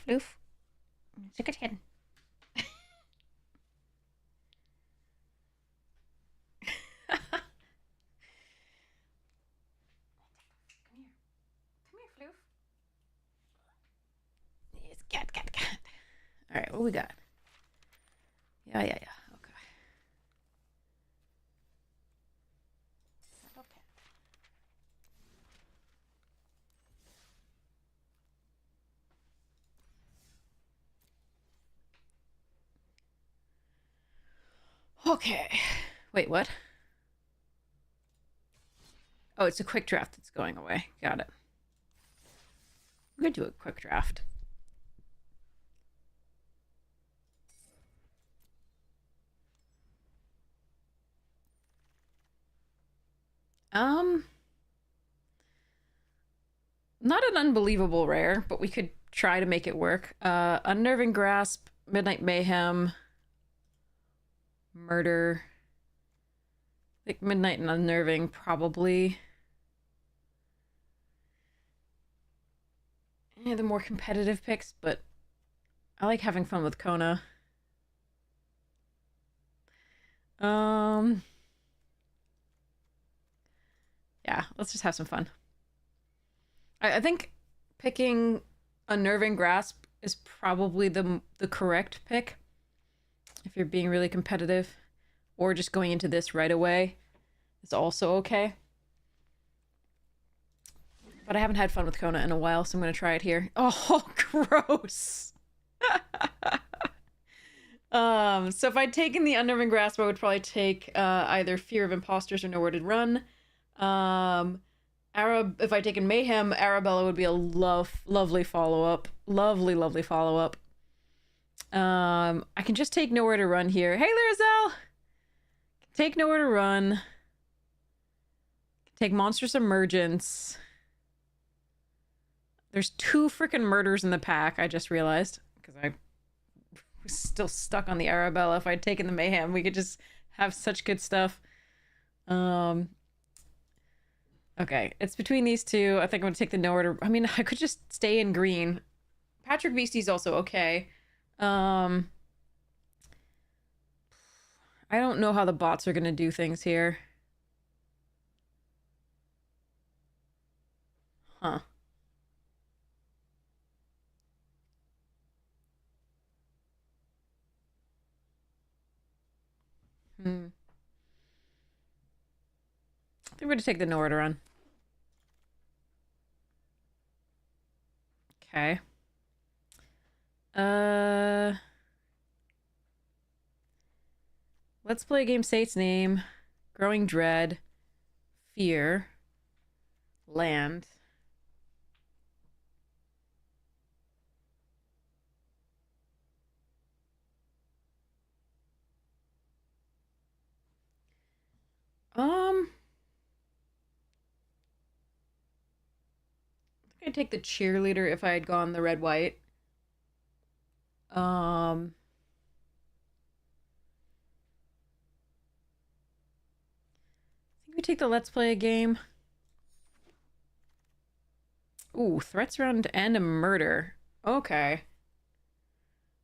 Floof. It's a good kid. Yes, cat. All right, what we got? Yeah. Okay. Okay. Wait, what? Oh, it's a quick draft that's going away. Got it. We're gonna do a quick draft. Not an unbelievable rare, but we could try to make it work. Unnerving Grasp, Midnight Mayhem, Murder. I think Midnight and Unnerving, probably. Yeah, the more competitive picks, but I like having fun with Kona. Yeah, let's just have some fun. I think picking Unnerving Grasp is probably the correct pick if you're being really competitive, or just going into this right away is also okay. But I haven't had fun with Kona in a while, so I'm gonna try it here. Oh, gross. So if I'd taken the Unnerving Grasp, I would probably take either Fear of Imposters or Nowhere to Run. If I'd taken Mayhem, Arabella would be a lovely follow-up. Lovely follow-up. I can just take Nowhere to Run here. Hey, Larazel! Take Nowhere to Run. Take Monstrous Emergence. There's 2 freaking murders in the pack, I just realized. Because I was still stuck on the Arabella. If I'd taken the Mayhem, we could just have such good stuff. Okay, it's between these two. I think I'm gonna take the Nowhere to... I mean, I could just stay in green. Patrick Beastie's also okay. I don't know how the bots are gonna do things here. Huh. I think we're gonna take the Nowhere to Run. Okay. Let's play a game. Sate's Name, Growing Dread, Fear, Land. I think I'd take the Cheerleader if I had gone the red-white. I think we take the Let's Play a game. Ooh, Threats Round and a Murder. Okay.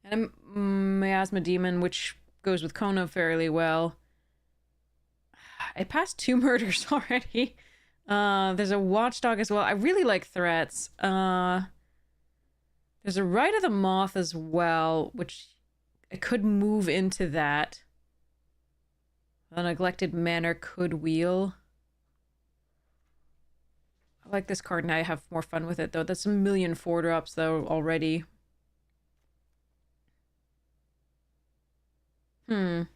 And a Miasma Demon, which goes with Kona fairly well. I passed 2 murders already. There's a Watchdog as well. I really like Threats. There's a Rite of the Moth as well, which I could move into that. The Neglected Manor could wheel. I like this card and I have more fun with it, though. That's a million 4-drops, though, already. Could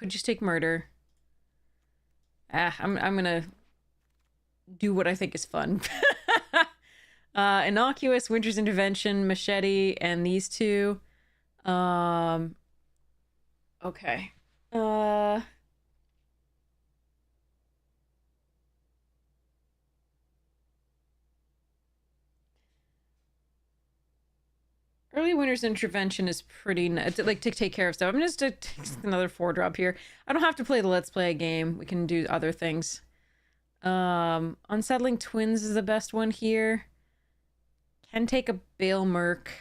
just take Murder. I'm gonna do what I think is fun. Innocuous, Winter's Intervention, Machete, and these 2. Okay. Early Winter's Intervention is pretty like to take care of stuff. I'm just gonna take another 4-drop here. I don't have to play the Let's Play a game. We can do other things. Unsettling Twins is the best one here. Can take a Bale Merc.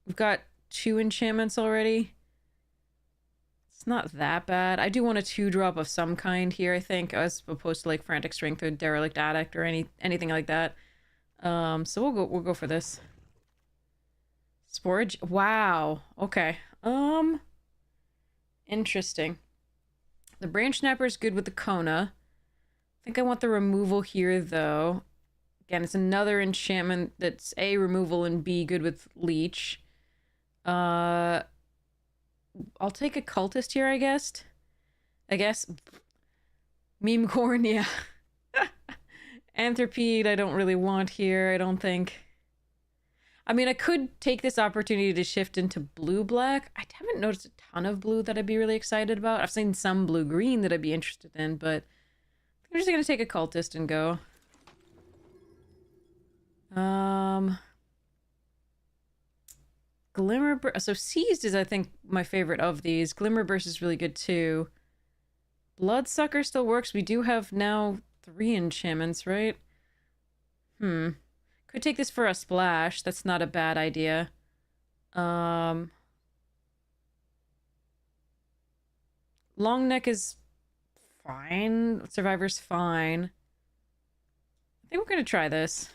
We've got 2 enchantments already. It's not that bad. I do want a 2-drop of some kind here, I think, as opposed to like Frantic Strength or Derelict Addict or anything like that. So we'll go for this. Sporage. Wow. Okay. Interesting. The Branch Snapper is good with the Kona. I think I want the removal here, though. Again, it's another enchantment that's A, removal, and B, good with Leech. I'll take a Cultist here, I guess. Meme Corn, yeah. Anthropede, I don't really want here, I don't think. I mean, I could take this opportunity to shift into blue-black. I haven't noticed a ton of blue that I'd be really excited about. I've seen some blue-green that I'd be interested in, but I'm just gonna take a Cultist and go. So Seized is, I think, my favorite of these. Glimmerburst is really good, too. Bloodsucker still works. We do have now 3 enchantments, right? Could take this for a splash. That's not a bad idea. Long Neck is fine. Survivor's fine. I think we're gonna try this.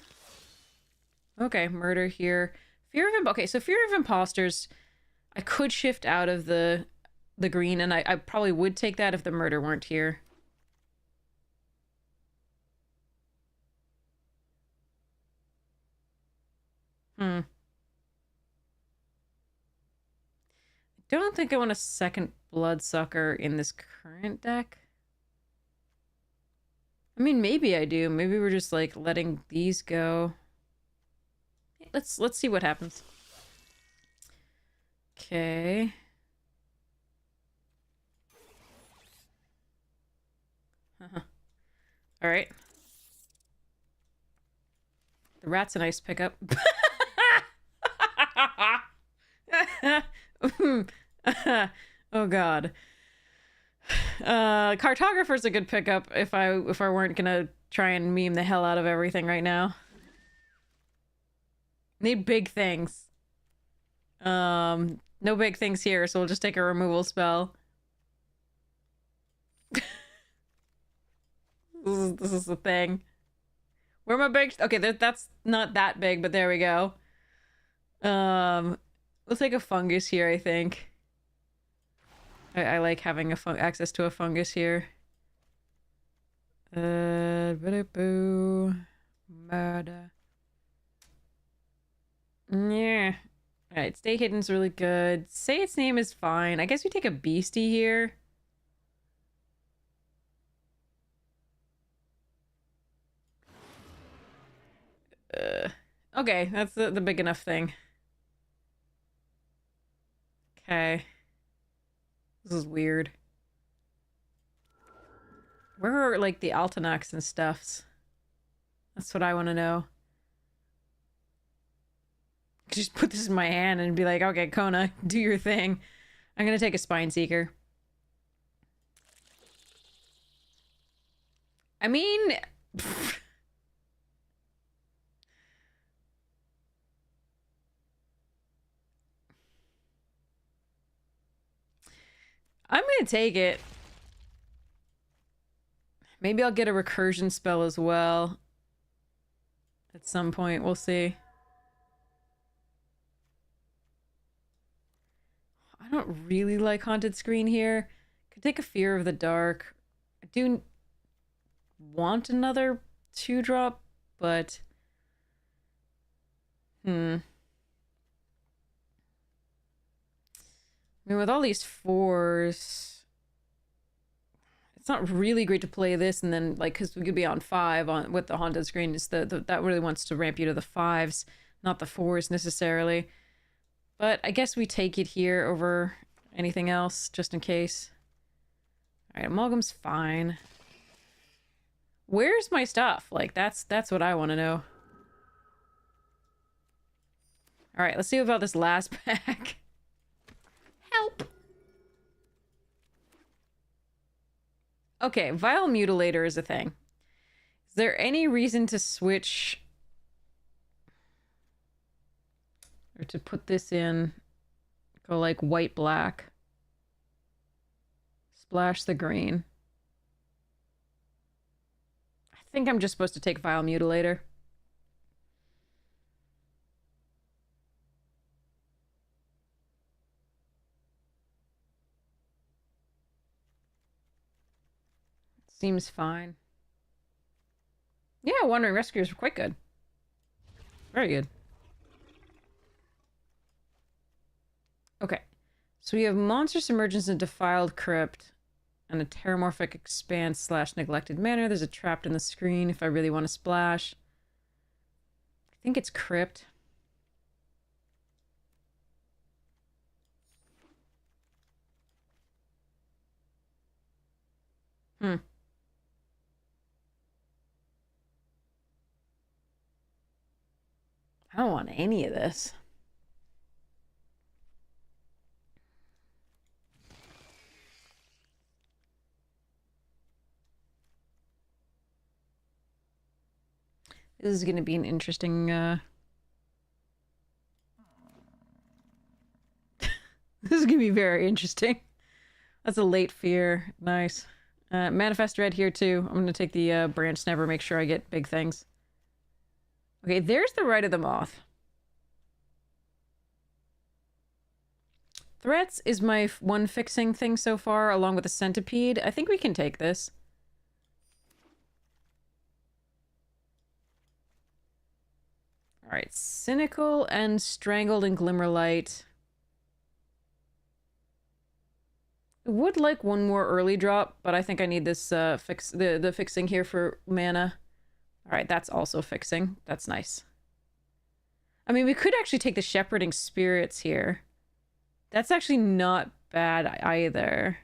Okay, murder here. Okay, so Fear of Imposters, I could shift out of the green, and I probably would take that if the murder weren't here. I don't think I want a second Bloodsucker in this current deck. I mean, maybe I do. Maybe we're just, like, letting these go. Let's see what happens. Okay. All right. The rat's a nice pickup. Oh god. Cartographer's a good pickup if I weren't gonna try and meme the hell out of everything right now. Need big things. No big things here, so we'll just take a removal spell. This is the thing. Where am I big? Okay, that's not that big, but there we go. We'll take a fungus here, I think. I like having access to a fungus here. Boo. Murder. Yeah. Alright, Stay Hidden's really good. Say Its Name is fine. I guess we take a Beastie here. Okay, that's the big enough thing. Okay. This is weird. Where are, like, the Altanacs and stuffs? That's what I want to know. Just put this in my hand and be like, okay, Kona, do your thing. I'm gonna take a Spine Seeker. I mean... I'm gonna take it. Maybe I'll get a recursion spell as well. At some point, we'll see. I don't really like Haunted Screen here. Could take a Fear of the Dark. I do want another 2-drop, but... I mean, with all these 4s, it's not really great to play this and then, like, because we could be on 5 with the Haunted Screen. It's that really wants to ramp you to the 5s, not the 4s necessarily. But I guess we take it here over anything else, just in case. All right, Amalgam's fine. Where's my stuff? Like, that's what I want to know. All right, let's see about this last pack. Help! Okay, Vile Mutilator is a thing. Is there any reason to switch... Or to put this in, go like white black. Splash the green. I think I'm just supposed to take Vile Mutilator. Seems fine. Yeah, Wandering Rescuers were quite good. Very good. Okay. So we have Monstrous Emergence and Defiled Crypt and a Terramorphic Expanse / Neglected Manor. There's a Trapped in the Screen if I really want to splash. I think it's Crypt. I don't want any of this. This is going to be an interesting, This is going to be very interesting. That's a late fear. Nice. Manifest Red here, too. I'm going to take the Branch Snapper, make sure I get big things. Okay, there's the Rite of the Moth. Threats is my one fixing thing so far, along with the Centipede. I think we can take this. Alright, Cynical and Strangled and Glimmerlight. I would like one more early drop, but I think I need this the fixing here for mana. Alright, that's also fixing. That's nice. I mean, we could actually take the Shepherding Spirits here. That's actually not bad either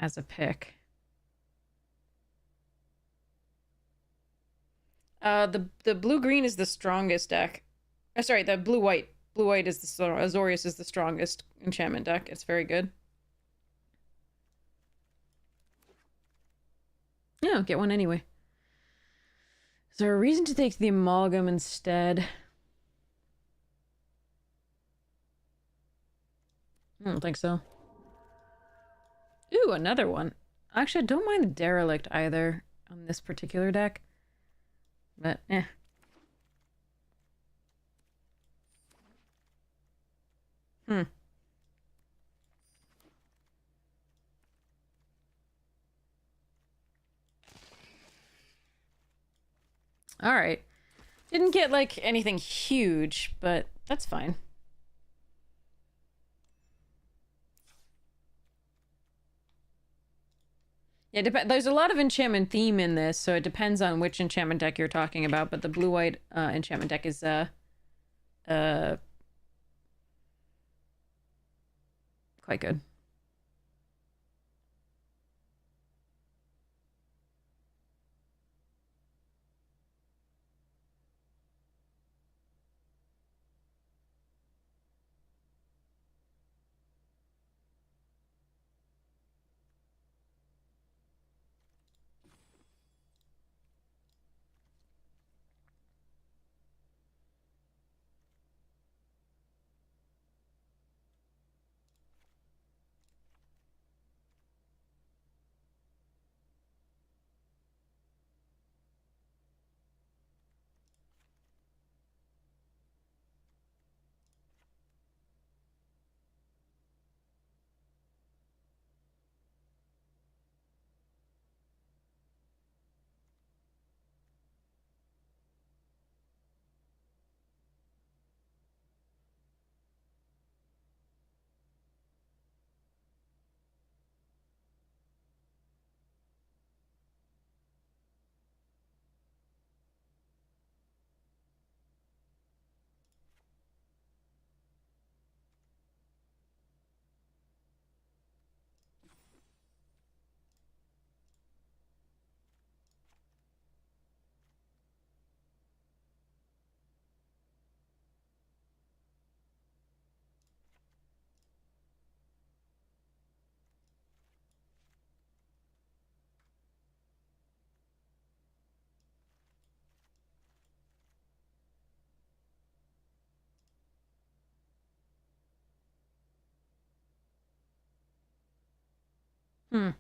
as a pick. The blue-green is the strongest deck. Oh, sorry, the blue-white. Blue-white is the Azorius is the strongest enchantment deck. It's very good. Yeah, I'll get one anyway. Is there a reason to take the Amalgam instead? I don't think so. Ooh, another one. Actually, I don't mind the Derelict either on this particular deck. But, eh. Alright. Didn't get, like, anything huge, but that's fine. Yeah, there's a lot of enchantment theme in this, so it depends on which enchantment deck you're talking about, but the blue-white enchantment deck is, quite good. Hmm.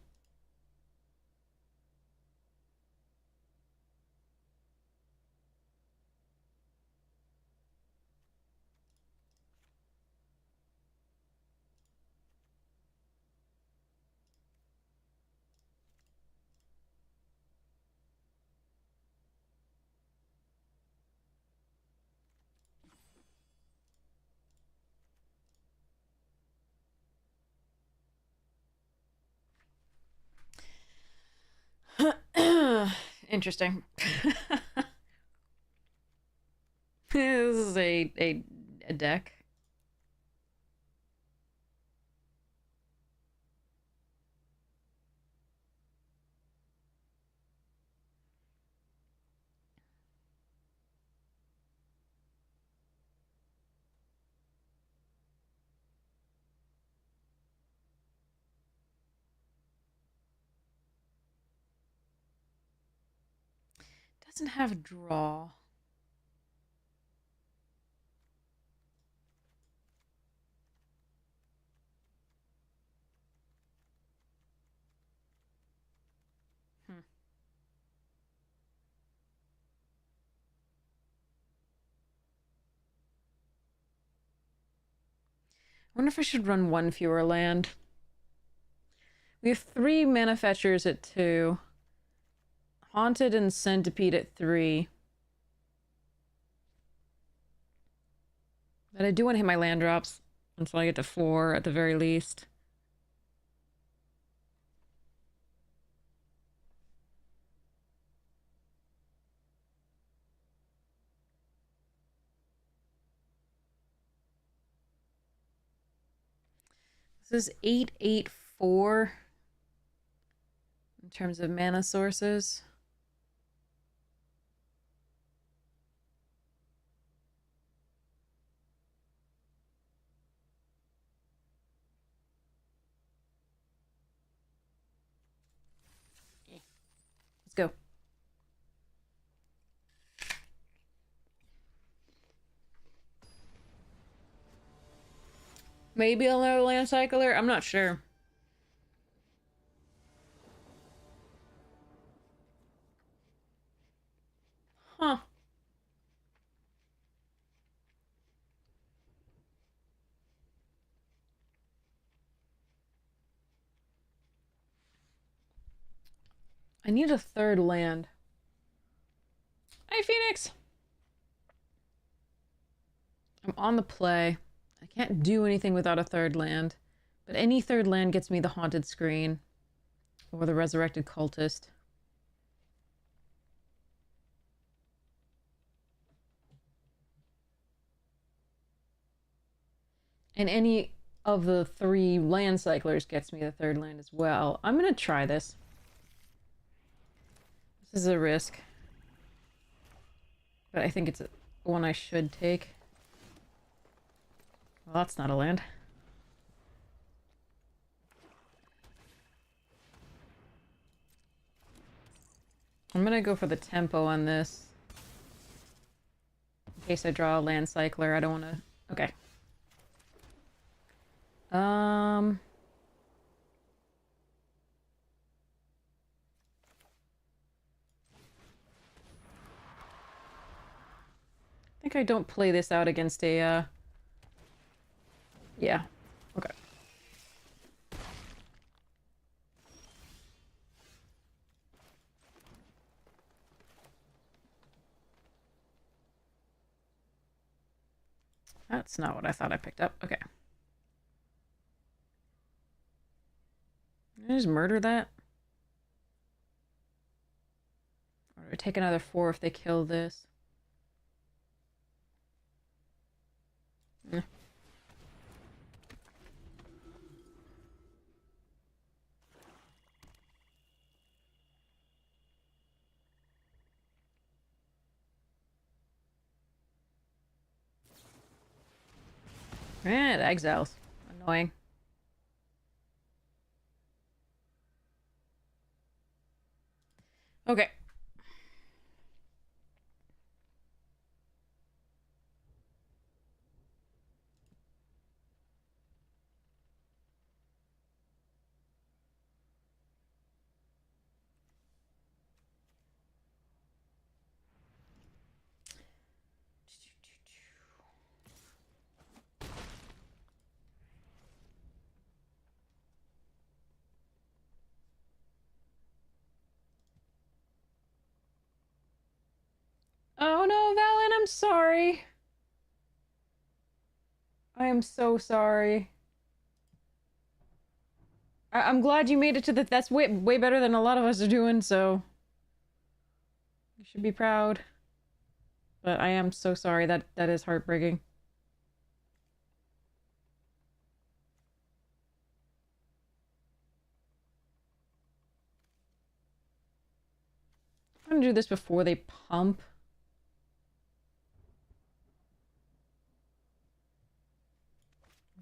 Interesting. This is a deck. Doesn't have draw. Hmm. I wonder if I should run one fewer land. We have 3 mana fetchers at 2. Haunted and Centipede at 3. But I do want to hit my land drops until I get to 4 at the very least. This is 884 in terms of mana sources. Let's go. Maybe another land cycler? I'm not sure. Huh. I need a 3rd land. Hi, Phoenix! I'm on the play. I can't do anything without a 3rd land. But any 3rd land gets me the Haunted Screen. Or the Resurrected Cultist. And any of the 3 land cyclers gets me the 3rd land as well. I'm gonna try this. This is a risk. But I think it's one I should take. Well, that's not a land. I'm gonna go for the tempo on this. In case I draw a land cycler, I don't want to... Okay. I think I don't play this out against a, Yeah. Okay. That's not what I thought I picked up. Okay. Did I just murder that? Or do I take another 4 if they kill this? Eh. It exiles. Annoying. Okay. sorry. I am so sorry. I'm glad you made it to the... That's way better than a lot of us are doing, so... You should be proud. But I am so sorry. That is heartbreaking. I'm gonna do this before they pump.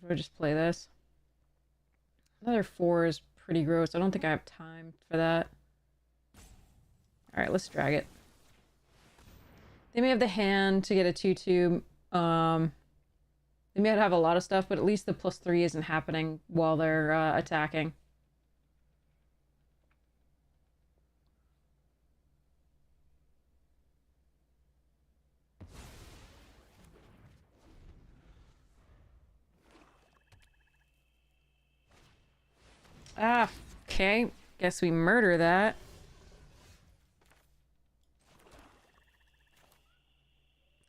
If I just play this. Another 4 is pretty gross. I don't think I have time for that. Alright, let's drag it. They may have the hand to get a 2-2. They may have a lot of stuff, but at least the +3 isn't happening while they're attacking. Ah, okay. Guess we murder that.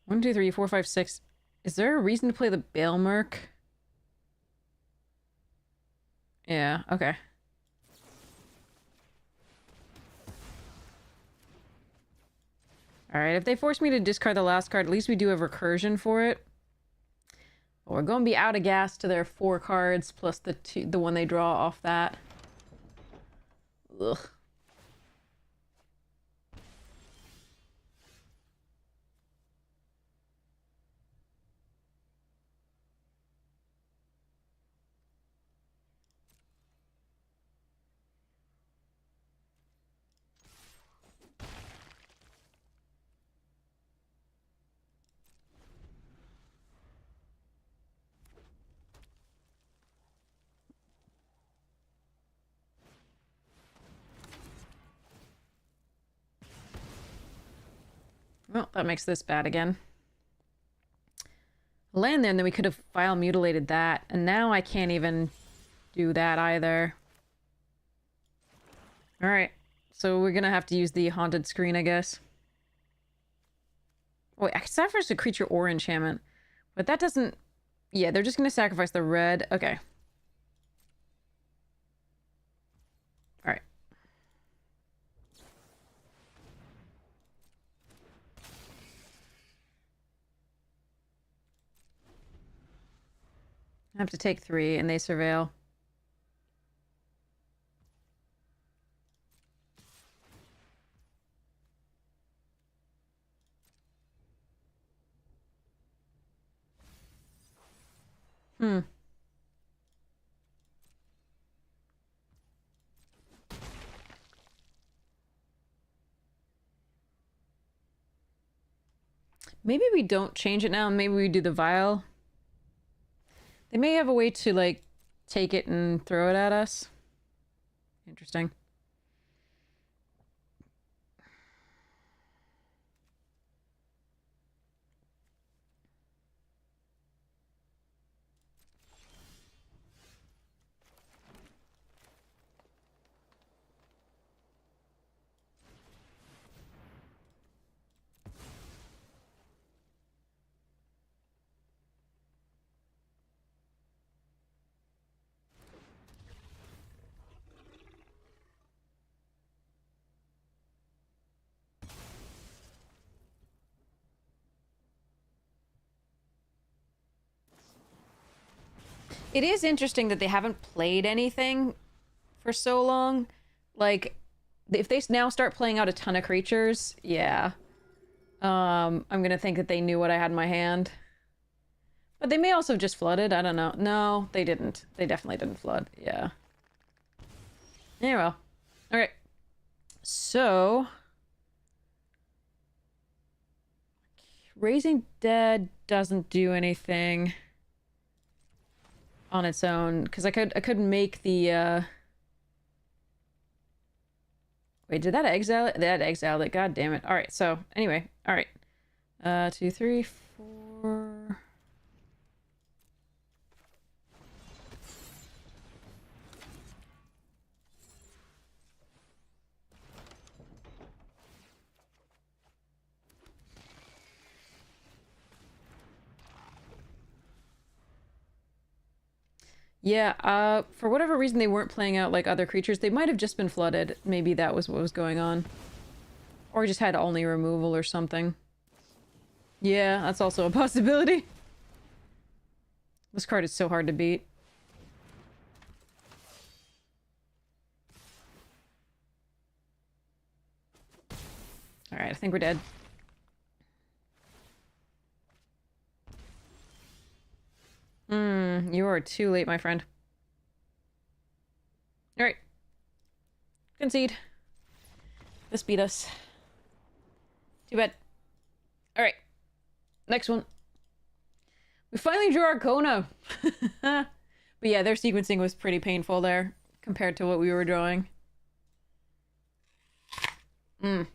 One, two, three, four, five, six. Is there a reason to play the Bale Merc? Yeah, okay. Alright, if they force me to discard the last card, at least we do have recursion for it. But we're going to be out of gas to their 4 cards, plus the one they draw off that. Ugh. Well, that makes this bad again. Land there, and then we could have file mutilated that. And now I can't even do that either. Alright. So we're gonna have to use the haunted screen, I guess. Wait, I can sacrifice a creature or enchantment. But that doesn't... Yeah, they're just gonna sacrifice the red. Okay. Alright. I have to take 3, and they surveil. Hmm. Maybe we don't change it now. Maybe we do the vial. They may have a way to, like, take it and throw it at us. Interesting. It is interesting that they haven't played anything for so long. Like, if they now start playing out a ton of creatures, yeah. I'm gonna think that they knew what I had in my hand. But they may also have just flooded, I don't know. No, they didn't. They definitely didn't flood, yeah. Yeah, well. Alright. So... Raising Dead doesn't do anything on its own, because I could make the wait, did that exile it? That exiled it, god damn it. Alright, so anyway, alright. 2, 3, 4. Yeah, for whatever reason they weren't playing out like other creatures. They might have just been flooded. Maybe that was what was going on. Or just had only removal or something. Yeah, that's also a possibility. This card is so hard to beat. Alright, I think we're dead. You are too late, my friend. Alright. Concede. This beat us. Too bad. Alright. Next one. We finally drew our Kona. But yeah, their sequencing was pretty painful there compared to what we were drawing. Okay.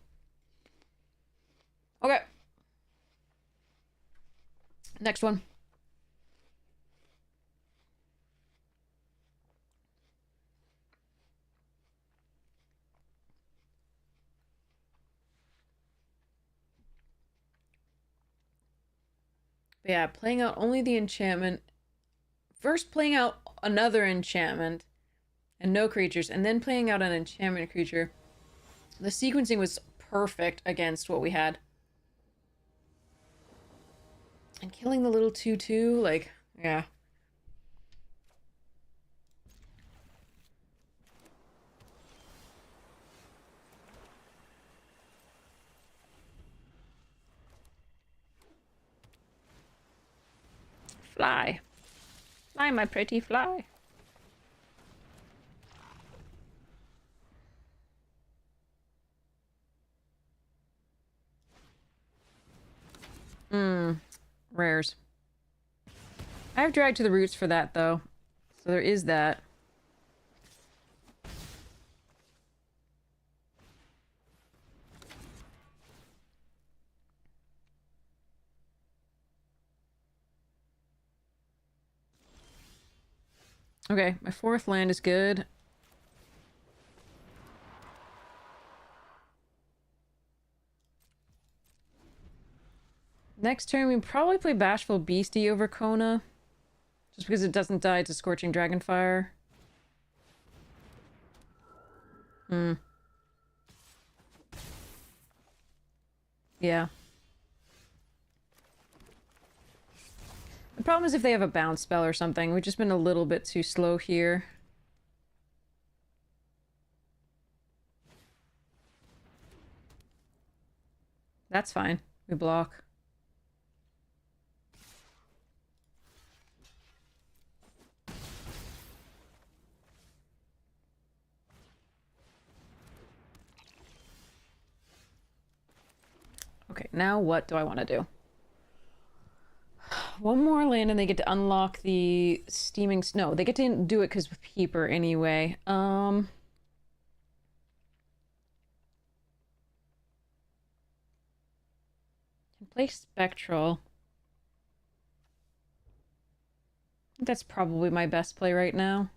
Next one. But yeah, playing out only the enchantment. First playing out another enchantment and no creatures, and then playing out an enchantment creature. The sequencing was perfect against what we had. And killing the little 2/2, like, yeah. Fly. Fly, my pretty, fly. Rares. I have Drag to the Roots for that, though. So there is that. Okay, my fourth land is good. Next turn, we probably play Bashful Beastie over Kona. Just because it doesn't die to Scorching Dragonfire. Yeah. The problem is if they have a bounce spell or something. We've just been a little bit too slow here. That's fine. We block. Okay, now what do I want to do? One more land and they get to unlock the Steaming... No, they get to do it because with Peeper anyway. Can play Spectral. I think that's probably my best play right now.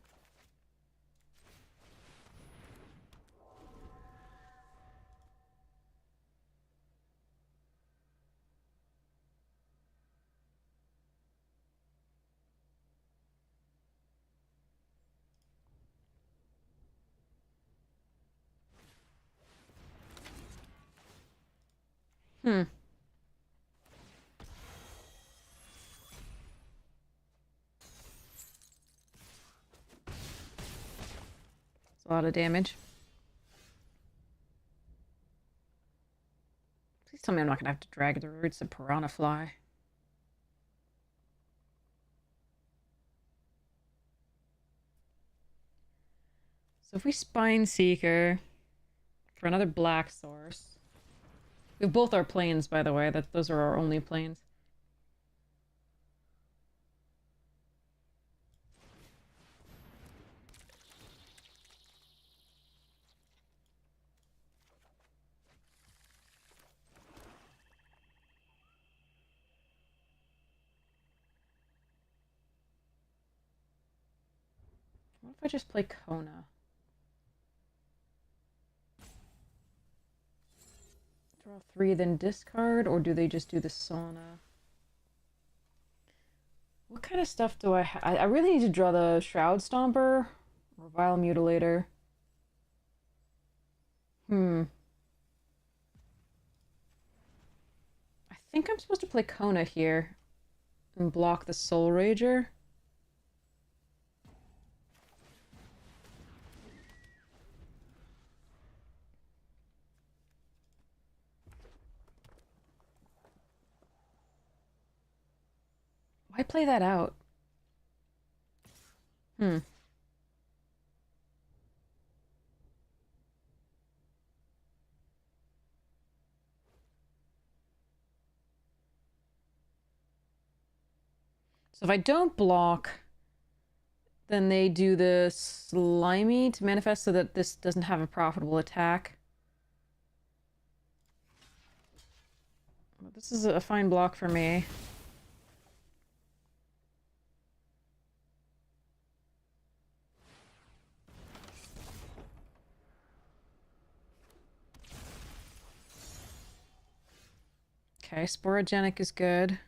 It's a lot of damage. Please tell me I'm not gonna have to drag the roots of Piranha Fly. So if we Spine Seeker for another black source. We have both our planes, by the way. Those are our only planes. What if I just play Kona? Draw 3, then discard, or do they just do the Sauna? What kind of stuff do I have? I really need to draw the Shroud Stomper or Vile Mutilator. Hmm. I think I'm supposed to play Kona here and block the Soul Rager. Why play that out? Hmm. So if I don't block, then they do the Slimy to manifest so that this doesn't have a profitable attack. This is a fine block for me. Okay, Sporogenic is good.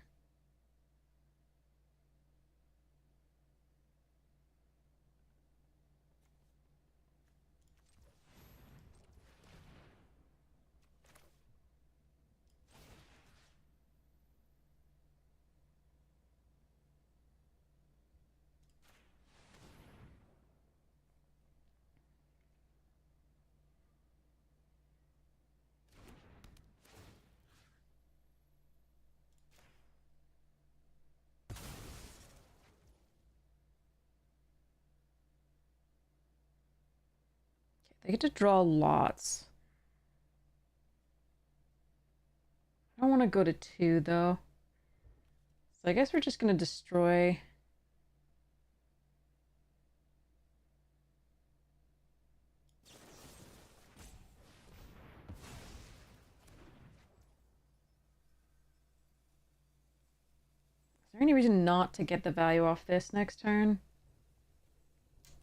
They get to draw lots. I don't want to go to 2, though. So I guess we're just going to destroy... Is there any reason not to get the value off this next turn?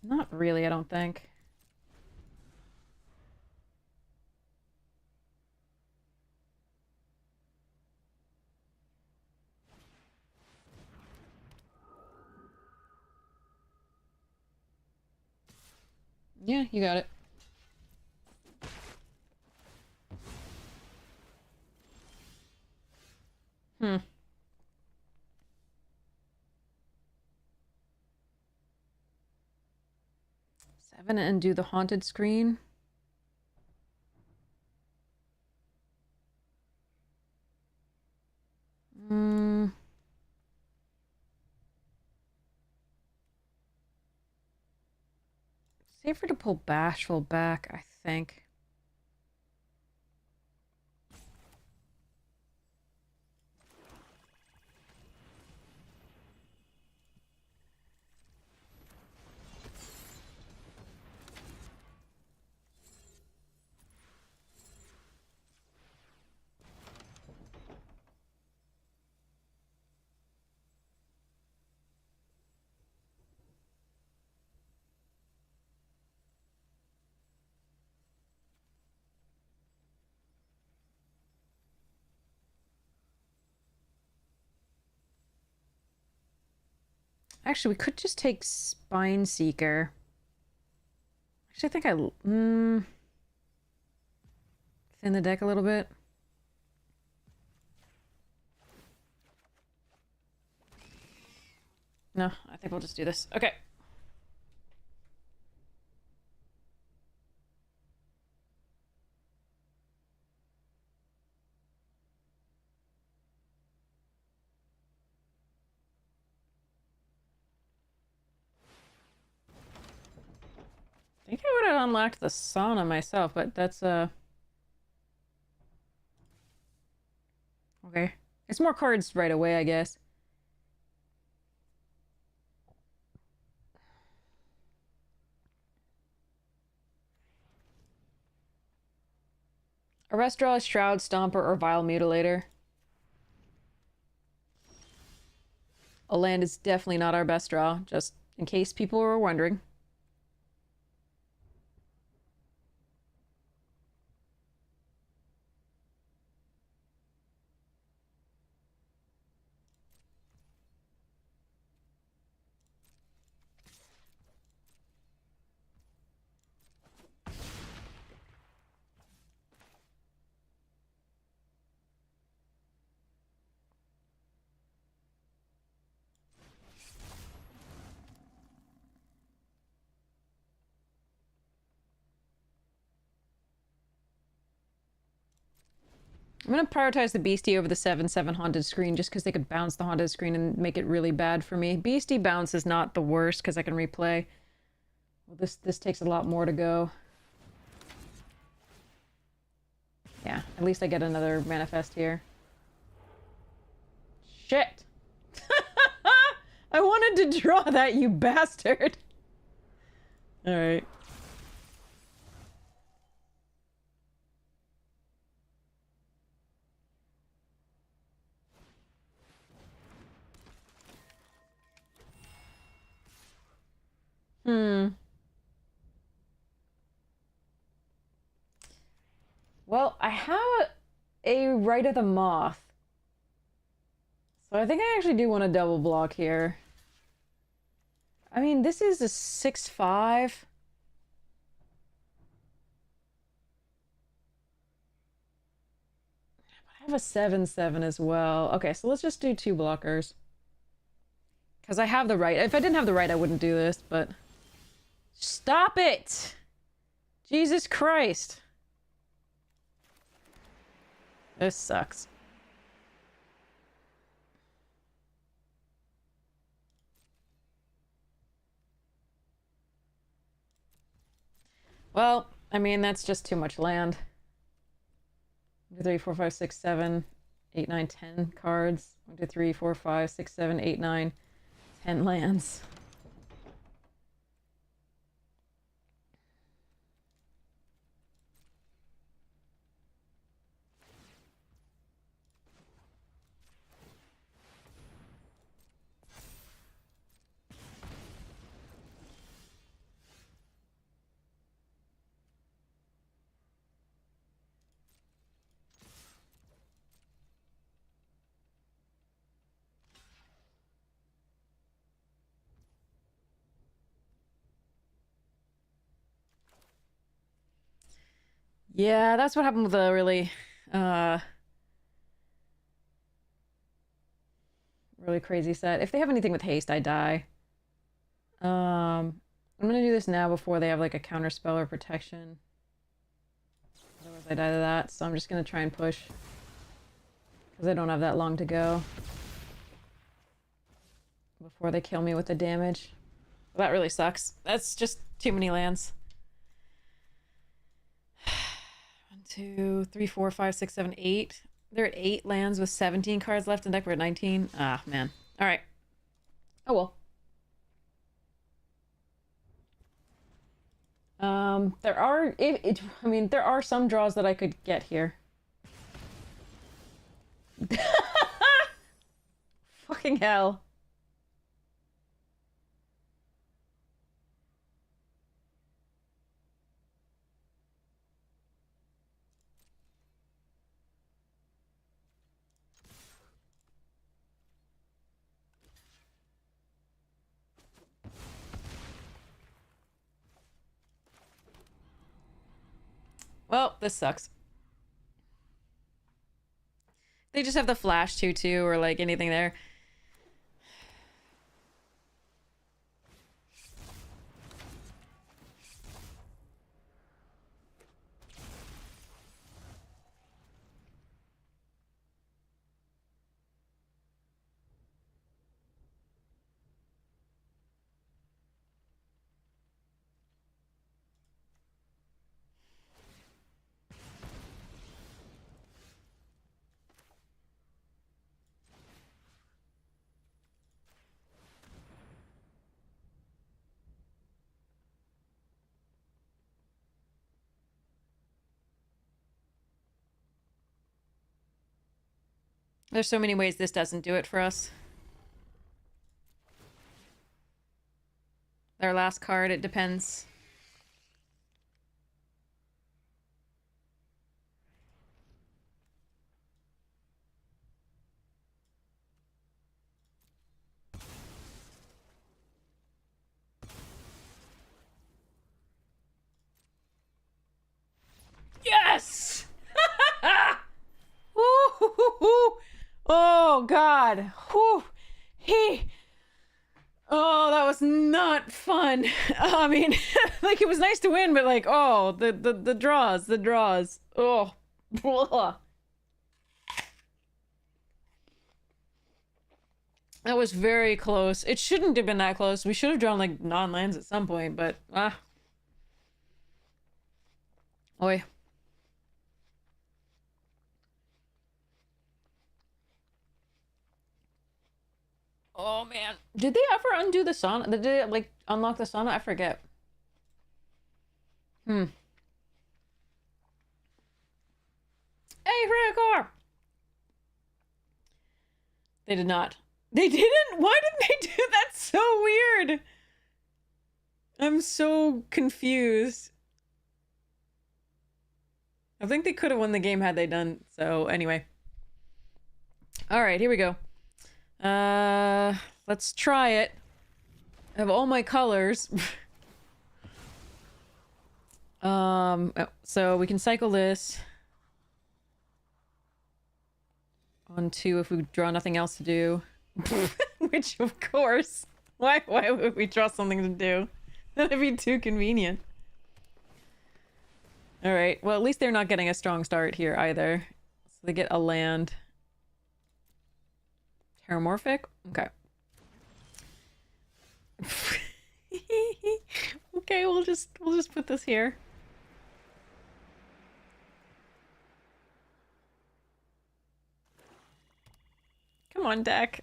Not really, I don't think. Yeah, you got it. Hmm. 7 and do the haunted screen. Hmm. Safer to pull Bashful back, I think. Actually, we could just take Spine Seeker. Actually, I think thin the deck a little bit. No, I think we'll just do this. Okay. I think I would have unlocked the sauna myself, but that's okay. It's more cards right away, I guess. Arrest Draw, Shroud, Stomper, or Vile Mutilator. A land is definitely not our best draw, just in case people were wondering. I'm gonna prioritize the Beastie over the 7/7 Haunted Screen just because they could bounce the Haunted Screen and make it really bad for me. Beastie bounce is not the worst because I can replay. Well, this takes a lot more to go. Yeah, at least I get another manifest here. Shit! I wanted to draw that, you bastard! Alright. Well, I have a Rite of the Moth. So I think I actually do want to double block here. I mean, this is a 6/5. I have a 7/7 as well. Okay, so let's just do 2 blockers. Because I have the right. If I didn't have the right, I wouldn't do this, but... Stop it! Jesus Christ. This sucks. Well, I mean, that's just too much land. 1, 2, 3, 4, 5, 6, 7, 8, 9, 10 cards. 1, 2, 3, 4, 5, 6, 7, 8, 9, 10 lands. Yeah, that's what happened with a really, really crazy set. If they have anything with haste, I die. I'm gonna do this now before they have like a counter spell or protection. Otherwise I die to that, so I'm just gonna try and push. Because I don't have that long to go. Before they kill me with the damage. Well, that really sucks. That's just too many lands. 1, 2, 3, 4, 5, 6, 7, 8. They're at 8 lands with 17 cards left in deck. We're at 19. Ah, man. Alright. Oh well. There are... I mean, there are some draws that I could get here. Fucking hell. Well, this sucks. They just have the flash 2/2 or like anything there. There's so many ways this doesn't do it for us. Their last card, it depends. Yes! Oh, God. Whew. Oh, that was not fun. I mean, like, it was nice to win, but like, oh, the draws. Oh. That was very close. It shouldn't have been that close. We should have drawn, like, non-lands at some point, but, Oi. Oh, man. Did they ever undo the sauna? Did they, like, unlock the sauna? I forget. Hmm. Hey, Rickor! They did not. They didn't? Why didn't they do that? So weird! I'm so confused. I think they could have won the game had they done so. Anyway. Alright, here we go. Let's try it. I have all my colors. So we can cycle this on 2 if we draw nothing else to do. Which, of course. Why would we draw something to do? That'd be too convenient. Alright, well, at least they're not getting a strong start here either. So they get a land. Terramorphic? Okay. Okay, we'll just put this here. Come on, deck.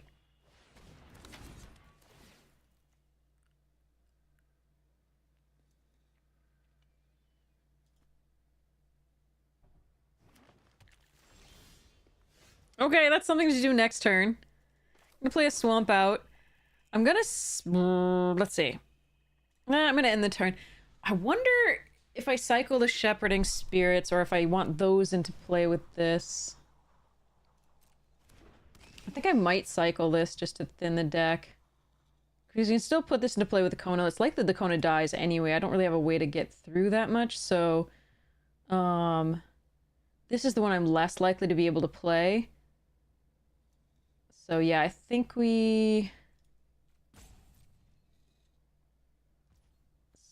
Okay, that's something to do next turn. I'm gonna play a swamp out. I'm gonna... let's see. I'm gonna end the turn. I wonder if I cycle the Shepherding Spirits or if I want those into play with this. I think I might cycle this just to thin the deck. Because you can still put this into play with the Kona. It's likely the Kona dies anyway. I don't really have a way to get through that much, so... this is the one I'm less likely to be able to play. So yeah, I think we...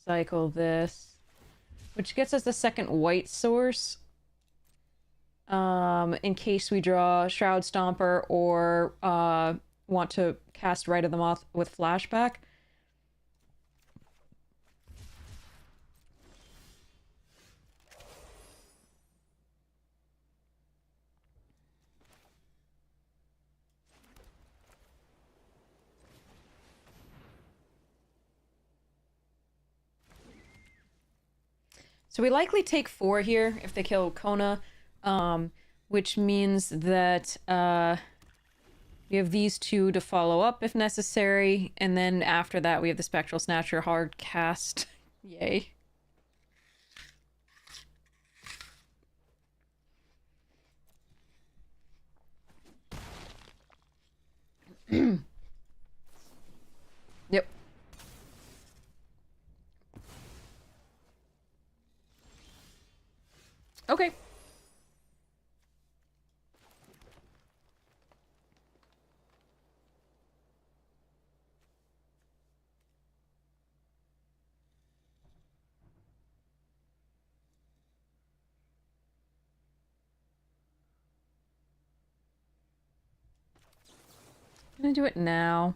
cycle this. Which gets us the second white source. In case we draw Shroud Stomper or want to cast Rite of the Moth with flashback. So we likely take 4 here if they kill Kona, which means that we have these 2 to follow up if necessary, and then after that we have the Spectral Snatcher hard cast. Yay. Yep. Okay. I'm gonna do it now.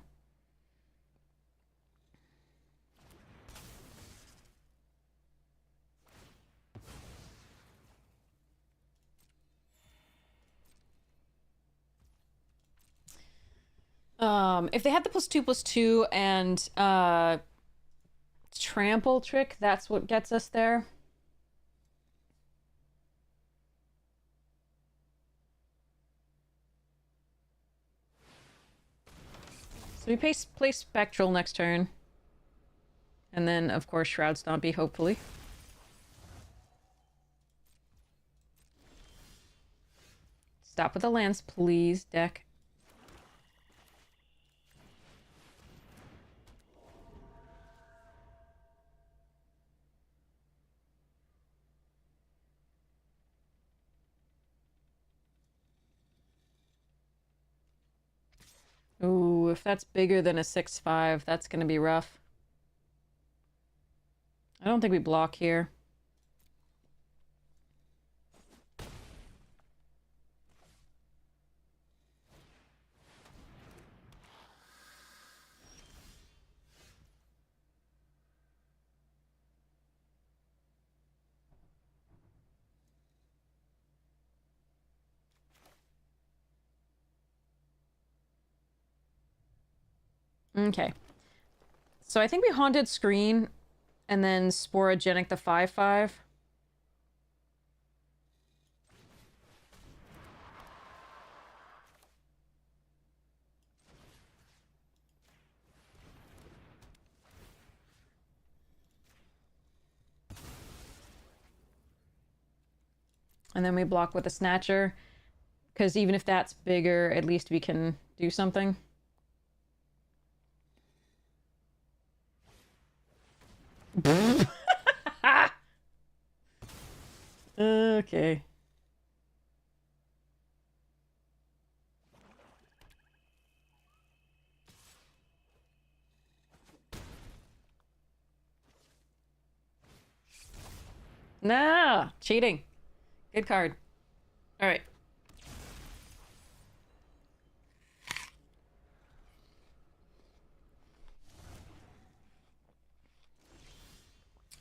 If they had the +2/+2 and trample trick, that's what gets us there. So we play Spectral next turn. And then, of course, Shroud Stompy, hopefully. Stop with the lands, please, deck. Ooh, if that's bigger than a 6/5, that's gonna be rough. I don't think we block here. Okay. So I think we Haunted Screen and then Sporogenic the 5/5. And then we block with a Snatcher. Because even if that's bigger, at least we can do something. Okay. Nah, cheating. Good card. All right.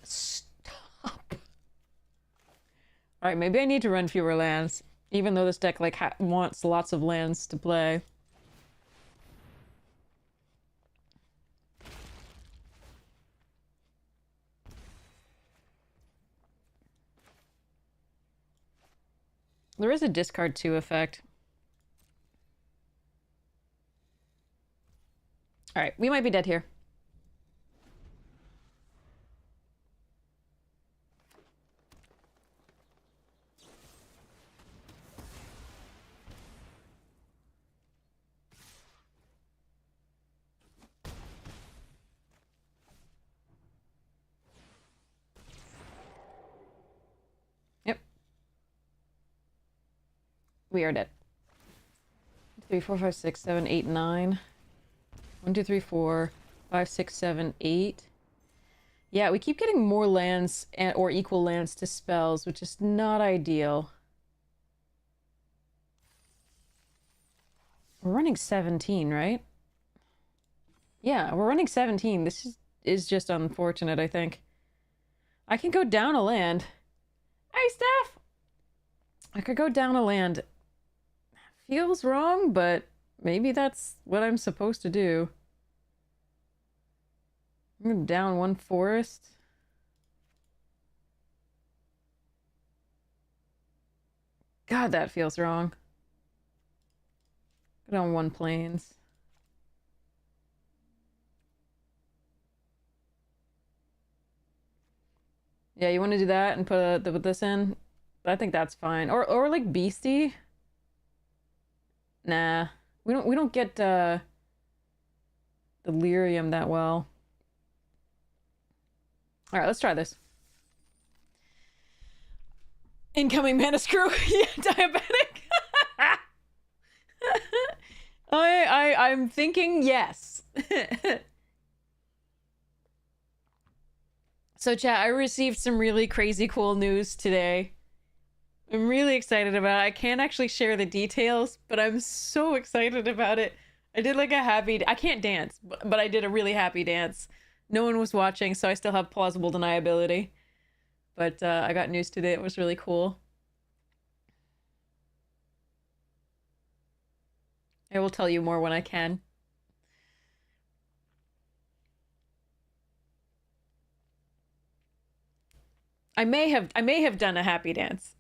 Stop. All right, maybe I need to run fewer lands, even though this deck like wants lots of lands to play. There is a discard 2 effect. All right, we might be dead here. Yep. We are dead. 3, 4, 5, 6, 7, 8, 9. 1, 2, 3, 4, 5, 6, 7, 8. Yeah, we keep getting more lands or equal lands to spells, which is not ideal. We're running 17, right? Yeah, we're running 17. This is just unfortunate, I think. I can go down a land. Hey, Steph! I could go down a land. Feels wrong, but maybe that's what I'm supposed to do. I'm gonna down one forest. God, that feels wrong. Go down one plains. Yeah, you want to do that and put this in? I think that's fine. Or like Beastie. Nah, we don't get Delirium that well. All right, let's try this. Incoming mana screw. Yeah, diabetic. I'm thinking yes. So chat, I received some really crazy cool news today. I'm really excited about it. I can't actually share the details, but I'm so excited about it. I did like a happy... I can't dance, but I did a really happy dance. No one was watching, so I still have plausible deniability. But I got news today. It was really cool. I will tell you more when I can. I may have done a happy dance.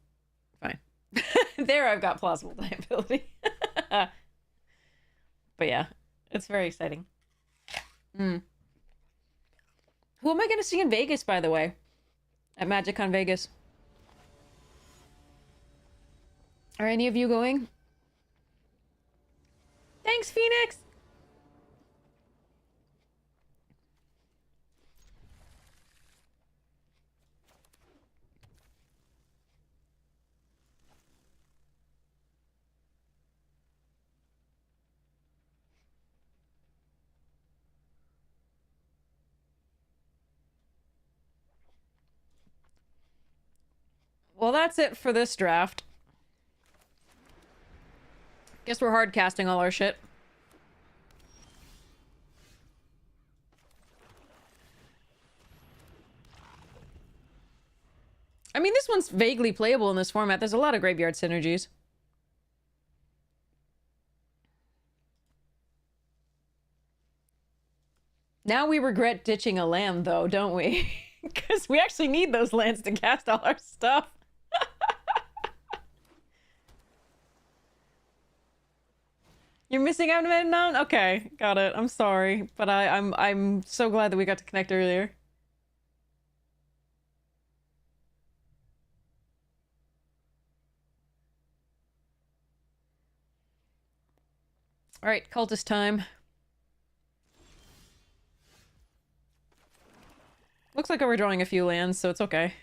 Fine. There I've got plausible deniability. But yeah, it's very exciting. Mm. Who am I going to see in Vegas, by the way? At MagicCon Vegas. Are any of you going? Thanks, Phoenix! Well, that's it for this draft. Guess we're hard casting all our shit. I mean, this one's vaguely playable in this format. There's a lot of graveyard synergies. Now we regret ditching a land, though, don't we? Because we actually need those lands to cast all our stuff. You're missing out on Mountain? Okay, got it. I'm sorry, but I'm so glad that we got to connect earlier. All right, cultist time. Looks like we're drawing a few lands, so it's okay.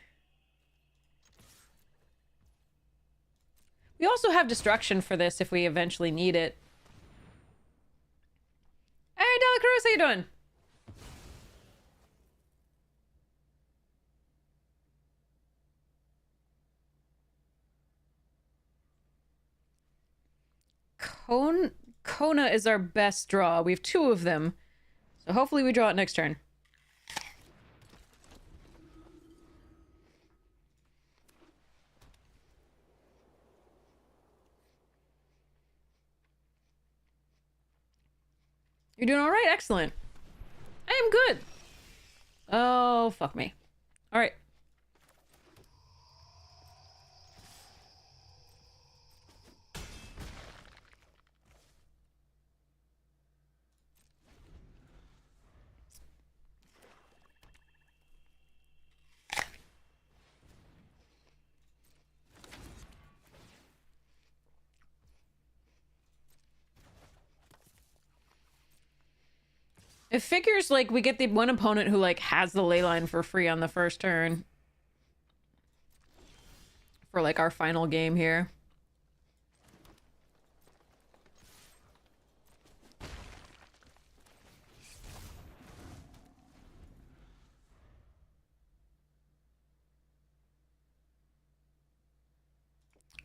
We also have destruction for this if we eventually need it. Hey, Dela Cruz, how you doing? Kona is our best draw. We have 2 of them. So hopefully we draw it next turn. You're doing all right? Excellent. I am good. Oh, fuck me. All right. It figures, like, we get the one opponent who, like, has the ley line for free on the first turn. For, like, our final game here.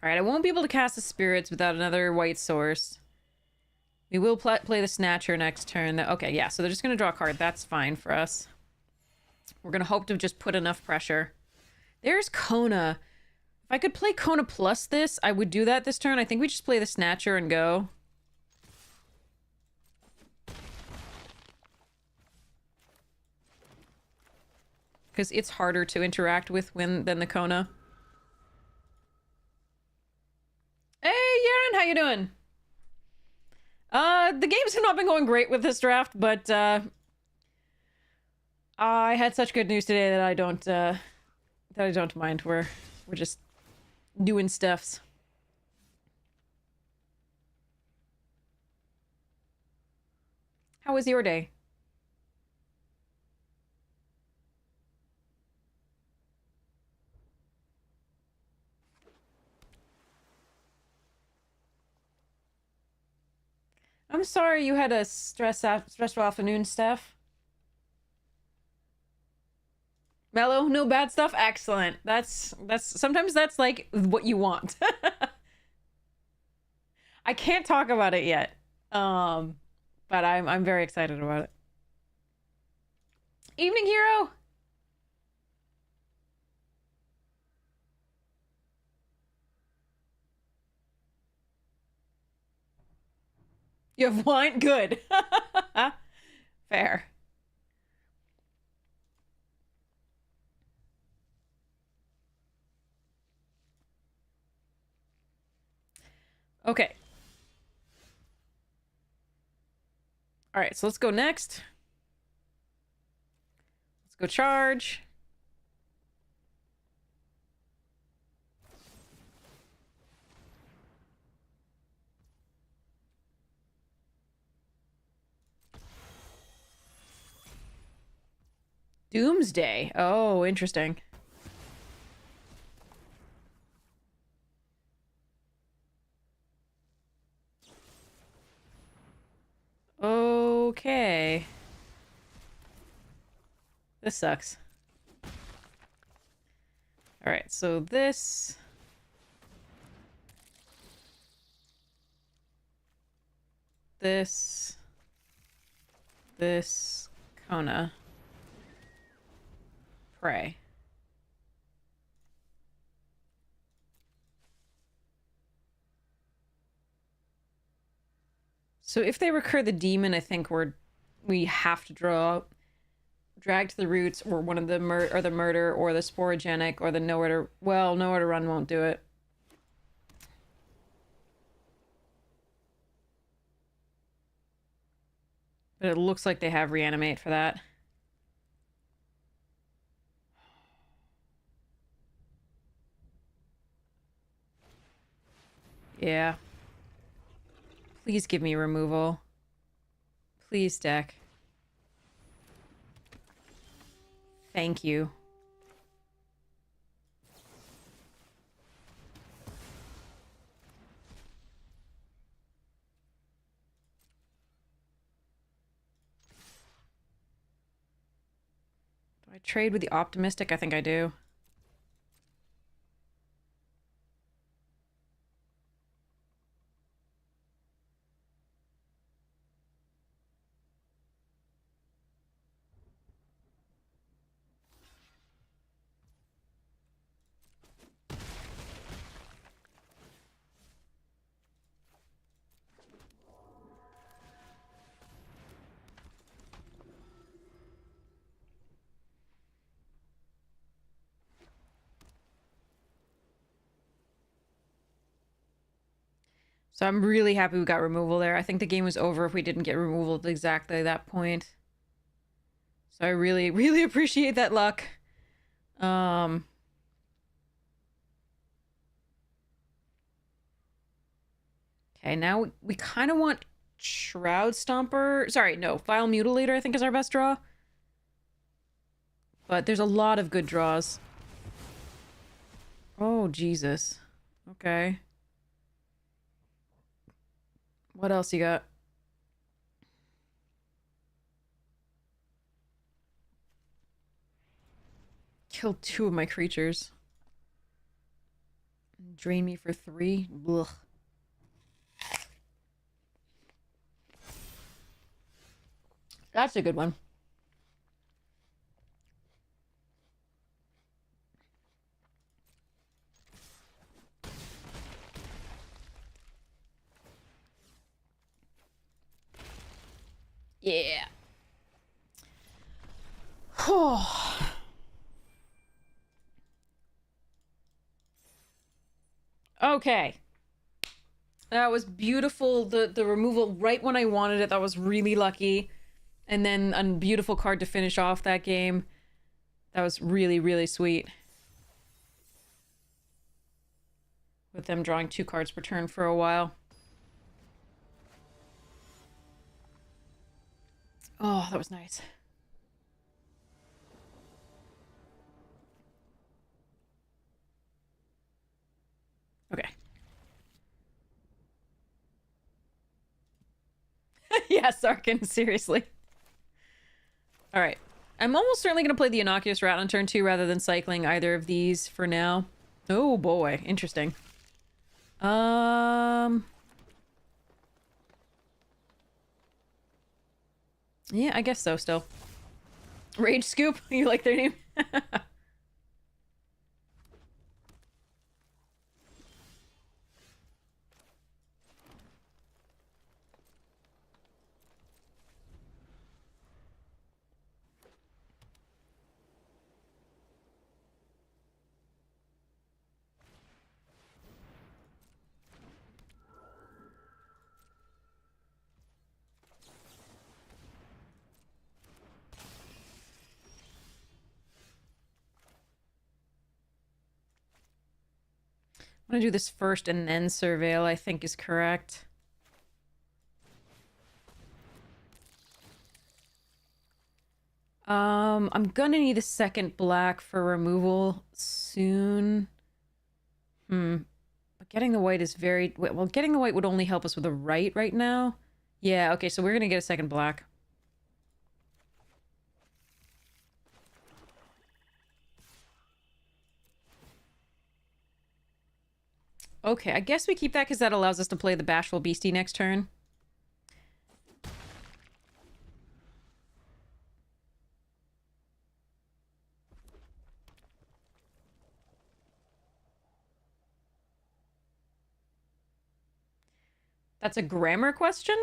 Alright, I won't be able to cast the spirits without another white source. We will play the Snatcher next turn. Okay, yeah, so they're just going to draw a card. That's fine for us. We're going to hope to just put enough pressure. There's Kona. If I could play Kona plus this, I would do that this turn. I think we just play the Snatcher and go. Because it's harder to interact with than the Kona. Hey, Yaren, how you doing? The games have not been going great with this draft, but, I had such good news today that I don't mind. We're just doing stuffs. How was your day? I'm sorry you had a stressful afternoon, Steph. Mellow, no bad stuff. Excellent. That's sometimes that's like what you want. I can't talk about it yet. But I'm very excited about it. Evening Hero. You have wine? Good. Fair. Okay. All right, so let's go next. Let's go charge. Doomsday. Oh, interesting. Okay. This sucks. All right, so this... This... Kona. Pray. So if they recur the demon, I think we have to draw out. Drag to the Roots, or one of the the Murder, or the Sporogenic, or the Nowhere to... Well, Nowhere to Run won't do it. But it looks like they have Reanimate for that. Yeah. Please give me removal. Please, deck. Thank you. Do I trade with the Optimistic? I think I do. So I'm really happy we got removal there. I think the game was over if we didn't get removal at exactly that point. So I really, really appreciate that luck. Okay, now we kind of want Shroud Stomper. Sorry, no, Vile Mutilator I think is our best draw. But there's a lot of good draws. Oh, Jesus. Okay. What else you got? Kill 2 of my creatures. Drain me for 3. Ugh. That's a good one. Yeah. Okay. That was beautiful. The removal right when I wanted it. That was really lucky. And then a beautiful card to finish off that game. That was really, really sweet. With them drawing 2 cards per turn for a while. Oh, that was nice. Okay. Yeah, Sarkin, seriously. Alright. I'm almost certainly going to play the Innocuous Rat on turn 2 rather than cycling either of these for now. Oh boy, interesting. Yeah, I guess so still. Rage Scoop? You like their name? I'm gonna do this first and then Surveil, I think is correct. I'm gonna need a second black for removal soon. But getting the white is very... Well, getting the white would only help us with a right now. Yeah, okay, so we're gonna get a second black. Okay, I guess we keep that because that allows us to play the Bashful Beastie next turn. That's a grammar question?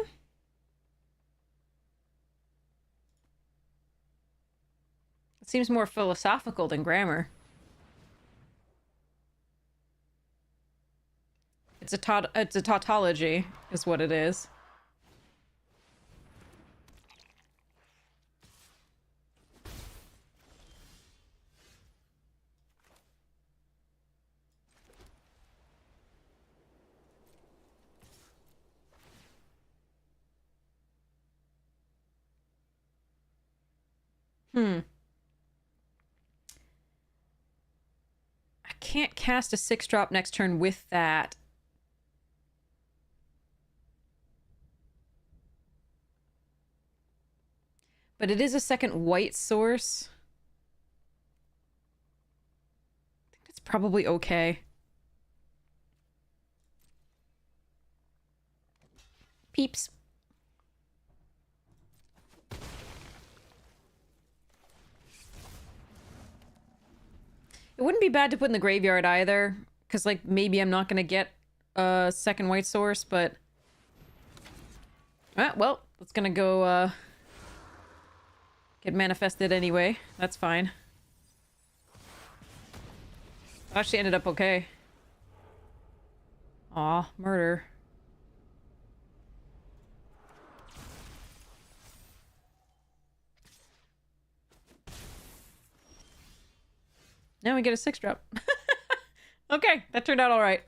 seems more philosophical than grammar. It's a tautology, is what it is. I can't cast a 6-drop next turn with that. But it is a second white source. I think that's probably okay. Peeps. It wouldn't be bad to put in the graveyard either, because, like, maybe I'm not going to get a second white source, but... well, it's going to go, get manifested anyway. That's fine. Actually ended up okay. Aw, murder. Now we get a 6-drop. Okay, that turned out all right.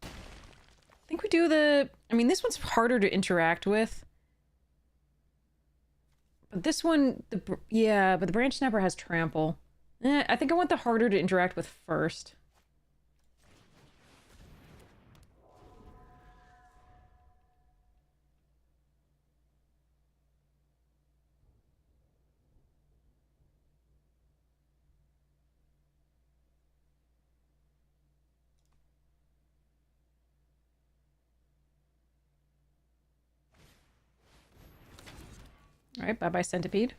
I think we do the... I mean, this one's harder to interact with. But this one... yeah, but the Branch Snapper has trample. I think I want the harder to interact with first. Alright, bye-bye Centipede.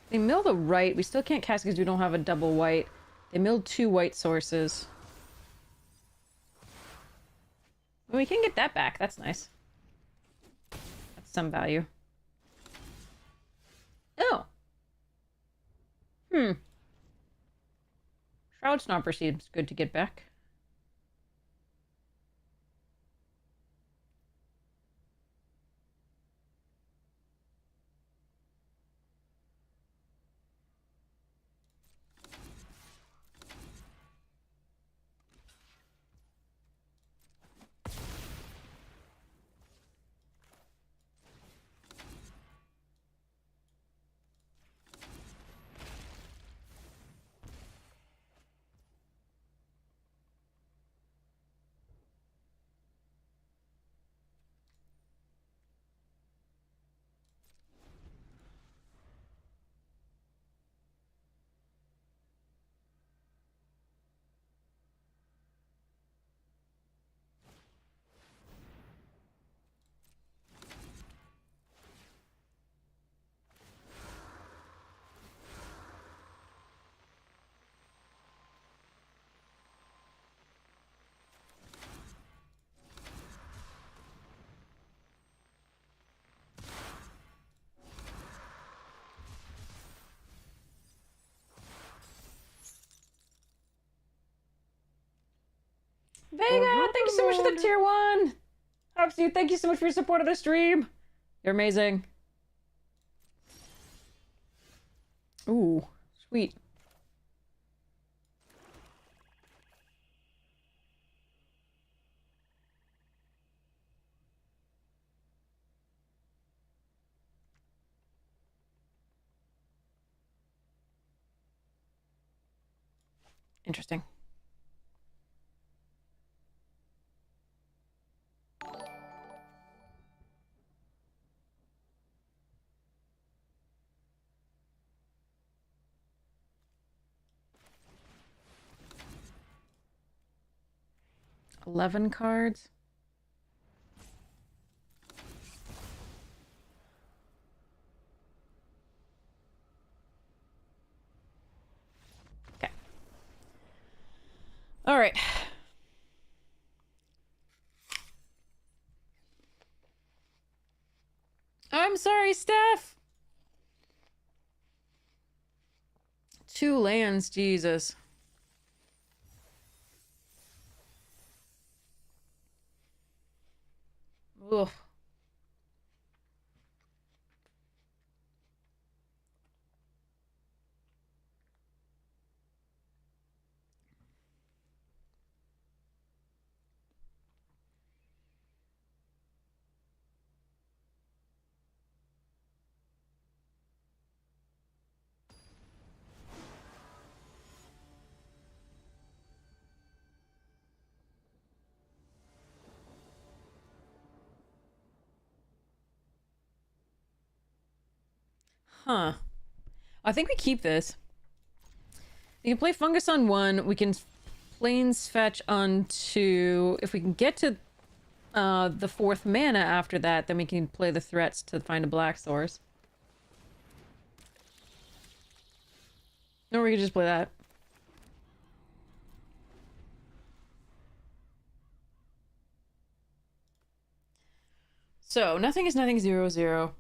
They mill the right. We still can't cast because we don't have a double white. They milled 2 white sources. Well, we can get that back. That's nice. That's some value. Oh. Shroud Stomper seems good to get back. Vega, thank you so much for the tier 1! Props to you, thank you so much for your support of the stream! You're amazing. Ooh, sweet. Interesting. 11 cards. Okay. All right. I'm sorry, Steph. 2 lands, Jesus. Ugh. Huh. I think we keep this. We can play Fungus on 1. We can Plains Fetch on 2. If we can get to the 4th mana after that, then we can play the threats to find a black source. Or we could just play that. So, nothing is nothing 0/0.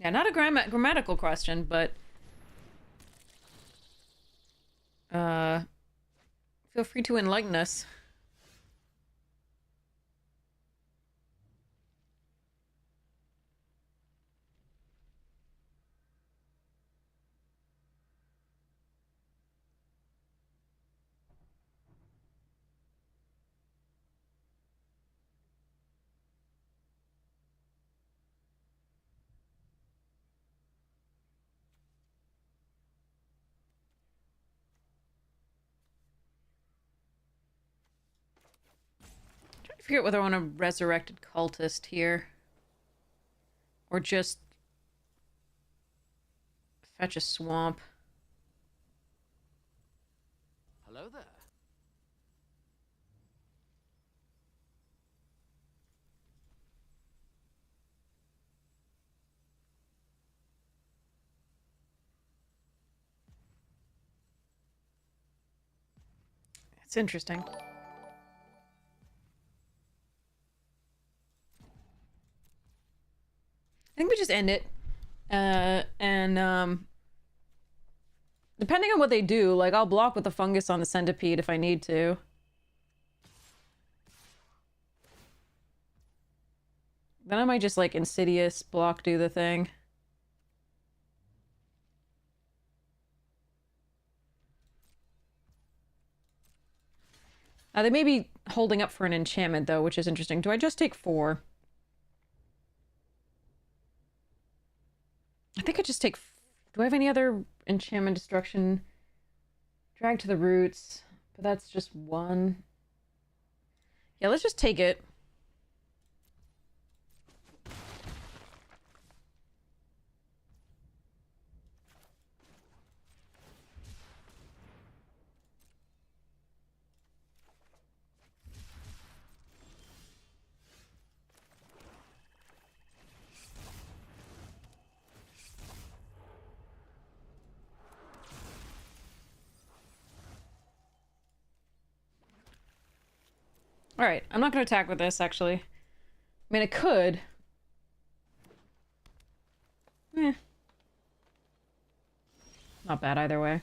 Yeah, not a grammatical question, but feel free to enlighten us. I'm trying to figure out whether I want a resurrected cultist here. Or just fetch a swamp. Hello there. It's interesting. I think we just end it. Depending on what they do, like, I'll block with the fungus on the centipede if I need to. Then I might just, like, insidious block do the thing. They may be holding up for an enchantment, though, which is interesting. Do I just take 4? I think I just take... Do I have any other enchantment destruction? Drag to the roots. But that's just 1. Yeah, let's just take it. Alright, I'm not going to attack with this, actually. I mean, I could. Eh. Not bad either way.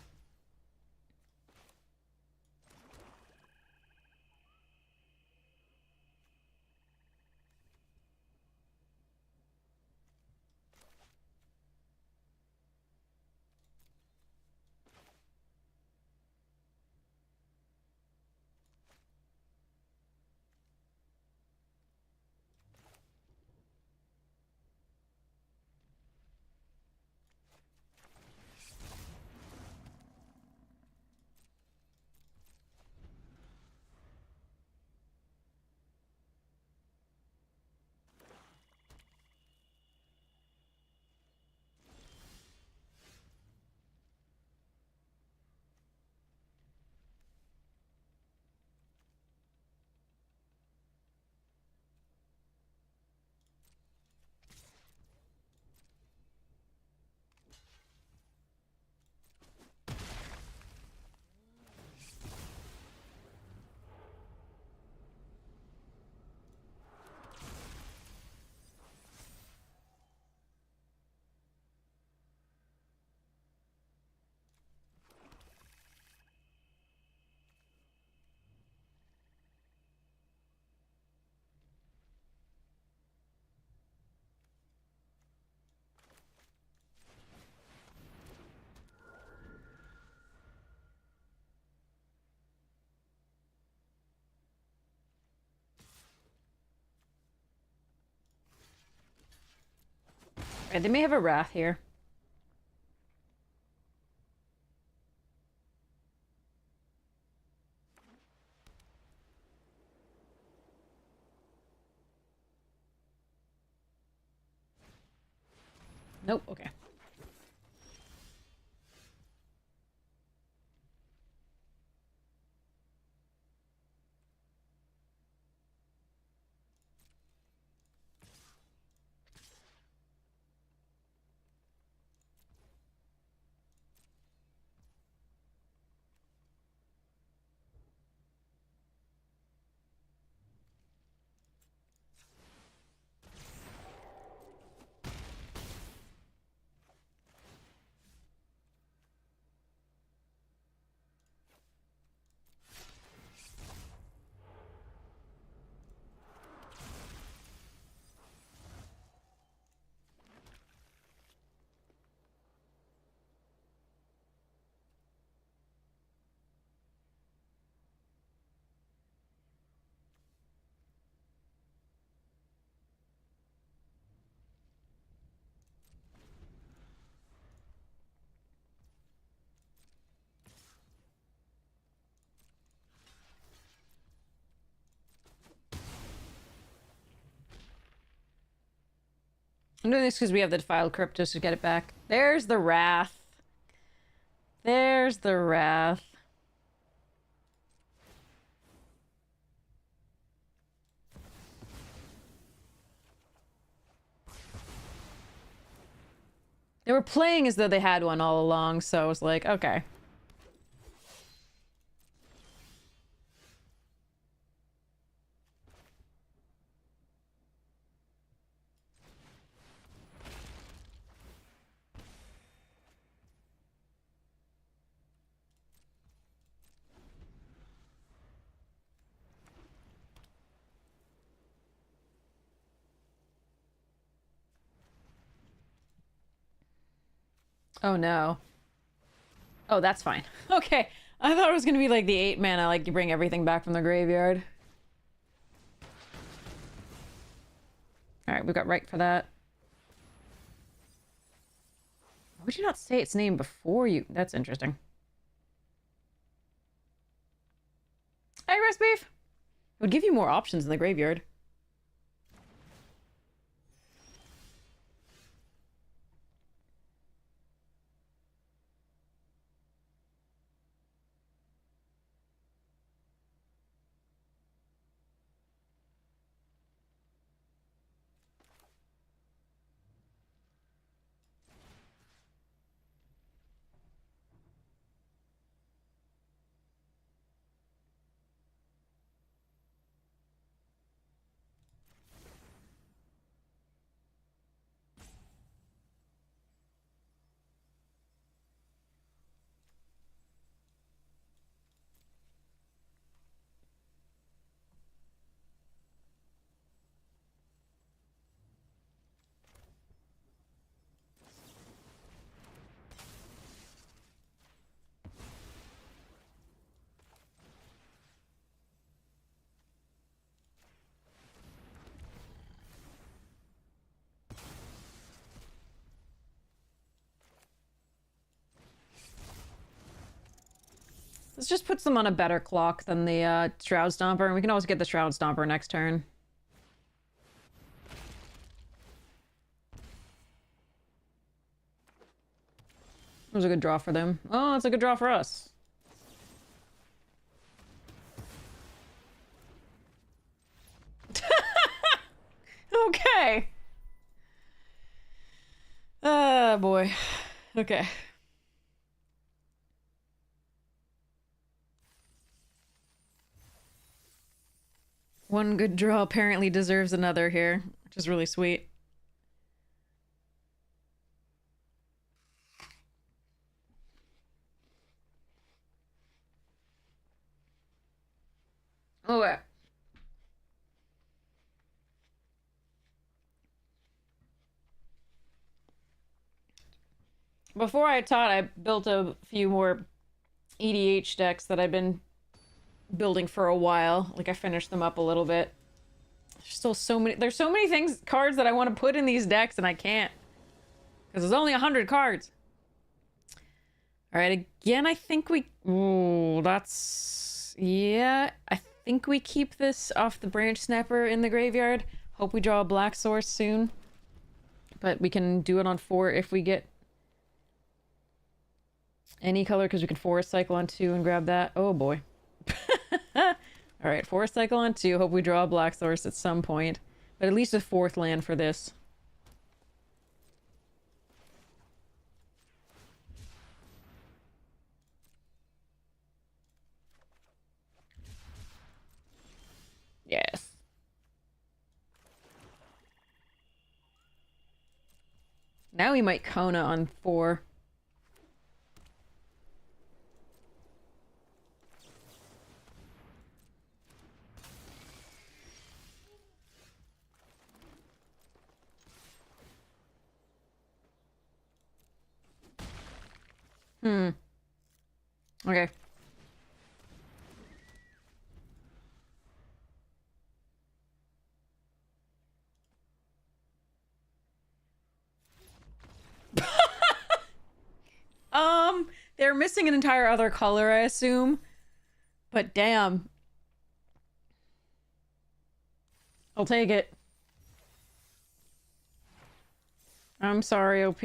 Okay, they may have a Wrath here. Nope, okay. I'm doing this because we have the Defiled Crypt just to get it back. There's the Wrath. There's the Wrath. They were playing as though they had one all along, so I was like, okay. Oh no. Oh, that's fine. Okay. I thought it was gonna be like the 8 mana, like you bring everything back from the graveyard. Alright, we've got right for that. Why would you not say its name before you? That's interesting. Hey, roast beef! It would give you more options in the graveyard. This just puts them on a better clock than the Shroud Stomper, and we can always get the Shroud Stomper next turn. It was a good draw for them. Oh, it's a good draw for us. Okay. Ah, boy. Okay. One good draw apparently deserves another here, which is really sweet. Okay. Before I taught, I built a few more EDH decks that I've been building for a while. Like, I finished them up a little bit. There's still so many... There's so many things, cards that I want to put in these decks, and I can't. Because there's only 100 cards. Alright, again, I think we... Ooh, that's... Yeah, I think we keep this off the branch snapper in the graveyard. Hope we draw a black source soon. But we can do it on 4 if we get any color, because we can forest cycle on 2 and grab that. Oh boy. Alright, forest cycle on 2. Hope we draw a black source at some point. But at least a 4th land for this. Yes. Now we might Kona on 4. Okay. They're missing an entire other color, I assume. But damn. I'll take it. I'm sorry, OP.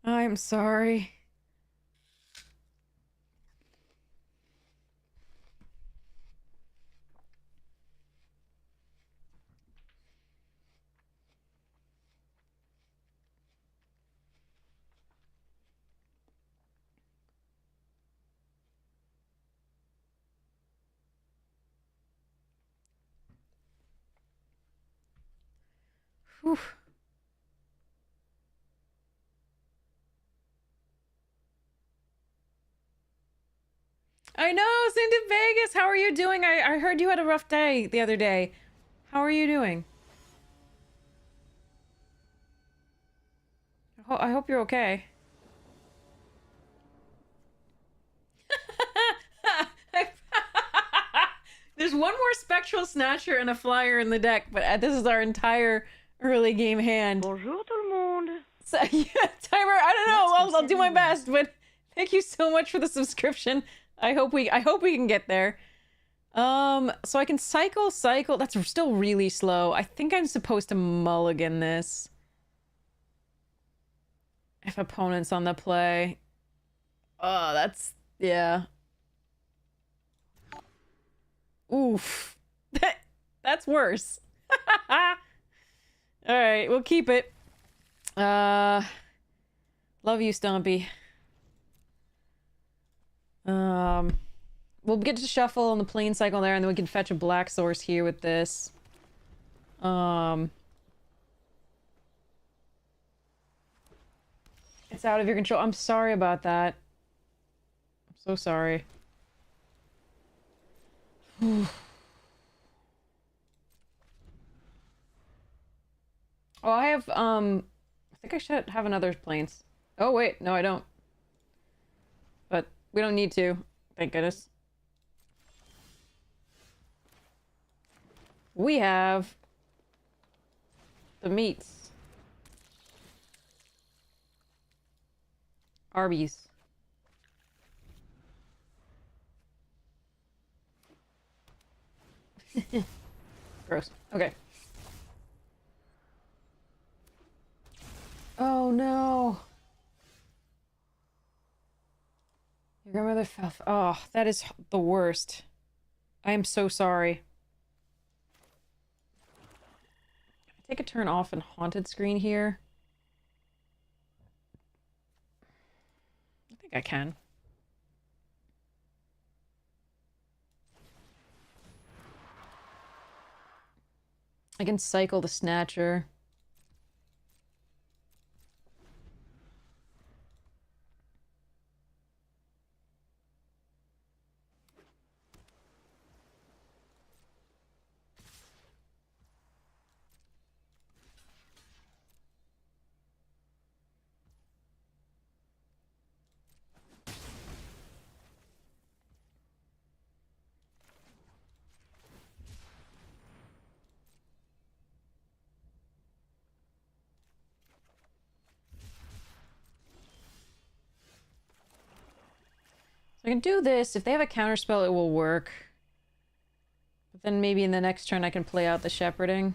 I'm sorry. Whew. I know, same to Vegas. How are you doing? I heard you had a rough day the other day. How are you doing? I hope you're okay. There's one more Spectral Snatcher and a Flyer in the deck, but this is our entire early game hand. Bonjour tout le monde. So, yeah, Timer, I don't know. I'll do my best, but thank you so much for the subscription. I hope we can get there. So I can cycle. That's still really slow. I think I'm supposed to mulligan this. If opponent's on the play. Oh, yeah. Oof. That's worse. Alright, we'll keep it. Love you, Stompy. We'll get to shuffle on the plane cycle there, and then we can fetch a black source here with this. It's out of your control. I'm sorry about that. I'm so sorry. Oh, I have, I think I should have another planes. Oh, wait. No, I don't. But we don't need to. Thank goodness. We have the meats. Arby's. Gross. Okay. Oh no. Your grandmother fell. Oh, that is the worst. I am so sorry. Can I take a turn off and haunted screen here? I think I can. I can cycle the Snatcher. I can do this. If they have a counterspell, it will work. But then maybe in the next turn I can play out the shepherding.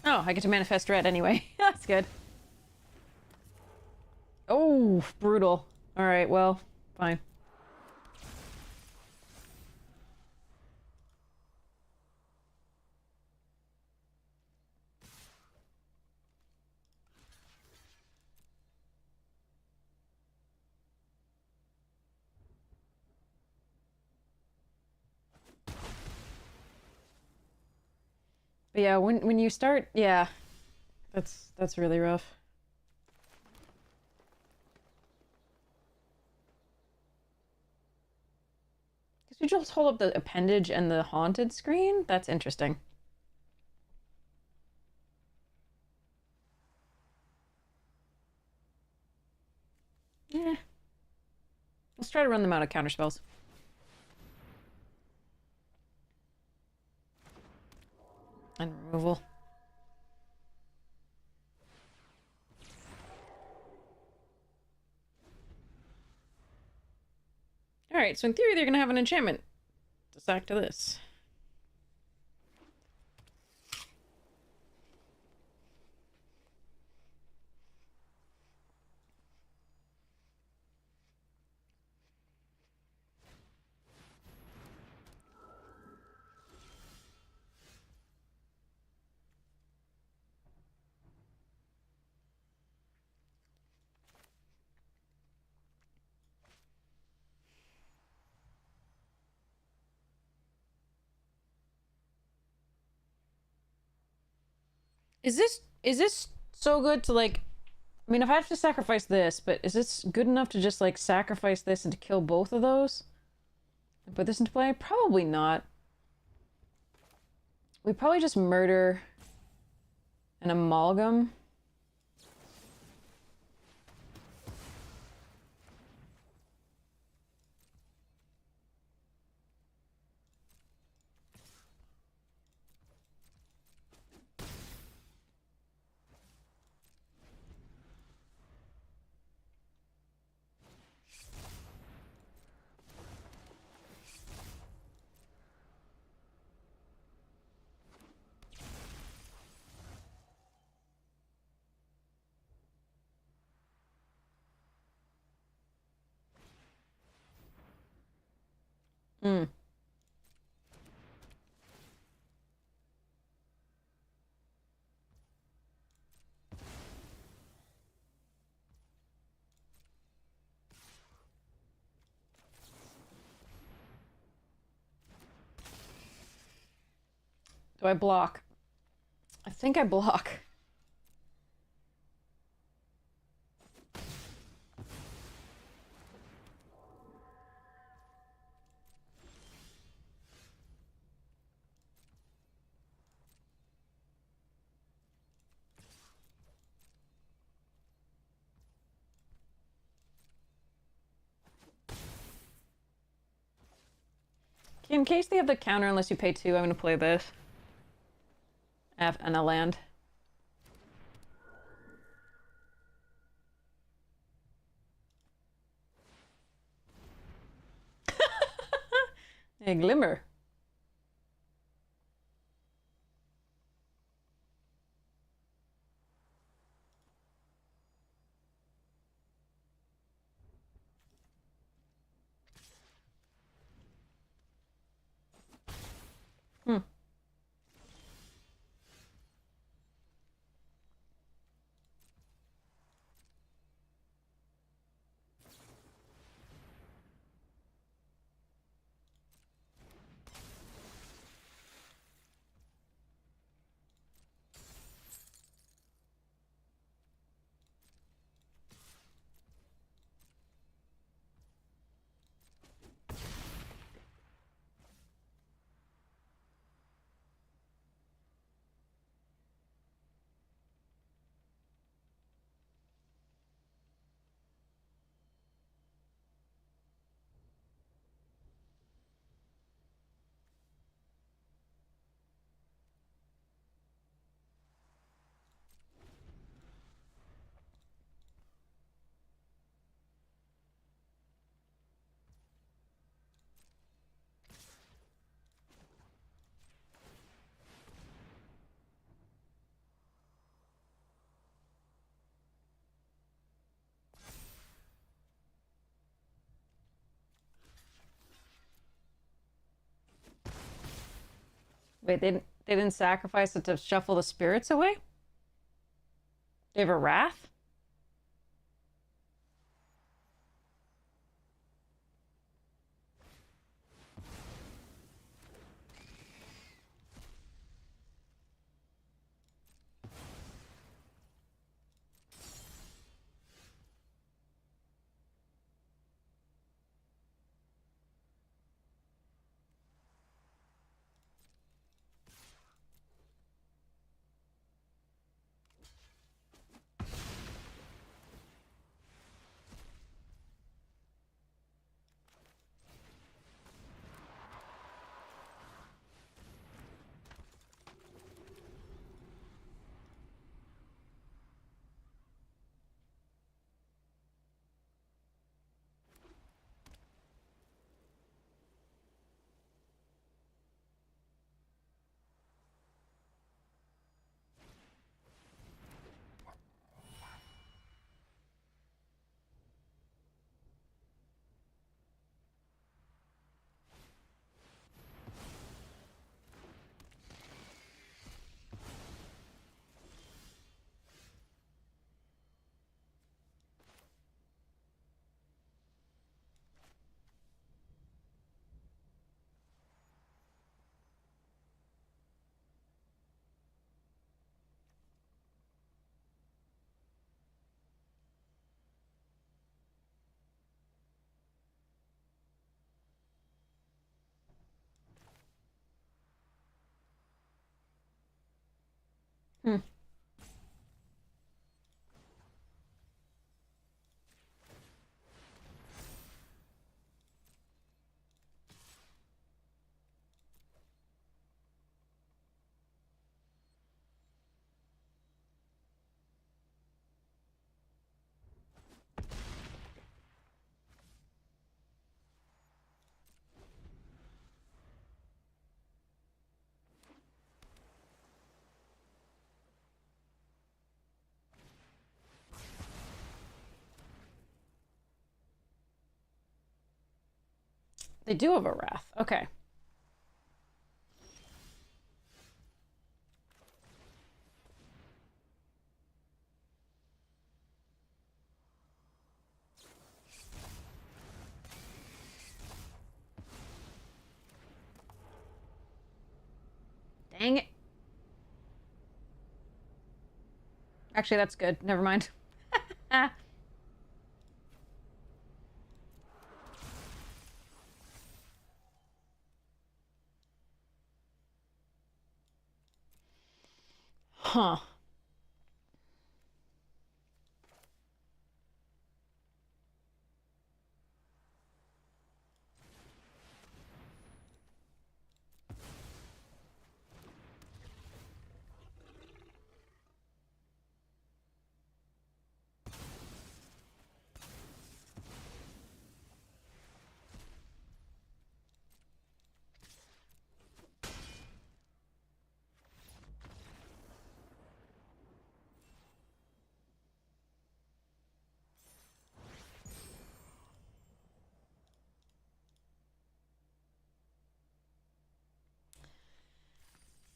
Oh, I get to manifest red anyway. That's good. Oh, brutal. Alright, well, fine. But yeah, when you start, yeah, that's really rough. Because you just hold up the appendage and the haunted screen? That's interesting. Yeah. Let's try to run them out of counterspells. And removal. Alright, so in theory they're gonna have an enchantment to sack to this. Is this so good to like I mean if I have to sacrifice this, but is this good enough to just like sacrifice this and to kill both of those? And put this into play? Probably not. We probably just murder an amalgam. Hmm. Do I block? I think I block. In case they have the counter unless you pay 2, I'm gonna play this. And a land. A glimmer. Hmm. Wait, they didn't sacrifice it to shuffle the spirits away? They have a wrath? Hmm. They do have a wrath. Okay. Dang it. Actually, that's good. Never mind. Huh.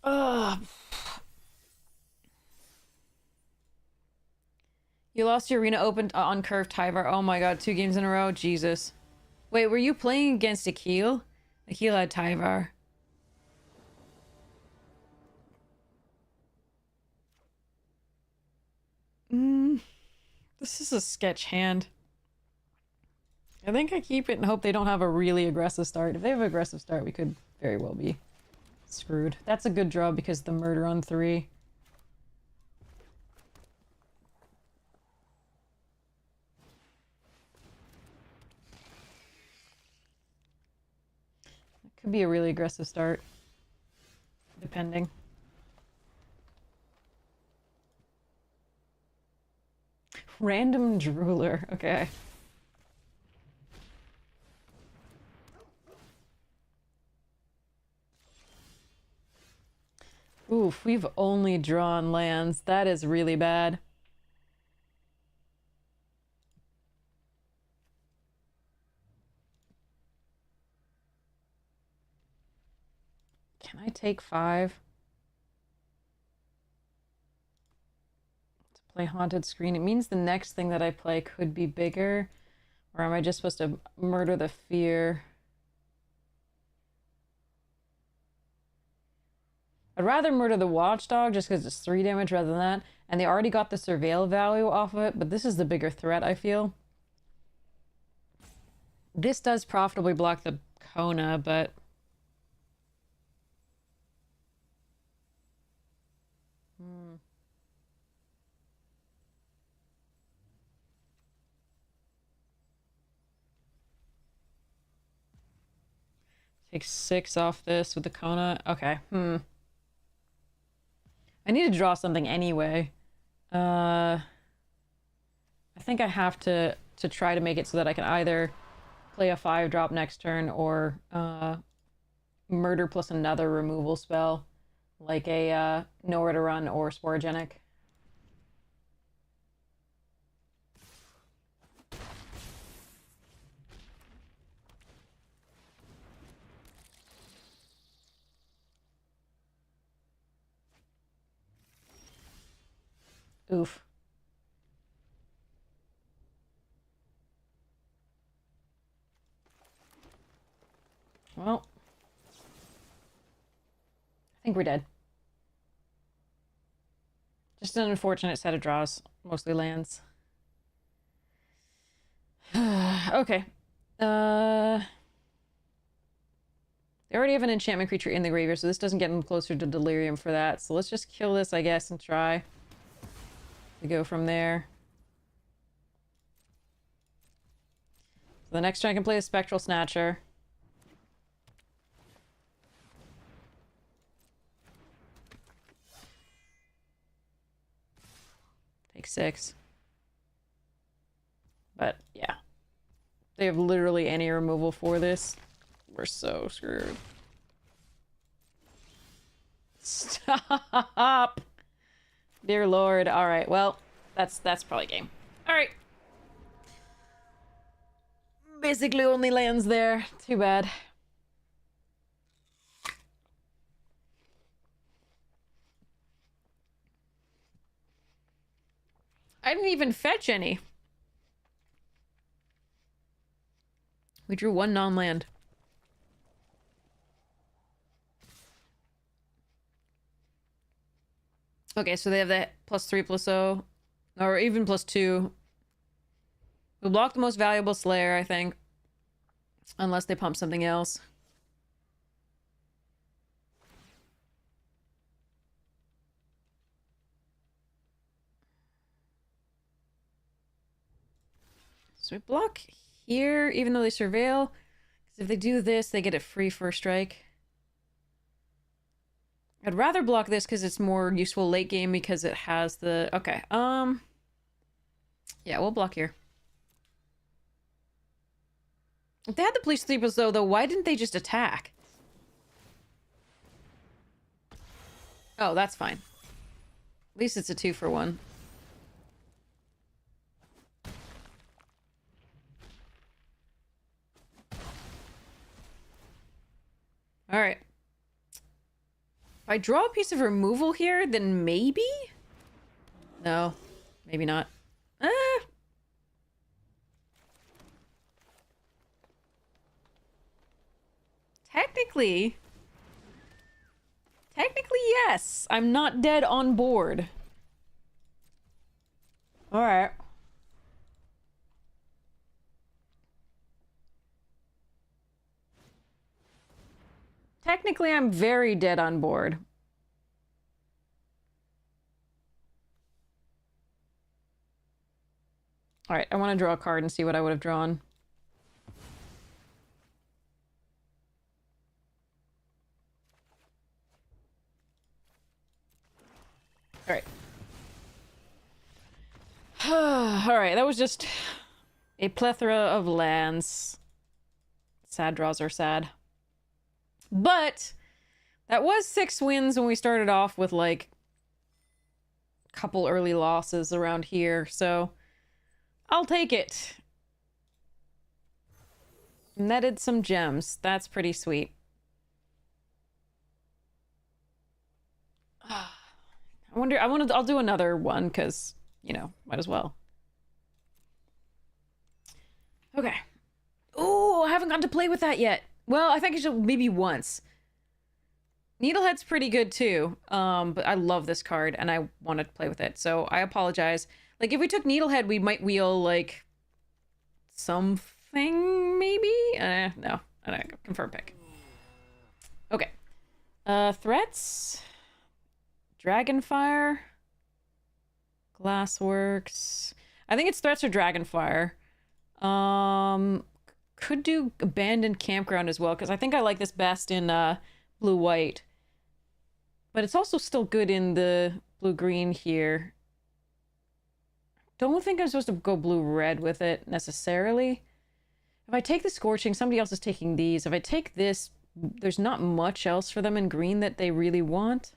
Ugh. You lost your arena open on Curve Tyvar. Oh my god, 2 games in a row? Jesus. Wait, were you playing against Akil? Akil had Tyvar. This is a sketch hand. I think I keep it and hope they don't have a really aggressive start. If they have an aggressive start, we could very well be screwed. That's a good draw because the murder on 3. It could be a really aggressive start. Depending. Random drooler. Okay. Oof, we've only drawn lands. That is really bad. Can I take 5? To play Haunted Screen. It means the next thing that I play could be bigger. Or am I just supposed to murder the fear? I'd rather murder the Watchdog just because it's 3 damage rather than that. And they already got the Surveil value off of it, but this is the bigger threat, I feel. This does profitably block the Kona, but... Take 6 off this with the Kona. Okay, I need to draw something anyway. I think I have to try to make it so that I can either play a 5-drop next turn or murder plus another removal spell, like a Nowhere to Run or Sporogenic. Oof. Well, I think we're dead. Just an unfortunate set of draws, mostly lands. Okay. They already have an enchantment creature in the graveyard, so this doesn't get them closer to Delirium for that. So let's just kill this, I guess, and try to go from there. So the next turn I can play a Spectral Snatcher. Take 6. But, yeah. They have literally any removal for this. We're so screwed. Stop! Dear Lord. Alright, well, that's probably game. Alright. Basically only lands there. Too bad. I didn't even fetch any. We drew 1 non-land. Okay, so they have that +3/+0. Or even +2. We'll block the most valuable Slayer, I think. Unless they pump something else. So we block here, even though they surveil. Because if they do this, they get a free first strike. I'd rather block this because it's more useful late game because it has the... Okay, yeah, we'll block here. If they had the police sleepers though, why didn't they just attack? Oh, that's fine. At least it's a 2-for-1. Alright. If I draw a piece of removal here, then maybe? No, maybe not. Technically, yes. I'm not dead on board. Alright. Technically, I'm very dead on board. Alright, I want to draw a card and see what I would have drawn. Alright. Alright, that was just a plethora of lands. Sad draws are sad. But that was 6 wins when we started off with, like, a couple early losses around here, so I'll take it. Netted some gems. That's pretty sweet. I wonder, I'll do another one because, you know, might as well. Okay. Oh, I haven't gotten to play with that yet. Well, I think I should maybe once. Needlehead's pretty good too, but I love this card and I wanted to play with it, so I apologize. Like, if we took Needlehead, we might wheel, like, something, maybe? No. I don't know. Confirm pick. Okay. Threats. Dragonfire. Glassworks. I think it's threats or Dragonfire. Could do Abandoned Campground as well, because I think I like this best in, blue-white. But it's also still good in the blue-green here. Don't think I'm supposed to go blue-red with it, necessarily. If I take the Scorching, somebody else is taking these. If I take this, there's not much else for them in green that they really want.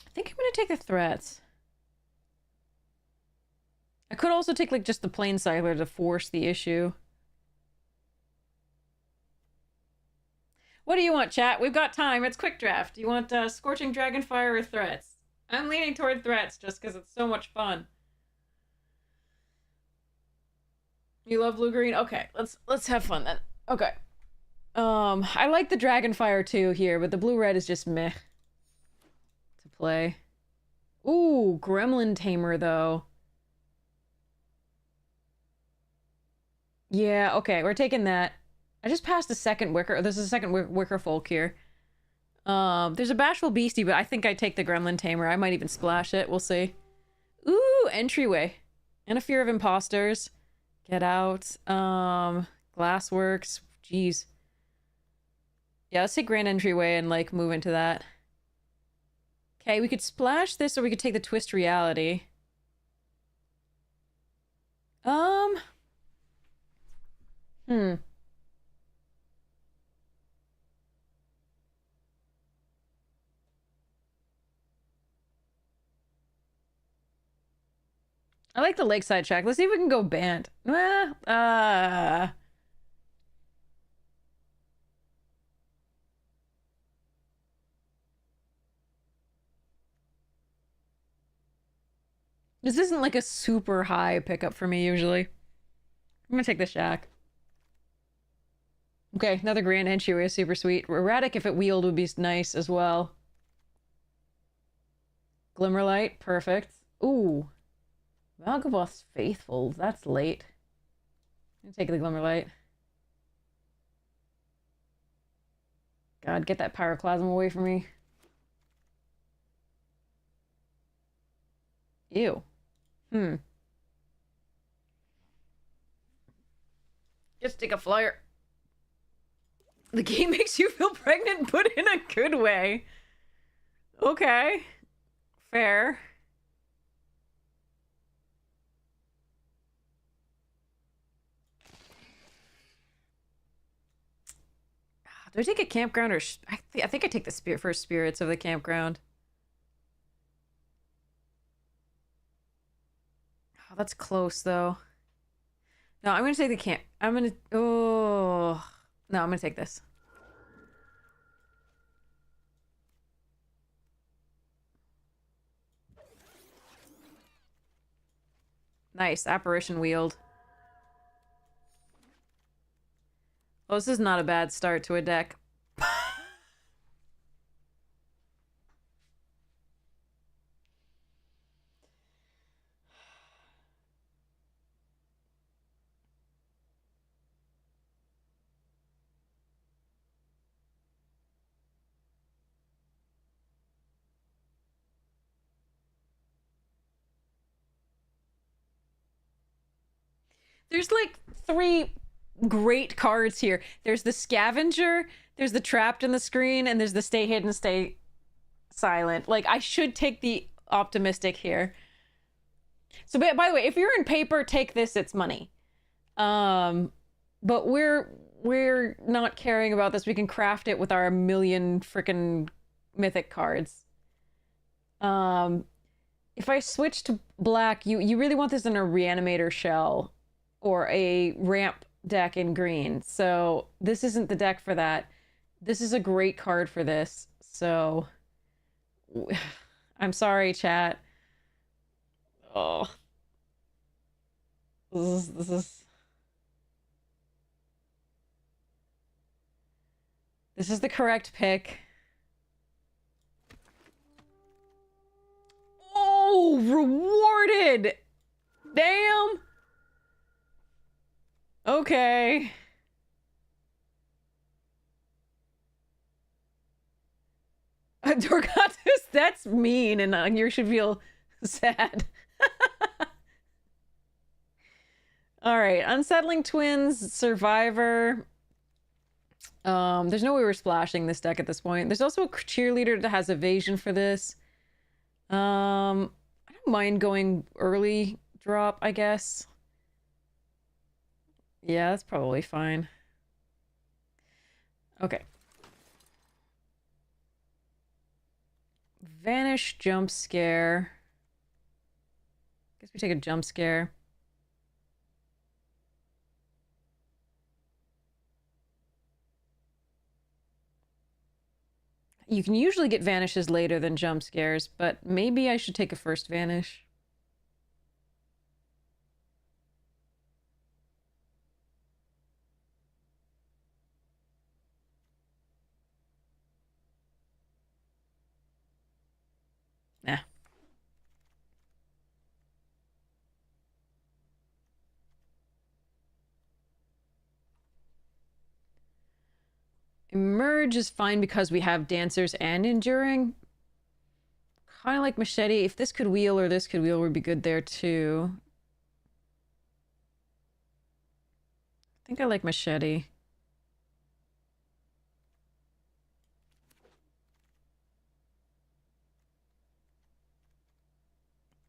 I think I'm gonna take the threats. I could also take, like, just the plain Cycler to force the issue. What do you want, chat? We've got time. It's quick draft. Do you want Scorching Dragonfire or Threats? I'm leaning toward Threats just because it's so much fun. You love blue-green? Okay, let's have fun then. Okay. I like the Dragonfire too here, but the blue-red is just meh to play. Ooh, Gremlin Tamer though. Yeah, okay, we're taking that. I just passed a second Wicker. There's a second Wicker Folk here. There's a Bashful Beastie, but I think I take the Gremlin Tamer. I might even splash it. We'll see. Ooh, Entryway. And a Fear of Imposters. Get Out. Glassworks. Jeez. Yeah, let's take Grand Entryway and, like, move into that. Okay, we could splash this or we could take the Twist Reality. I like the Lakeside track. Let's see if we can go band. This isn't like a super high pickup for me usually. I'm gonna take the Shack. Okay, another Grand Entryway is super sweet. Erratic, if it wheeled, would be nice as well. Glimmerlight, perfect. Ooh. Valgavoth's Faithful, that's late. I'm gonna take the Glimmerlight. God, get that Pyroclasm away from me. Ew. Just take a flyer. The game makes you feel pregnant, but in a good way. Okay. Fair. Do I take a campground or... I think I take the first spirits of the campground. Oh, that's close, though. No, I'm gonna take the camp... I'm gonna... Oh... No, I'm gonna take this. Nice. Apparition Wield. Oh, this is not a bad start to a deck. There's like 3 great cards here. There's the Scavenger, there's the Trapped in the Screen, and there's the Stay Hidden, Stay Silent. Like, I should take the Optimistic here. So, by the way, if you're in paper, take this, it's money. But we're not caring about this. We can craft it with our million freaking mythic cards. If I switch to black, you really want this in a Reanimator Shell or a ramp deck in green. So this isn't the deck for that. This is a great card for this. So I'm sorry, chat. Oh, this is the correct pick. Oh, rewarded! Damn! Okay. Dorgatus, that's mean, and you should feel sad. Alright, Unsettling Twins, Survivor. There's no way we're splashing this deck at this point. There's also a cheerleader that has evasion for this. I don't mind going early drop, I guess. Yeah, that's probably fine. Okay. Vanish, jump scare. Guess we take a jump scare. You can usually get vanishes later than jump scares, but maybe I should take a first vanish. Nah. Emerge is fine because we have dancers and enduring. Kind of like machete. If this could wheel or this could wheel would be good there too. I think I like machete.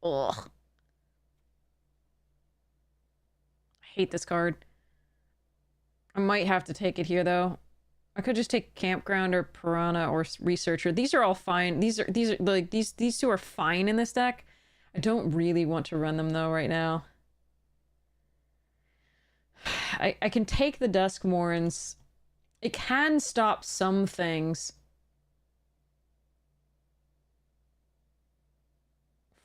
Ugh. I hate this card. I might have to take it here though. I could just take Campground or Piranha or Researcher. These are all fine. These are like these two are fine in this deck. I don't really want to run them though right now. I can take the Duskmourns. It can stop some things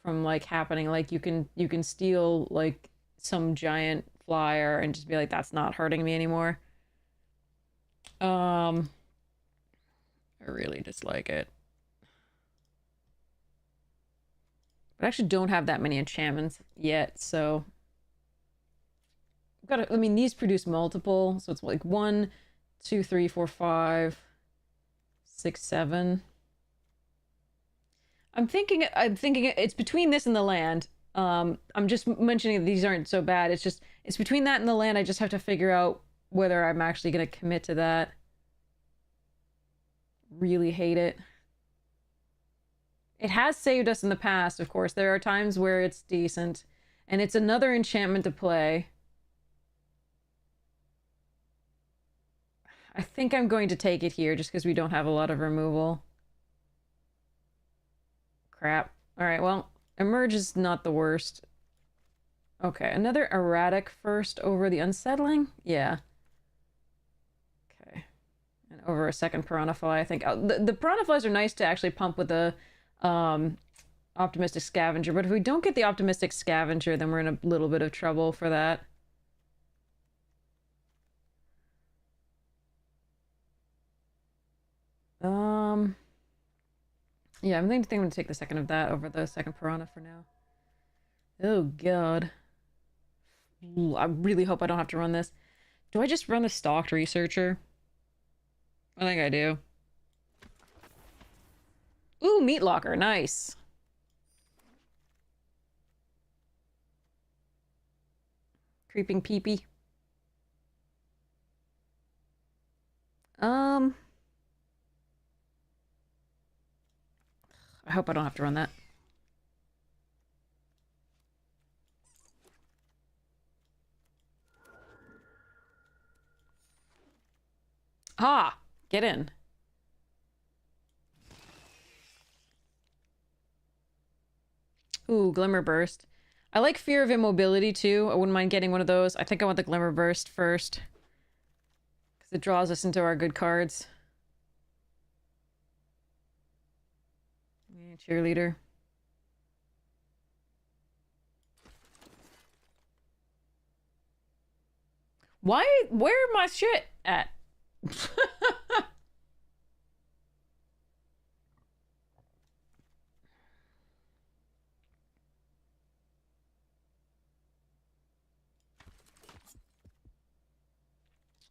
from like happening. Like you can steal like some giant flyer and just be like, that's not hurting me anymore. I really dislike it. But I actually don't have that many enchantments yet, so got to, I mean, these produce multiple, so it's like 1, 2, 3, 4, 5, 6, 7. I'm thinking it's between this and the land. I'm just mentioning that these aren't so bad. It's between that and the land. I just have to figure out whether I'm actually gonna commit to that. Really hate it. It has saved us in the past, of course. There are times where it's decent. And it's another enchantment to play. I think I'm going to take it here just because we don't have a lot of removal. Crap. Alright, well, Emerge is not the worst. Okay, another erratic first over the Unsettling? Yeah. Okay. And over a second Piranha Fly, I think. The Piranha Flies are nice to actually pump with the Optimistic Scavenger, but if we don't get the Optimistic Scavenger, then we're in a little bit of trouble for that. Yeah, I'm thinking I'm gonna take the second of that over the second Piranha for now. Oh god. Ooh, I really hope I don't have to run this. Do I just run the Stalked Researcher? I think I do. Ooh, Meat Locker, nice. Creeping Peepee. I hope I don't have to run that. Ah, get in. Ooh, Glimmer Burst. I like Fear of Immobility too. I wouldn't mind getting one of those. I think I want the Glimmer Burst first. Because it draws us into our good cards. Cheerleader. Where my shit at?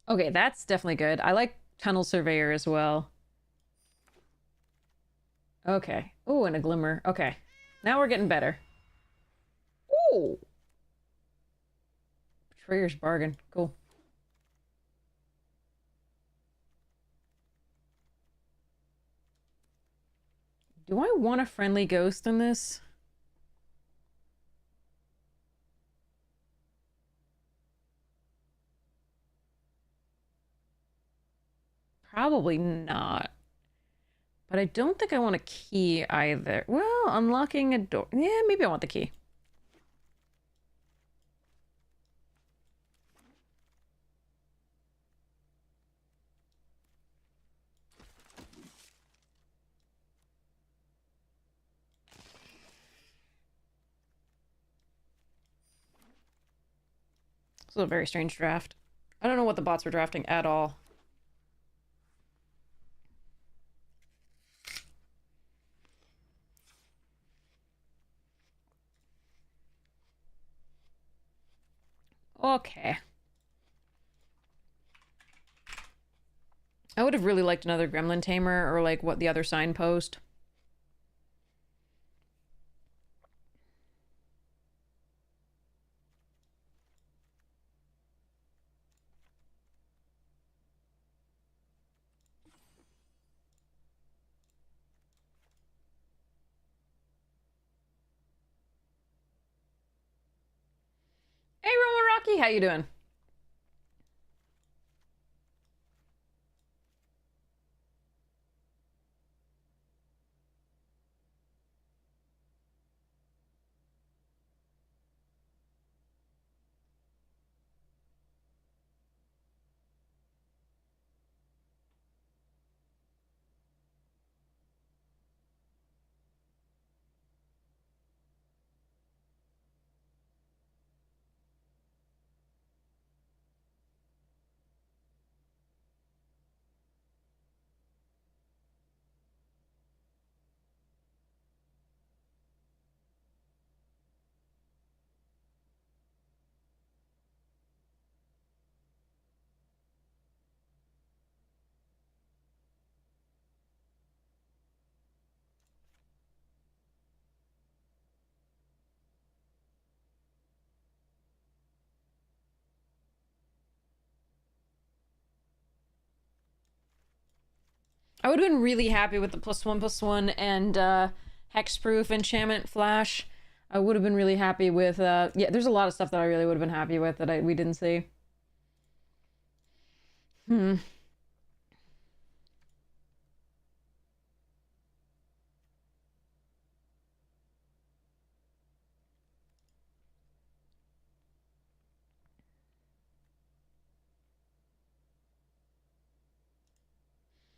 Okay, that's definitely good. I like Tunnel Surveyor as well. Okay. Oh, and a Glimmer. Okay. Now we're getting better. Ooh. Betrayer's Bargain. Cool. Do I want a friendly ghost in this? Probably not. But I don't think I want a key either. Well, unlocking a door. Yeah, maybe I want the key. This is a very strange draft. I don't know what the bots were drafting at all. Okay. I would have really liked another Gremlin Tamer or like what the other signpost. Hey, Roma Rocky, how you doing? I would have been really happy with the +1/+1 and hexproof enchantment flash. I would have been really happy with yeah, there's a lot of stuff that I really would have been happy with that we didn't see. Hmm.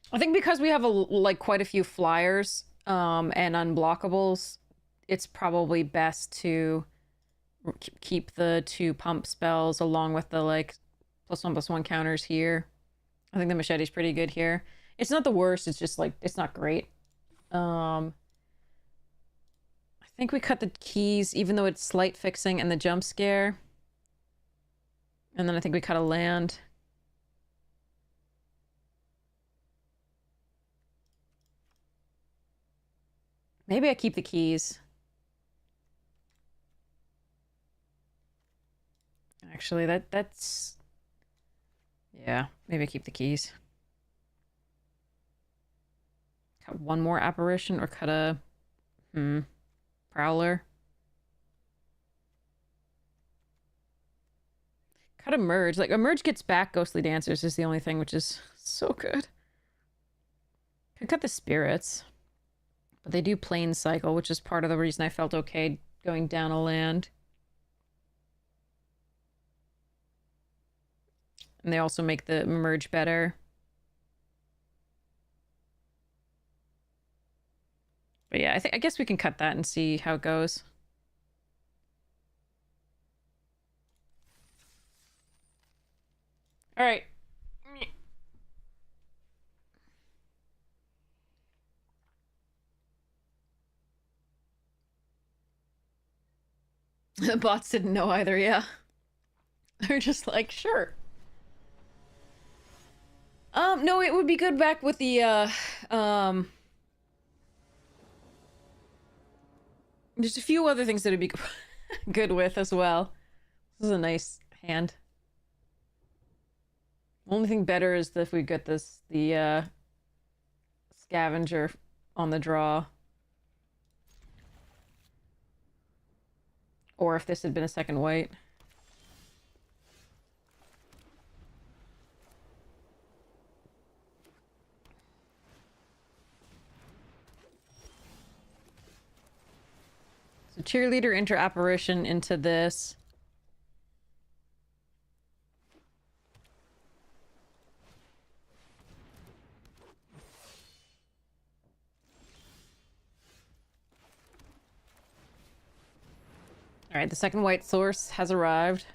I think because we have like quite a few flyers and unblockables, it's probably best to keep the 2 pump spells along with the like +1/+1 counters here. I think the machete's pretty good here. It's not the worst, it's just like it's not great. I think we cut the keys even though it's slight fixing and the jump scare. And then I think we cut a land. Maybe I keep the keys. Actually, that's... Yeah, maybe I keep the keys. Cut one more apparition or cut a... Prowler. Cut a merge. Like, a merge gets back Ghostly Dancers is the only thing, which is so good. Could cut the spirits. But they do plane cycle, which is part of the reason I felt okay going down a land. And they also make the merge better. But yeah, I guess we can cut that and see how it goes. All right. The bots didn't know either, yeah. They're just like, sure. No, it would be good back with the, there's a few other things that would be good with as well. This is a nice hand. Only thing better is if we get the scavenger on the draw. Or if this had been a second white. So cheerleader enter apparition into this. All right, the second white source has arrived.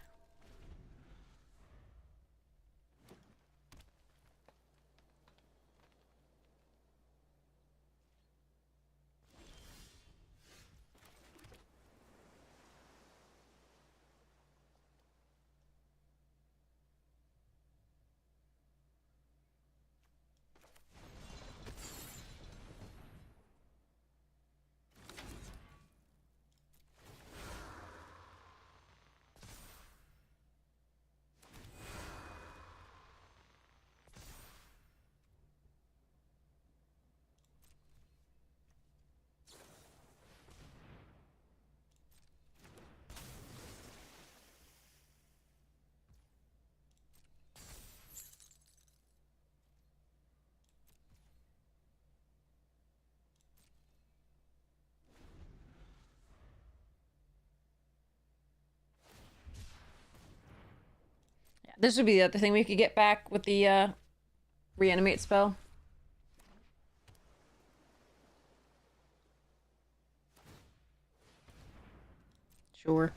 Yeah, this would be the other thing we could get back with the reanimate spell. Sure.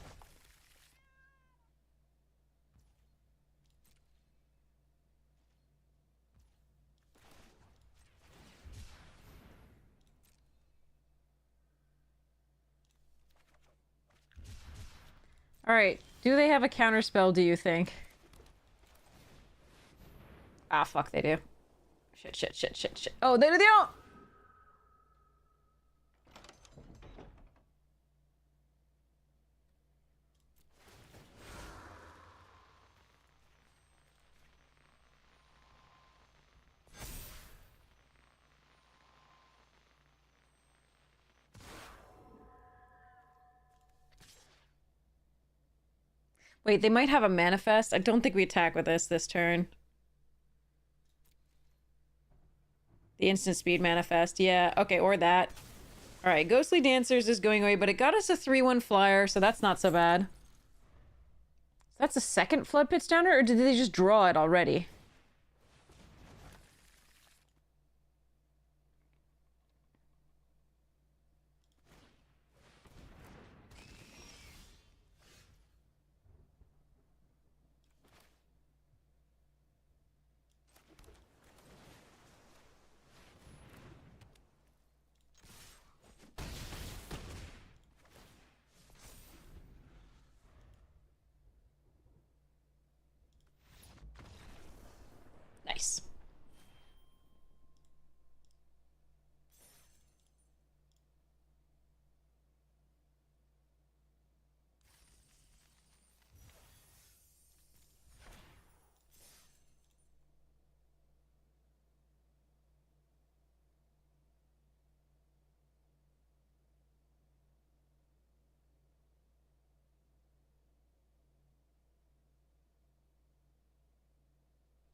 All right. Do they have a counter spell, do you think? Ah, fuck, they do. Shit, shit, shit, shit, shit. Oh, they don't! Wait, they might have a manifest. I don't think we attack with this turn. The instant speed manifest. Yeah, okay, or that. All right, Ghostly Dancers is going away, but it got us a 3/1 flyer, so that's not so bad. That's a second Flood Pits Downer, or did they just draw it already? Nice.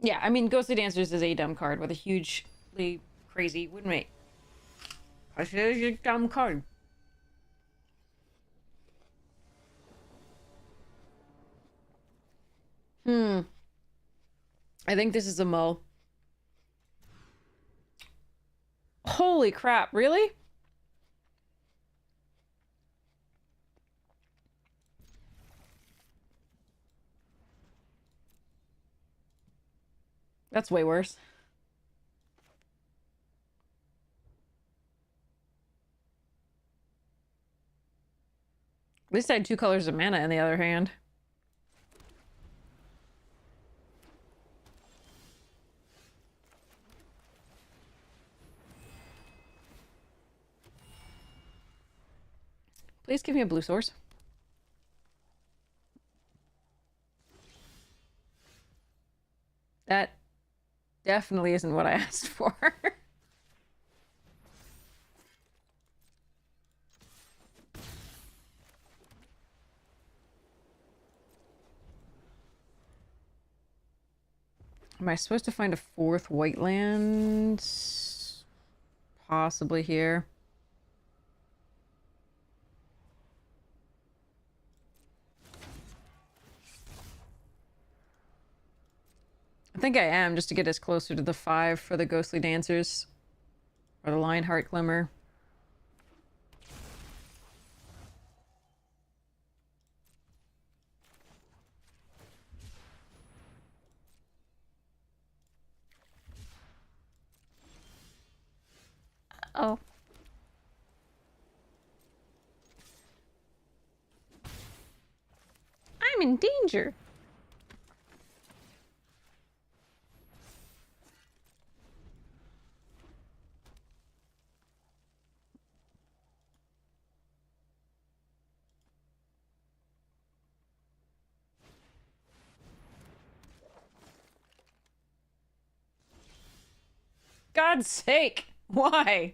Yeah, I mean, Ghostly Dancers is a dumb card with a hugely crazy win rate. I said it's a dumb card. Hmm. I think this is a mo. Holy crap, really? That's way worse. At least I had 2 colors of mana in the other hand. Please give me a blue source. That definitely isn't what I asked for. Am I supposed to find a 4th white land? Possibly here. I think I am, just to get us closer to the 5 for the Ghostly Dancers. Or the Lionheart Glimmer. Oh. I'm in danger. God's sake! Why?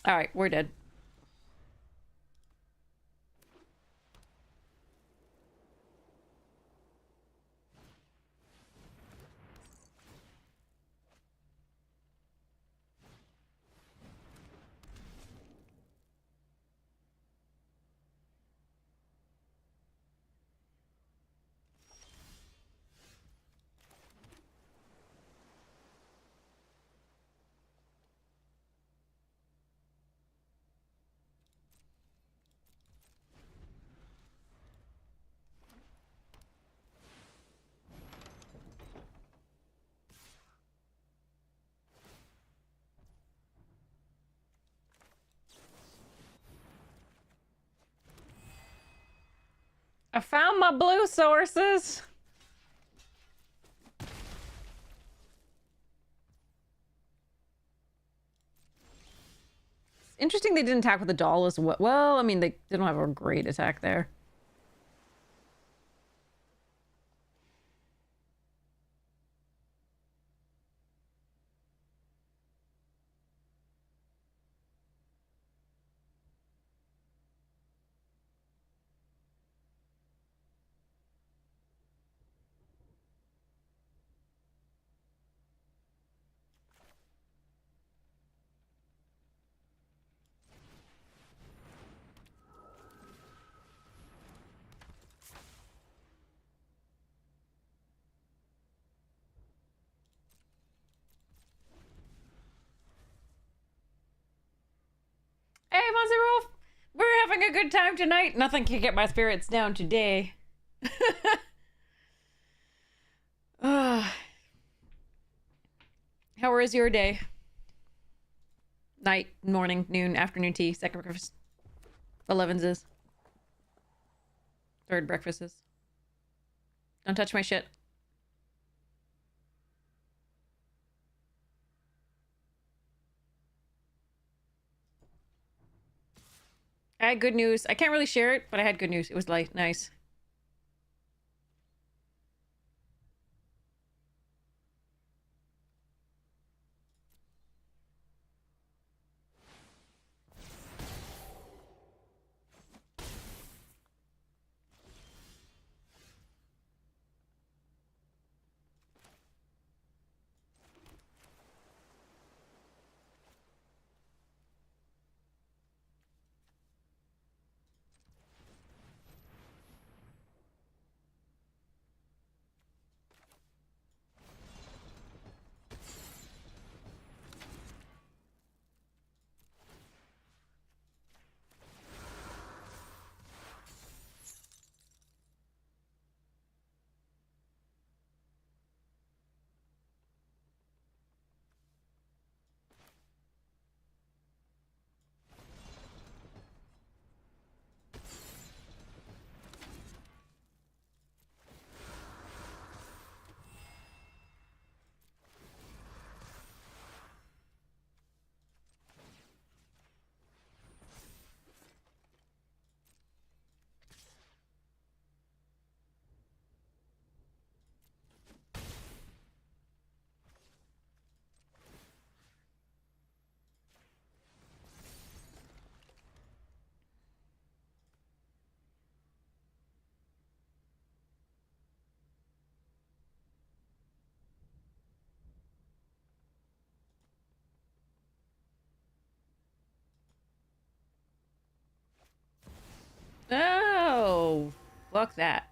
Alright, we're dead. I found my blue sources! Interesting they didn't attack with the doll as well. Well, I mean, they didn't have a great attack there. Hey, Monster Wolf! We're having a good time tonight. Nothing can get my spirits down today. How was your day? Night, morning, noon, afternoon tea, second breakfast. 11s is. Third breakfast is. Don't touch my shit. I had good news. I can't really share it, but I had good news. It was light, nice. Fuck that.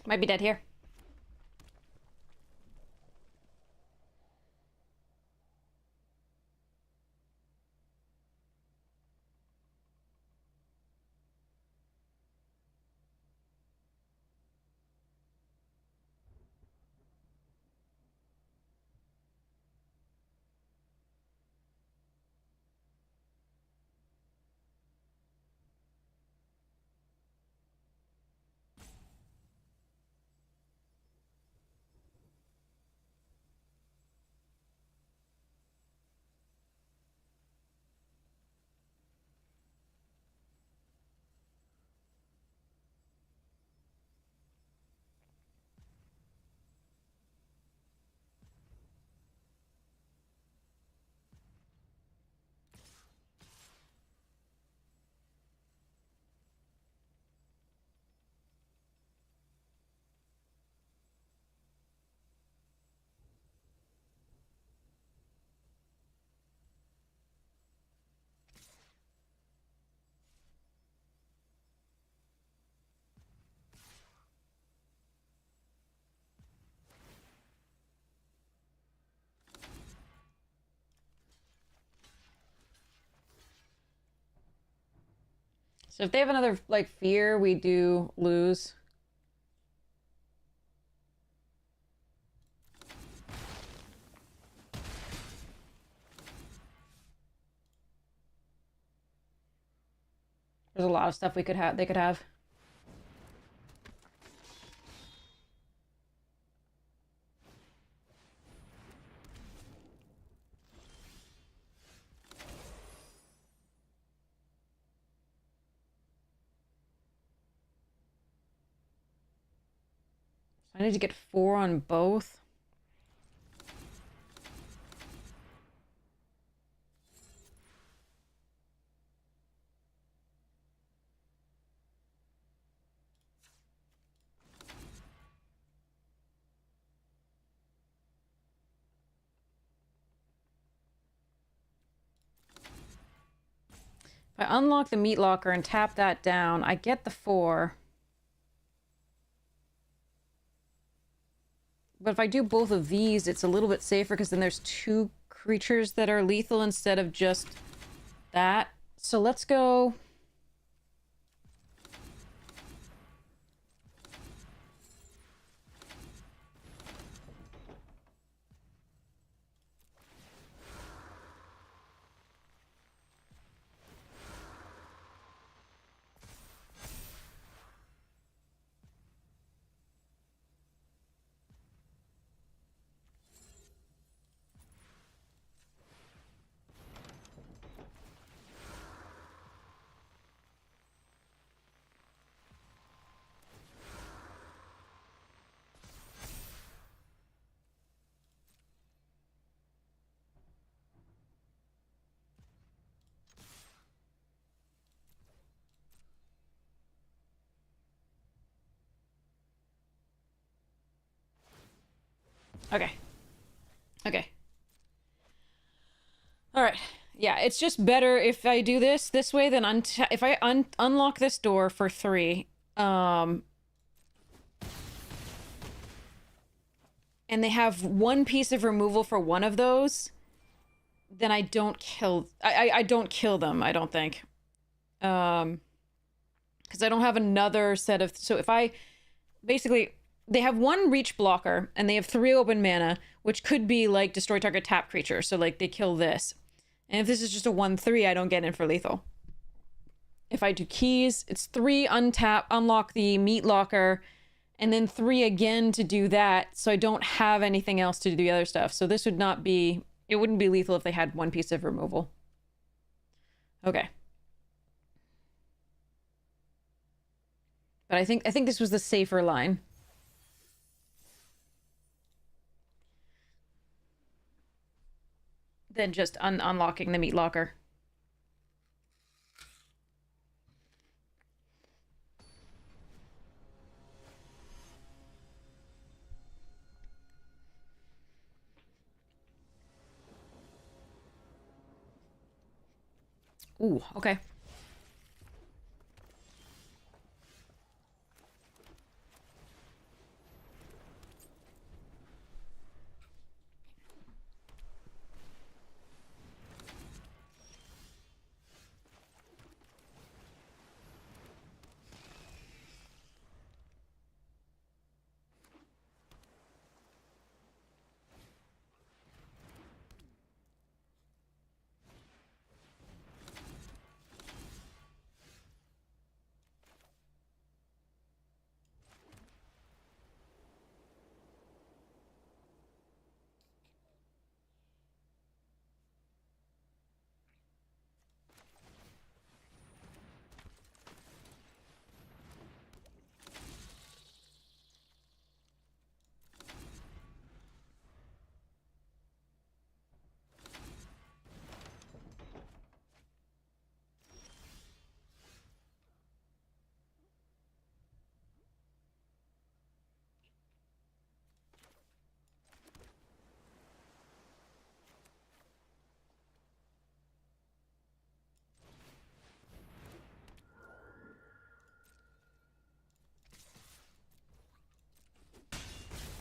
Might be dead here. So if they have another, like, fear, we do lose. There's a lot of stuff we could have, they could have. I need to get 4 on both. If I unlock the meat locker and tap that down, I get the 4. But if I do both of these, it's a little bit safer because then there's 2 creatures that are lethal instead of just that. So let's go... Okay. Okay. Alright. Yeah, it's just better if I do this way than if I unlock this door for 3, and they have 1 piece of removal for one of those, then I don't kill... I don't kill them, I don't think. Because I don't have another set of... So if I... Basically... They have 1 reach blocker, and they have 3 open mana, which could be, like, destroy target tap creature, so, like, they kill this. And if this is just a 1/3, I don't get in for lethal. If I do keys, it's 3 untap, unlock the meat locker, and then 3 again to do that, so I don't have anything else to do the other stuff. So this would not be... It wouldn't be lethal if they had 1 piece of removal. Okay. But I think this was the safer line. Than just unlocking the meat locker. Ooh, okay.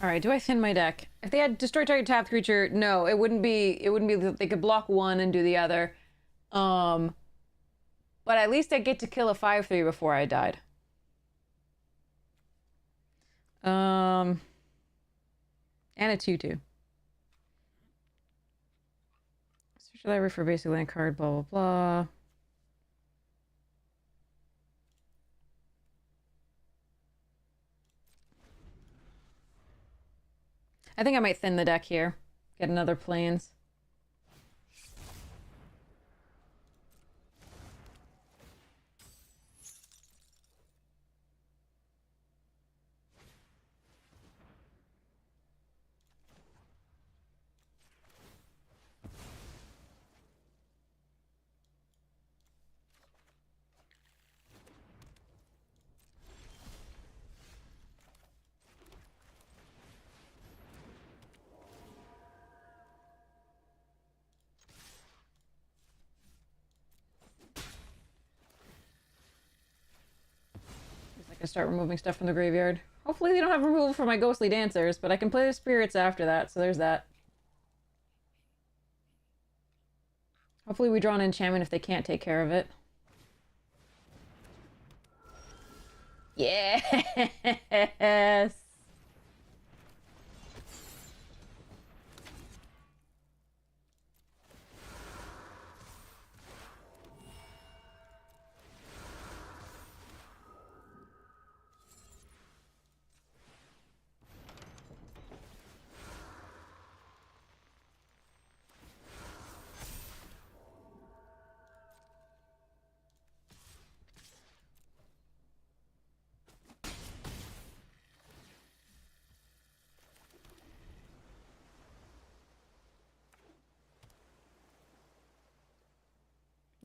All right, do I thin my deck? If they had destroy target tapped creature, no, it wouldn't be they could block 1 and do the other. But at least I get to kill a 5/3 before I died. And a 2/2. Search the library for basic land card, blah, blah, blah. I think I might thin the deck here. Get another plains. I can start removing stuff from the graveyard. Hopefully they don't have removal for my ghostly dancers, but I can play the spirits after that, so there's that. Hopefully we draw an enchantment if they can't take care of it. Yes!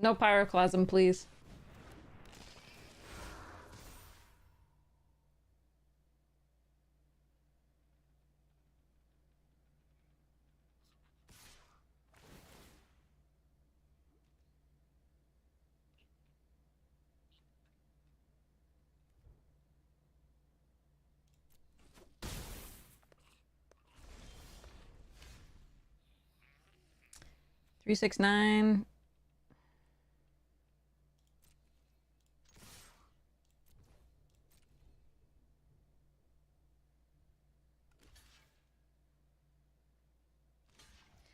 No pyroclasm, please. Three, 6, 9.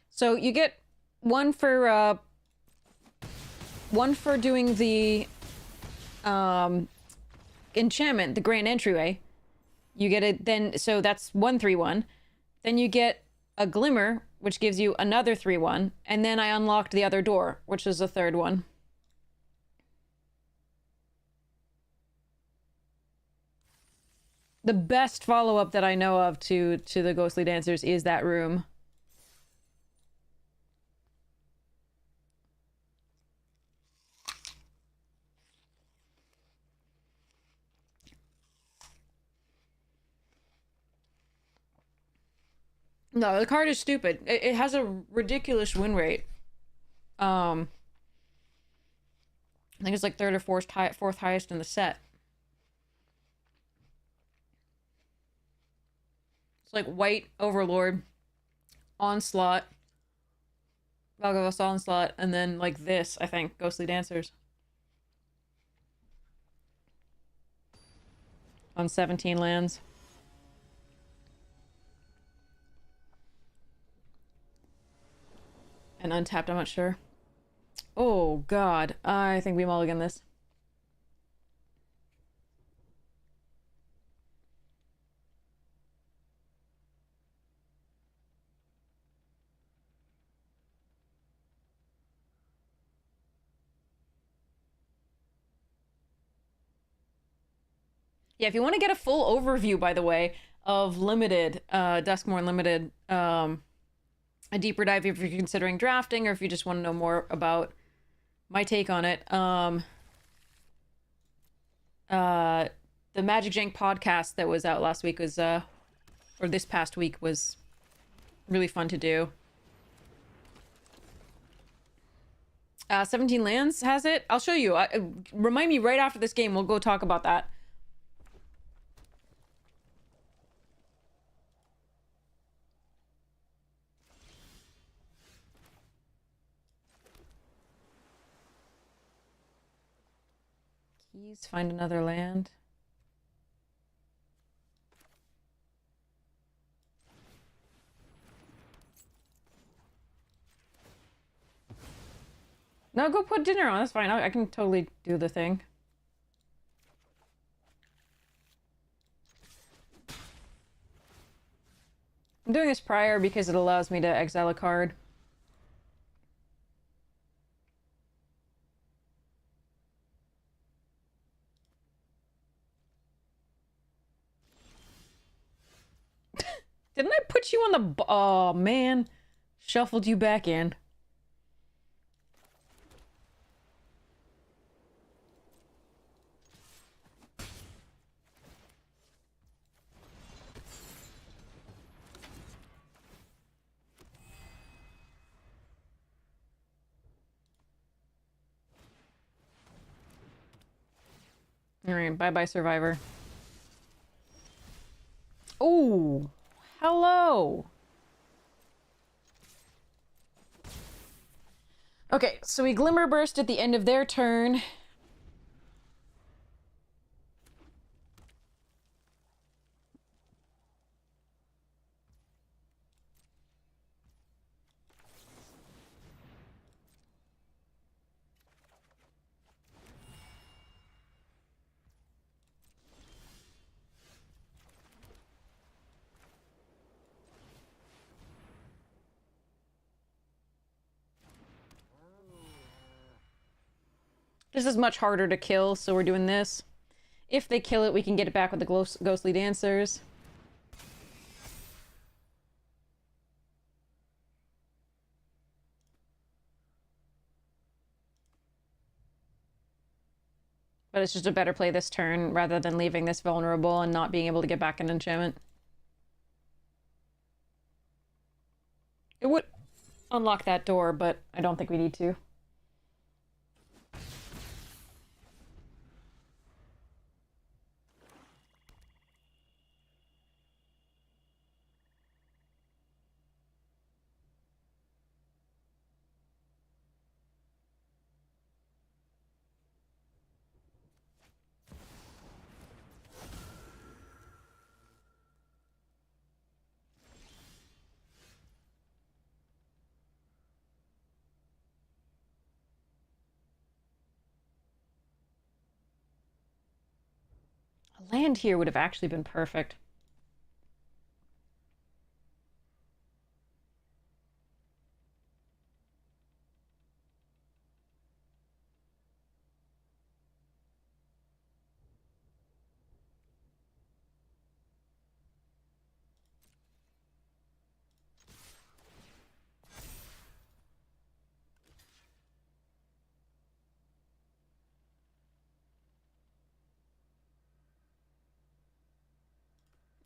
So you get one for doing the enchantment, the grand entryway. You get it then, so that's 1/3/1. Then you get a glimmer, which gives you another 3/1, and then I unlocked the other door, which is the third one. The best follow-up that I know of to the Ghostly Dancers is that room. No, the card is stupid. It has a ridiculous win rate. I think it's like third or fourth highest in the set. It's like White Overlord, Onslaught, Valgavas Onslaught, and then like this, I think, Ghostly Dancers. On 17 lands. And untapped, I'm not sure. Oh, God. I think we mulligan this. Yeah, if you want to get a full overview, by the way, of Limited, Duskmourn Limited, a deeper dive if you're considering drafting or if you just want to know more about my take on it, the Magic Jank podcast that was out last week was, or this past week was really fun to do. 17 lands has it? I'll show you. Remind me right after this game. We'll go talk about that. keys, find another land. No, go put dinner on. That's fine. I can totally do the thing. I'm doing this prior because it allows me to exile a card. Didn't I put you on the... Oh, man. Shuffled you back in. Alright, bye-bye, Survivor. Oh, hello. Okay, so we Glimmer Burst at the end of their turn. This is much harder to kill, so we're doing this. If they kill it, we can get it back with the Ghostly Dancers. But it's just a better play this turn, rather than leaving this vulnerable and not being able to get back an enchantment. It would unlock that door, but I don't think we need to. A land here would have actually been perfect.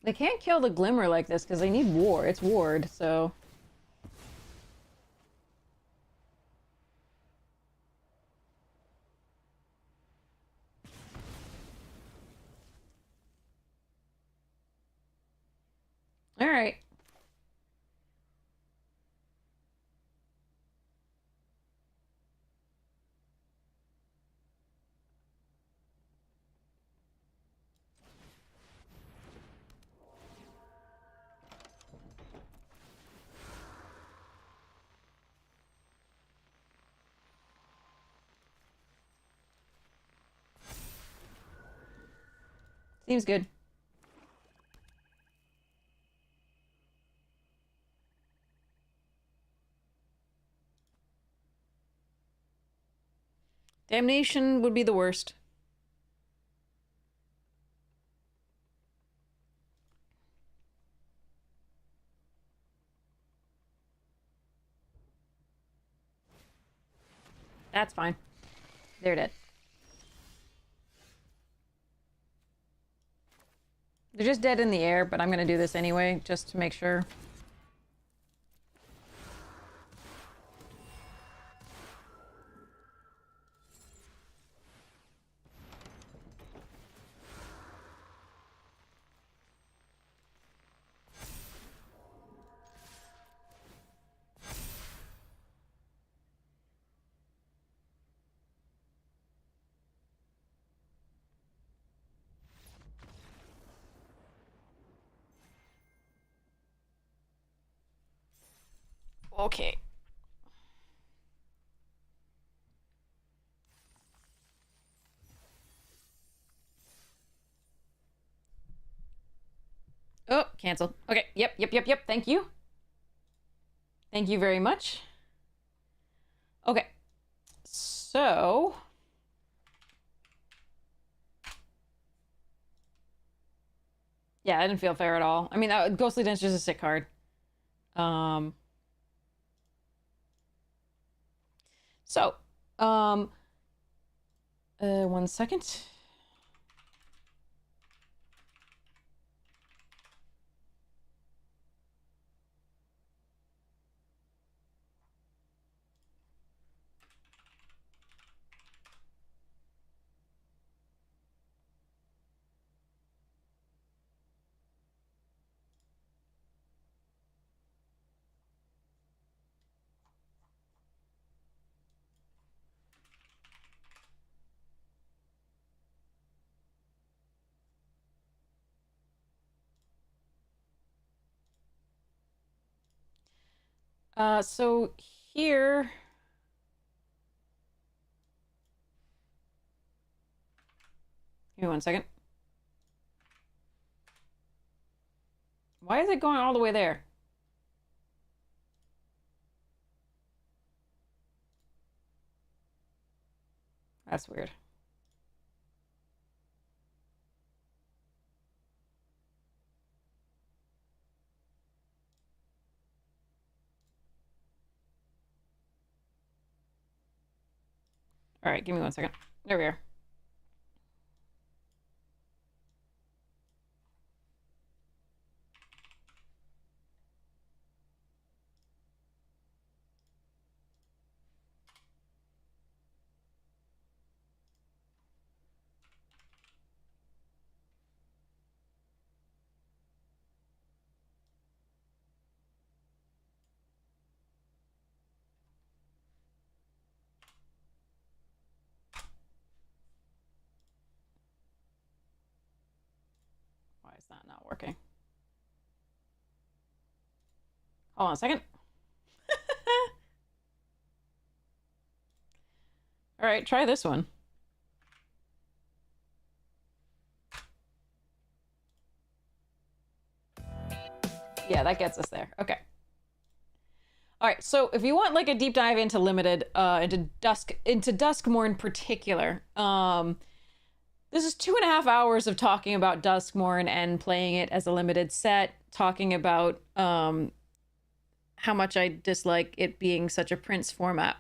They can't kill the Glimmer like this because they need War. It's Ward, so... Alright. Seems good. Damnation would be the worst. That's fine. They're dead. They're just dead in the air, but I'm gonna do this anyway, just to make sure. Okay. Oh, cancel. Okay, yep. Thank you. Thank you very much. Okay, so... Yeah, that didn't feel fair at all. I mean, Ghostly Dance is just a sick card. Um... So, 1 second. So here... Give me 1 second. Why is it going all the way there? That's weird. All right, give me 1 second. There we are. Why is that not working? Hold on a second. All right, try this one. Yeah, that gets us there. Okay. All right, so if you want like a deep dive into limited, into Duskmoor in particular, this is 2.5 hours of talking about Duskmoor and playing it as a limited set, talking about how much I dislike it being such a Prince format,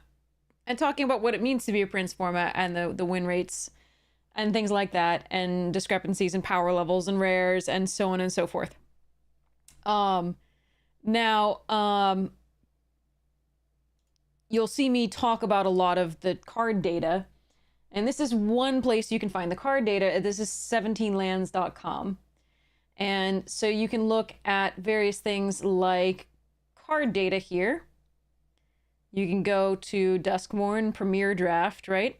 and talking about what it means to be a Prince format and the win rates and things like that, and discrepancies in power levels and rares and so on and so forth. You'll see me talk about a lot of the card data, and this is one place you can find the card data. This is 17lands.com. And so you can look at various things like card data here. You can go to Duskmoor Premier Draft, right?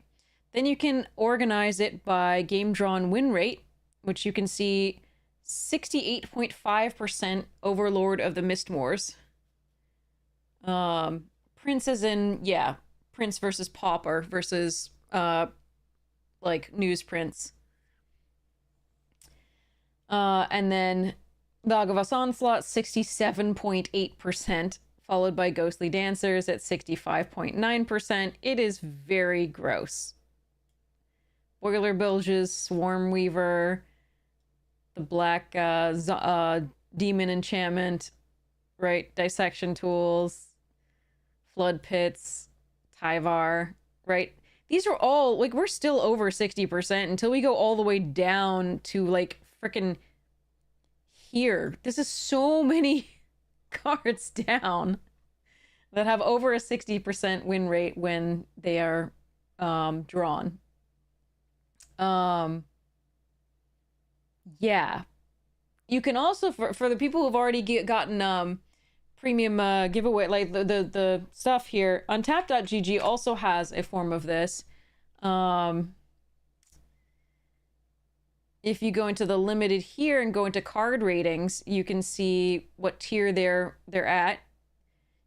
Then you can organize it by game drawn win rate, which you can see 68.5% Overlord of the Mistmoors. Prince as in, yeah, Prince versus Pauper versus, like, News Prince. And then Lagavas Onslaught, 67.8%, followed by Ghostly Dancers at 65.9%. It is very gross. Boiler Bilges, Swarm Weaver, the Black Demon Enchantment, right? Dissection Tools, Flood Pits, Tyvar, right? These are all, like, we're still over 60% until we go all the way down to, like, freaking here. This is so many cards down that have over a 60% win rate when they are drawn. Yeah. You can also, for the people who've already gotten premium giveaway, like the stuff here, Untap.gg also has a form of this. If you go into the limited here and go into card ratings, you can see what tier they're at.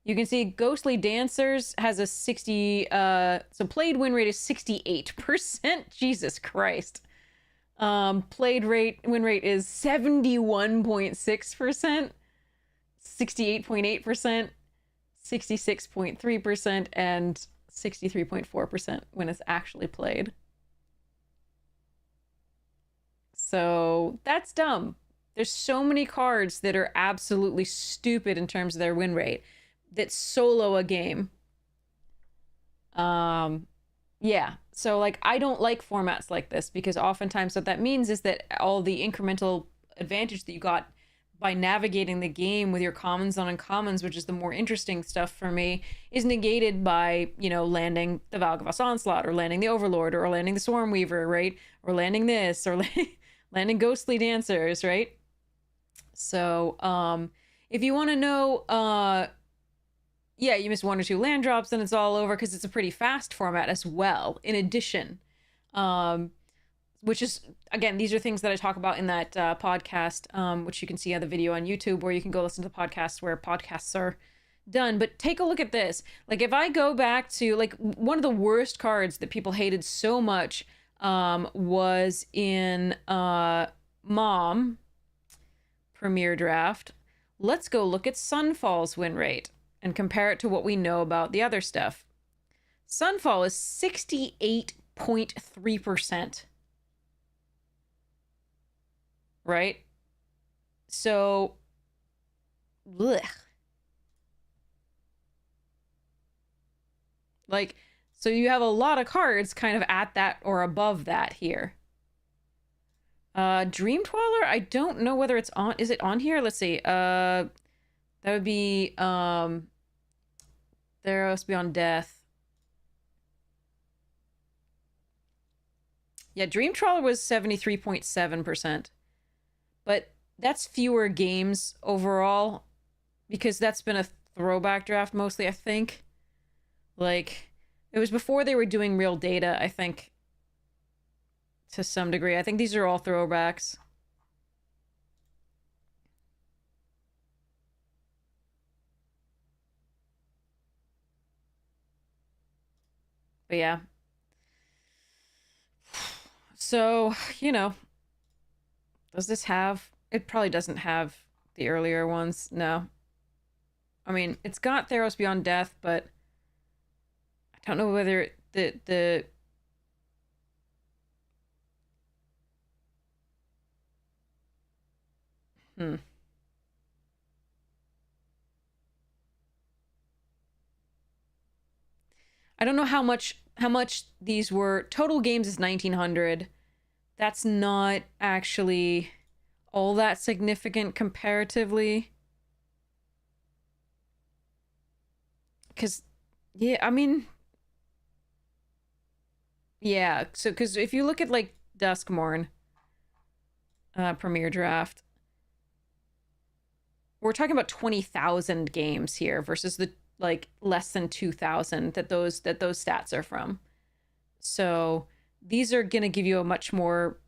You can see Ghostly Dancers has a 60, so played win rate is 68%. Jesus Christ. Played win rate is 71.6%, 68.8%, 66.3%, and 63.4% when it's actually played. So that's dumb. There's so many cards that are absolutely stupid in terms of their win rate that solo a game. Yeah. So like I don't like formats like this because oftentimes what that means is that all the incremental advantage that you got by navigating the game with your commons on uncommons, which is the more interesting stuff for me, is negated by, you know, landing the Valgavas Onslaught or landing the Overlord or landing the Swarmweaver, right? Or landing this or landing Ghostly Dancers, right? So, if you want to know, yeah, you miss 1 or 2 land drops and it's all over because it's a pretty fast format as well, in addition. Which is, again, these are things that I talk about in that podcast, which you can see on the video on YouTube, or you can go listen to the podcast where podcasts are done. But take a look at this. Like, if I go back to, like, one of the worst cards that people hated so much was in Mom Premier Draft. Let's go look at Sunfall's win rate and compare it to what we know about the other stuff. Sunfall is 68.3%. Right? So, blech. Like, so you have a lot of cards kind of at that or above that here. Dream Dweller, I don't know whether it's on. Is it on here? Let's see. That would be Theros Beyond Death. Yeah, Dream Trawler was 73.7%. But that's fewer games overall because that's been a throwback draft mostly, I think. Like, it was before they were doing real data, I think, to some degree. I think these are all throwbacks. But yeah. So, you know, does this have... It probably doesn't have the earlier ones. No. I mean, it's got Theros Beyond Death, but I don't know whether the I don't know how much these were. Total games is 1900. That's not actually all that significant comparatively. Because, yeah, I mean, yeah. So, because if you look at, like, Duskmourn Premier Draft, we're talking about 20,000 games here versus the, like, less than 2,000 that those stats are from. So these are going to give you a much more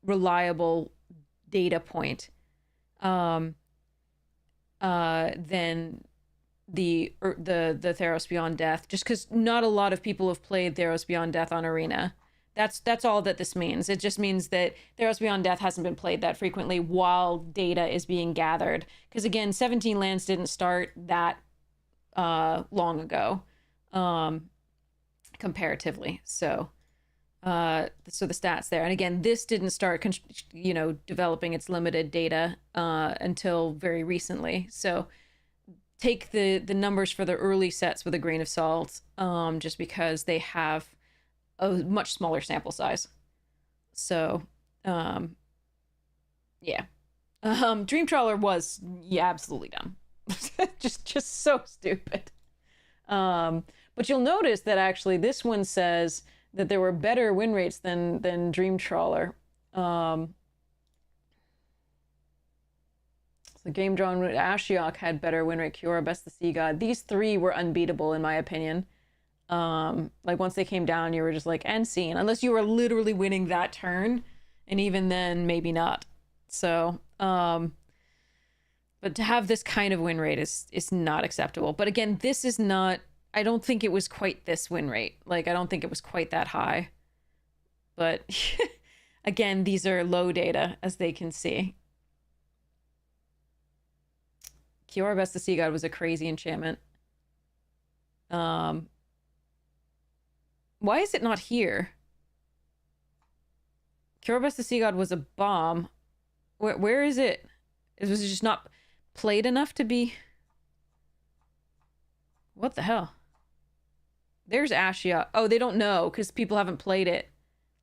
reliable data point than the Theros Beyond Death, just because not a lot of people have played Theros Beyond Death on Arena. That's all that this means. It just means that Theros Beyond Death hasn't been played that frequently while data is being gathered. Because again, 17 lands didn't start that long ago, comparatively. So the stats there. And again, this didn't start, developing its limited data until very recently. So take the numbers for the early sets with a grain of salt, just because they have a much smaller sample size. So, yeah. Dream Trawler was, absolutely dumb. just so stupid. But you'll notice that actually this one says that there were better win rates than Dream Trawler. So Game Drawn Ashiok had better win rate. Kiora, Best the Sea God. These three were unbeatable in my opinion. Like once they came down, you were just like, end scene. Unless you were literally winning that turn. And even then, maybe not. So, But to have this kind of win rate is not acceptable. But again, this is not, I don't think it was quite this win rate. Like, I don't think it was quite that high. But again, these are low data, as they can see. Kiora Best the Sea God was a crazy enchantment. Why is it not here? Kiora Best the Sea God was a bomb. Where is it? Was it just not played enough to be... What the hell? There's Ashia. Oh, they don't know because people haven't played it.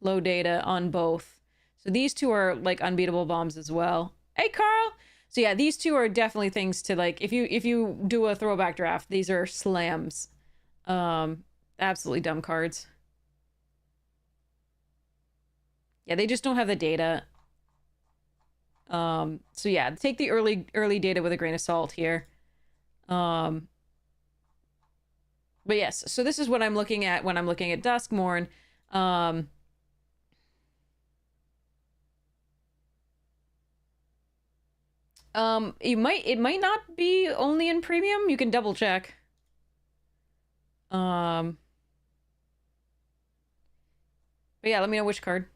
Low data on both. So these two are like unbeatable bombs as well. Hey, Carl! So yeah, these two are definitely things to like, if you do a throwback draft, these are slams. Absolutely dumb cards. Yeah, they just don't have the data. So yeah, take the early data with a grain of salt here. But yes, so this is what I'm looking at when I'm looking at Duskmourn. It might not be only in premium. You can double check. But yeah, let me know which card.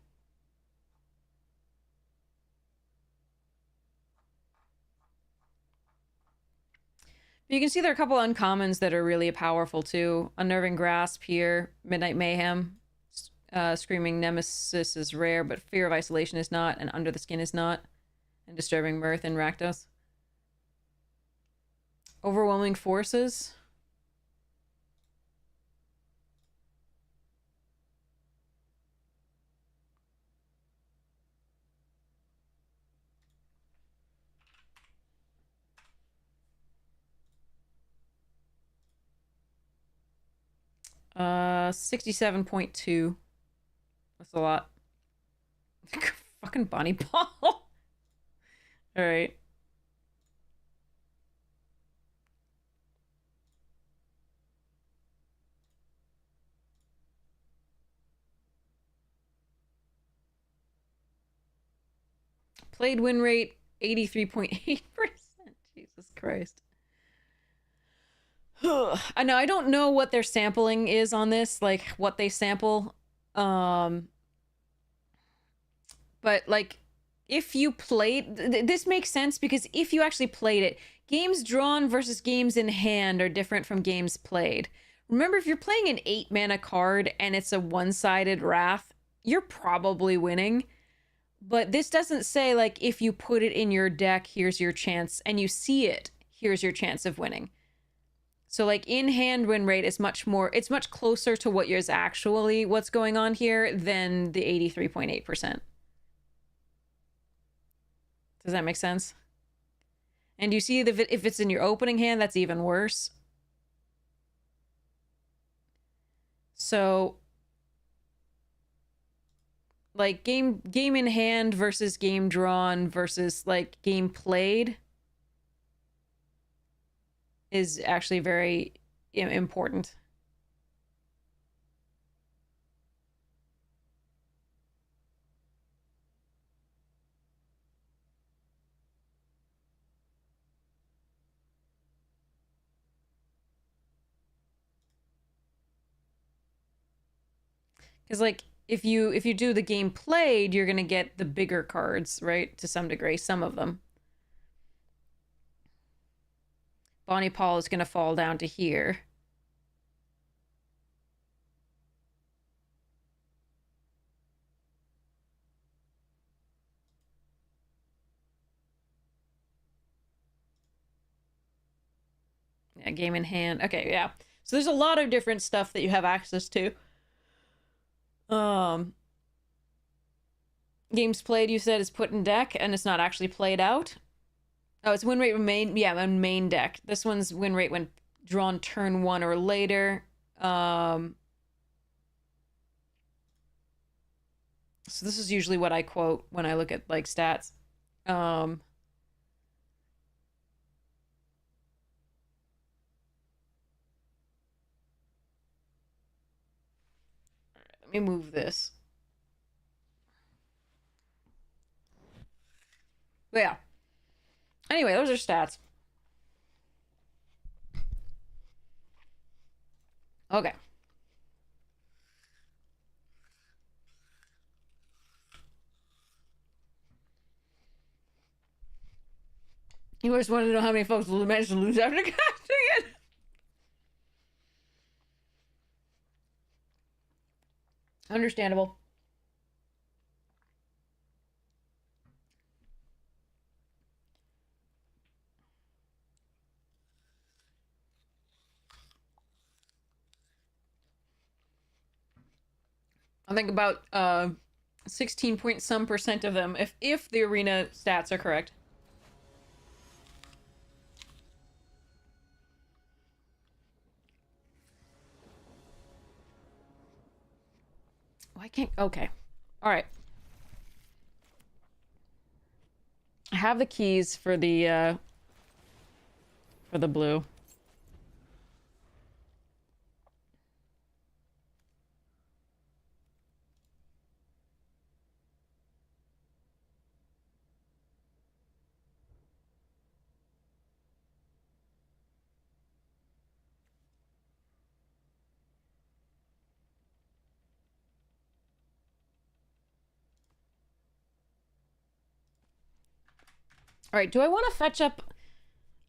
You can see there are a couple uncommons that are really powerful too. Unnerving Grasp here, Midnight Mayhem, Screaming Nemesis is rare, but Fear of Isolation is not, and Under the Skin is not, and Disturbing Mirth and Rakdos. Overwhelming Forces. Uh, 67.2. That's a lot. Fucking Bonnie Ball. All right. Played win rate 83.8%. Jesus Christ. I know I don't know what their sampling is on this, like what they sample. But like if you played this makes sense because if you actually played it, games drawn versus games in hand are different from games played. Remember, if you're playing an 8 mana card and it's a one-sided wrath, you're probably winning. But this doesn't say like if you put it in your deck, here's your chance, and you see it, here's your chance of winning. So like in hand win rate is much more, it's much closer to what is actually what's going on here than the 83.8%. Does that make sense? And you see that if it's in your opening hand, that's even worse. So like game in hand versus game drawn versus like game played is actually very important. Because like if you do the game played, you're gonna get the bigger cards, right? To some degree, some of them. Bonnie Paul is gonna fall down to here. Yeah, game in hand. Okay, yeah. So there's a lot of different stuff that you have access to. Games played, you said, is put in deck, and it's not actually played out. Oh, it's win rate remain. Yeah, on main deck. This one's win rate when drawn turn 1 or later. So this is usually what I quote when I look at like stats. Let me move this. But yeah. Anyway, those are stats. Okay. You just want to know how many folks will manage to lose after casting it? Understandable. I think about 16 point some percent of them, if the arena stats are correct. Why can't... Okay. All right. I have the keys for the blue. All right, do I want to fetch up...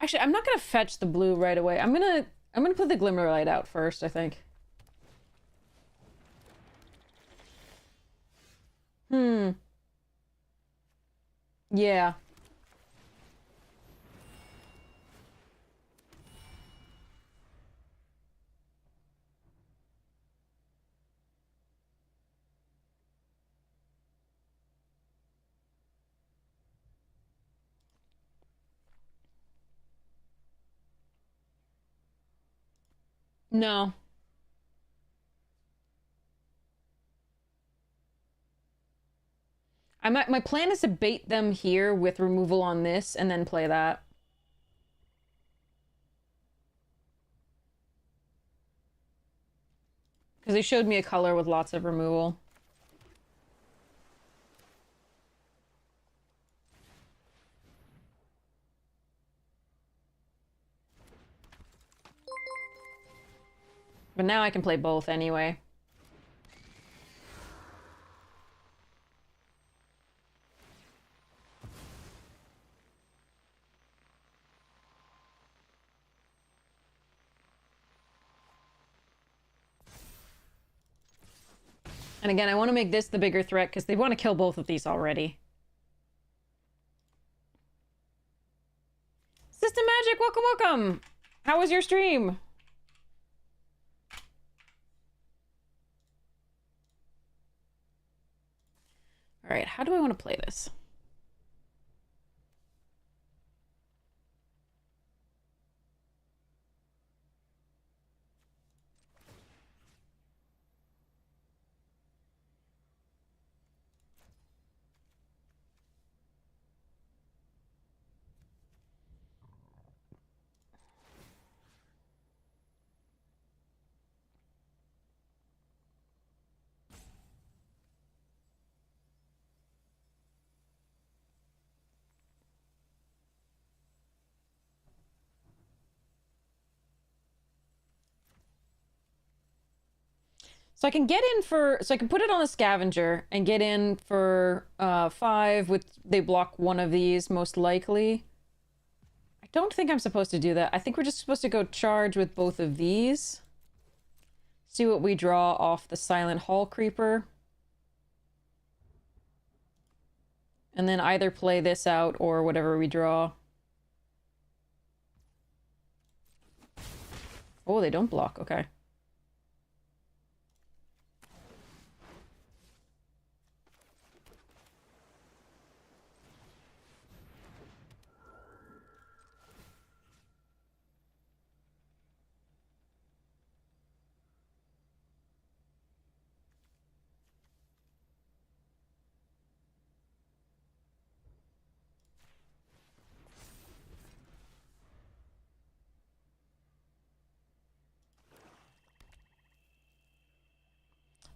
Actually, I'm not going to fetch the blue right away. I'm going to put the glimmer light out first, I think. Yeah. No. My plan is to bait them here with removal on this and then play that. Because they showed me a color with lots of removal. But now I can play both anyway. And again, I want to make this the bigger threat because they want to kill both of these already. System Magic, welcome, welcome! How was your stream? Alright, how do I want to play this? So I can get in for... So I can put it on a scavenger and get in for 5 with... They block one of these, most likely. I don't think I'm supposed to do that. I think we're just supposed to go charge with both of these. See what we draw off the Silent Hall Creeper. And then either play this out or whatever we draw. Oh, they don't block. Okay.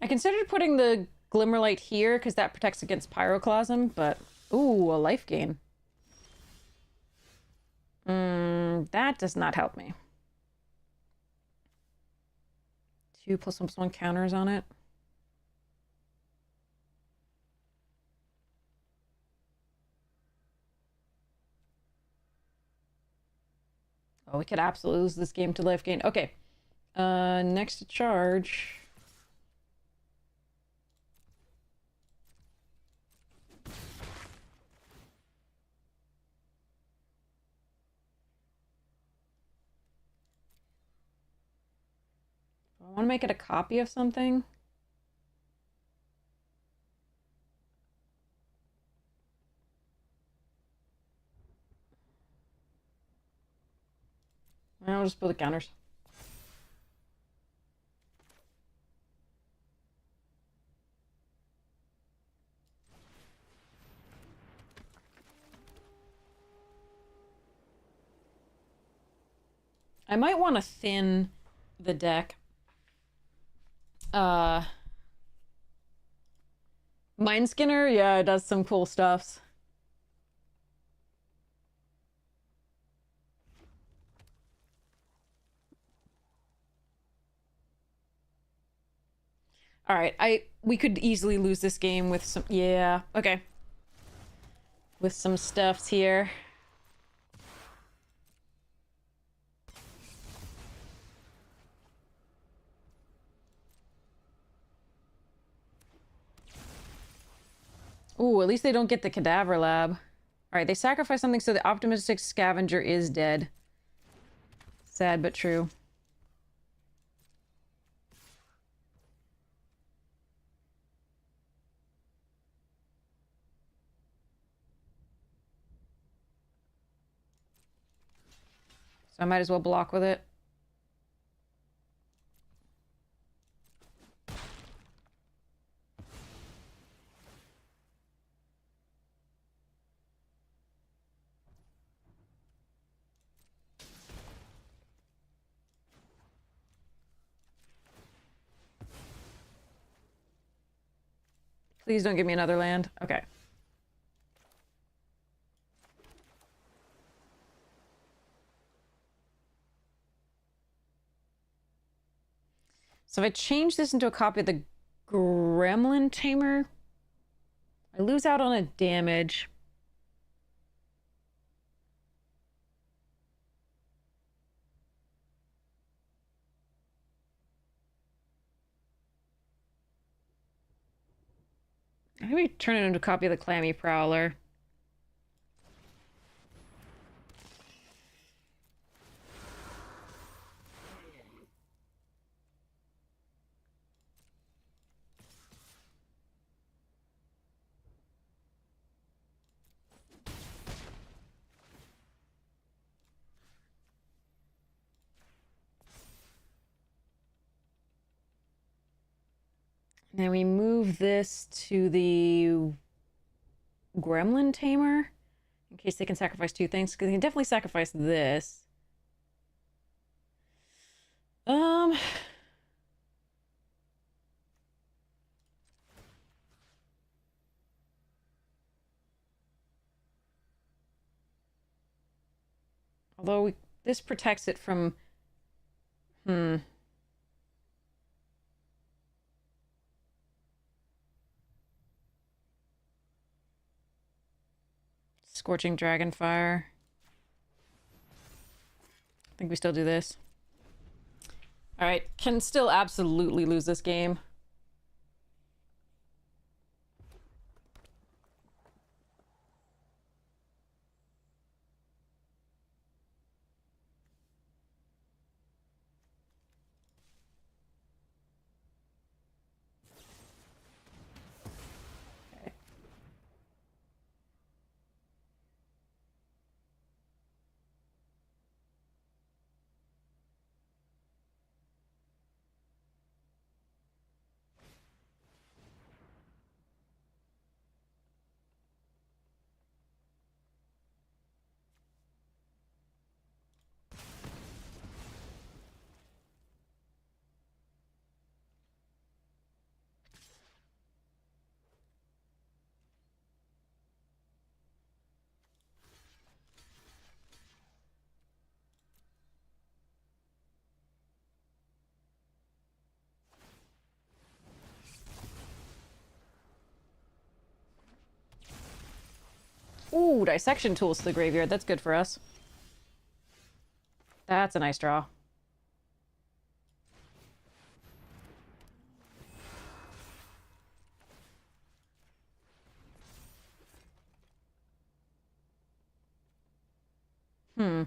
I considered putting the Glimmerlight here because that protects against Pyroclasm, but... Ooh, a life gain. That does not help me. 2+1+1 counters on it. Oh, we could absolutely lose this game to life gain. Okay. Next to charge. I want to make it a copy of something. I'll just build the counters. I might want to thin the deck. Mind Skinner, yeah, it does some cool stuffs. All right, we could easily lose this game with some, yeah, okay. With some stuffs here. Ooh, at least they don't get the Cadaver Lab. All right, they sacrifice something so the optimistic scavenger is dead. Sad but true. So I might as well block with it. Please don't give me another land. Okay. So if I change this into a copy of the Gremlin Tamer, I lose out on a damage. Maybe turn it into a copy of the Clammy Prowler. Then we move this to the Gremlin Tamer in case they can sacrifice two things, because they can definitely sacrifice this. Although this protects it from Scorching Dragonfire. I think we still do this. All right, can still absolutely lose this game. Okay. Ooh, dissection tools to the graveyard. That's good for us. That's a nice draw. Hmm.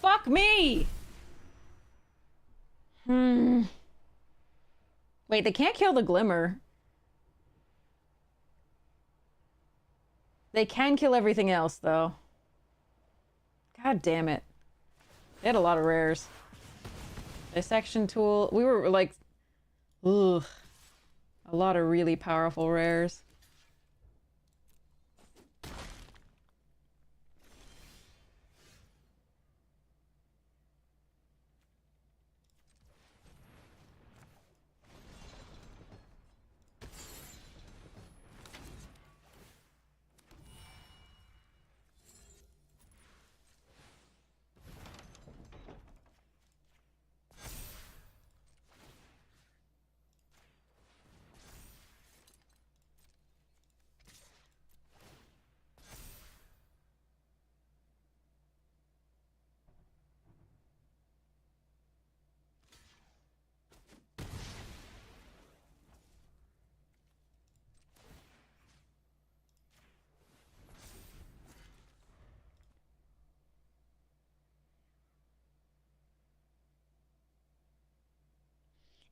Fuck me! Hmm. Wait, they can't kill the Glimmer. They can kill everything else, though. God damn it. They had a lot of rares. Dissection tool. We were like... Ugh. A lot of really powerful rares.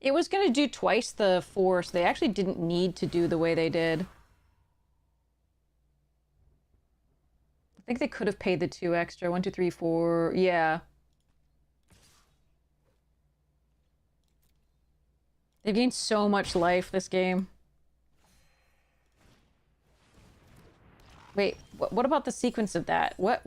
It was going to do twice the force. They actually didn't need to do the way they did. I think they could have paid the 2 extra. 1, 2, 3, 4. Yeah. They've gained so much life this game. Wait, what about the sequence of that? What?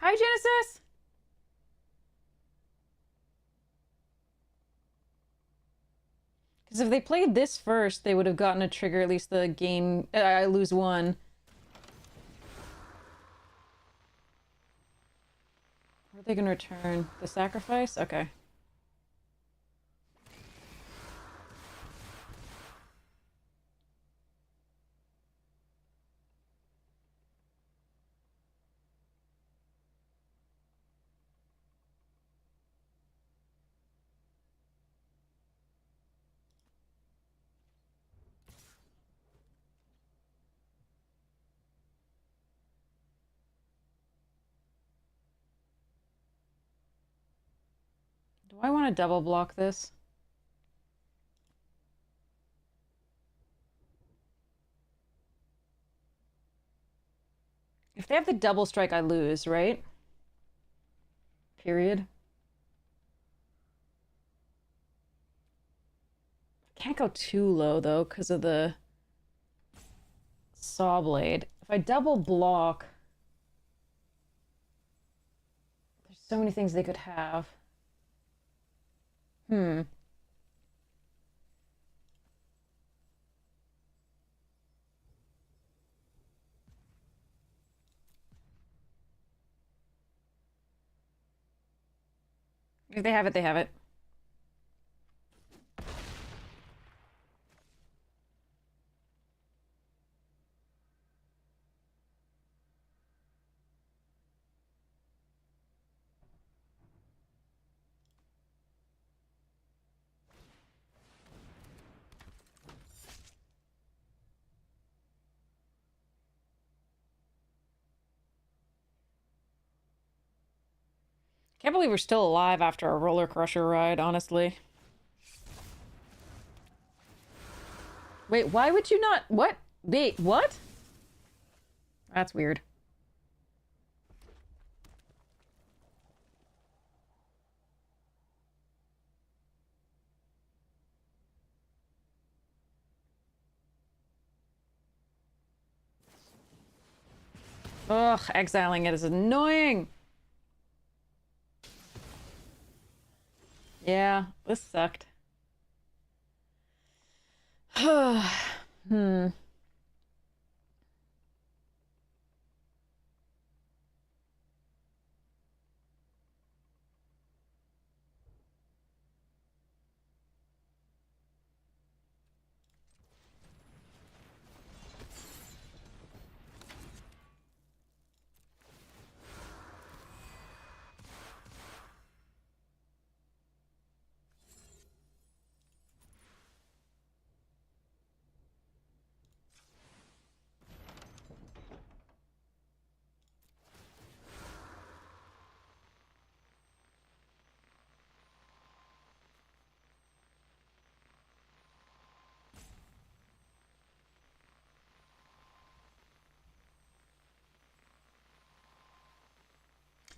Hi, Genesis! Because if they played this first, they would have gotten a trigger, at least the gain... I lose 1. What are they going to return? The sacrifice? Okay. Do I want to double block this? If they have the double strike, I lose, right? Period. Can't go too low, though, because of the saw blade. If I double block... There's So many things they could have. Hmm. If they have it, they have it. Can't believe we're still alive after a roller crusher ride, honestly. Wait, why would you not? What? Wait, what? That's weird. Ugh, exiling it is annoying. Yeah, this sucked. Hmm.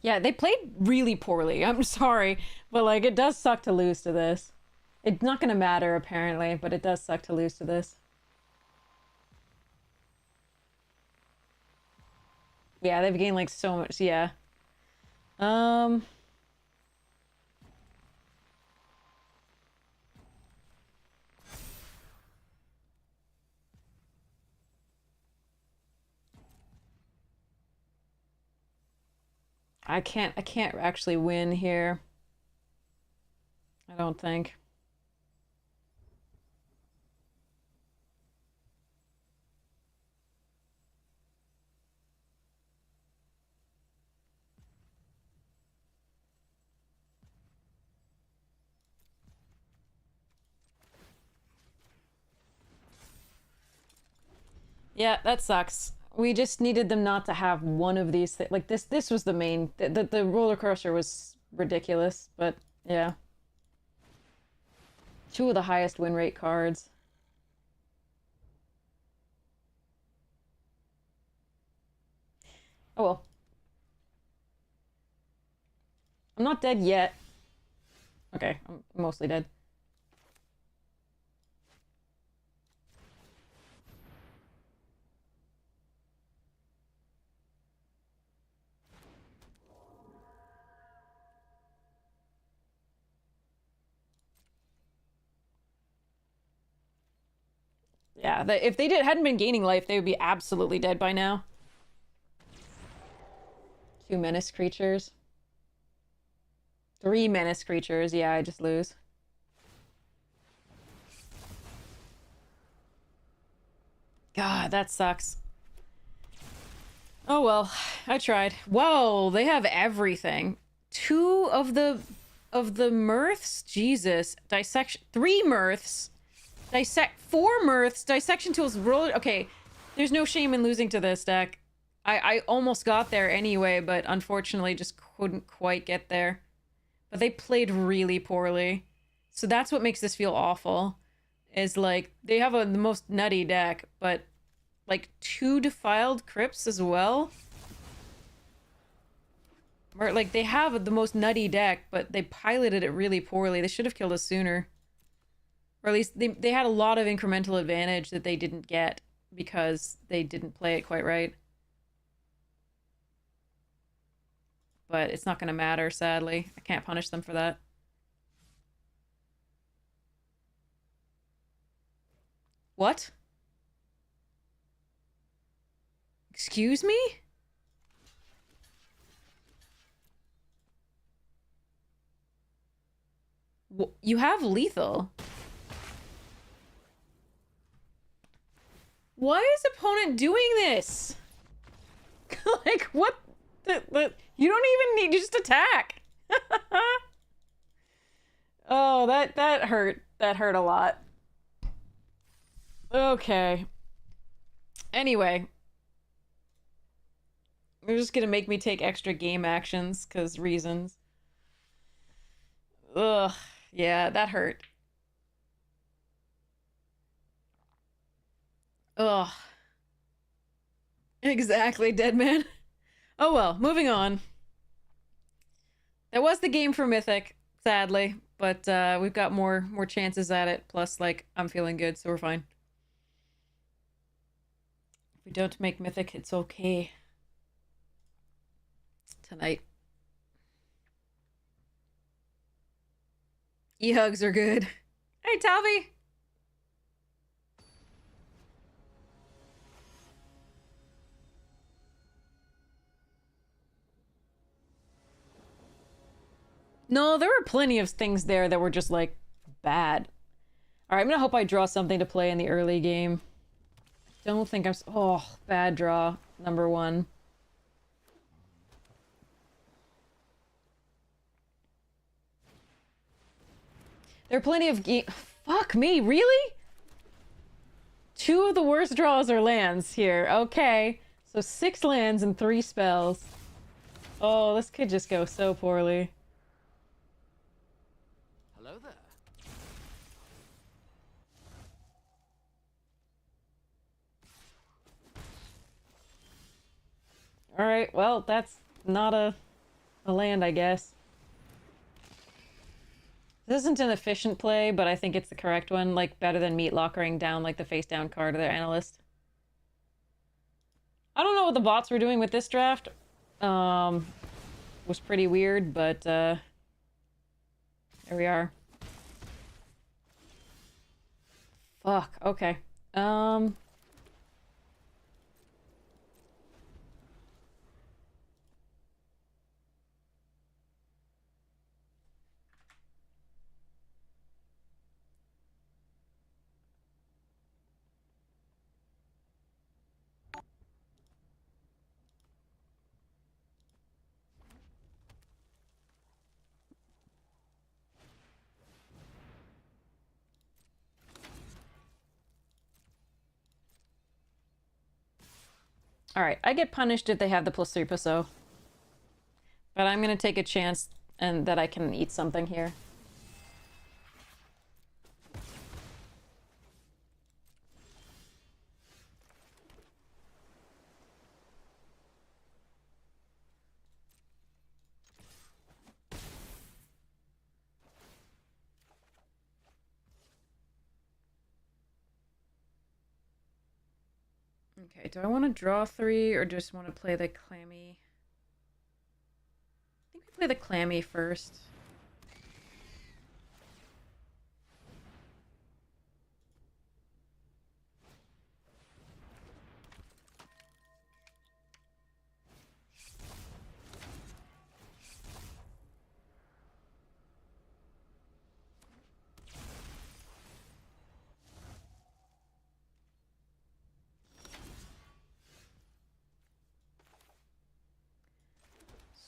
Yeah, they played really poorly. I'm sorry, but like it does suck to lose to this. It's not gonna matter apparently, but it does suck to lose to this. Yeah, they've gained like so much. Yeah. Um, I can't actually win here. I don't think. Yeah, that sucks. We just needed them not to have one of these like this was the main the roller coaster was ridiculous, but yeah. Two of the highest win rate cards. Oh well. I'm not dead yet. Okay, I'm mostly dead. Yeah, if they hadn't been gaining life, they would be absolutely dead by now. Two menace creatures. Three menace creatures. Yeah, I just lose. God, that sucks. Oh well, I tried. Whoa, they have everything. Two of the mirths? Jesus. Dissection. Three mirths. Dissect. Four mirths. Dissection tools. Roll. Okay, there's no shame in losing to this deck. I almost got there anyway, but unfortunately just couldn't quite get there. But they played really poorly. So that's what makes this feel awful. Is like, they have the most nutty deck, but like two defiled crypts as well. Or like they have the most nutty deck, but they piloted it really poorly. They should have killed us sooner. Or at least they had a lot of incremental advantage that they didn't get because they didn't play it quite right. but it's not going to matter, sadly. I can't punish them for that. What? Excuse me? You have lethal. Why is opponent doing this? Like, what? You don't even need to just attack. Oh, that hurt. That hurt a lot. Okay. Anyway. They're just gonna make me take extra game actions, because reasons. Ugh. Yeah, that hurt. Ugh. Exactly, dead man. Oh well, moving on. That was the game for Mythic, sadly, but we've got more chances at it. Plus, like, I'm feeling good, so we're fine. If we don't make Mythic, it's okay. Tonight. E-hugs are good. Hey, Talvi! No, there were plenty of things there that were just, like, bad. Alright, I'm gonna hope I draw something to play in the early game. Don't think I'm... Oh, bad draw. Number one. There are plenty of Fuck me, really? Two of the worst draws are lands here. Okay. So 6 lands and 3 spells. Oh, this could just go so poorly. Hello there. Alright, well, that's not a land, I guess. This isn't an efficient play, but I think it's the correct one. Like, better than meat lockering down, like, the face-down card of their analyst. I don't know what the bots were doing with this draft. Was pretty weird, but, there we are. Fuck, okay. Alright, I get punished if they have the +3+0. But I'm gonna take a chance and that I can eat something here. Okay, do I want to draw 3 or just want to play the clammy? I think we play the clammy first.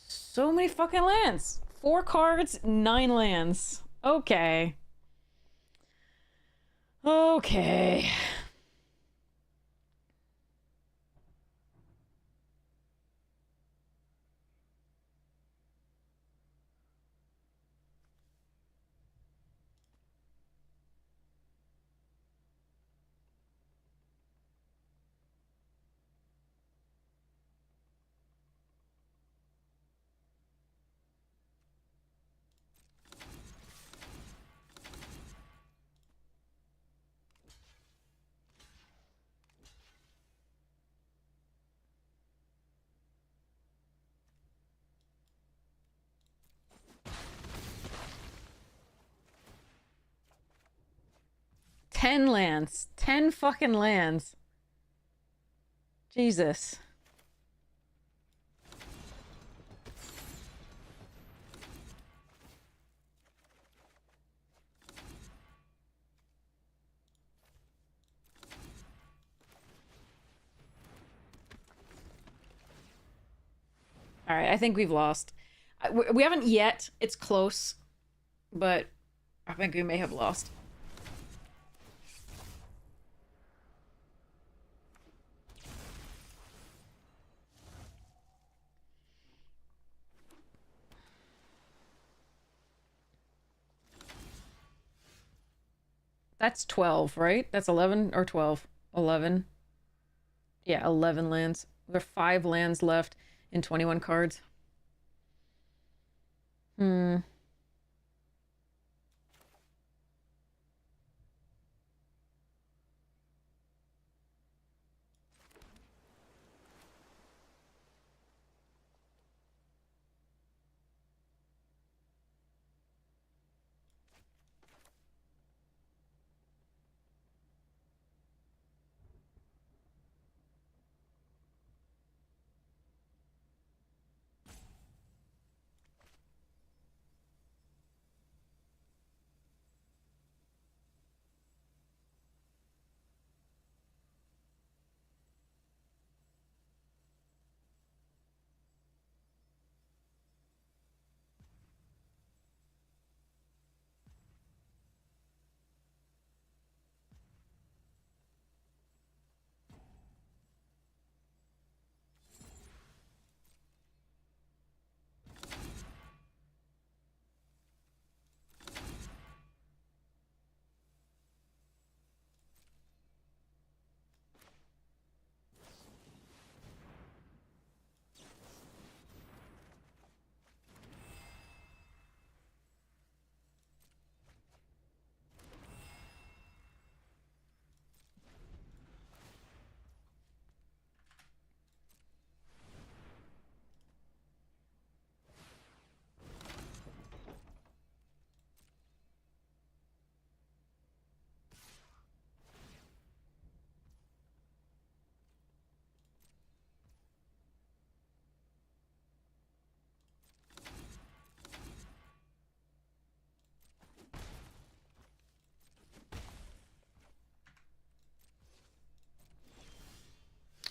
So many fucking lands. 4 cards, 9 lands. Okay. Okay. 10 lands. 10 fucking lands. Jesus. All right, I think we've lost. We haven't yet. It's close, but I think we may have lost. That's 12, right? That's 11 or 12? 11. Yeah, 11 lands. There are 5 lands left in 21 cards. Hmm.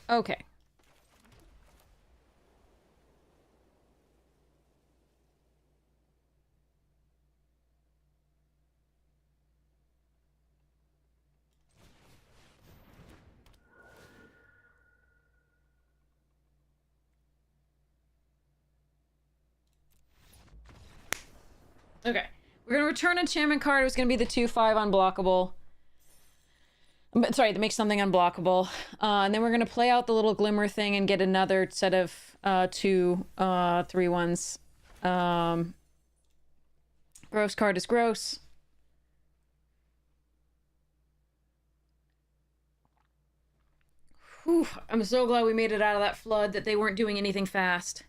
Okay. Okay. We're gonna return enchantment card. It was gonna be the 2/5 unblockable. Sorry, that makes something unblockable. And then we're gonna play out the little glimmer thing and get another set of 2 3/1s. Gross card is gross. Whew, I'm so glad we made it out of that flood, that they weren't doing anything fast.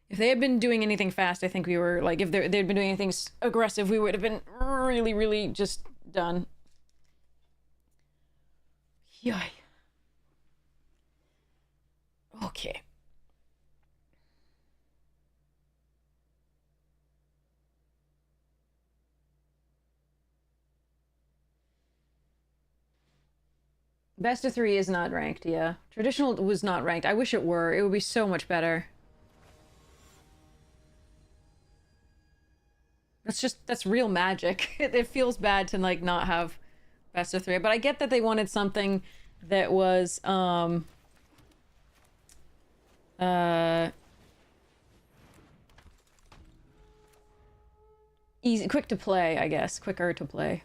If they had been doing anything fast, I think we were, like, if they'd been doing anything aggressive, we would have been really, really just done. Yay. Okay. Best of 3 is not ranked, yeah. Traditional was not ranked. I wish it were. It would be so much better. That's real magic. It feels bad to, like, not have best of 3. But I get that they wanted something that was, easy, quick to play, I guess. Quicker to play.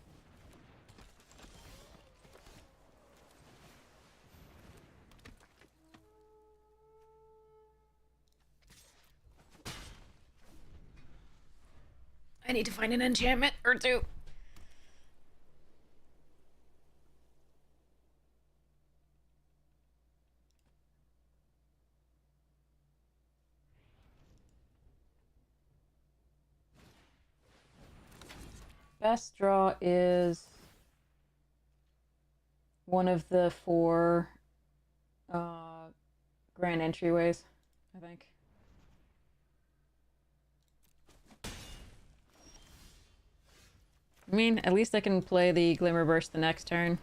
I need to find an enchantment or 2. Best draw is one of the four uh, grand entryways, I think. I mean, at least I can play the Glimmer Burst the next turn.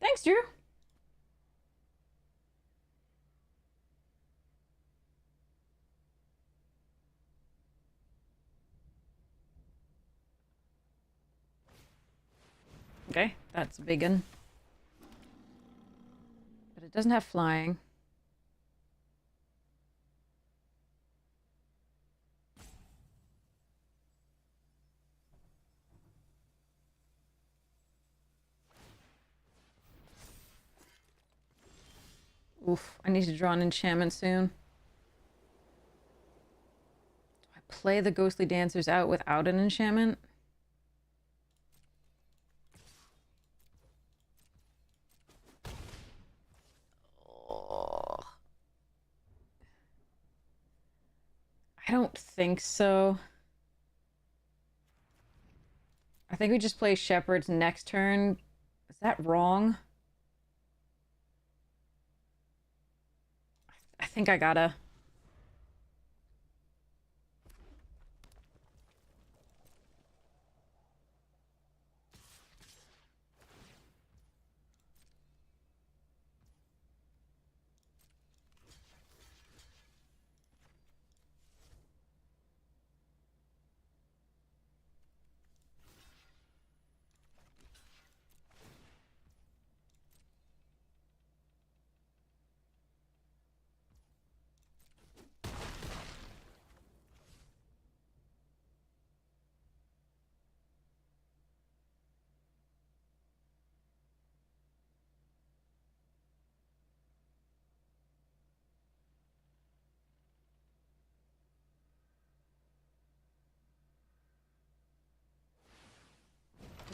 Thanks, Drew. Okay, that's a big one. But it doesn't have flying. Oof, I need to draw an enchantment soon. Do I play the Ghostly Dancers out without an enchantment? Oh, I don't think so. I think we just play Shepherds next turn. Is that wrong? I think I gotta.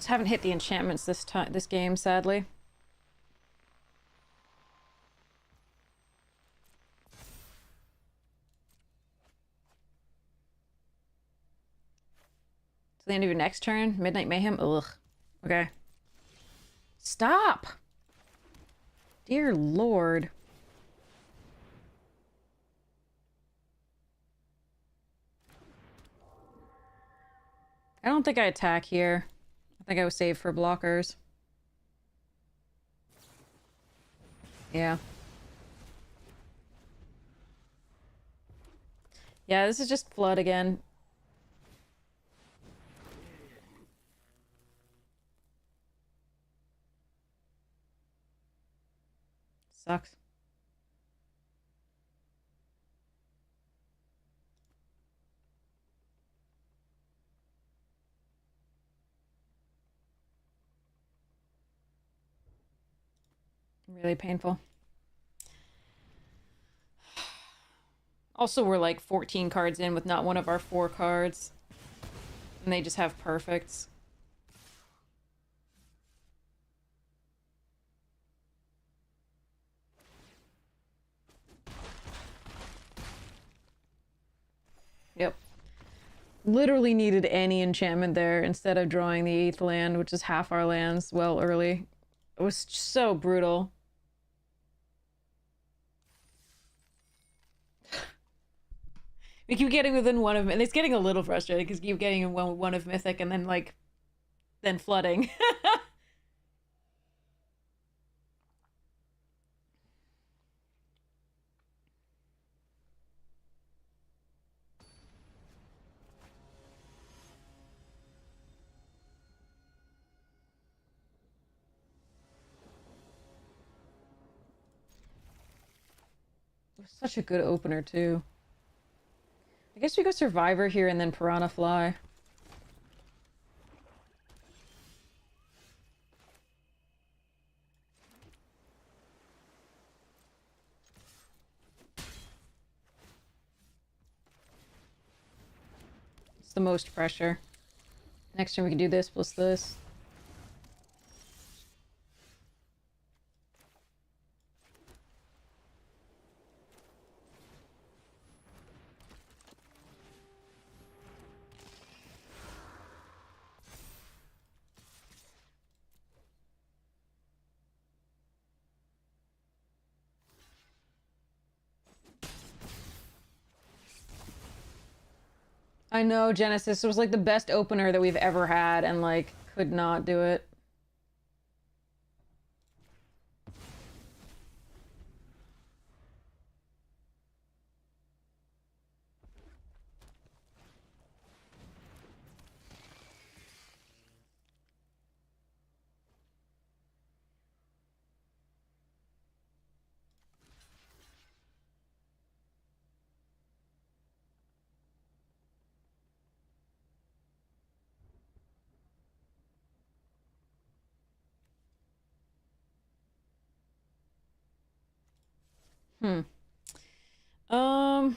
Just haven't hit the enchantments this game, sadly. To the end of your next turn, Midnight Mayhem. Ugh. Okay. Stop! Dear Lord. I don't think I attack here. I think I was saved for blockers. Yeah. Yeah, this is just Flood again. Sucks. Really painful. Also, we're like 14 cards in with not one of our 4 cards. And they just have perfects. Literally needed any enchantment there instead of drawing the 8th land, which is half our lands, well early. It was so brutal. We keep getting within one of, and it's getting a little frustrating because you keep getting in one of Mythic and then like, then flooding. It was such a good opener too. I guess we go Survivor here and then Piranha Fly. It's the most pressure. Next turn we can do this plus this. I know, Genesis was like the best opener that we've ever had and like could not do it. Hmm. Um.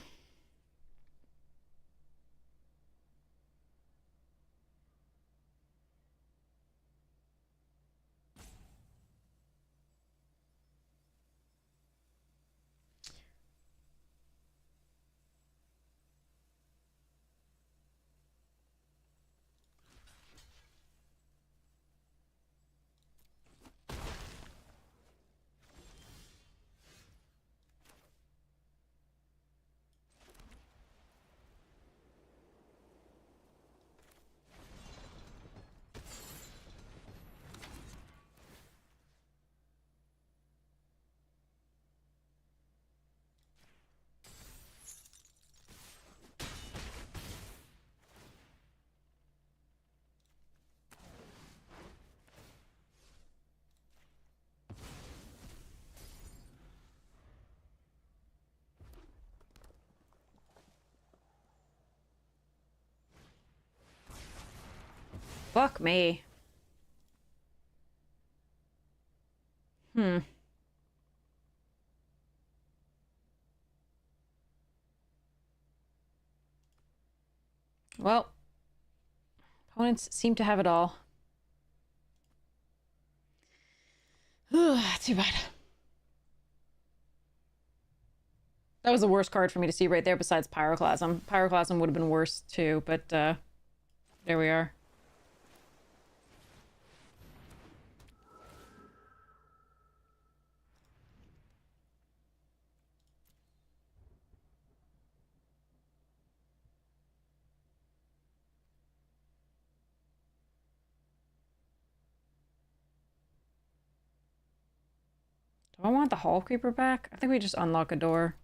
Fuck me. Hmm. Well, opponents seem to have it all. Too bad. That was the worst card for me to see right there besides Pyroclasm. Pyroclasm would have been worse too, but there we are. Do I want the Hall Creeper back? I think we just unlock a door.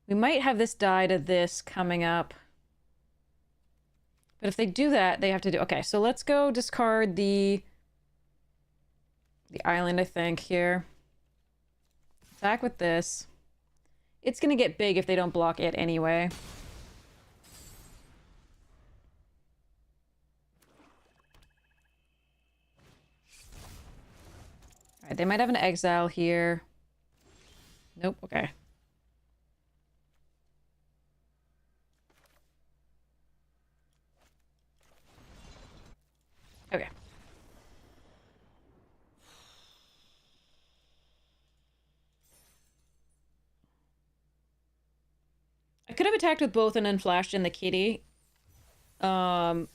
We might have this die to this coming up. But if they do that, they have to do... Okay, so let's go discard the island, I think, here. Attack with this. It's gonna get big if they don't block it anyway. Alright, they might have an exile here. Nope, okay. Okay. I could have attacked with both and then flashed in the kitty. Um,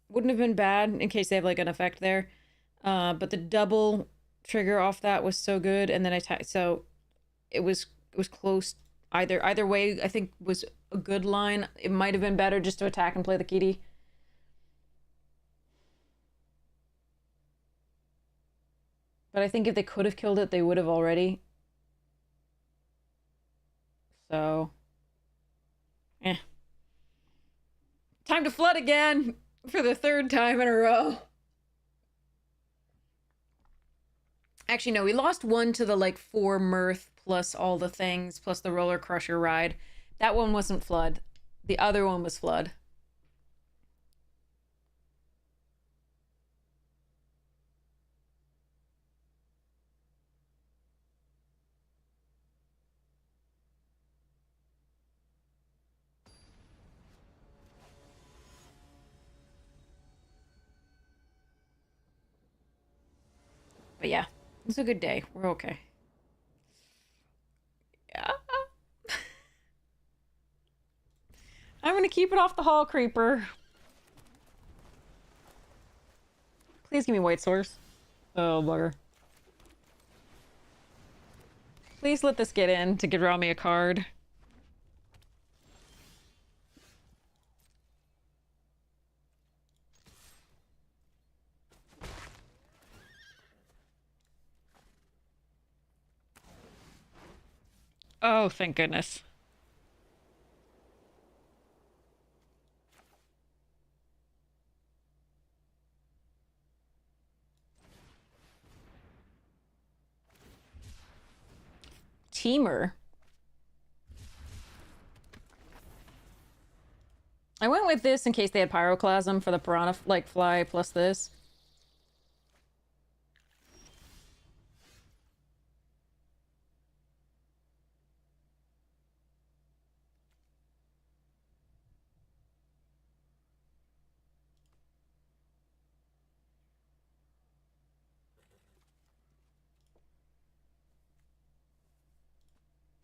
wouldn't have been bad in case they have like an effect there. But the double trigger off that was so good, and then I so it was close. Either way, I think was a good line. It might have been better just to attack and play the kitty. But I think if they could have killed it, they would have already. So, eh. Time to flood again for the third time in a row. Actually, no, we lost one to the like 4 mirth plus all the things plus the roller crusher ride. That one wasn't flood. The other one was flood. But yeah, it's a good day. We're okay. Yeah. I'm gonna keep it off the hall creeper. Please give me white source. Oh, bugger. Please let this get in to draw me a card. Oh, thank goodness. Teamer. I went with this in case they had pyroclasm for the piranha like fly plus this.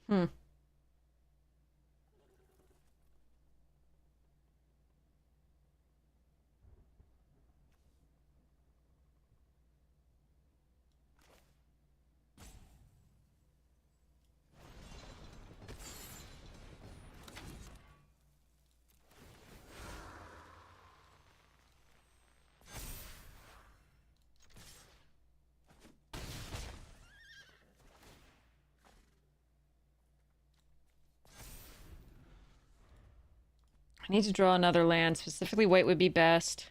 Hmm. I need to draw another land. Specifically, white would be best.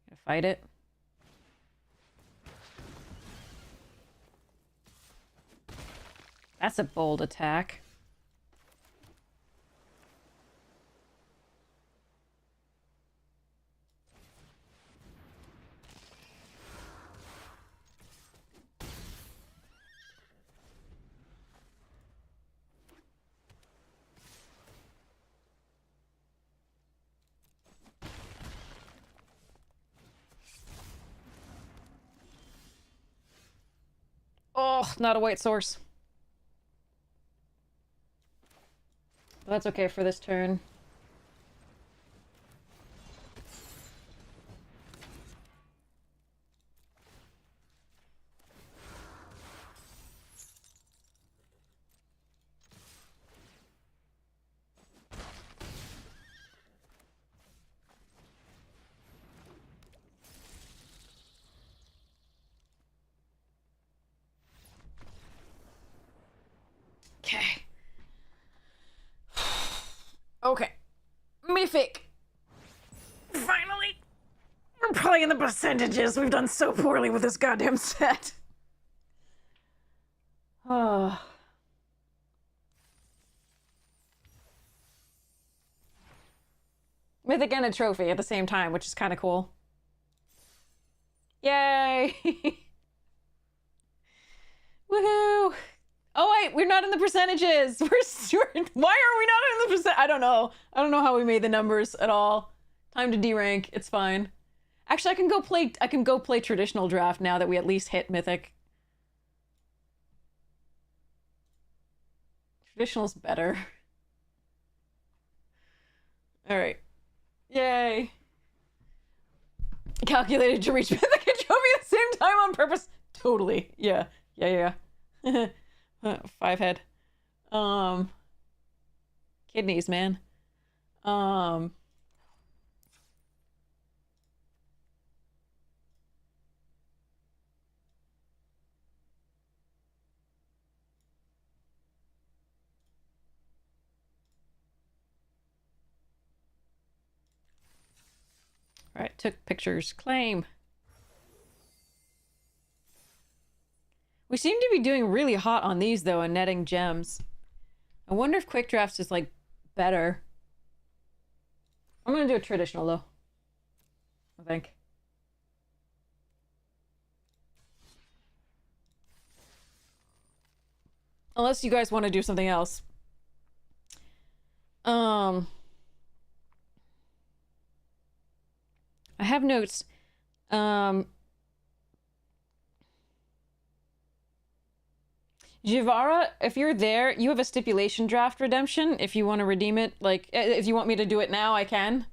Gonna fight it. That's a bold attack. Oh, not a white source. That's okay for this turn. Okay. Okay. Mythic. Finally. We're playing the percentages. We've done so poorly with this goddamn set. Oh. Mythic and a trophy at the same time, which is kind of cool. Yay! Woohoo! Oh, not in the percentages? Why are we not in the percent? I don't know. I don't know how we made the numbers at all. Time to derank. It's fine. Actually, I can go play traditional draft now that we at least hit mythic. Traditional's better. All right. Yay. Calculated to reach mythic and trophy at the same time on purpose. Totally. Yeah. Yeah. 5 head. Kidneys, man. All right, took pictures. Claim. We seem to be doing really hot on these, though, and netting gems. I wonder if quick drafts is, like, better. I'm gonna do a traditional, though. I think. Unless you guys want to do something else. I have notes. Jivara, if you're there, you have a stipulation draft redemption. If you want to redeem it, like, if you want me to do it now, I can.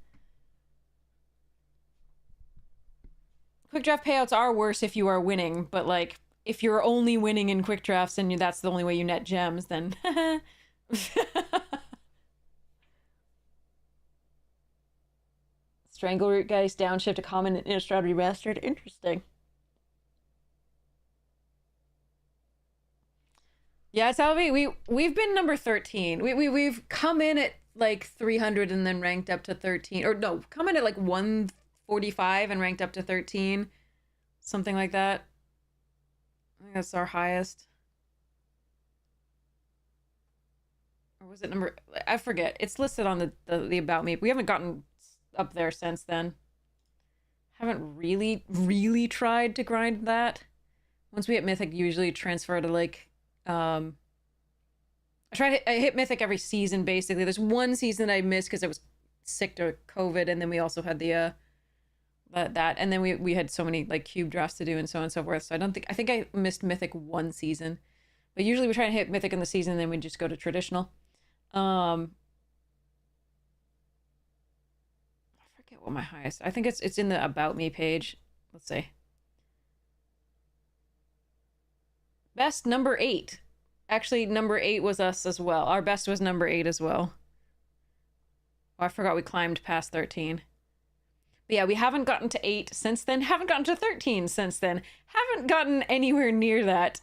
Quick draft payouts are worse if you are winning, but, like, if you're only winning in quick drafts and that's the only way you net gems, then... Strangleroot Geist, downshift to common and Innistrad remastered. Interesting. Yeah, it's how we've been number 13. We've come in at like 300 and then ranked up to 13. Or no, come in at like 145 and ranked up to 13. Something like that. I think that's our highest. Or was it number... I forget. It's listed on the About Me. We haven't gotten up there since then. Haven't really tried to grind that. Once we hit Mythic, usually transfer to like... I hit Mythic every season, basically. There's one season I missed because I was sick to COVID, and then we also had the... that, and then we had so many like cube drafts to do and so on and so forth. So I think I missed Mythic one season, but usually we try to hit Mythic in the season, and then we just go to traditional. I forget what my highest. I think it's in the About Me page. Let's see. Best number 8. Actually, number 8 was us as well. Our best was number 8 as well. Oh, I forgot we climbed past 13. But yeah, we haven't gotten to 8 since then. Haven't gotten to 13 since then. Haven't gotten anywhere near that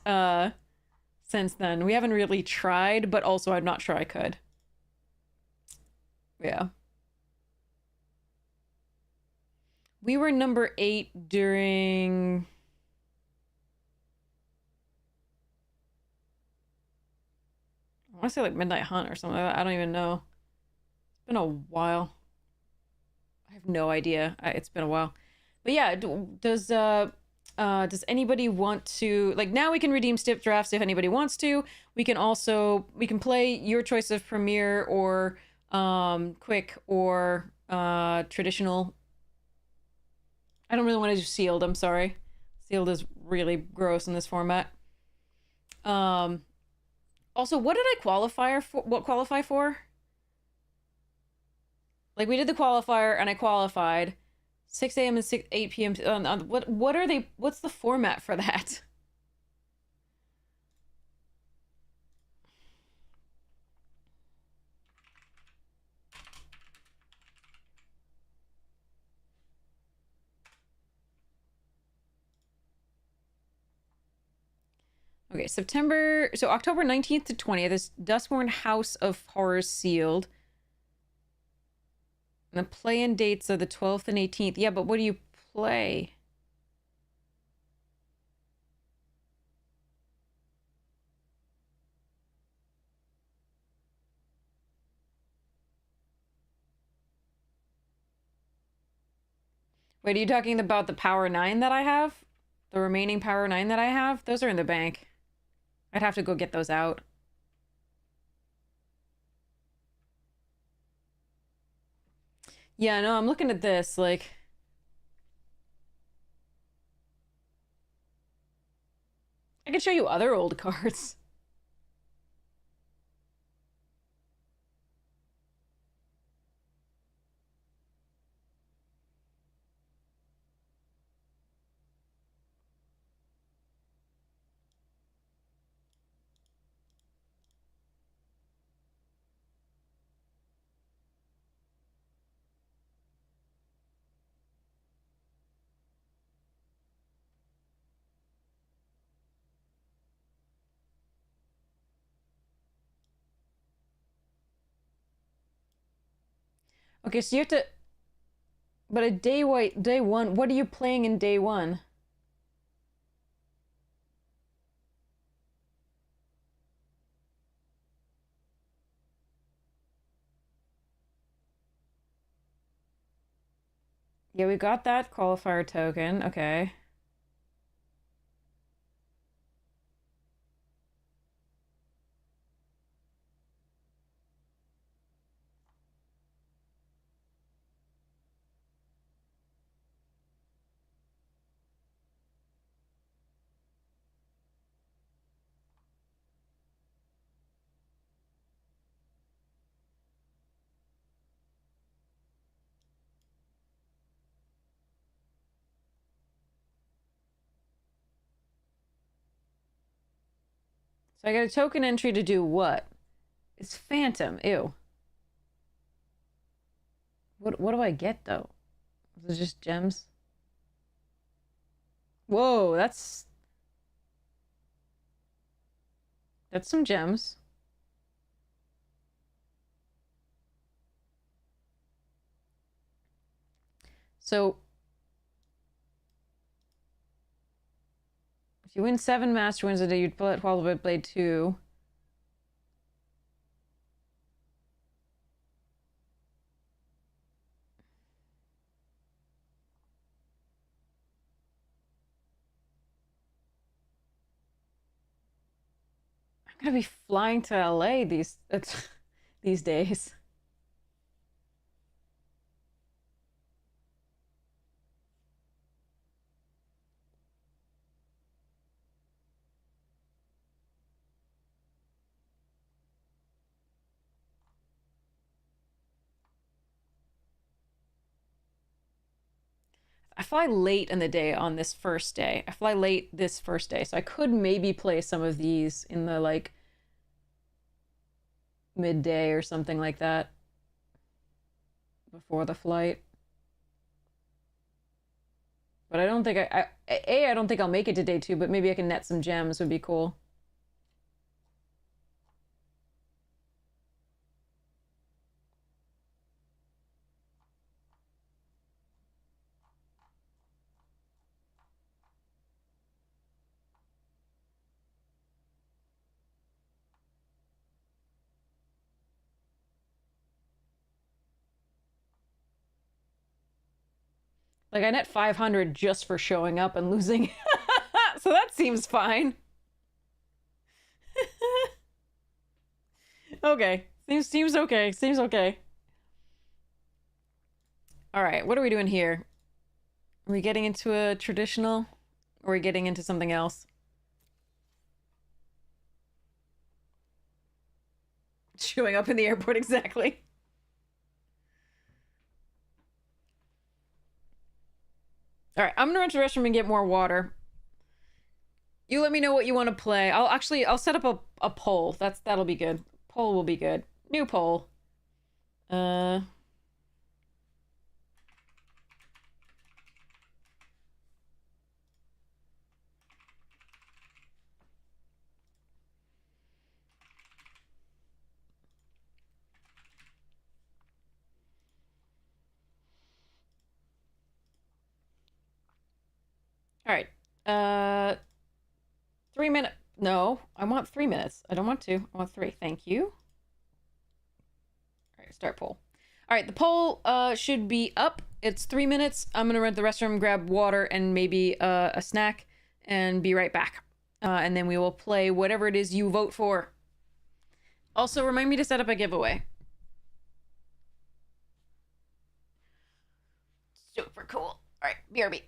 since then. We haven't really tried, but also I'm not sure I could. Yeah. We were number 8 during... I want to say like Midnight Hunt or something like that. I don't even know. It's been a while. I have no idea. It's been a while. But yeah, does anybody want to... Like, now we can redeem stip drafts if anybody wants to. We can also... We can play your choice of Premier or Quick or Traditional. I don't really want to do Sealed, I'm sorry. Sealed is really gross in this format. Also, what did I qualify for? Like, we did the qualifier, and I qualified 6 a.m. and 8 p.m. What are they? What's the format for that? Okay, October 19th to 20th is Duskborn House of Horrors sealed. And the play-in dates are the 12th and 18th. Yeah, but what do you play? Wait, are you talking about the Power 9 that I have? The remaining Power 9 that I have? Those are in the bank. I'd have to go get those out. Yeah, no, I'm looking at this, like... I can show you other old cards. Okay, so you have to... But a day one, what are you playing in day one? Yeah, we got that qualifier token. Okay. So I got a token entry to do what? It's Phantom. Ew. What do I get though? Is it just gems? Whoa, that's some gems. So if you win 7 Master Wins a day, you'd pull out Blade 2. I'm gonna be flying to LA these days. I fly late in the day on this first day. I fly late this first day, so I could maybe play some of these in the like midday or something like that before the flight. But I don't think I don't think I'll make it to day 2, but maybe I can net some gems would be cool. Like I net 500 just for showing up and losing. So that seems fine. Okay. Seems okay. Seems okay. All right, what are we doing here? Are we getting into a traditional? Or are we getting into something else? Showing up in the airport, exactly. All right, I'm gonna run to the restroom and get more water. You let me know what you want to play. I'll set up a poll. That'll be good. Poll will be good. New poll. Uh all right. 3 minute. No, I want 3 minutes. I don't want 2. I want 3. Thank you. All right, start poll. All right, the poll should be up. It's 3 minutes. I'm gonna run to the restroom, grab water and maybe a snack, and be right back. And then we will play whatever it is you vote for. Also, remind me to set up a giveaway. Super cool. All right, BRB.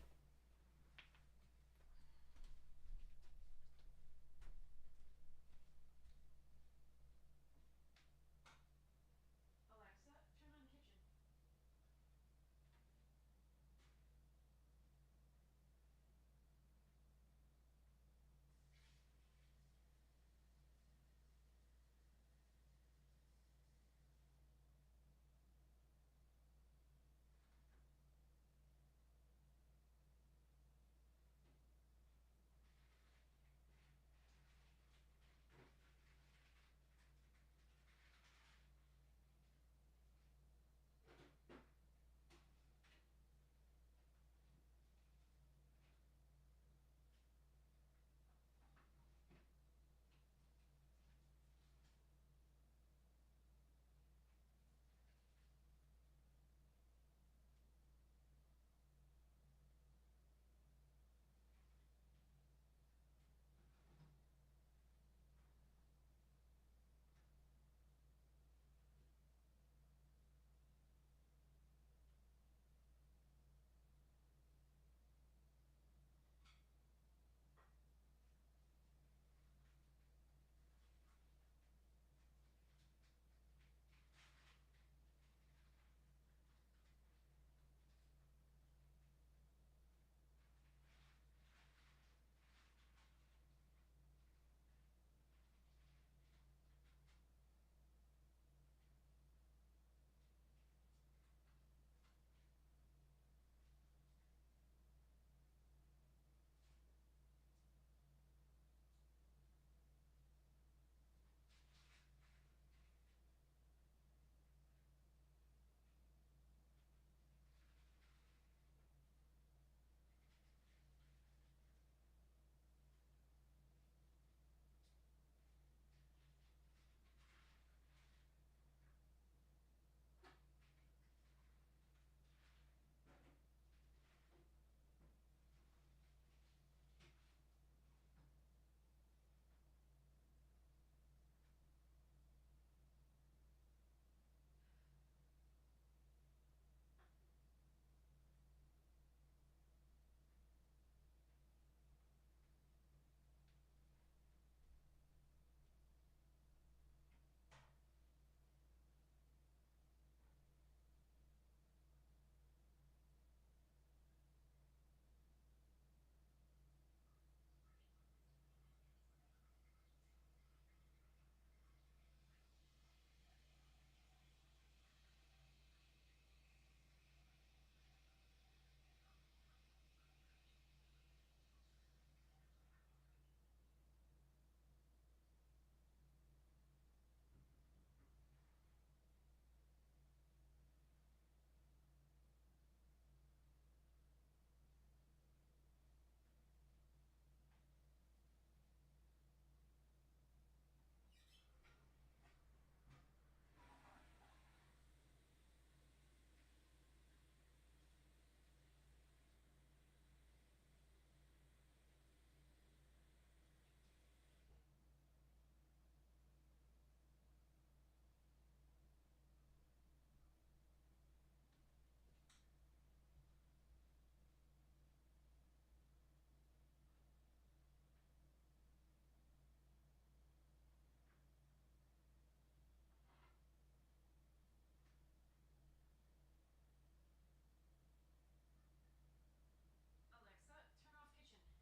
Alexa, turn on kitchen. Alexa, turn off kitchen.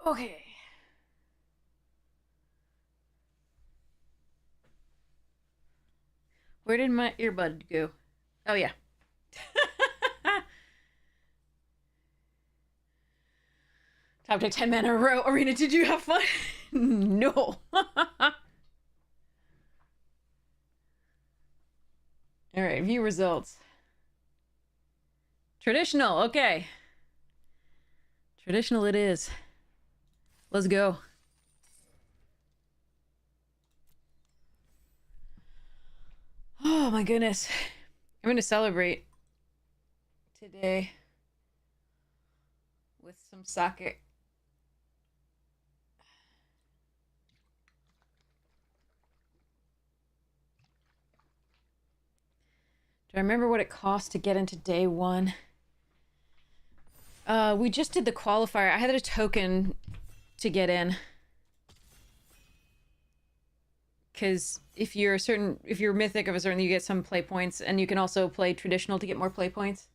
Okay. Where did my earbud go? Oh, yeah. Time to 10 men in a row. Arena, did you have fun? No. All right, view results. Traditional, okay. Traditional it is. Let's go. Oh my goodness. I'm going to celebrate today with some sake. Do I remember what it cost to get into day one? We just did the qualifier. I had a token to get in. Because if you're mythic of a certain, you get some play points, and you can also play traditional to get more play points.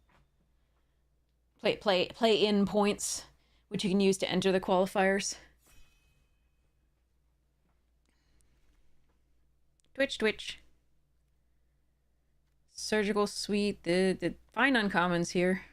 Play in points, which you can use to enter the qualifiers. Twitch. Surgical Suite, the fine uncommons here.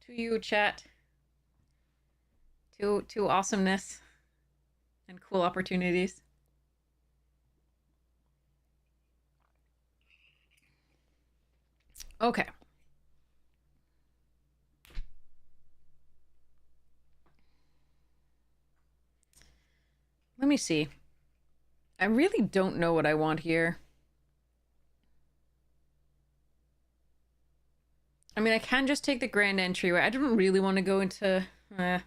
To you, chat. To awesomeness and cool opportunities. Okay. Let me see. I really don't know what I want here. I mean, I can just take the grand entryway. I don't really want to go into... I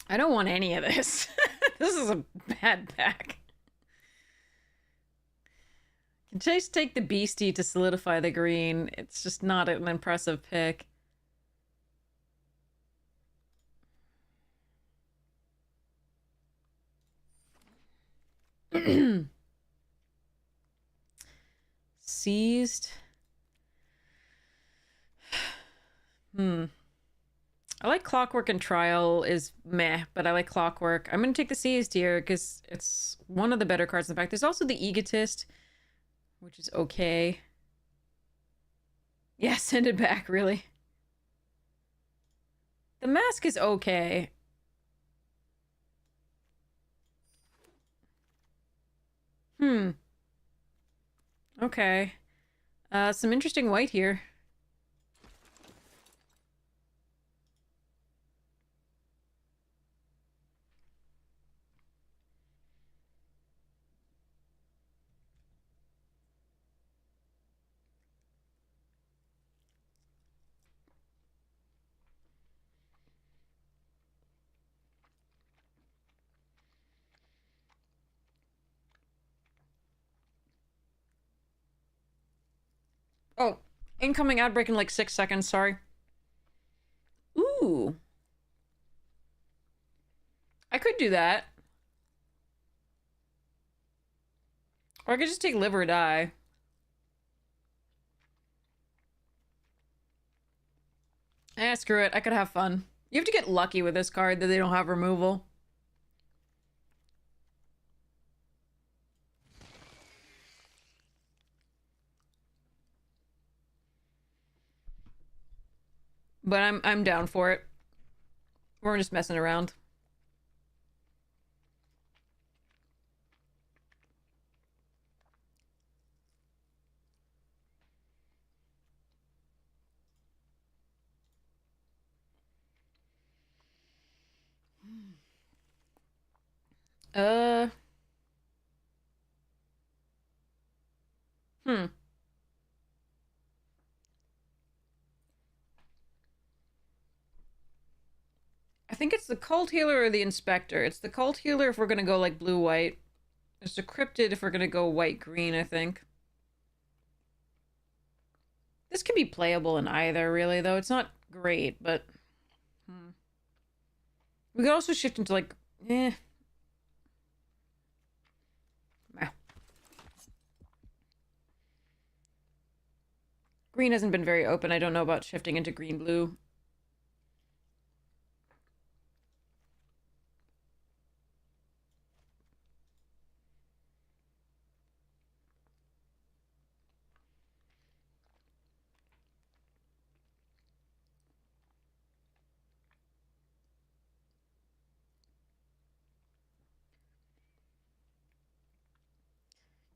don't want any of this. This is a bad pack. Can just take the beastie to solidify the green. It's just not an impressive pick. Seized. I like Clockwork, and Trial is meh, but I like Clockwork. I'm gonna take the Seized here because it's one of the better cards in the pack. There's also the Egotist, which is okay. Yeah, send it back, really. The Mask is okay. Okay. Some interesting white here. Oh, incoming outbreak in like 6 seconds, sorry. Ooh. I could do that. Or I could just take live or die. Eh, screw it. I could have fun. You have to get lucky with this card that they don't have removal. But I'm down for it. We're just messing around. Uh. Hmm. I think it's the Cult Healer or the Inspector. It's the Cult Healer if we're gonna go like blue-white. It's the Cryptid if we're gonna go white-green, I think. This can be playable in either, really, though. It's not great, but... We could also shift into, like... Eh. Green hasn't been very open. I don't know about shifting into green-blue.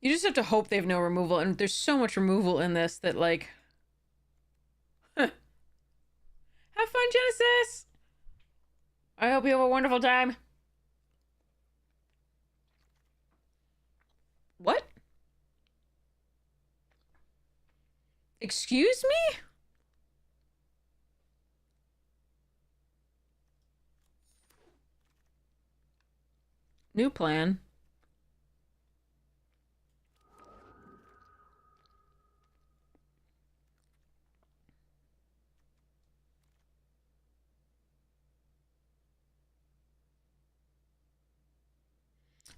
You just have to hope they have no removal, and there's so much removal in this that, like... Have fun, Genesis! I hope you have a wonderful time. What? Excuse me? New plan.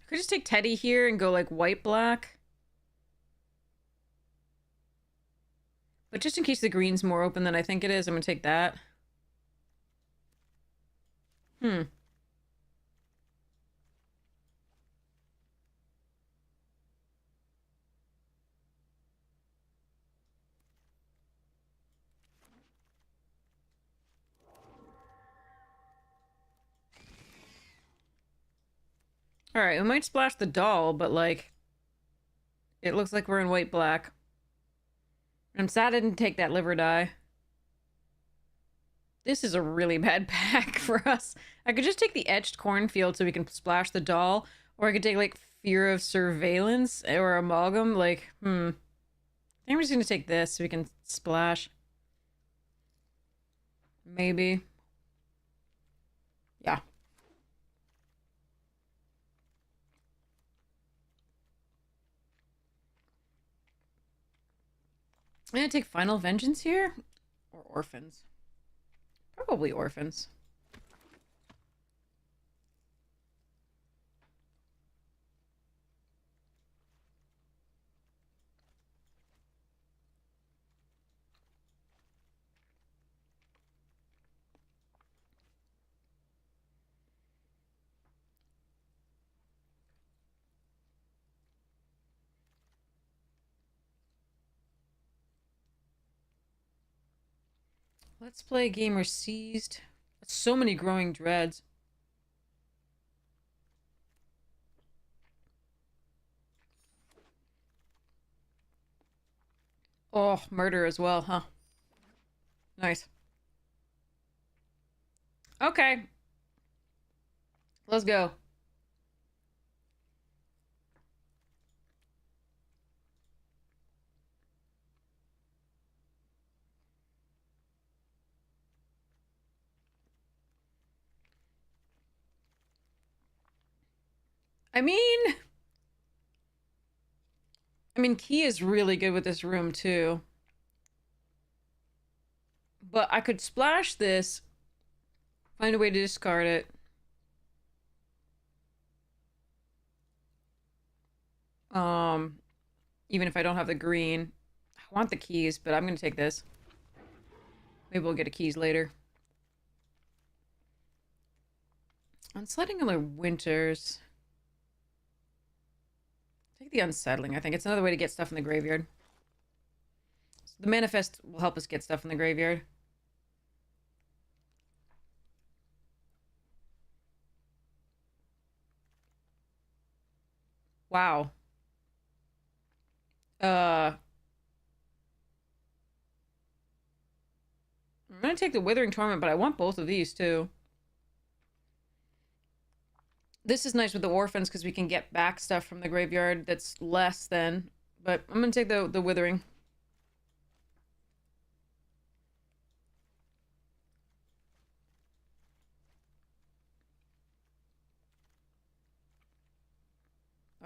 I could just take Teddy here and go, like, white-black. But just in case the green's more open than I think it is, I'm gonna take that. Hmm. Alright, we might splash the doll, but, like... It looks like we're in white-black. I'm sad I didn't take that liver die. This is a really bad pack for us. I could just take the etched cornfield so we can splash the doll, or I could take, like, fear of surveillance or amalgam. Like, I think I'm just gonna take this so we can splash. Maybe. Yeah. I'm gonna take Final Vengeance here? Or Orphans? Probably Orphans. Let's play a game we're seized. So many growing dreads. Oh, murder as well, huh? Nice. Okay. Let's go. I mean... Key is really good with this room, too. But I could splash this, find a way to discard it. Even if I don't have the green. I want the keys, but I'm gonna take this. Maybe we'll get a keys later. Unsettling the winters. Take the unsettling, I think. It's another way to get stuff in the graveyard. So the manifest will help us get stuff in the graveyard. Wow. I'm gonna take the Withering Torment, but I want both of these too. This is nice with the orphans because we can get back stuff from the graveyard that's less than. But I'm gonna take the Withering.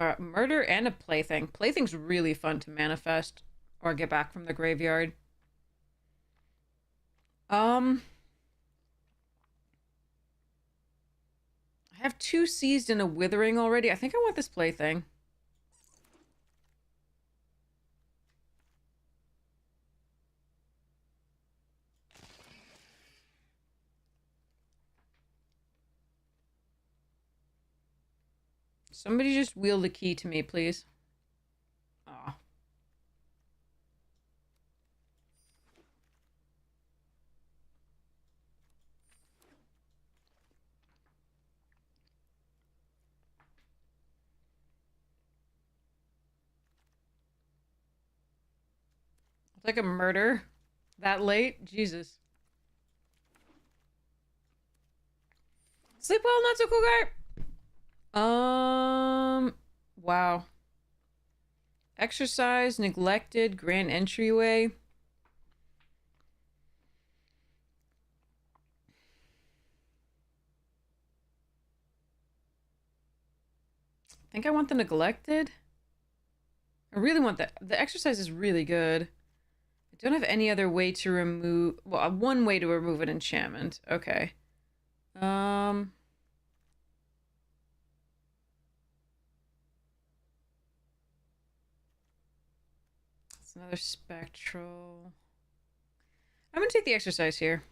Alright, murder and a plaything. Plaything's really fun to manifest or get back from the graveyard. I have 2 seized and a withering already. I think I want this plaything. Somebody just wheel the key to me, please. Aw. It's like a murder that late. Jesus. Sleep well, not so cool guy. Wow. Exercise, neglected, grand entryway. I think I want the neglected. I really want that. The exercise is really good. I don't have any other way to remove... Well, one way to remove an enchantment. Okay. It's another spectral. I'm gonna take the exercise here.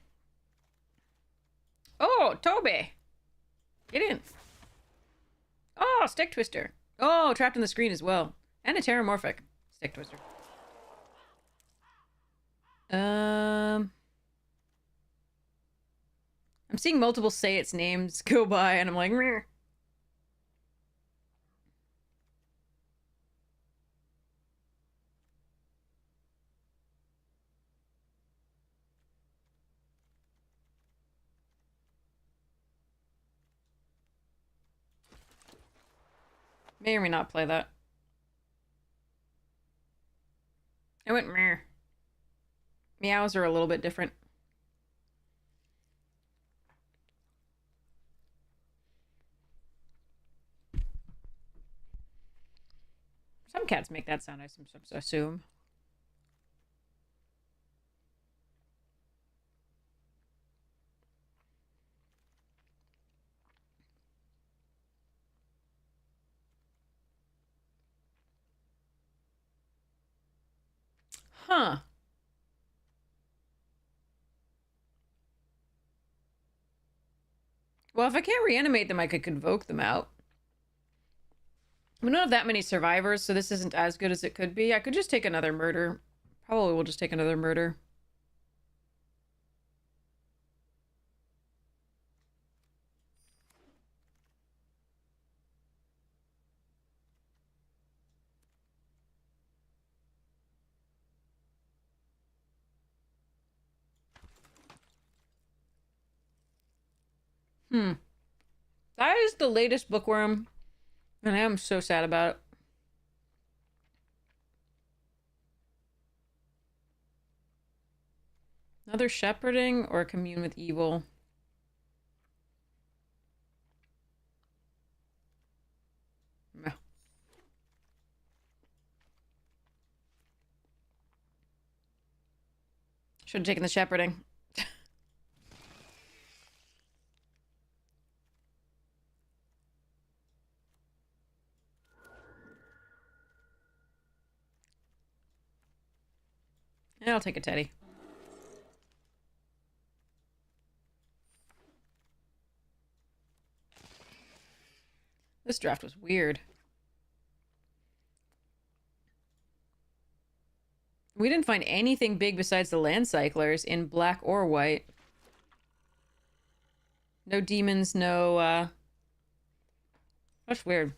Oh, Toby! Get in. Oh, stick twister. Oh, trapped in the screen as well. And a terramorphic stick twister. I'm seeing multiple say its names go by, and I'm like, meh. May or may not play that. I went meh. Meows are a little bit different. Some cats make that sound, I assume. Huh. Well, if I can't reanimate them, I could convoke them out. We don't have that many survivors, so this isn't as good as it could be. I could just take another murder. Probably will just take another murder. That is the latest bookworm, and I am so sad about it. Another shepherding or commune with evil? Meh. Should have taken the shepherding. Yeah, I'll take a teddy. This draft was weird. We didn't find anything big besides the land cyclers in black or white. No demons, no, That's weird.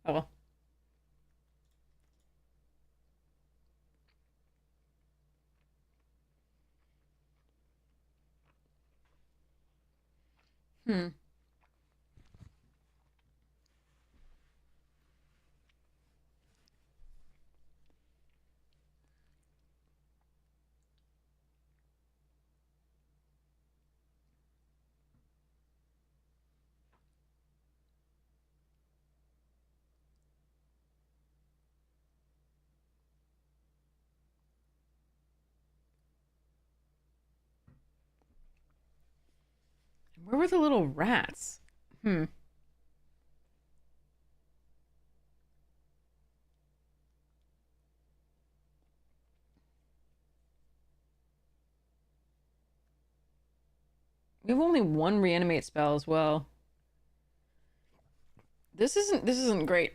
Oh well. Hmm. Where were the little rats? Hmm. We have only one reanimate spell as well. This isn't great.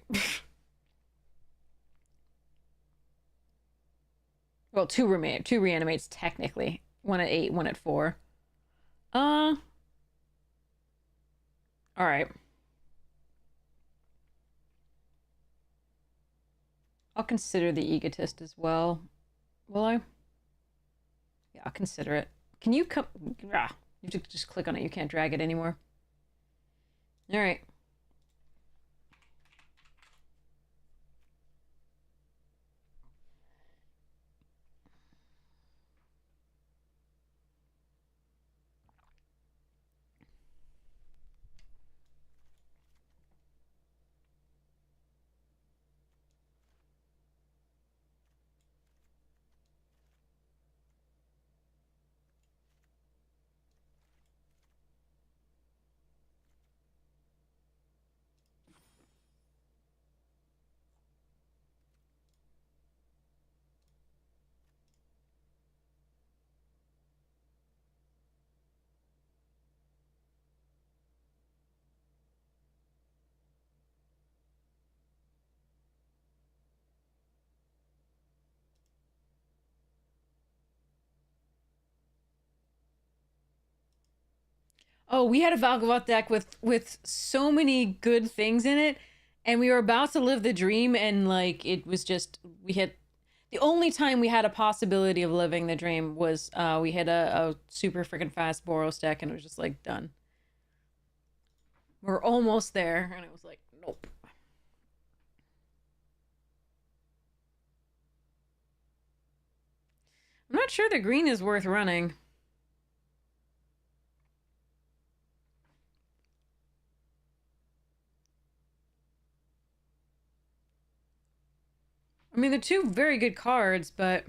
Well, two reanimates technically. One at 8, one at 4. All right. I'll consider the egotist as well. Will I? Yeah, I'll consider it. Can you come? Ah, you have to just click on it. You can't drag it anymore. All right. Oh, we had a Valgavoth deck with so many good things in it, and we were about to live the dream, and like it was just we had the only time we had a possibility of living the dream was we had a super freaking fast Boros deck, and it was just like done. We're almost there, and it was like nope. I'm not sure the green is worth running. I mean, they're two very good cards, but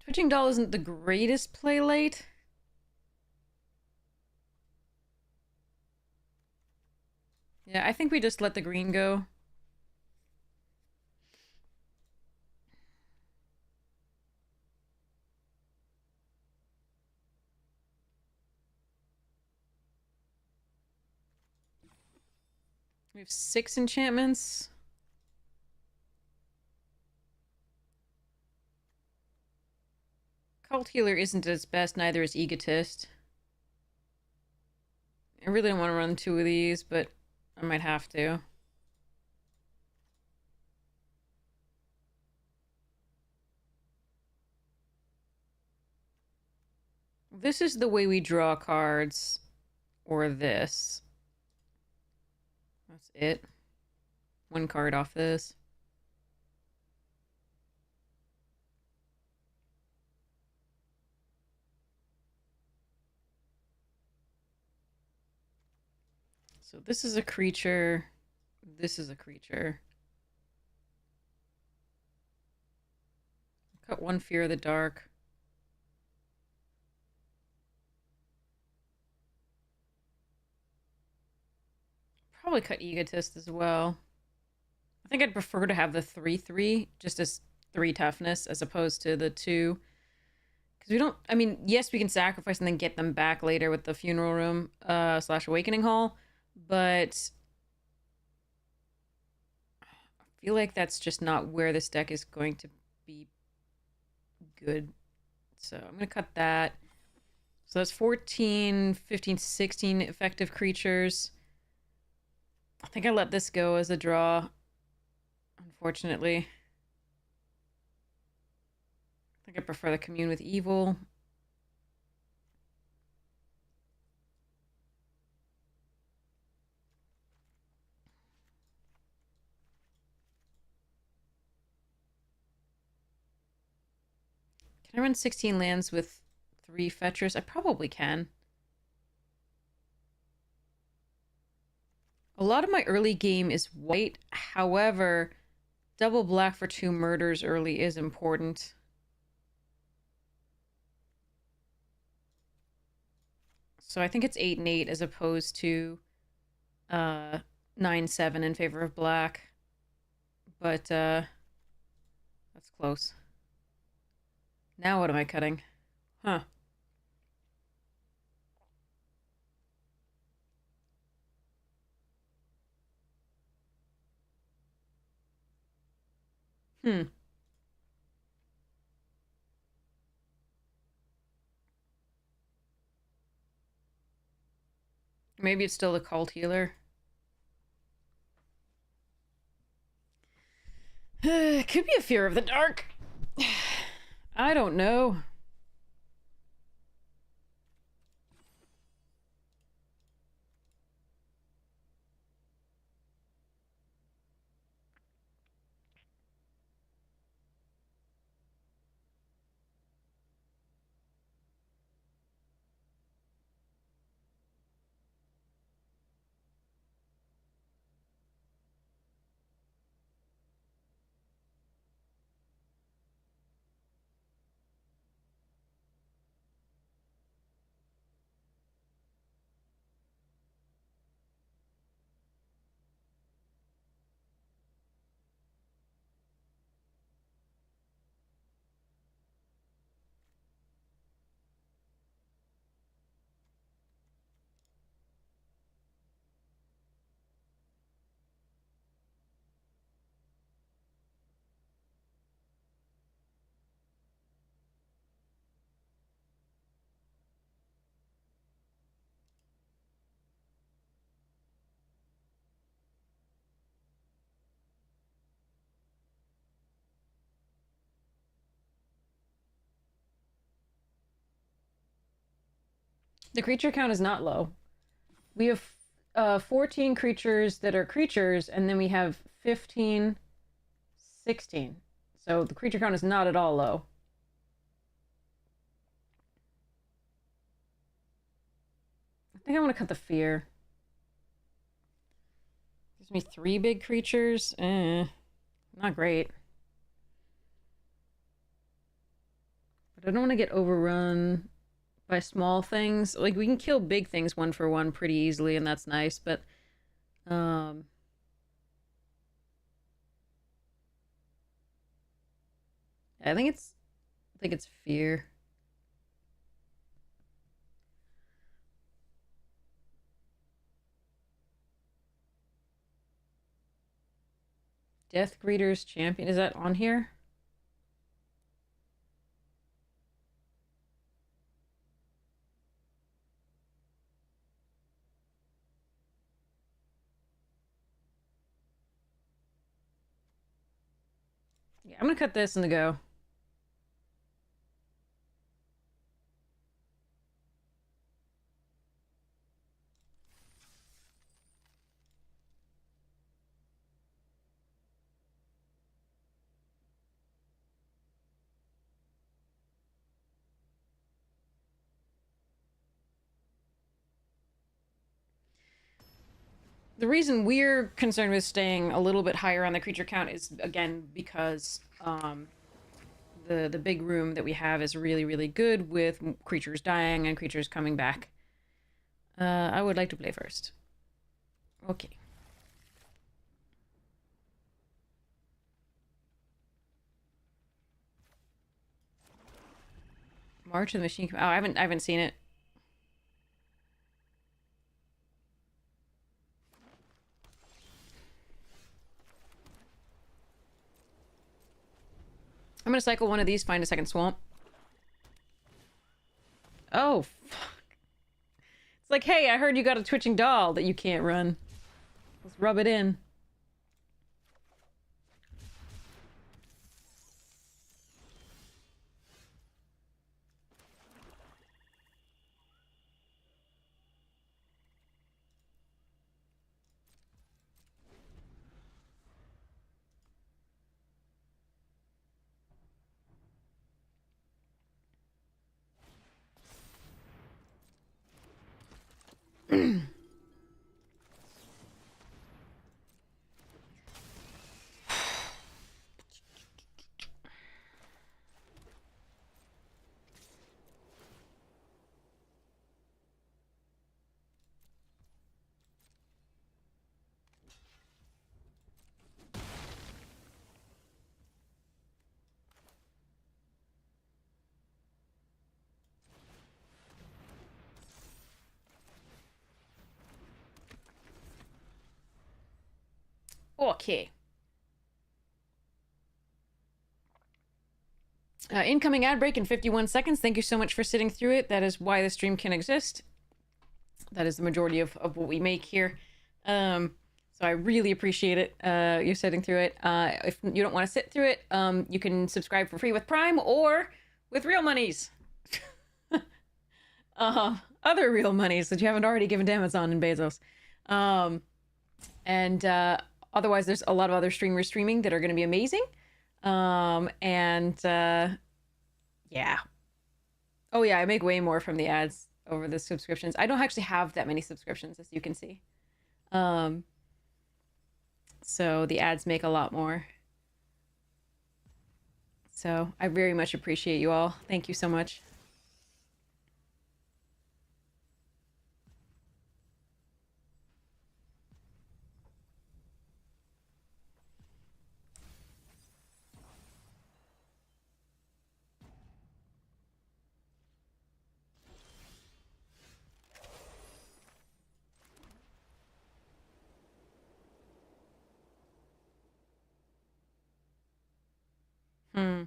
Twitching Doll isn't the greatest play late. Yeah, I think we just let the green go. We have 6 enchantments. Cult Healer isn't its best, neither is Egotist. I really don't want to run 2 of these, but I might have to. This is the way we draw cards, or this. That's it. 1 card off this. So this is a creature. This is a creature. Cut 1 Fear of the Dark. Probably cut Egotist as well. I think I'd prefer to have the 3/3 just as 3 toughness as opposed to the 2. Because we don't, I mean, yes, we can sacrifice and then get them back later with the Funeral Room / Awakening Hall, but I feel like that's just not where this deck is going to be good. So I'm going to cut that. So that's 14, 15, 16 effective creatures. I think I let this go as a draw, unfortunately. I think I prefer the Commune with Evil. Can I run 16 lands with 3 fetchers? I probably can. A lot of my early game is white. However, double black for 2 murders early is important. So I think it's 8 and 8 as opposed to 9-7 in favor of black. But that's close. Now what am I cutting? Huh. Hmm. Maybe it's still the Cult Healer. Could be a fear of the dark. I don't know. The creature count is not low. We have 14 creatures that are creatures, and then we have 15, 16. So the creature count is not at all low. I think I want to cut the fear. Gives me 3 big creatures. Not great. But I don't want to get overrun by small things. Like, we can kill big things 1 for 1 pretty easily, and that's nice, but I think it's fear. Death Greeter's Champion, is that on here? Yeah, I'm gonna cut this and go. The reason we're concerned with staying a little bit higher on the creature count is, again, because the big room that we have is really, really good with creatures dying and creatures coming back. I would like to play first. Okay. March of the Machine. Oh, I haven't seen it. I'm gonna cycle one of these, find a second swamp. Oh, fuck. It's like, hey, I heard you got a twitching doll that you can't run. Let's rub it in. Okay. Incoming ad break in 51 seconds. Thank you so much for sitting through it. That is why the stream can exist. That is the majority of what we make here. So So I really appreciate it. You sitting through it. If you don't want to sit through it, you can subscribe for free with Prime or with real monies. Other real monies that you haven't already given to Amazon and Bezos. And otherwise, there's a lot of other streamers streaming that are going to be amazing. Yeah. Oh yeah, I make way more from the ads over the subscriptions. I don't actually have that many subscriptions, as you can see. So the ads make a lot more. So I very much appreciate you all. Thank you so much. Hmm.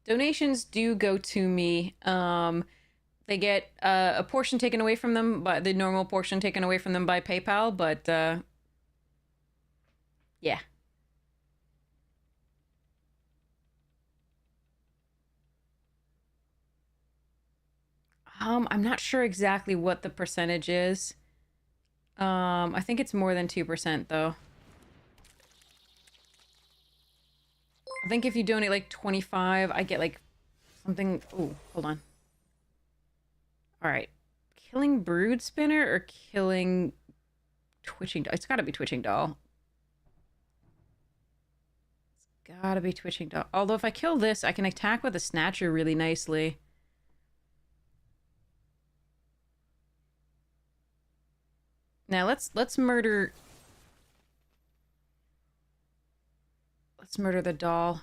Donations do go to me. They get a portion taken away from them, by the normal portion taken away from them by PayPal, but yeah. I'm not sure exactly what the percentage is. I think it's more than 2% though. I think if you donate like 25, I get like something. Oh, hold on. All right. Killing Brood Spinner or killing Twitching Doll? It's gotta be Twitching Doll. It's gotta be Twitching Doll. Although if I kill this, I can attack with a Snatcher really nicely. Now let's murder. Let's murder the doll. Do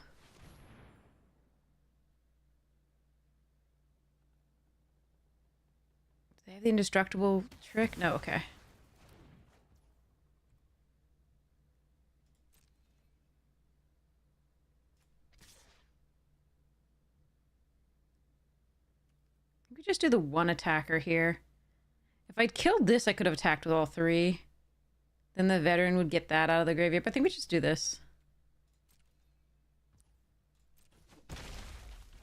they have the indestructible trick? No, okay. We could just do the one attacker here. If I'd killed this, I could have attacked with all three. Then the veteran would get that out of the graveyard. But I think we just do this.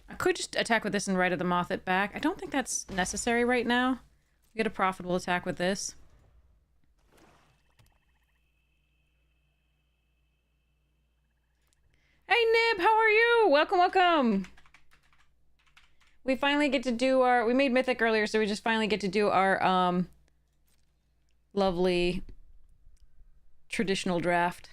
I could just attack with this and Rite of the Moth it back. I don't think that's necessary right now. We get a profitable attack with this. Hey Nib, how are you? Welcome, welcome. We finally get to do our... We made Mythic earlier, so we just finally get to do our lovely traditional draft.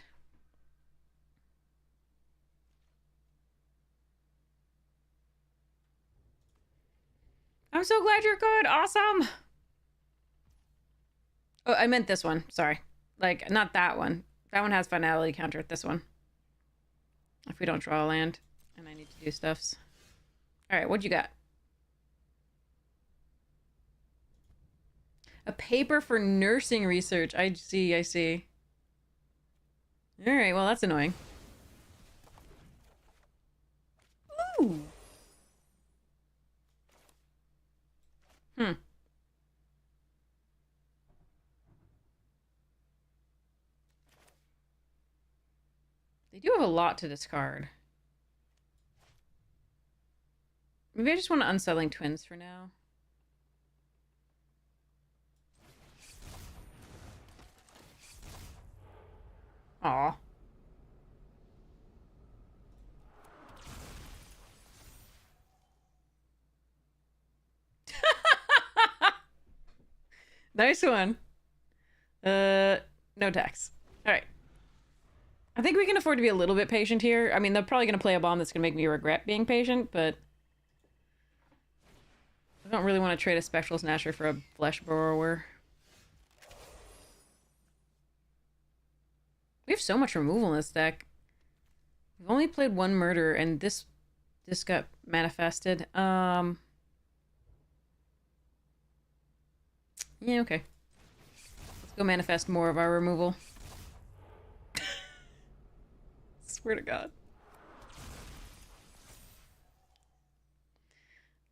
I'm so glad you're good. Awesome. Oh, I meant this one. Sorry. Like, not that one. That one has finality counter at this one. If we don't draw a land and I need to do stuffs. All right, what you got? A paper for nursing research. I see, I see. All right, well, that's annoying. Ooh. Hmm. They do have a lot to discard. Maybe I just want to Unsettling Twins for now. Aw. Nice one. No tax. All right. I think we can afford to be a little bit patient here. I mean, they're probably going to play a bomb that's going to make me regret being patient, but I don't really want to trade a Spectral Snatcher for a Flesh Borrower. We have so much removal in this deck. We've only played one murder, and this got manifested. Yeah, okay. Let's go manifest more of our removal. Swear to God.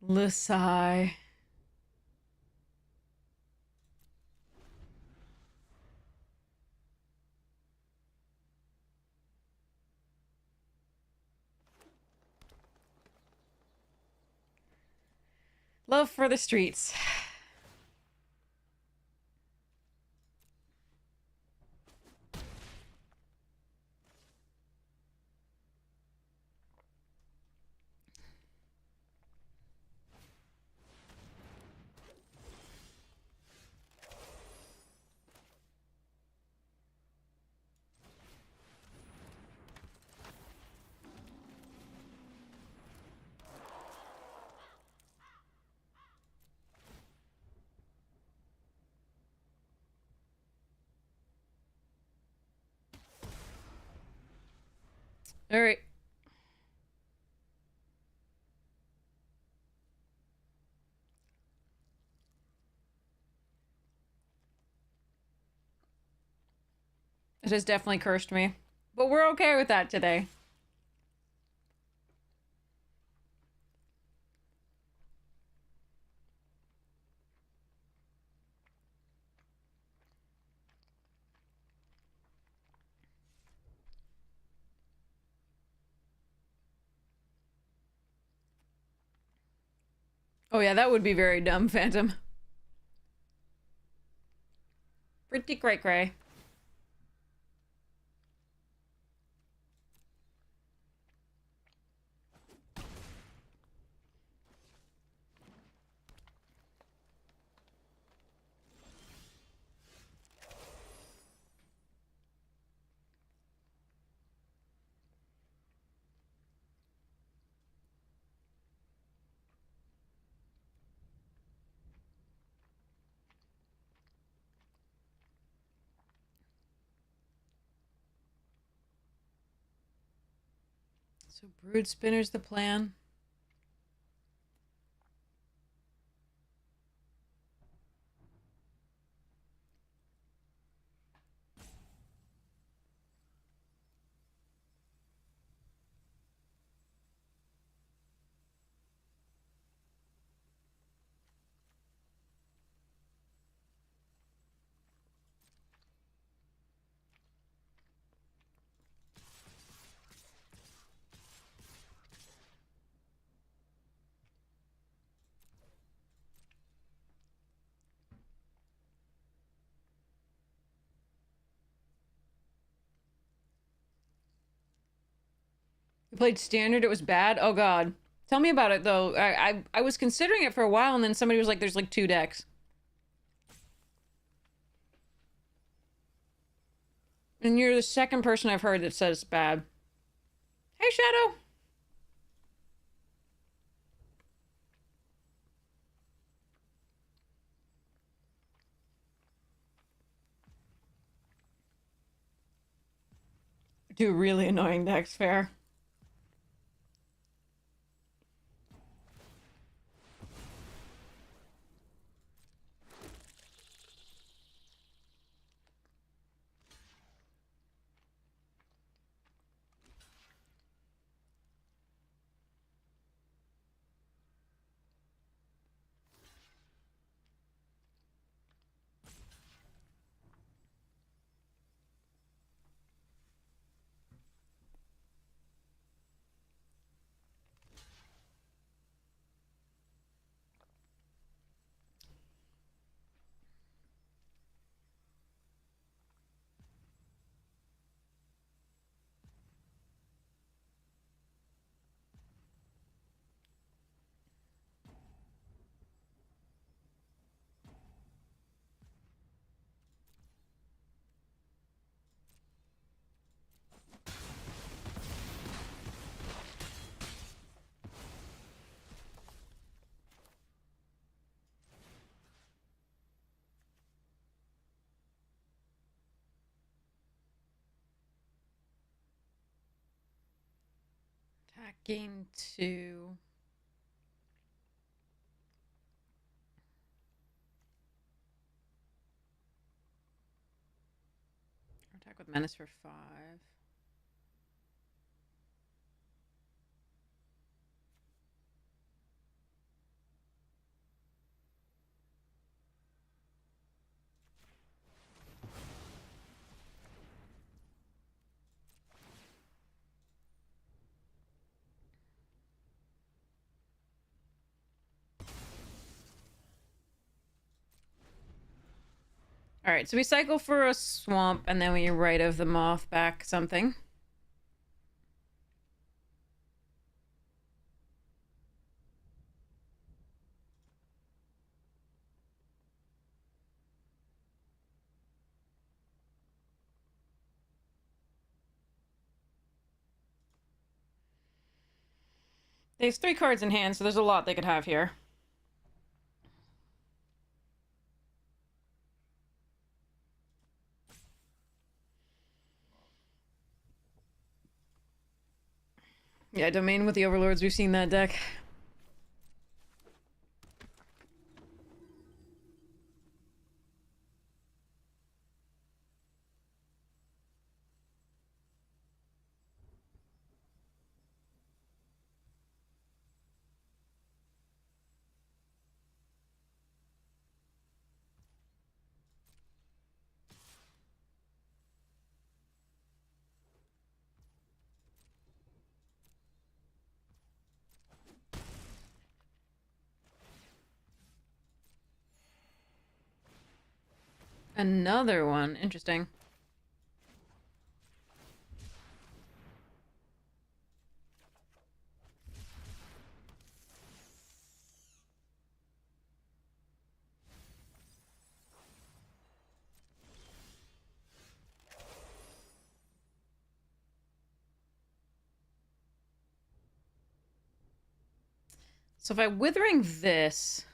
Lusai. Love for the streets. All right. It has definitely cursed me. But we're okay with that today. Oh yeah, that would be very dumb, Phantom. Pretty cray-cray. So Brood Spinner's the plan. You played Standard, it was bad? Oh god. Tell me about it, though. I was considering it for a while, and then somebody was like, there's like 2 decks. And you're the second person I've heard that says it's bad. Hey, Shadow! Two really annoying decks, fair. That gain 2. Attack with menace for 5. All right, so we cycle for a swamp, and then we Rite of the Moth back something. There's 3 cards in hand, so there's a lot they could have here. Yeah, Domain with the Overlords, we've seen that deck. Another one. Interesting. So if I'm withering this,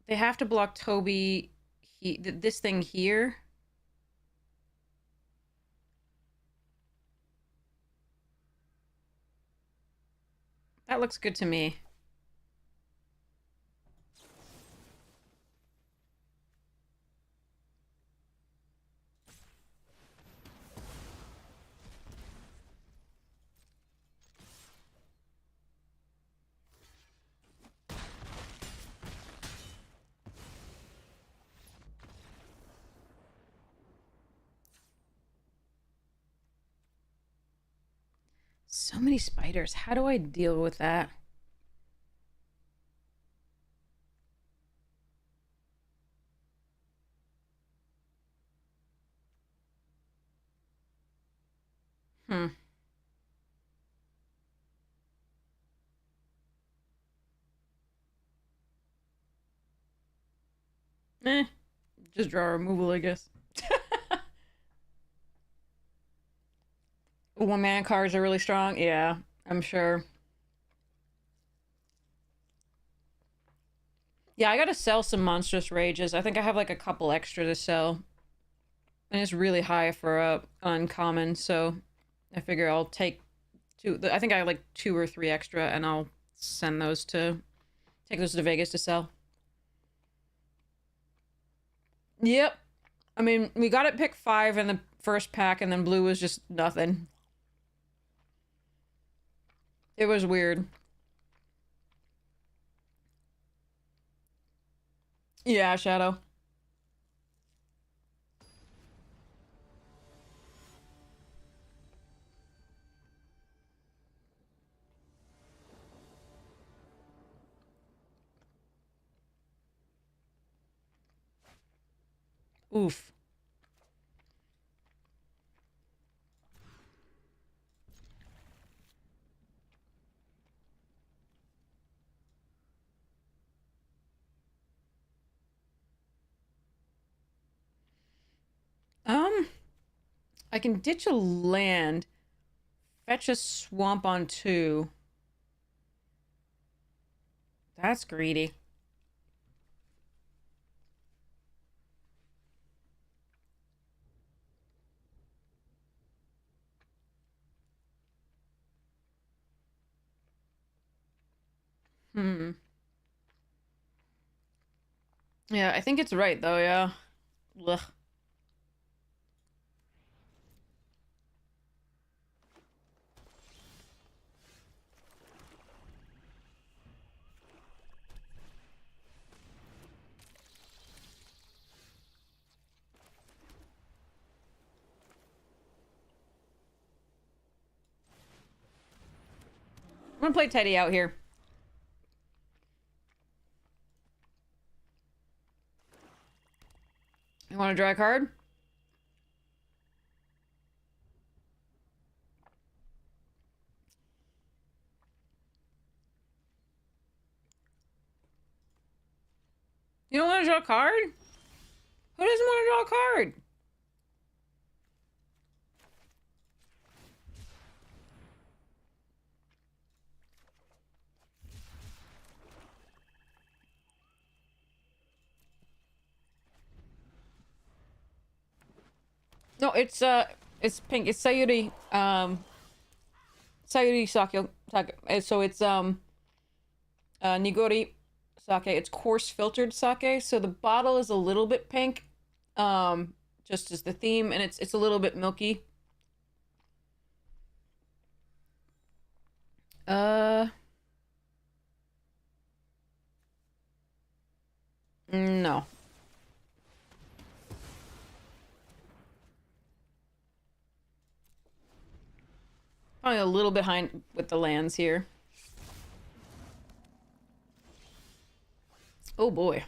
they have to block Toby. This thing here. That looks good to me. So many spiders. How do I deal with that? Hmm. Eh. Just draw removal, I guess. 1-mana cards are really strong. Yeah, I'm sure. Yeah, I gotta sell some Monstrous Rages. I think I have like a couple extra to sell. And it's really high for a uncommon, so I figure I'll take 2. I think I have like 2 or 3 extra, and I'll send those to... Take those to Vegas to sell. Yep. I mean, we got it pick 5 in the first pack, and then blue was just nothing. It was weird. Yeah, Shadow. Oof. I can ditch a land, fetch a swamp on 2. That's greedy. Hmm. Yeah, I think it's right though, yeah. Ugh. I'm gonna play Teddy out here. You wanna draw a card? You don't wanna draw a card? Who doesn't wanna draw a card? No, it's pink. It's Sayuri, Sayuri sake. So it's, Nigori sake. It's coarse filtered sake, so the bottle is a little bit pink, just as the theme, and it's a little bit milky. Uh, no. Probably a little behind with the lands here. Oh boy.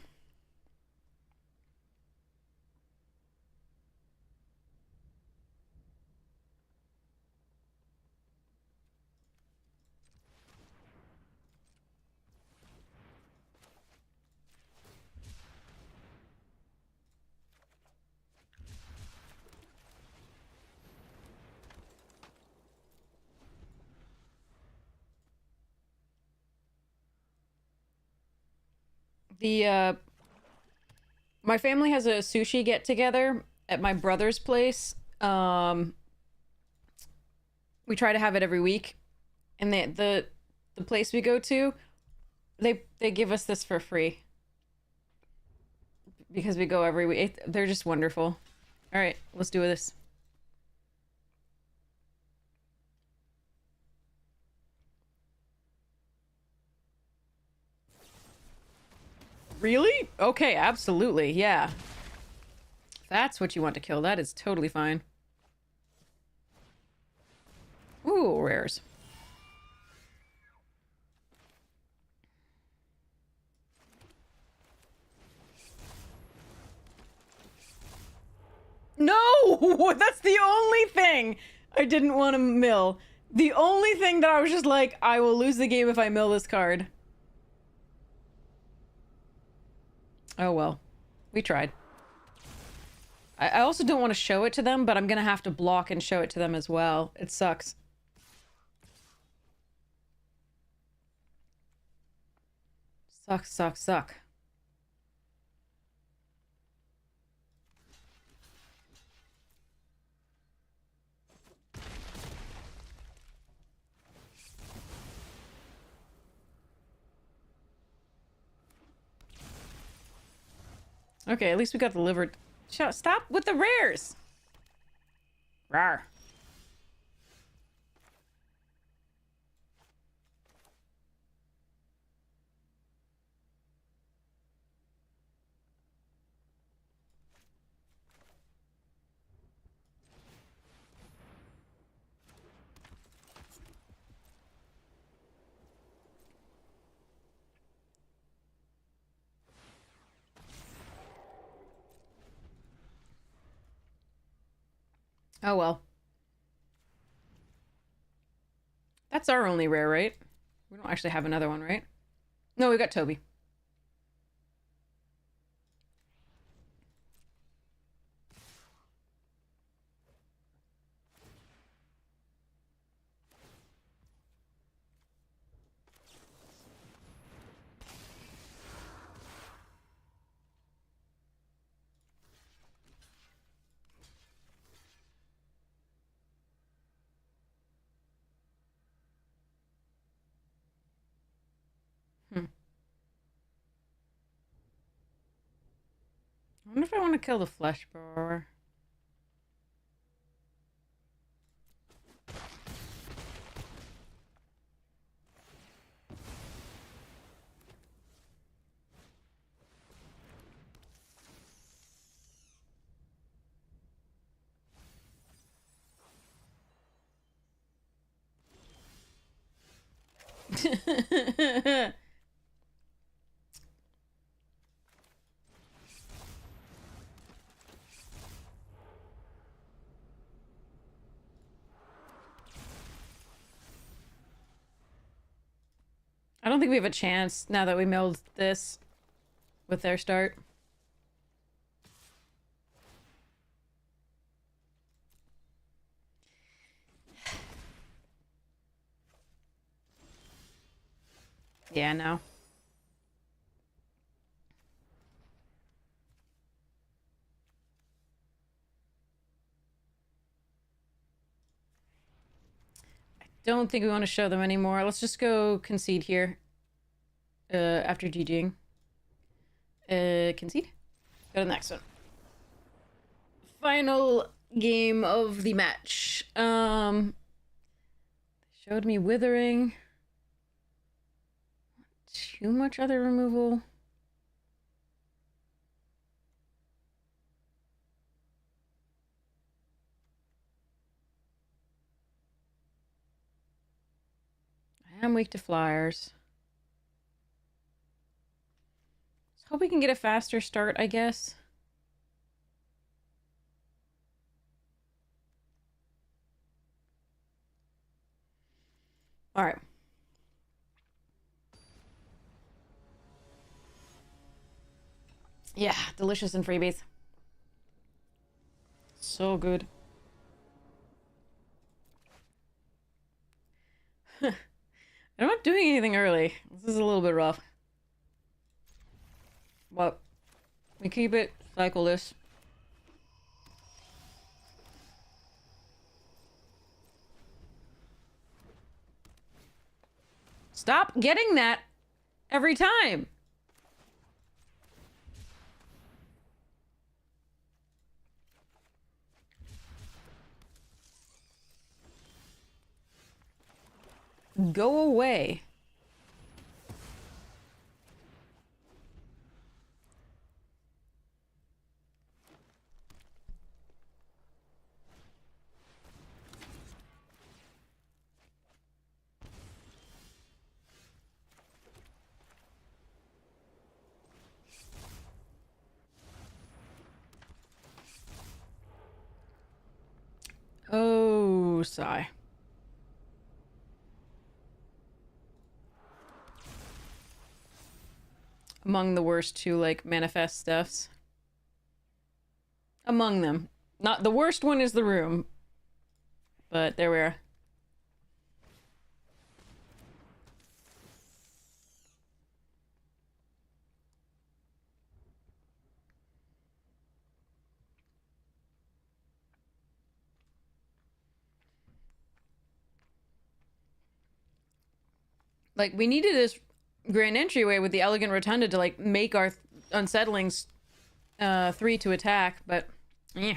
The my family has a sushi get together at my brother's place. We try to have it every week, and the place we go to, they give us this for free because we go every week. They're just wonderful. All right, let's do this. Really? Okay, absolutely. Yeah. If that's what you want to kill, that is totally fine. Ooh, rares. No! That's the only thing I didn't want to mill. The only thing that I was just like, I will lose the game if I mill this card. Oh well. We tried. I also don't want to show it to them, but I'm gonna have to block and show it to them as well. It sucks. Suck, suck, suck. Okay, at least we got delivered. Stop with the rares! Rar. Oh well. That's our only rare, right? We don't actually have another one, right? No, we got Toby. Hmm. wonder if I want to kill the flesh boar. I don't think we have a chance now that we milled this with their start. Yeah, no. I don't think we want to show them anymore. Let's just go concede here. After GGing. Concede? Go to the next one. Final game of the match. Showed me withering. Too much other removal. I am weak to flyers. Let's hope we can get a faster start, I guess. All right. Yeah, delicious and freebies. So good. I'm not doing anything early. This is a little bit rough. But we keep it, cycle this. Stop getting that every time. Go away. Oh, sigh. Among the worst to, like, manifest stuffs. Among them. Not the worst one is the room. But there we are. Like, we needed this grand entryway with the elegant rotunda to, like, make our unsettlings 3 to attack, but yeah.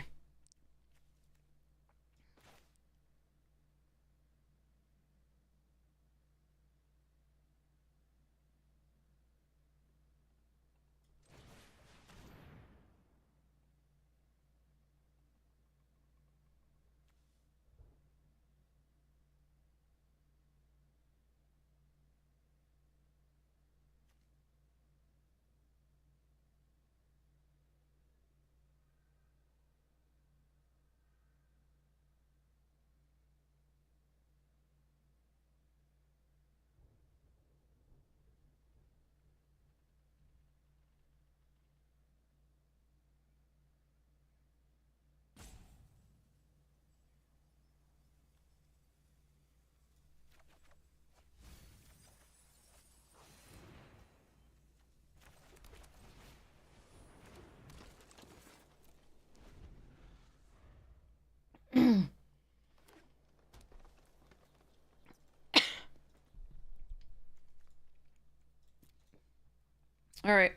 All right.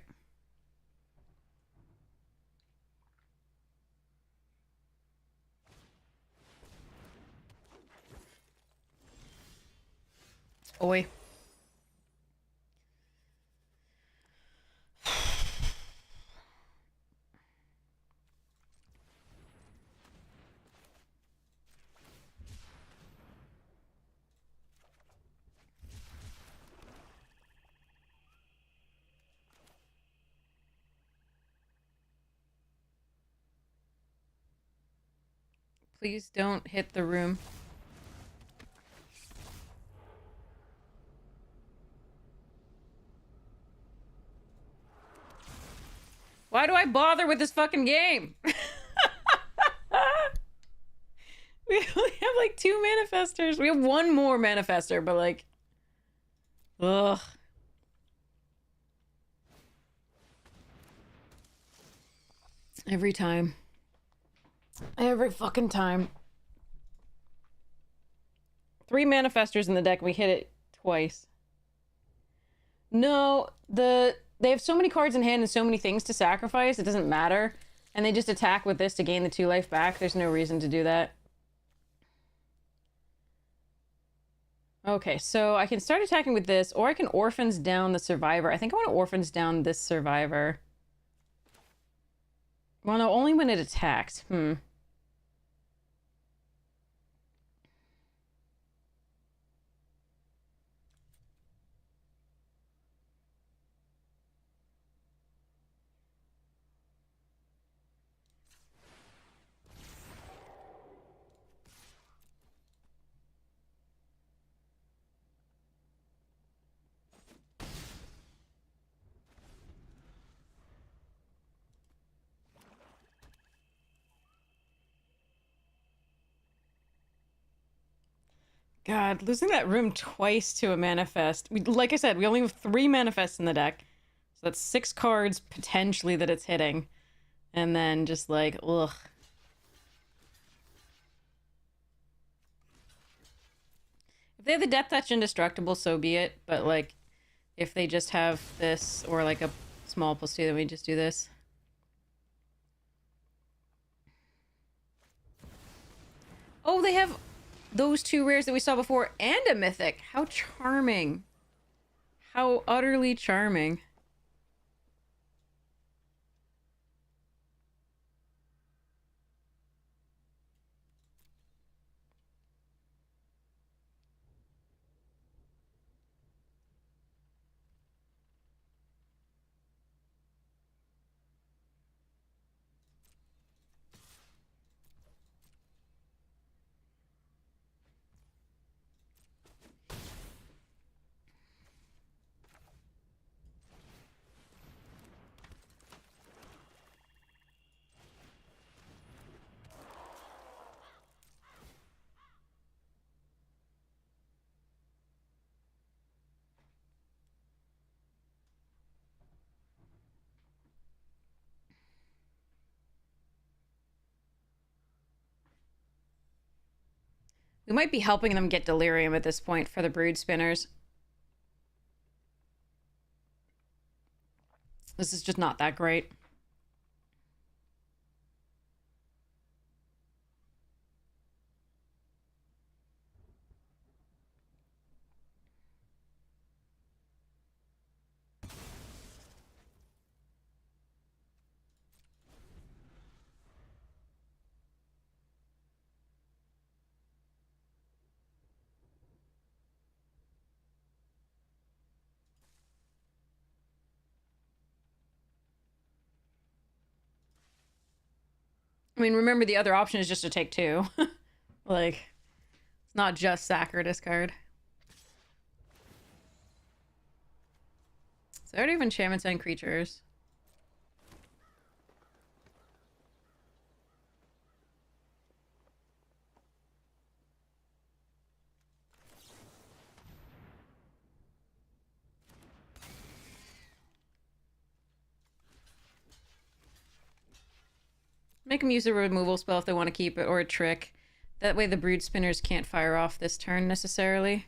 Oi. Please don't hit the room. Why do I bother with this fucking game? We only have like 2 manifestors. We have 1 more manifester, but like... Ugh. Every time. Every fucking time. 3 manifestors in the deck, we hit it twice. No, they have so many cards in hand and so many things to sacrifice, it doesn't matter. And they just attack with this to gain the 2 life back. There's no reason to do that. Okay, so I can start attacking with this, or I can Orphans down the Survivor. I think I want to Orphans down this Survivor. Well, no, only when it attacks. God, losing that room twice to a manifest. Like I said, we only have 3 manifests in the deck. So that's 6 cards potentially that it's hitting. And then just like, ugh. If they have the Death Touch Indestructible, so be it. But like, if they just have this, or like a small +2, then we just do this. Oh, they have those 2 rares that we saw before and a mythic. How charming. How utterly charming. We might be helping them get Delirium at this point for the Brood Spinners. This is just not that great. I mean, remember the other option is just to take 2. Like, it's not just sack or discard. So I don't even enchantments and creatures. Make them use a removal spell if they want to keep it, or a trick. That way the Brood Spinners can't fire off this turn necessarily.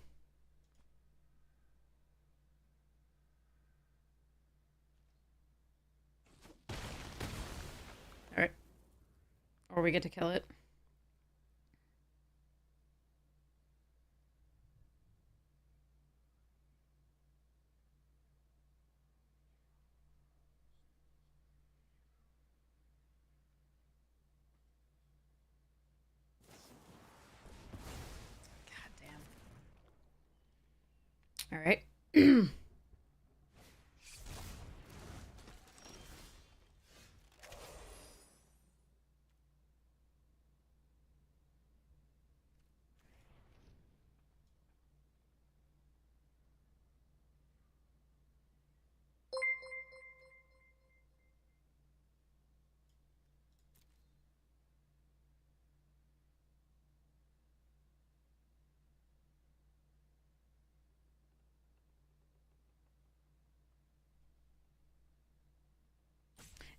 Alright. Or we get to kill it. All right.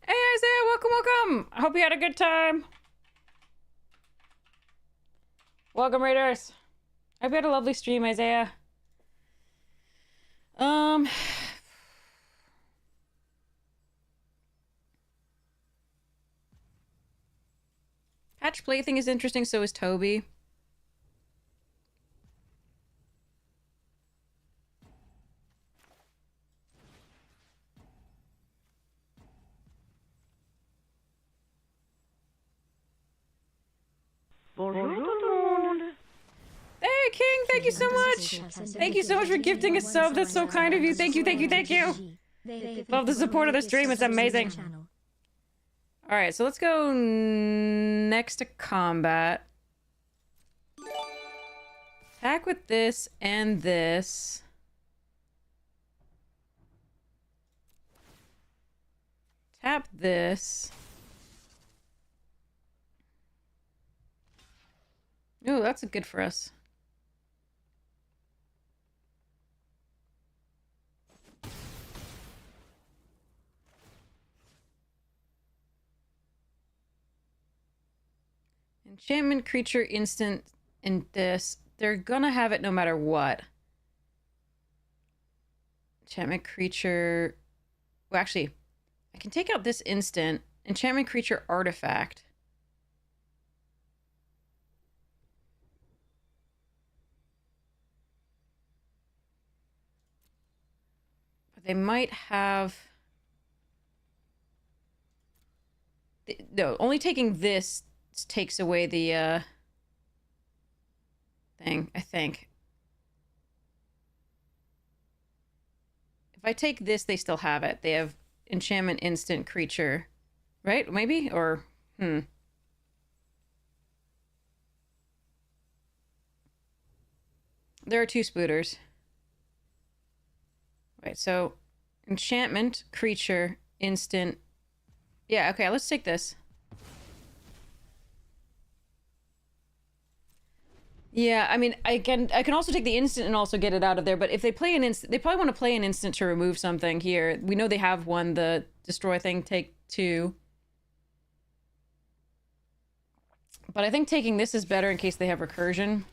Hey, Isaiah, welcome, welcome. I hope you had a good time. Welcome, Raiders. I hope you had a lovely stream, Isaiah. Patch Plaything is interesting, so is Toby. Hey, King, thank you so much. Thank you so much for gifting a sub. That's so kind of you. Thank you, thank you, thank you. Love the support of the stream. It's amazing. All right, so let's go next to combat. Attack with this and this. Tap this. Ooh, that's good for us. Enchantment creature instant in this. They're gonna have it no matter what. Enchantment creature... Well, actually, I can take out this instant. Enchantment creature artifact. But they might have... No, only taking this takes away the thing, I think. If I take this, they still have it. They have enchantment instant creature. Right? Maybe? Or, There are 2 spooters. Right, so enchantment creature instant. Yeah, okay, let's take this. Yeah, I mean, I can also take the instant and also get it out of there, but if they play an instant, they probably want to play an instant to remove something here. We know they have one, the destroy thing, take 2. But I think taking this is better in case they have recursion.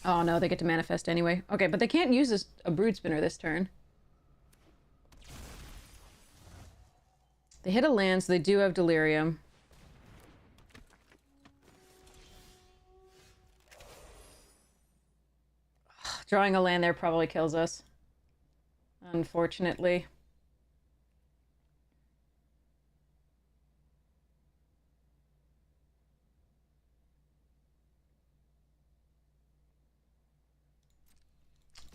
Oh no, they get to manifest anyway. Okay, but they can't use a brood spinner this turn. They hit a land, so they do have delirium. Drawing a land there probably kills us. Unfortunately.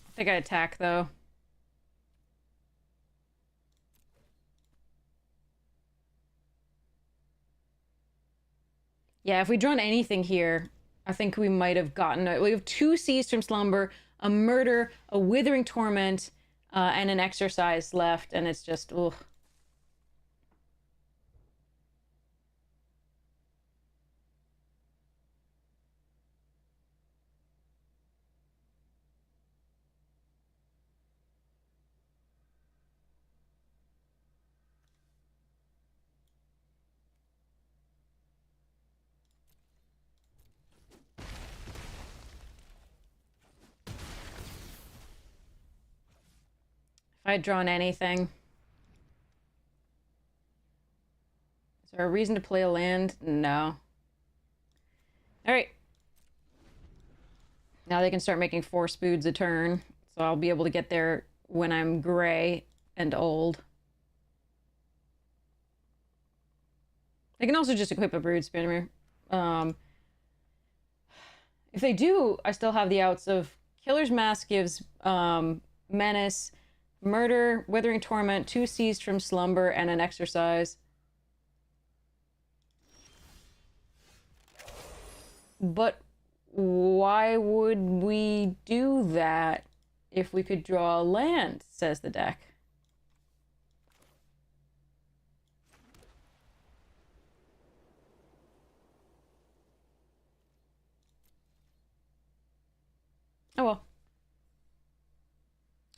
I think I attack, though. Yeah, if we'd drawn anything here, I think we might have gotten... We have 2 Seas from Slumber, a Murder, a Withering Torment, and an Exercise left, and it's just... Ugh. If I'd drawn anything... Is there a reason to play a land? No. Alright. Now they can start making 4 spoods a turn, so I'll be able to get there when I'm gray and old. They can also just equip a brood spinner. If they do, I still have the outs of Killer's Mask gives Menace, Murder, Withering Torment, 2 Seized from Slumber, and an Exercise. But why would we do that if we could draw a land, says the deck. Oh well.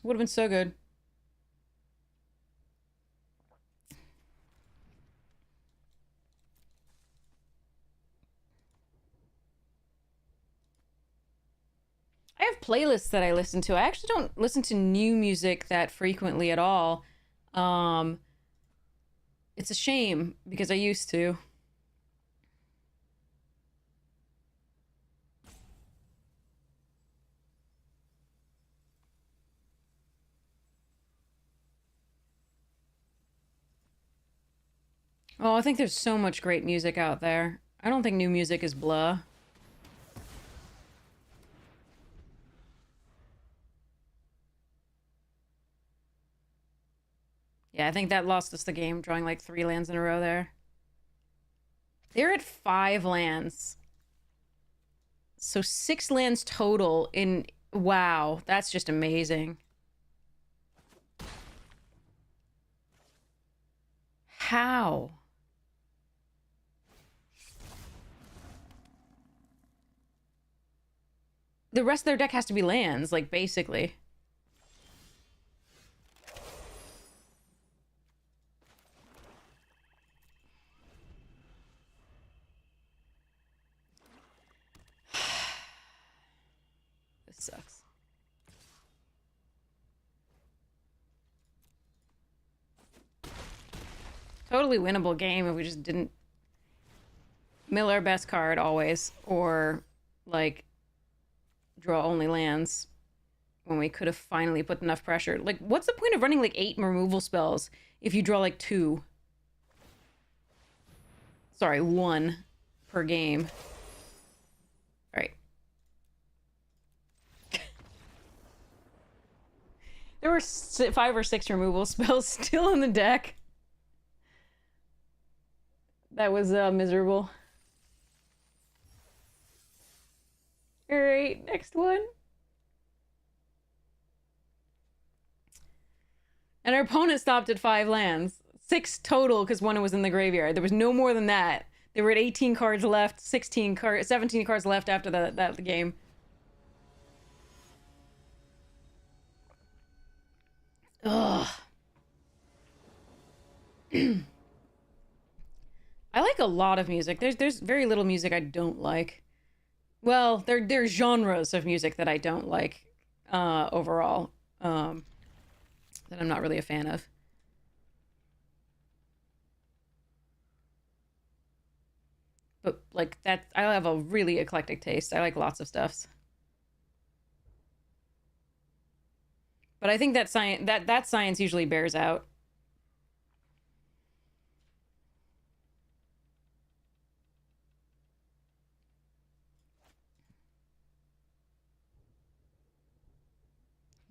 Would have been so good. I have playlists that I listen to. I actually don't listen to new music that frequently at all. Um, it's a shame because I used to. Oh, I think there's so much great music out there. I don't think new music is blah. Yeah, I think that lost us the game, drawing like 3 lands in a row there. They're at 5 lands. So 6 lands total in... Wow, that's just amazing. How? The rest of their deck has to be lands, like, basically. This sucks. Totally winnable game if we just didn't mill our best card always, or, like, draw only lands when we could have finally put enough pressure. Like, what's the point of running, like, 8 removal spells if you draw, like, 2? Sorry, 1 per game. Alright. There were 5 or 6 removal spells still in the deck. That was miserable. Alright, next one. And our opponent stopped at 5 lands. 6 total because 1 was in the graveyard. There was no more than that. They were at 18 cards left, 17 cards left after the game. Ugh. I like a lot of music. There's very little music I don't like. Well, there's genres of music that I don't like overall, that I'm not really a fan of. But like that, I have a really eclectic taste. I like lots of stuffs. But I think that science usually bears out.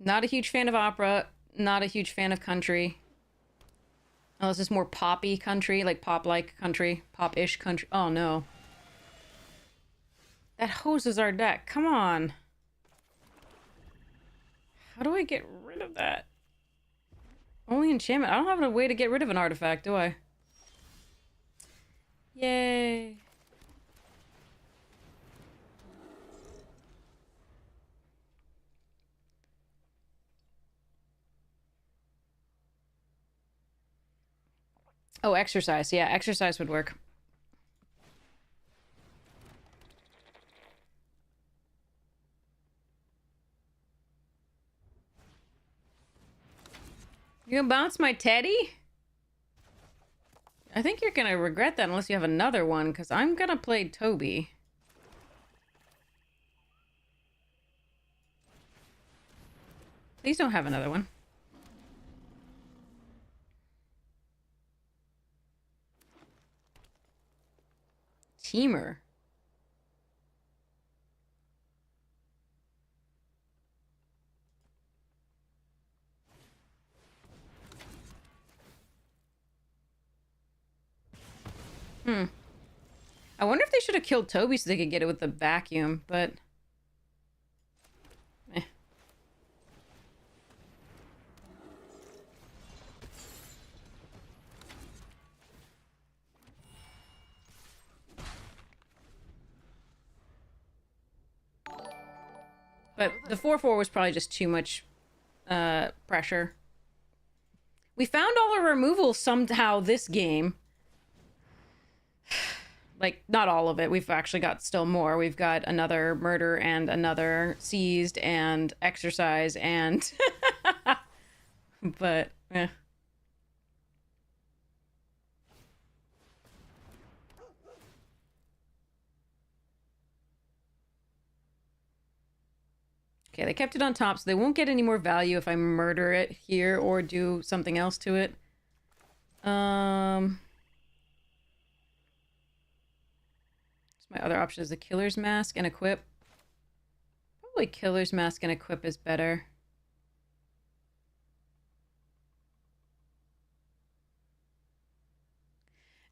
Not a huge fan of opera. Not a huge fan of country. Unless it's more poppy country, like pop-like country, pop-ish country. Oh no. That hoses our deck. Come on. How do I get rid of that? Only enchantment. I don't have a way to get rid of an artifact, do I? Yay. Oh, exercise. Yeah, exercise would work. You gonna bounce my teddy? I think you're gonna regret that unless you have another one, because I'm gonna play Toby. Please don't have another one. Teamer. Hmm. I wonder if they should have killed Toby so they could get it with the vacuum, but... eh. But the 4-4 was probably just too much pressure. We found all our removals somehow this game. Like, not all of it. We've actually got still more. We've got another murder and another seized and exercise and... but, eh. Okay, they kept it on top, so they won't get any more value if I murder it here or do something else to it. My other option is the Killer's Mask and Equip. Probably Killer's Mask and Equip is better.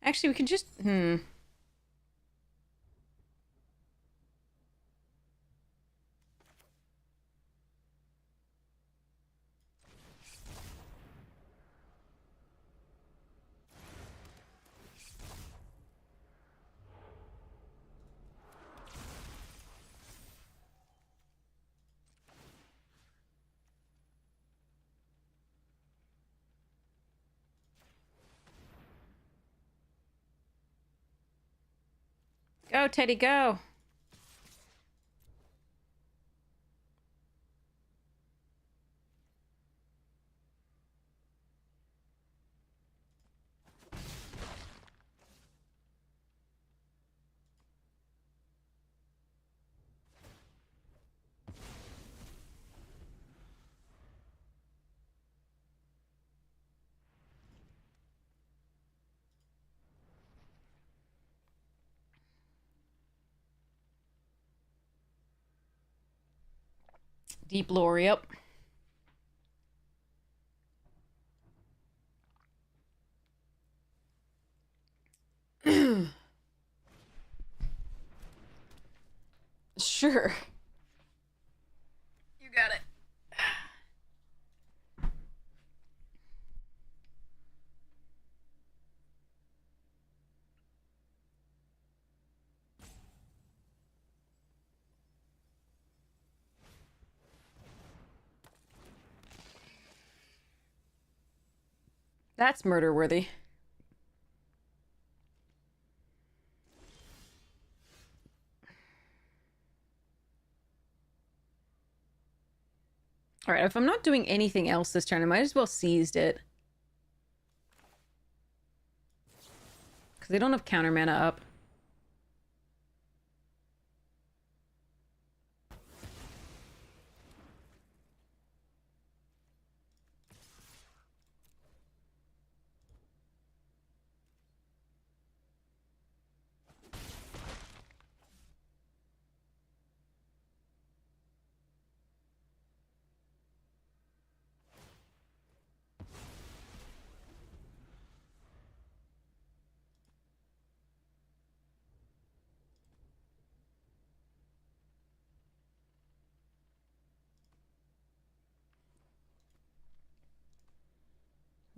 Actually, we can just... Go, Teddy, go! Deep lore, yep. Sure. You got it. That's murder-worthy. Alright, if I'm not doing anything else this turn, I might as well seized it. Because they don't have counter mana up.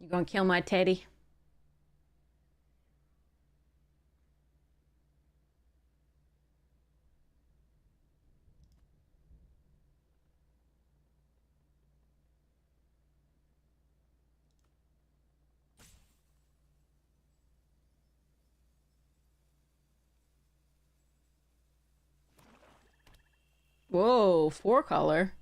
You gonna kill my Teddy? Whoa, 4-color.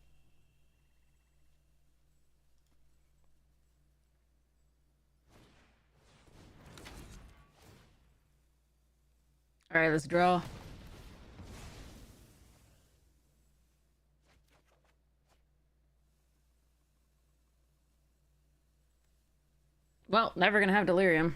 Alright, let's draw. Well, never gonna have delirium.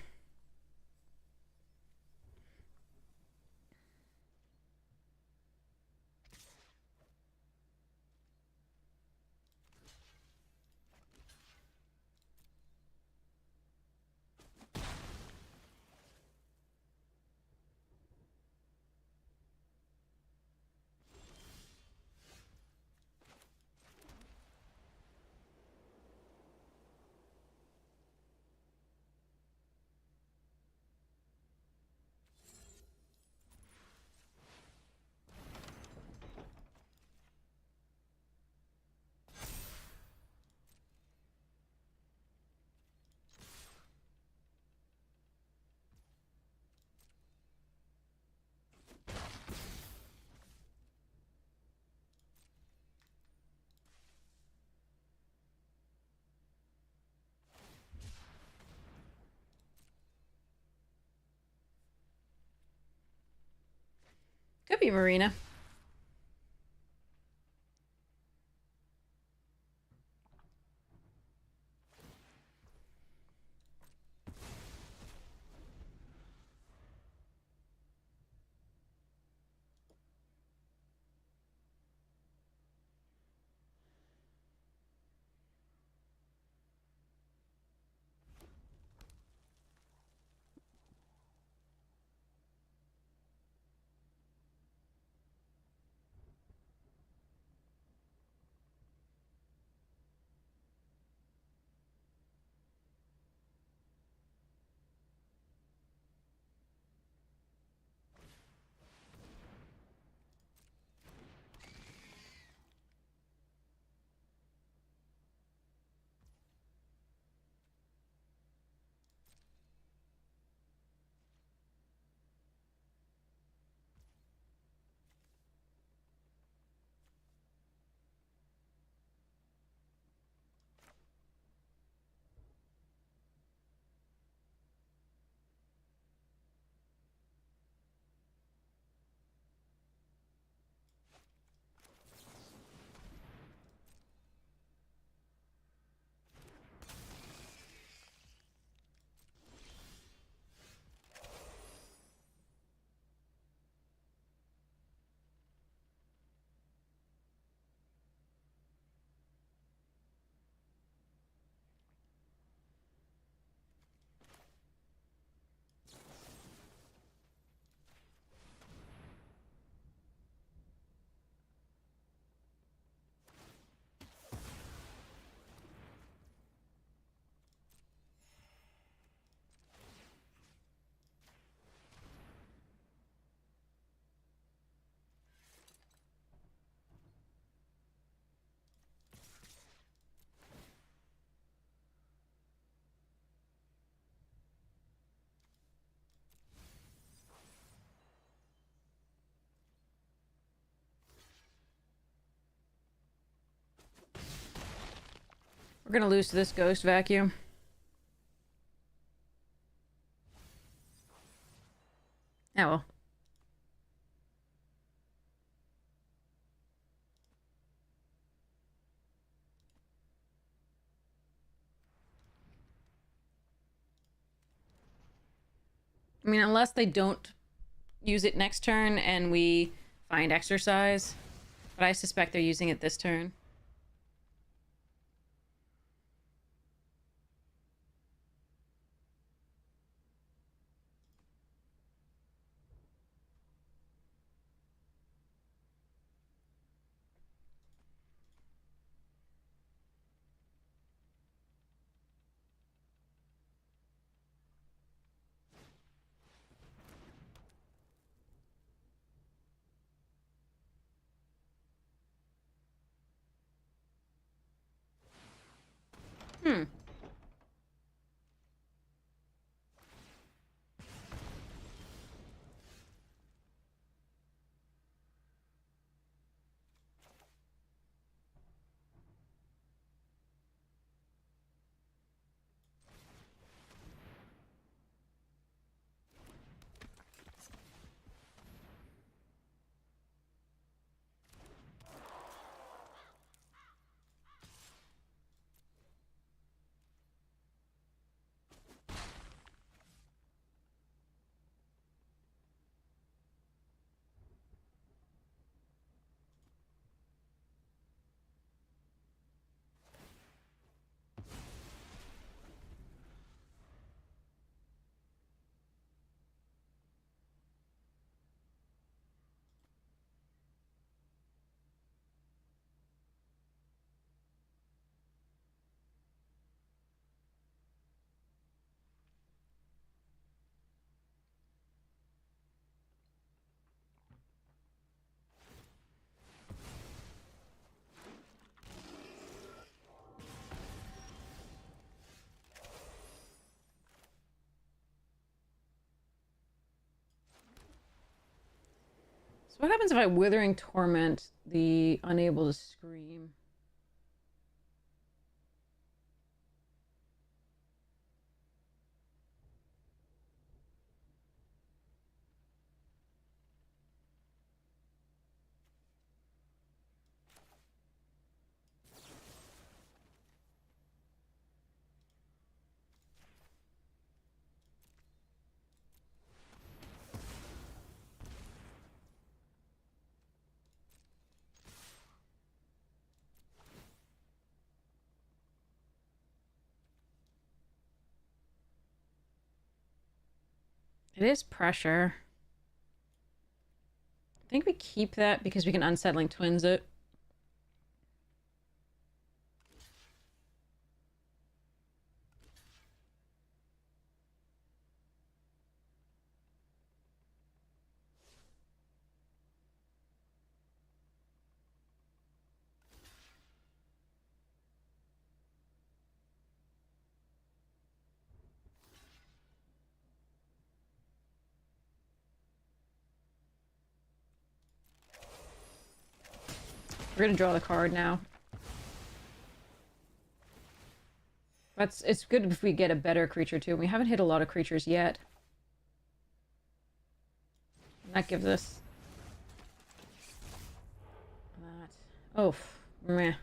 Could be Marina. We're gonna lose to this ghost vacuum. Oh well. I mean, unless they don't use it next turn and we find exercise. But I suspect they're using it this turn. Hmm. So what happens if I Withering Torment the unable to scream? It is pressure. I think we keep that because we can unsettling twins it. We're gonna draw the card now. It's good if we get a better creature too. We haven't hit a lot of creatures yet. And that gives us that. Oh, meh.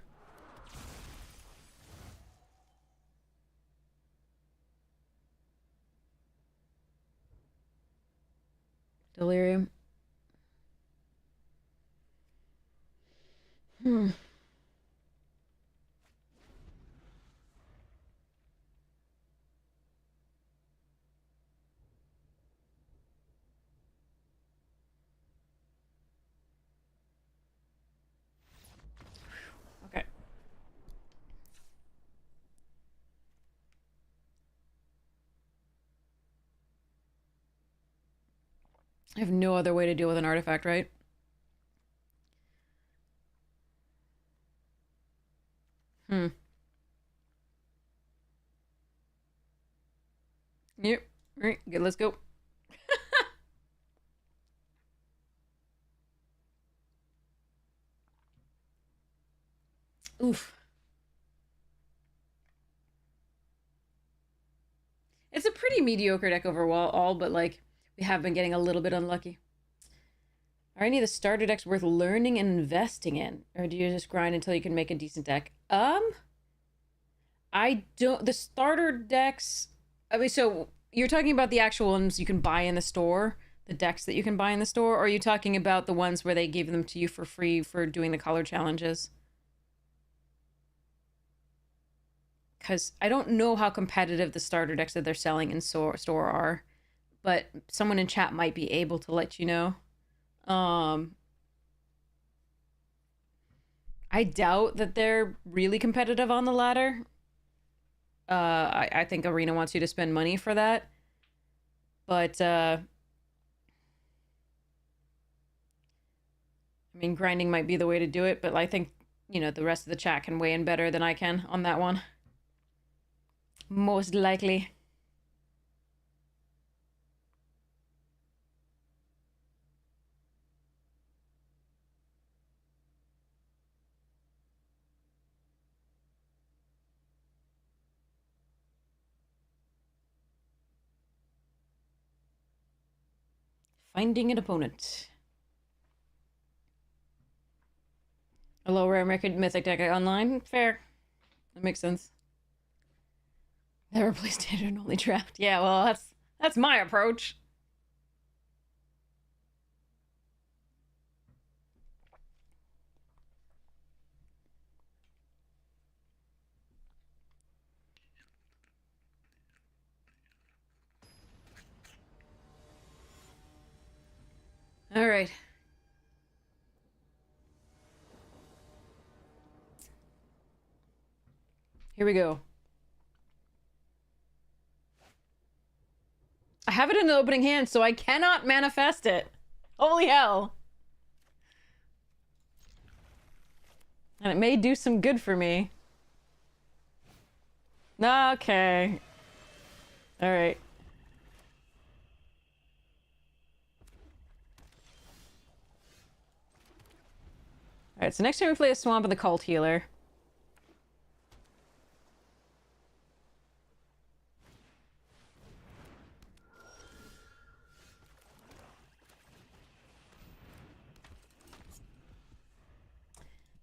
Delirium. Hmm. Okay. I have no other way to deal with an artifact, right? Hmm. Yep. All right. Good. Let's go. Oof. It's a pretty mediocre deck overall, but like we have been getting a little bit unlucky. Are any of the starter decks worth learning and investing in, or do you just grind until you can make a decent deck? I don't. The starter decks. I mean, so you're talking about the actual ones you can buy in the store, the decks that you can buy in the store, or are you talking about the ones where they give them to you for free for doing the color challenges? Because I don't know how competitive the starter decks that they're selling in store are, but someone in chat might be able to let you know. Um, I doubt that they're really competitive on the ladder. I think Arena wants you to spend money for that, but I mean, grinding might be the way to do it. But I think the rest of the chat can weigh in better than I can on that one. Most likely. Finding an opponent. A low rare mythic deck online? Fair. That makes sense. Never play standard and only draft. Yeah, well, that's my approach. All right. Here we go. I have it in the opening hand, so I cannot manifest it. Holy hell. And it may do some good for me. Okay. All right. All right, so next time we play a Swamp of the Cult Healer.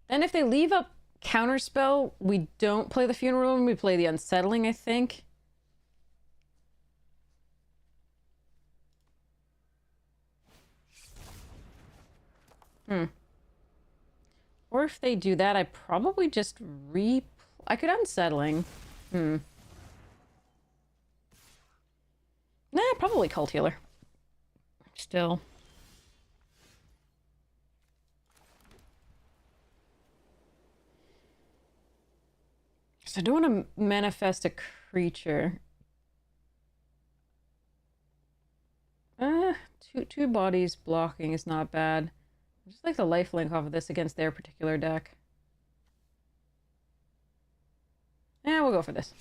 Then if they leave up Counterspell, we don't play the Funeral Room, we play the Unsettling, I think. Or if they do that, I probably just I could Unsettling. Nah, probably Cult Healer. still. So I don't want to manifest a creature. Two bodies blocking is not bad. I just like the lifelink off of this against their particular deck. Yeah, we'll go for this.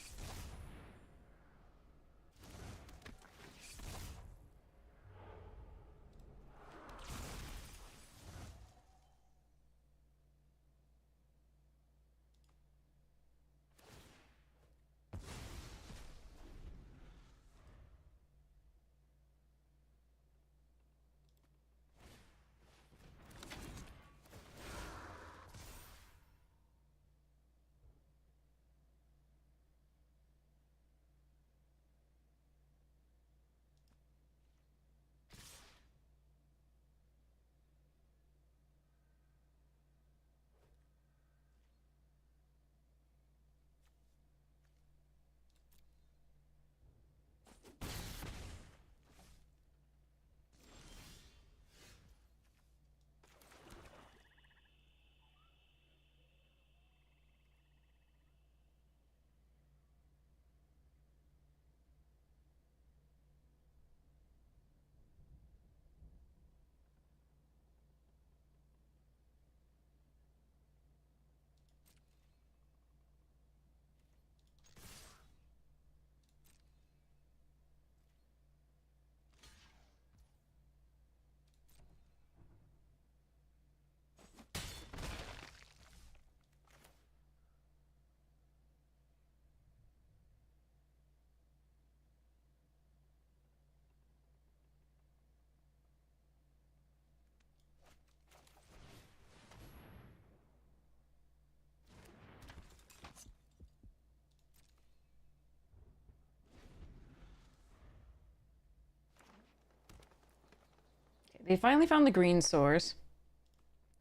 They finally found the green source.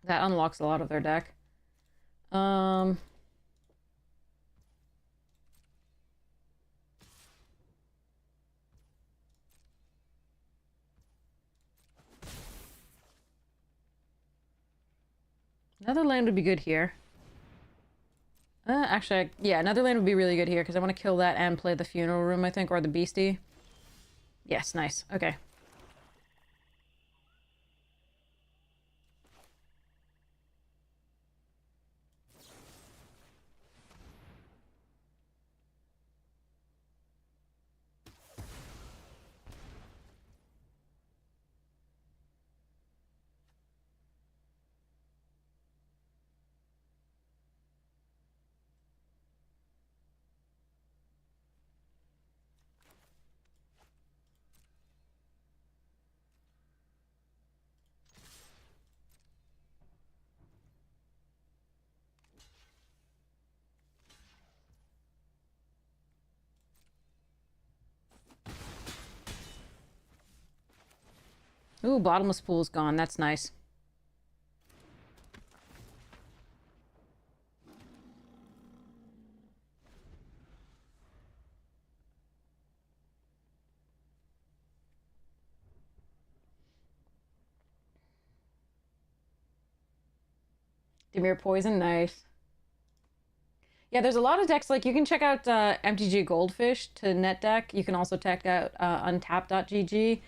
That unlocks a lot of their deck. Um, another land would be good here. Actually, yeah, another land would be really good here because I want to kill that and play the funeral room, I think, or the beastie. Yes, nice. Okay. Ooh, bottomless pool's gone. That's nice. Dimir poison, nice. Yeah, there's a lot of decks. Like, you can check out MTGA Goldfish to net deck. You can also check out untap.gg.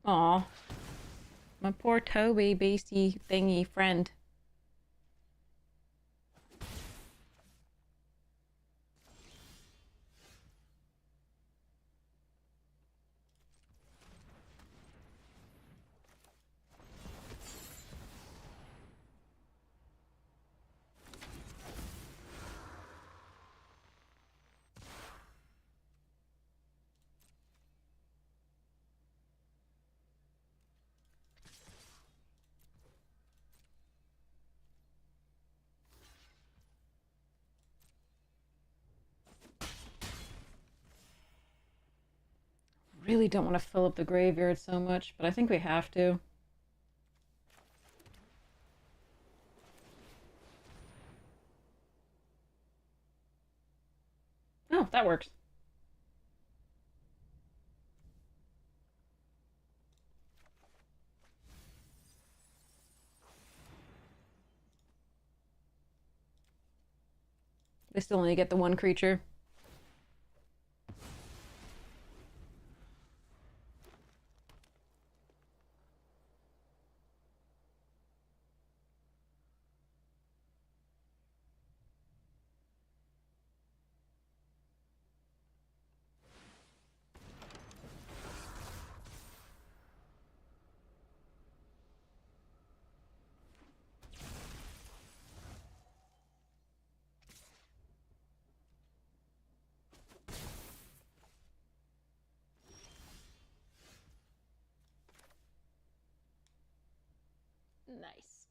Aw. My poor Toby beastie thingy friend. Really don't want to fill up the graveyard so much, but I think we have to. Oh, that works. They still only get the one creature. Nice.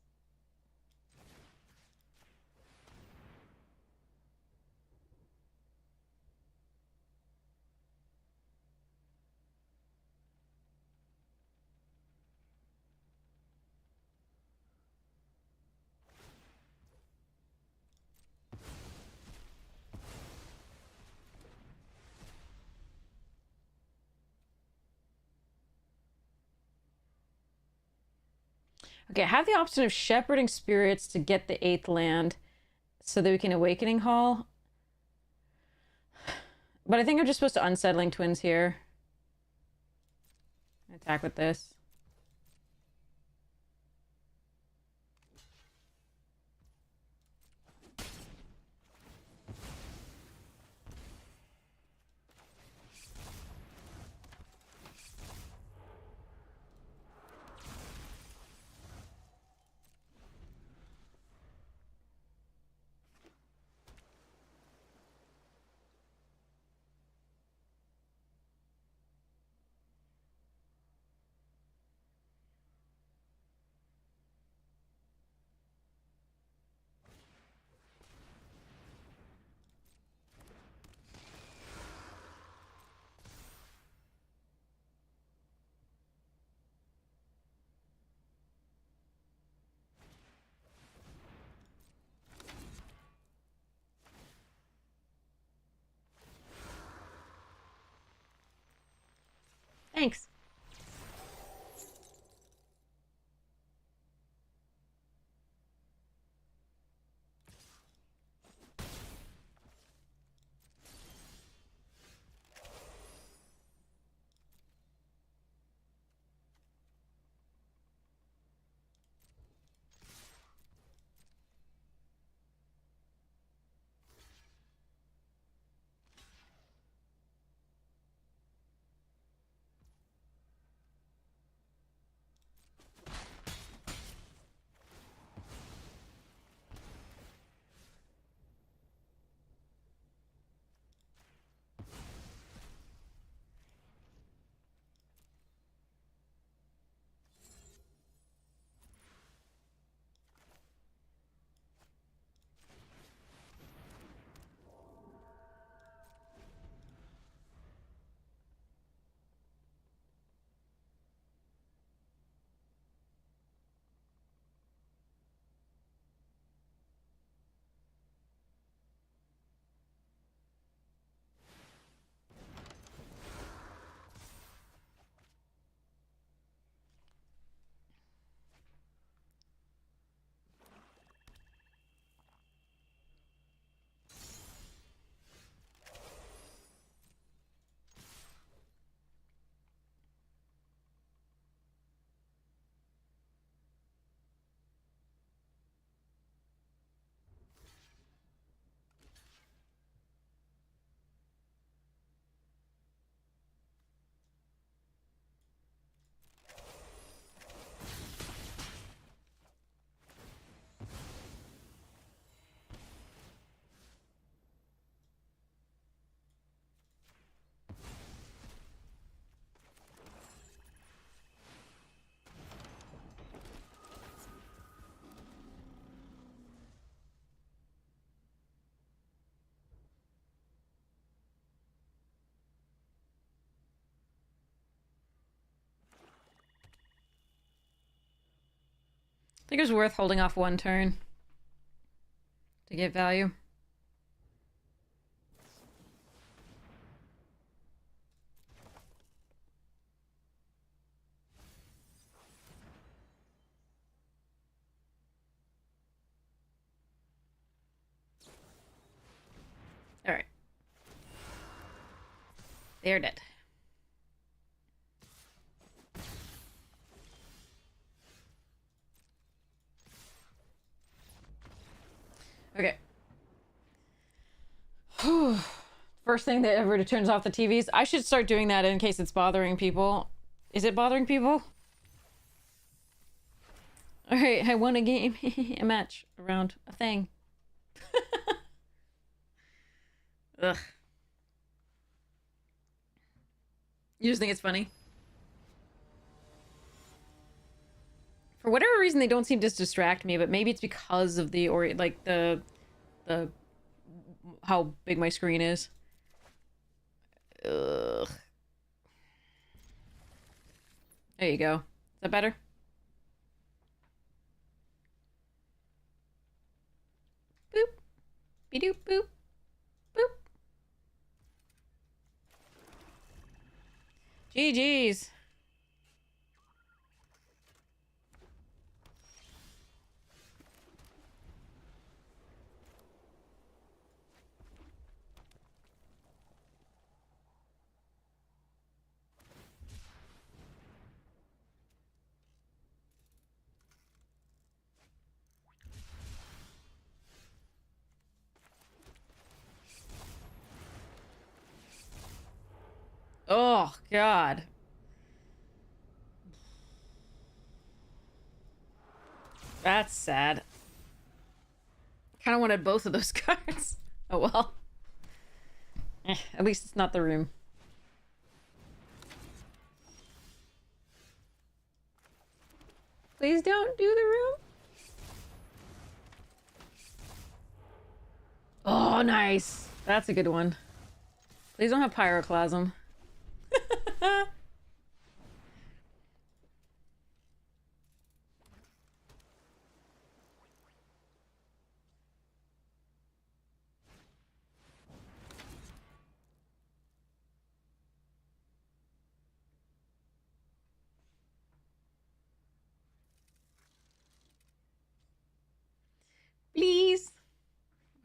Okay, I have the option of shepherding spirits to get the 8th land so that we can awakening hall. But I think I'm just supposed to unsettling twins here. Attack with this. Thanks. I think it was worth holding off one turn to get value. They're dead. Okay. First thing that ever turns off the TVs. I should start doing that in case it's bothering people. Is it bothering people? Alright, I won a game. A match. Around a thing. Ugh. You just think it's funny? For whatever reason, they don't seem to distract me, but maybe it's because of the the how big my screen is. Ugh. There you go. Is that better? Boop. Be-doop boop. Boop. GG's. Oh, God. That's sad. Kind of wanted both of those cards. Oh, well. At least it's not the room. Please don't do the room. Oh, nice. That's a good one. Please don't have pyroclasm. Please.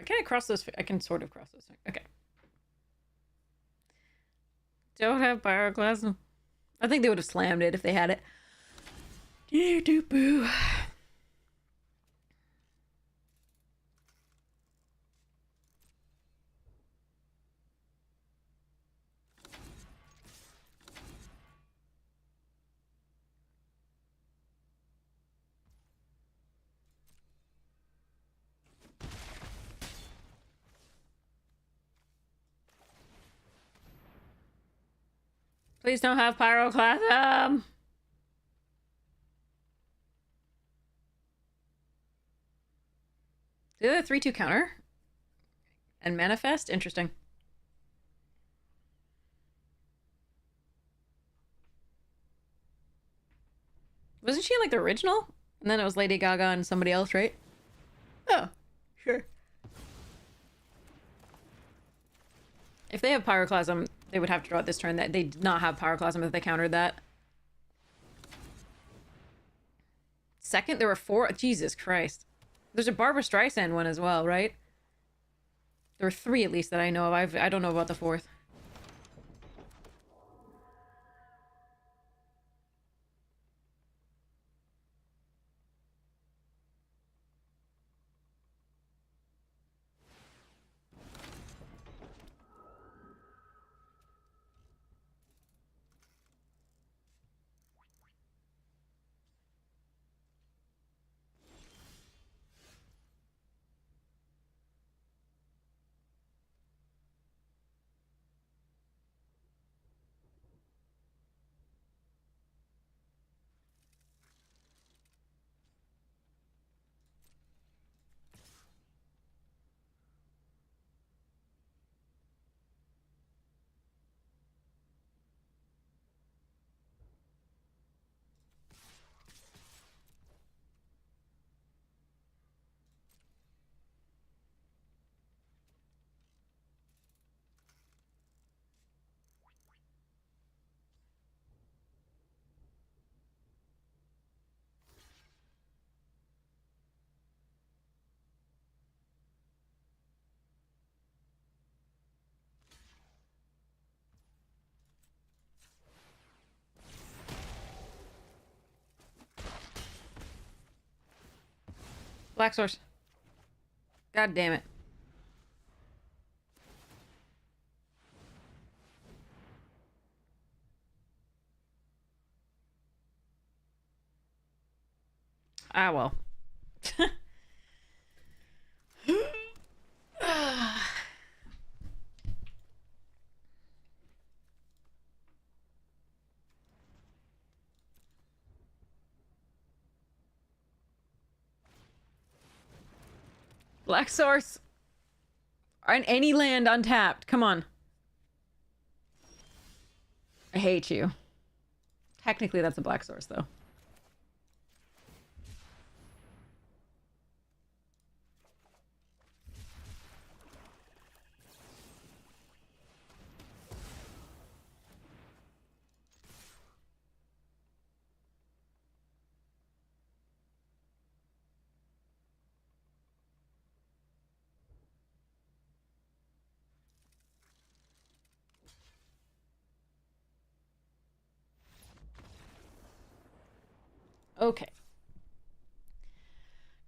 Can I cross those? I can sort of cross those. Okay. Don't have pyroclasm. I think they would have slammed it if they had it. Do boo. Please don't have pyroclasm. The other 3/2 counter and manifest. Interesting. Wasn't she in like the original? And then it was Lady Gaga and somebody else, right? Oh, sure. If they have pyroclasm, they would have to draw it this turn. That they did not have pyroclasm if they countered that. Second, there were 4. Jesus Christ. There's a Barbara Streisand one as well, right? There were 3 at least that I know of. I don't know about the 4th. Black source. God damn it. Ah, well. Black source. On any land untapped. Come on. I hate you. Technically, that's a black source, though. Okay.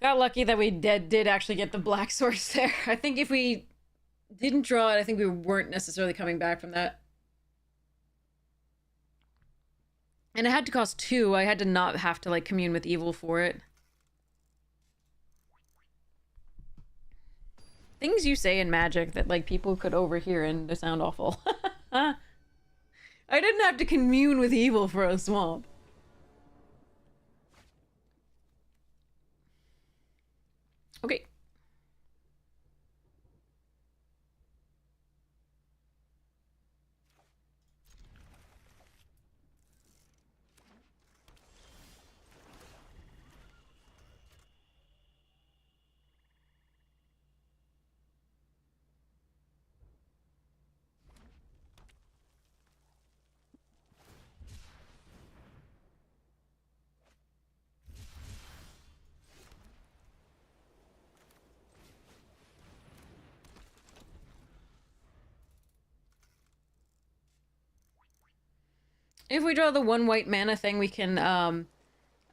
Got lucky that we did actually get the black source there. I think if we didn't draw it, I think we weren't necessarily coming back from that. And it had to cost 2. I had to not have to, like, commune with evil for it. Things you say in Magic that, like, people could overhear and they sound awful. I didn't have to commune with evil for a swamp. Okay. If we draw the 1 white mana thing, we can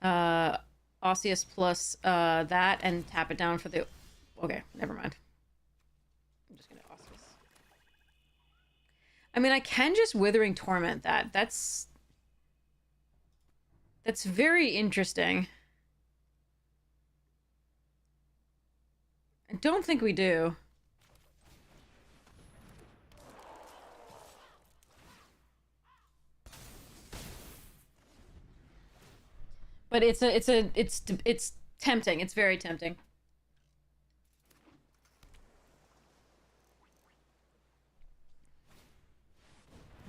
Osseous plus that and tap it down for the... Okay, never mind. I'm just gonna Osseous. I mean, I can just Withering Torment that. That's very interesting. I don't think we do. But it's tempting. It's very tempting.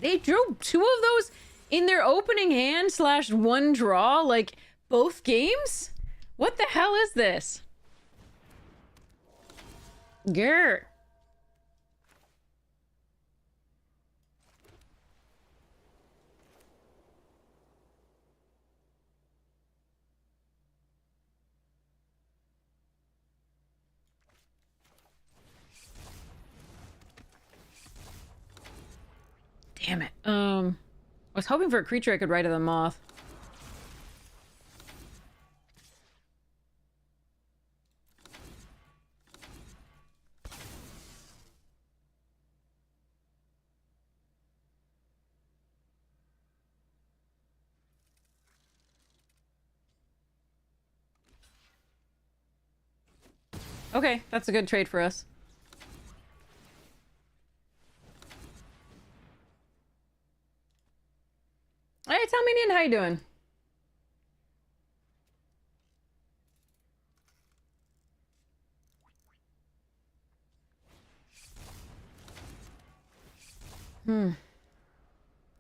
They drew 2 of those in their opening hand / 1 draw, like, both games? What the hell is this? Grr. Damn it. I was hoping for a creature I could Rite of the Moth. Okay, that's a good trade for us. Hey, tell Minion, how you doing?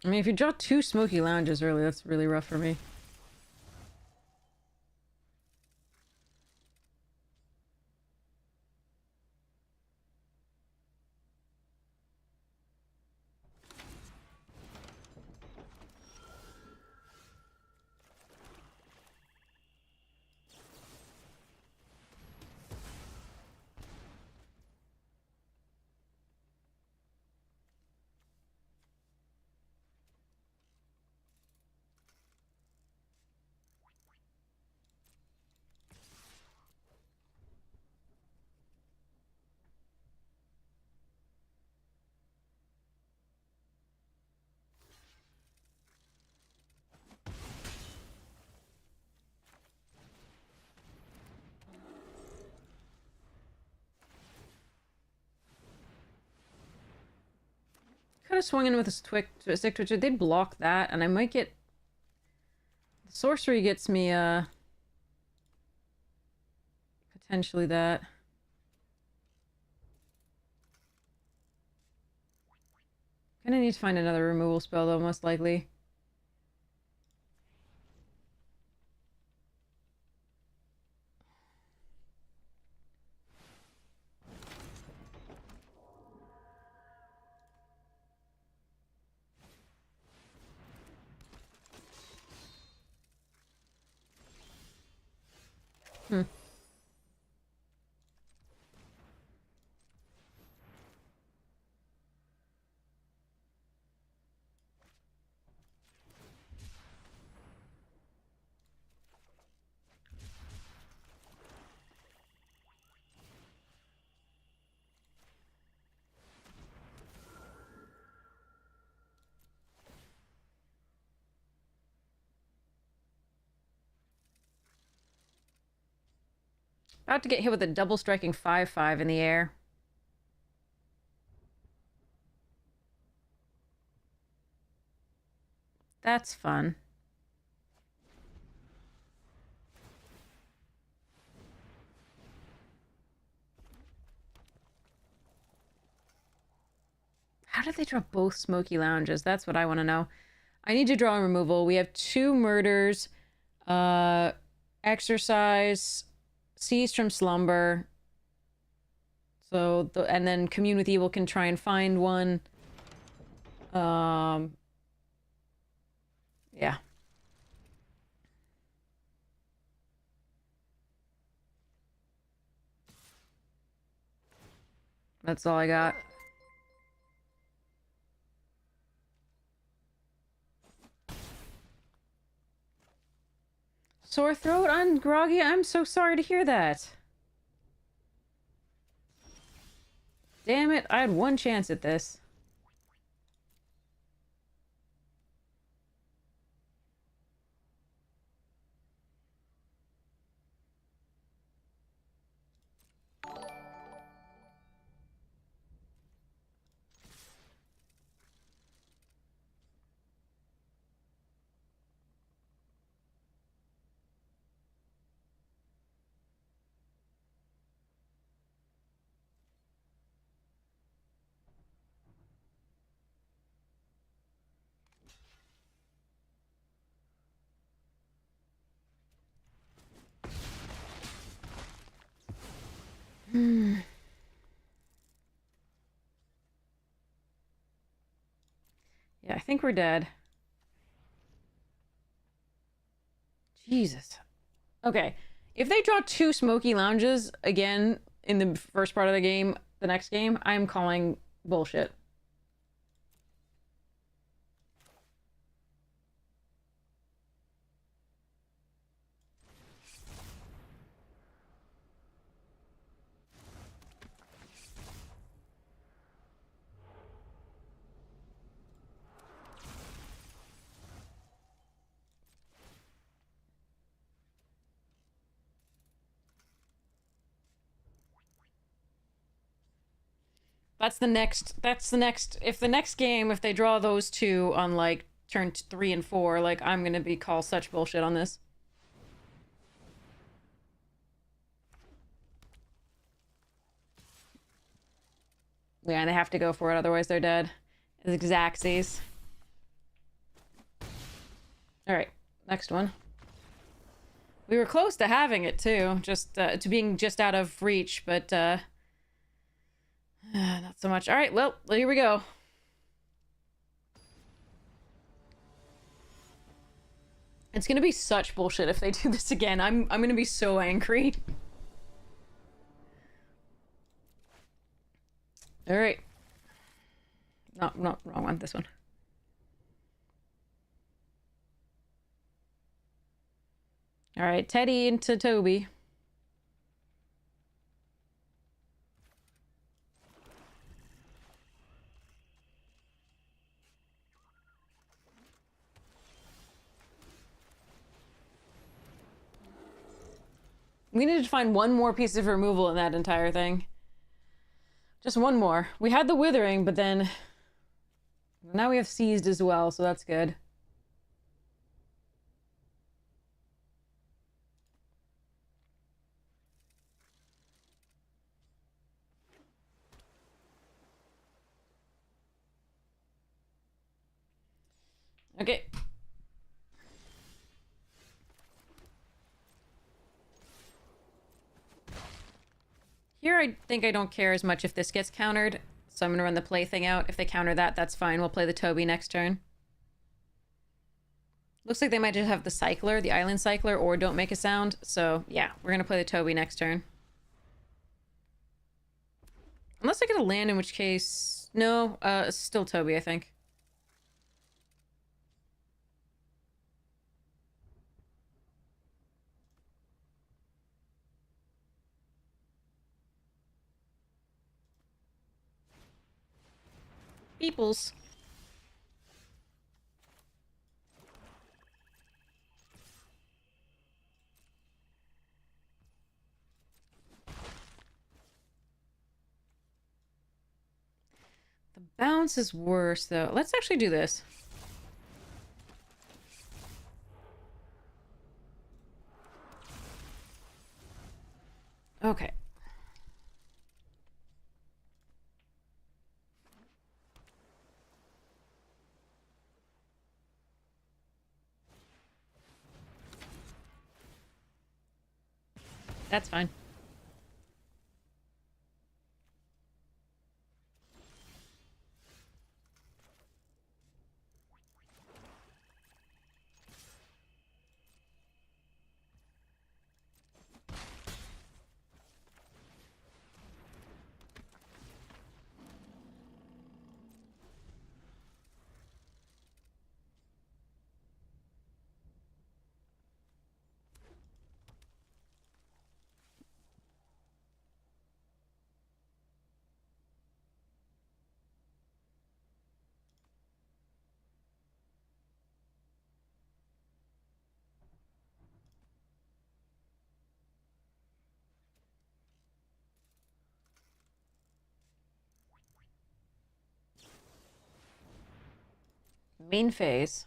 I mean, if you draw 2 Smoky Lounges early, that's really rough for me. Could have swung in with a stick twitcher. They block that, and I might get... The sorcery gets me, potentially that. Gonna need to find another removal spell, though, most likely. Hmm. About to get hit with a double striking 5/5 in the air. That's fun. How did they draw both Smoky Lounges? That's what I want to know. I need to draw a removal. We have 2 murders, exercise, seize from slumber. So, and then commune with evil can try and find one. Yeah. That's all I got. Sore throat? I'm groggy. I'm so sorry to hear that. Damn it, I had one chance at this. Yeah, I think we're dead. Jesus. Okay. If they draw 2 Smoky Lounges again in the first part of the game, the next game, I'm calling bullshit. That's the next, if the next game, if they draw those 2 on, like, turn 3 and 4, like, I'm gonna be call such bullshit on this. Yeah, they have to go for it, otherwise they're dead. It's Xaxes. Alright, next one. We were close to having it, too. Just, to being just out of reach, but, not so much. Alright, well, here we go. It's gonna be such bullshit if they do this again. I'm gonna be so angry. Alright. No, wrong one. This one. Alright, Teddy into Toby. We needed to find one more piece of removal in that entire thing. Just one more. We had the Withering, but then... Now we have seized as well, so that's good. Okay. Here I think I don't care as much if this gets countered, so I'm gonna run the play thing out. If they counter that, that's fine. We'll play the Toby next turn. Looks like they might just have the Cycler, the Island Cycler, or don't make a sound. So, yeah, we're gonna play the Toby next turn. Unless I get a land, in which case... No, still Toby, I think. Peoples. The bounce is worse, though. Let's actually do this. Okay. That's fine. Main phase.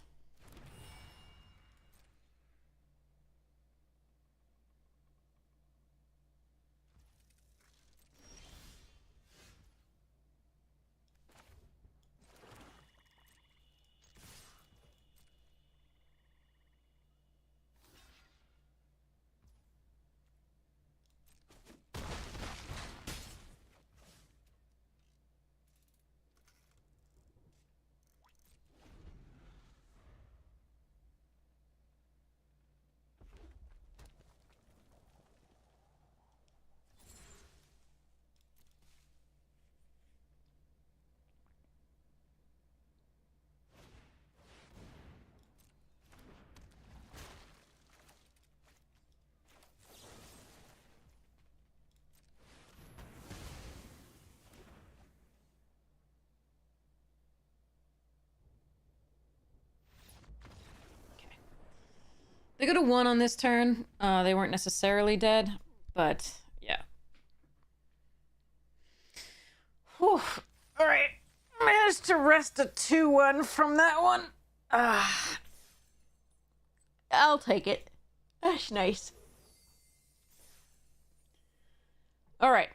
They could have won on this turn. They weren't necessarily dead, but yeah. Whew. All right. Managed to wrest a 2-1 from that one. I'll take it. That's nice. All right.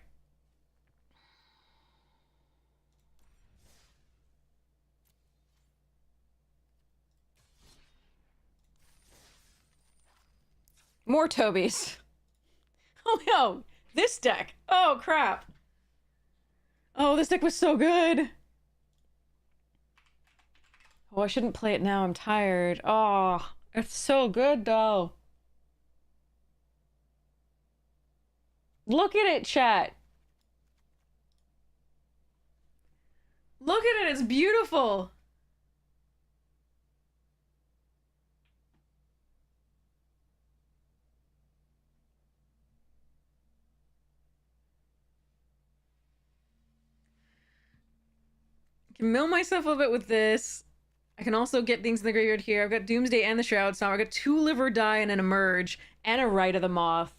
More Tobys. Oh no, this deck. Oh crap. Oh, this deck was so good. Oh, I shouldn't play it now. I'm tired. Oh, it's so good though. Look at it, chat. Look at it. It's beautiful. I can mill myself a bit with this. I can also get things in the graveyard here. I've got Doomsday and the Shroud Stomp. I've got 2 Live or Die and an Emerge and a Rite of the Moth.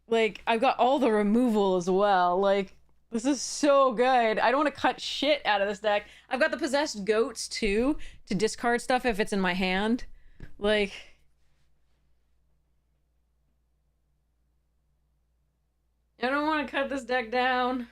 Like, I've got all the removal as well. Like, This is so good. I don't want to cut shit out of this deck. I've got the possessed goats too to discard stuff if it's in my hand. Like, I don't want to cut this deck down.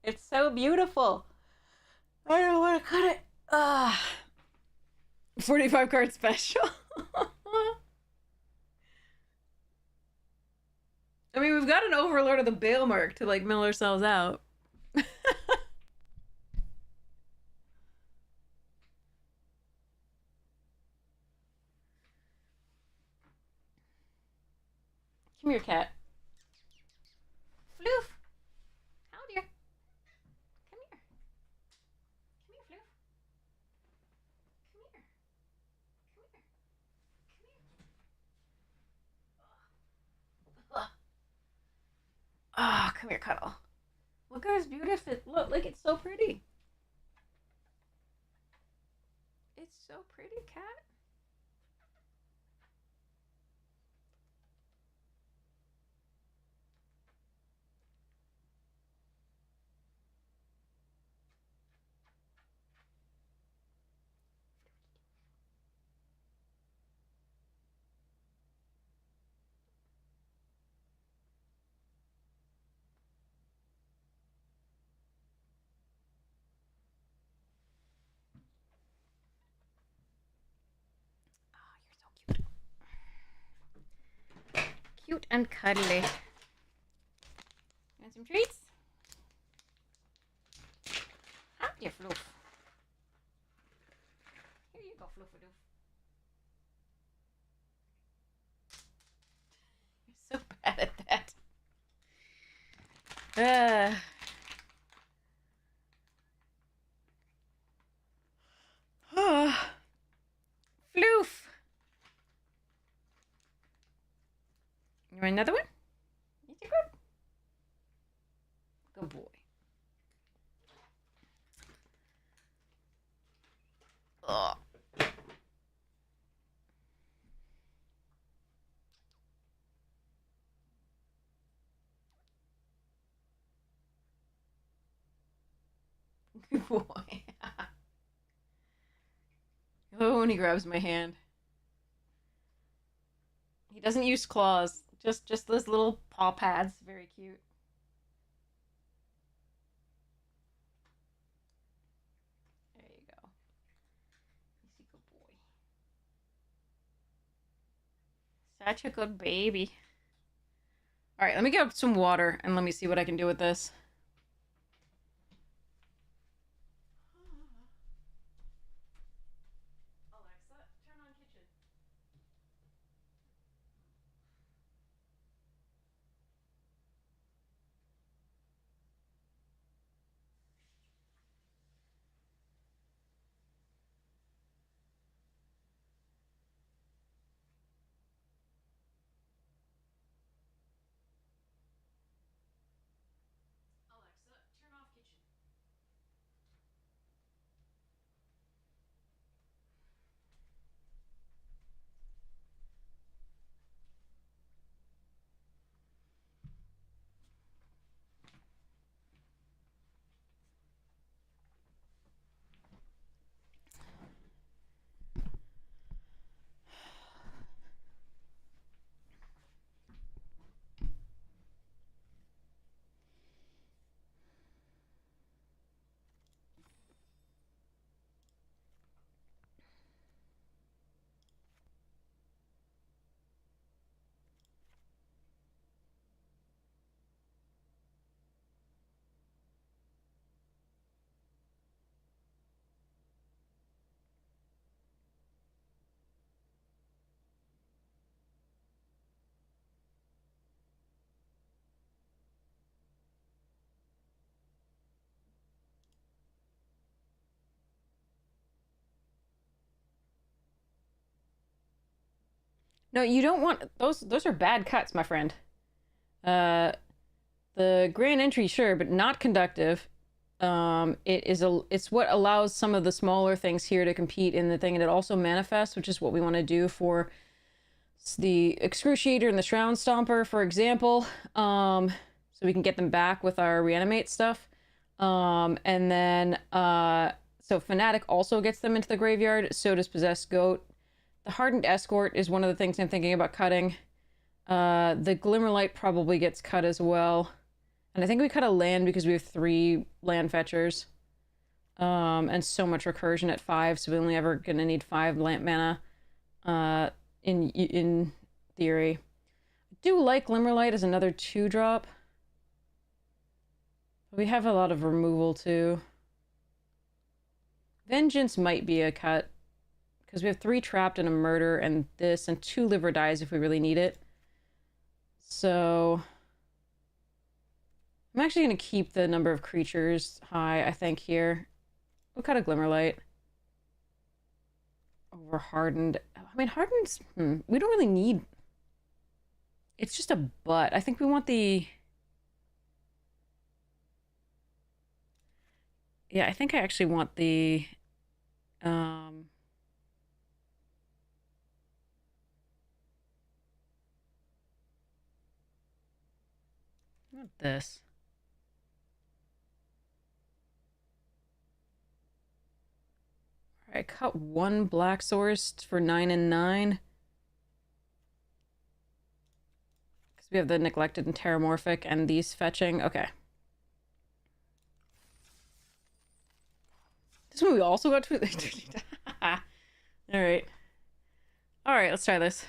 It's so beautiful. I don't want to cut it. 45 card special. I mean, we've got an Overlord of the Balemark to like mill ourselves out. Come here, cat. Floof. How dear. Come here. Come here, Floof. Come here. Come here. Come here. Ah, oh, come here, Cuddle. Look at this beautiful. Look, like it's so pretty. It's so pretty, cat. Oh, you're so cute. Cute and cuddly. Want some treats? Huh? Yeah, Floof. Here you go, Floofadoof. You're so bad at that. Floof. You want another one? Yes, you good. Good boy. Ugh. Good boy. Oh, and he grabs my hand. He doesn't use claws. Just those little paw pads. Very cute. There you go. He's a good boy. Such a good baby. All right, let me get some water and let me see what I can do with this. Alexa, turn on kitchen. Alexa, turn off kitchen. No, you don't want those. Those are bad cuts, my friend. Uh, the grand entry, sure, but not conductive. It's what allows some of the smaller things here to compete in the thing, and it also manifests, which is what we want to do for the Excruciator and the Shroud Stomper, for example. So we can get them back with our reanimate stuff. And then so Fanatic also gets them into the graveyard. So does Possessed Goat. The Hardened Escort is one of the things I'm thinking about cutting. The Glimmerlight probably gets cut as well. And I think we cut a land because we have 3 land fetchers. And so much recursion at 5, so we're only ever gonna need 5 lamp mana. In theory. I do like Glimmerlight as another 2-drop. We have a lot of removal too. Vengeance might be a cut. Because we have 3 trapped and a murder and this, and 2 live or dies if we really need it. So I'm actually going to keep the number of creatures high, I think, here. We'll cut a Glimmerlight. Over Hardened. I mean, Hardened's... we don't really need... It's just a butt. I think we want the... Yeah, I think I actually want the... What this? Alright, cut 1 Black Source for 9 and 9. Because we have the Neglected and Terramorphic and these fetching. Okay. This one we also got to... Alright. Alright, let's try this.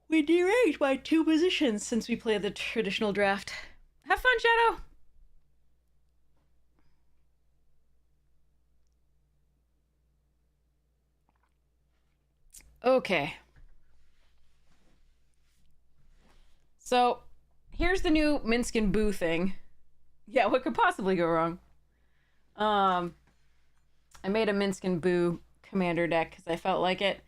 We deranged by 2 positions since we played the traditional draft. Have fun, Shadow! Okay. So, here's the new Minsk and Boo thing. Yeah, what could possibly go wrong? I made a Minsk and Boo commander deck because I felt like it.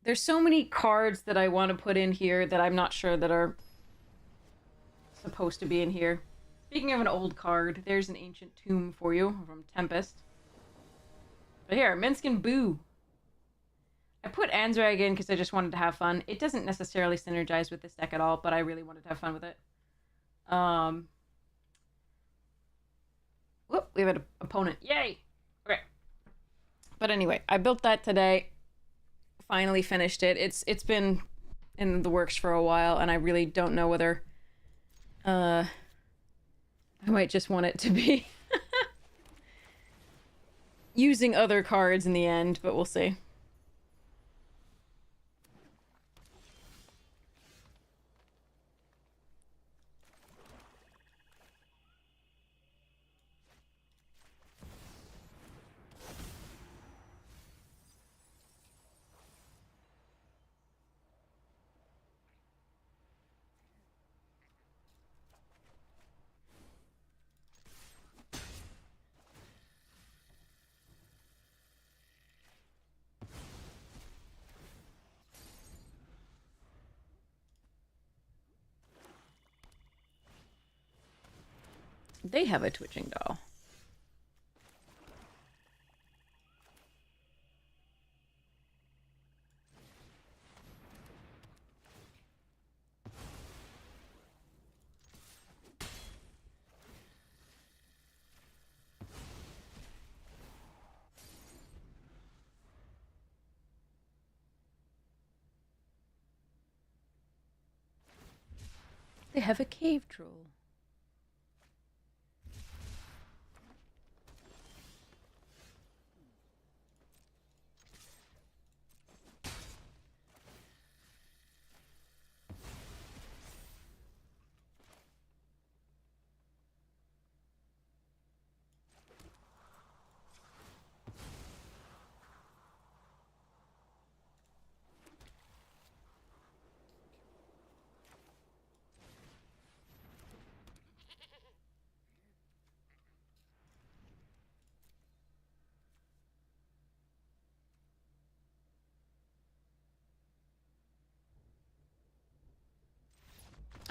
There's so many cards that I want to put in here that I'm not sure that are supposed to be in here. Speaking of an old card, there's an Ancient Tomb for you from Tempest. But here, Minsk and Boo. I put Anzrag in because I just wanted to have fun. It doesn't necessarily synergize with this deck at all, but I really wanted to have fun with it. Whoop, we have an opponent. Yay! Okay. But anyway, I built that today. Finally finished it. It's been in the works for a while, and I really don't know whether I might just want it to be using other cards in the end, but we'll see. They have a twitching doll. They have a cave troll.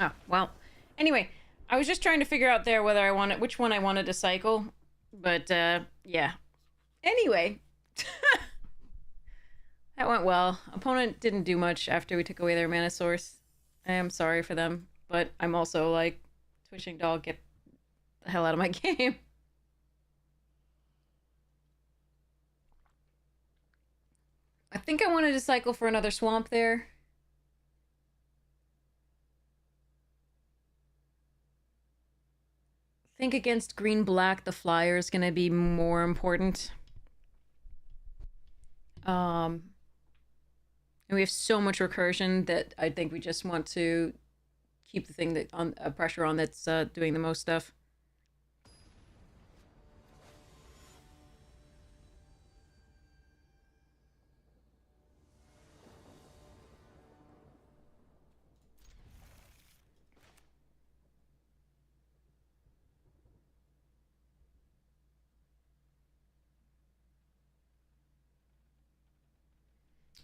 Oh, well. Anyway, I was just trying to figure out there whether I wanted which one I wanted to cycle, but yeah. Anyway, that went well. Opponent didn't do much after we took away their mana source. I am sorry for them, but I'm also like, Twitching Dog, get the hell out of my game. I think I wanted to cycle for another swamp there. I think against green-black, the flyer is going to be more important. And we have so much recursion that I think we just want to keep the thing that on pressure on that's doing the most stuff.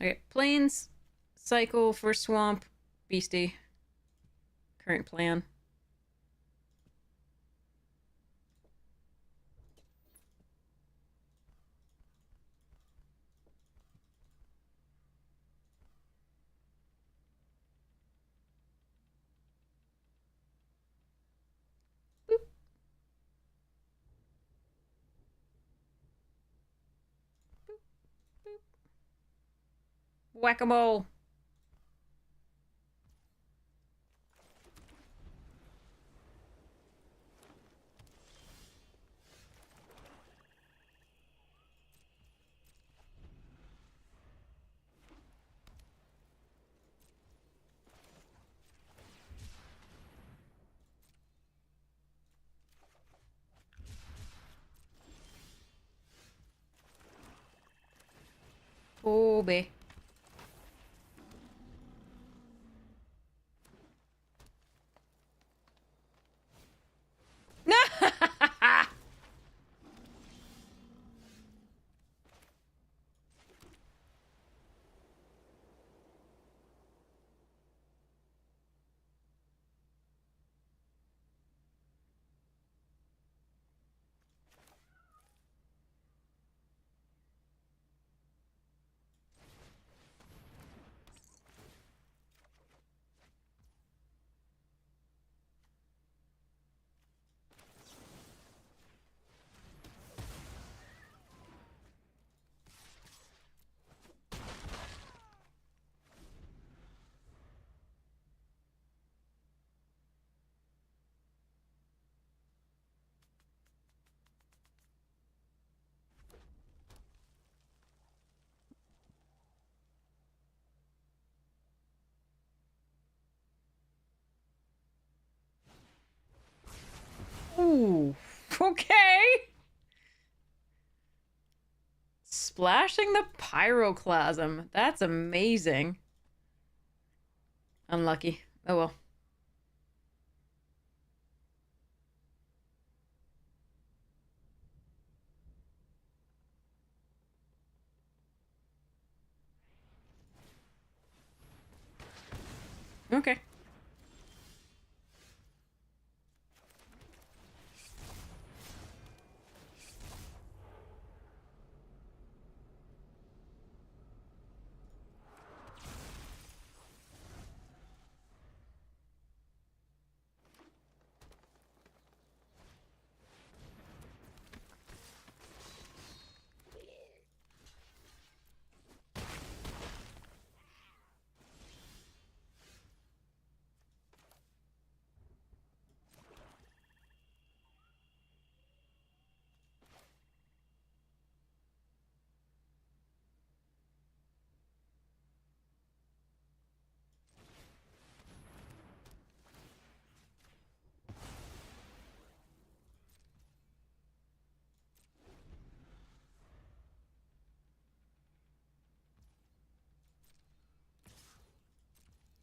Okay, plains, cycle for swamp, beastie. Current plan. Boop, boop, boop. Whack-a-mole. Oh, bae. Ooh, okay. Splashing the pyroclasm. That's amazing. Unlucky. Oh well. Okay.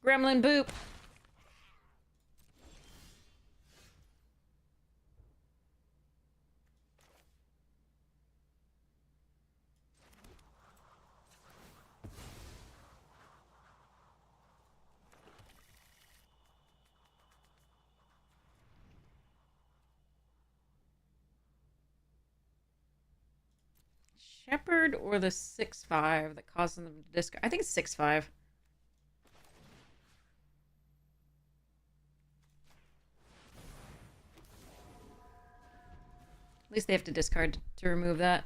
Gremlin boop. Shepherd or the 6/5 that causes them to discard? I think it's 6/5. At least they have to discard to remove that.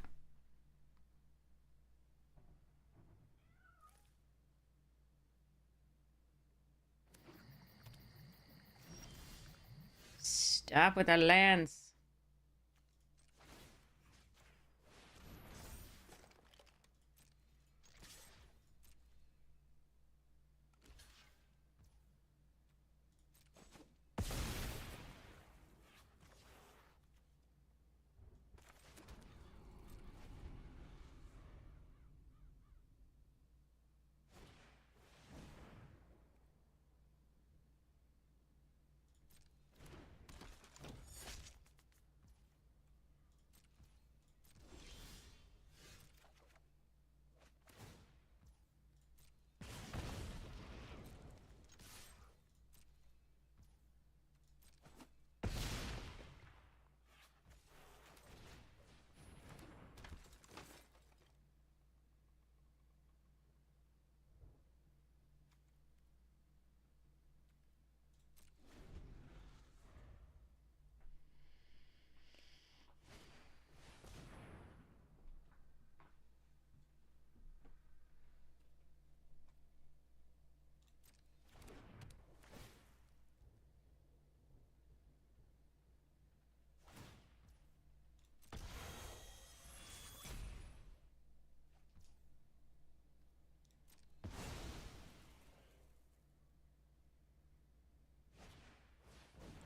Stop with the lands.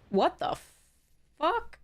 What the fuck?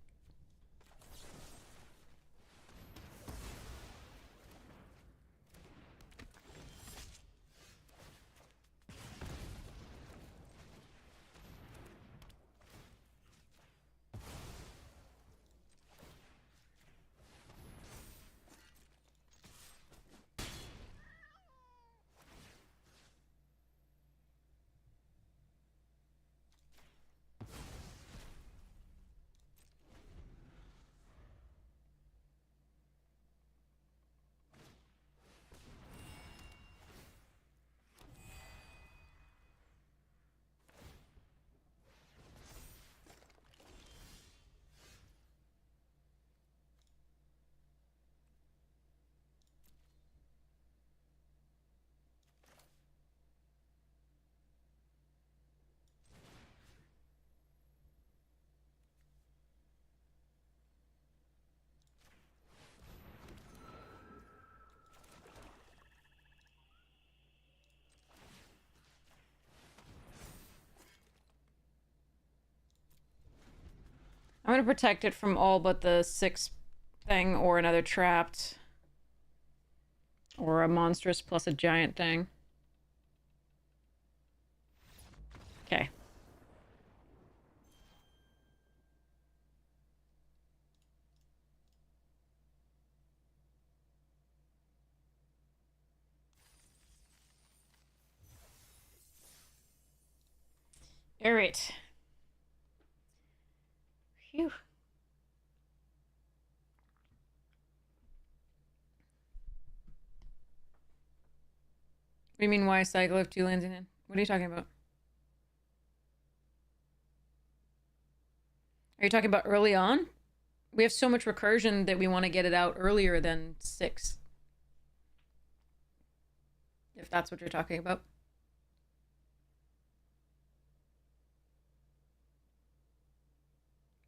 I'm gonna protect it from all but the 6 thing or another trapped. Or a monstrous plus a giant thing. Okay. Alright. Phew. What do you mean, why cycle if 2 lands in hand? What are you talking about? Are you talking about early on? We have so much recursion that we want to get it out earlier than 6. If that's what you're talking about.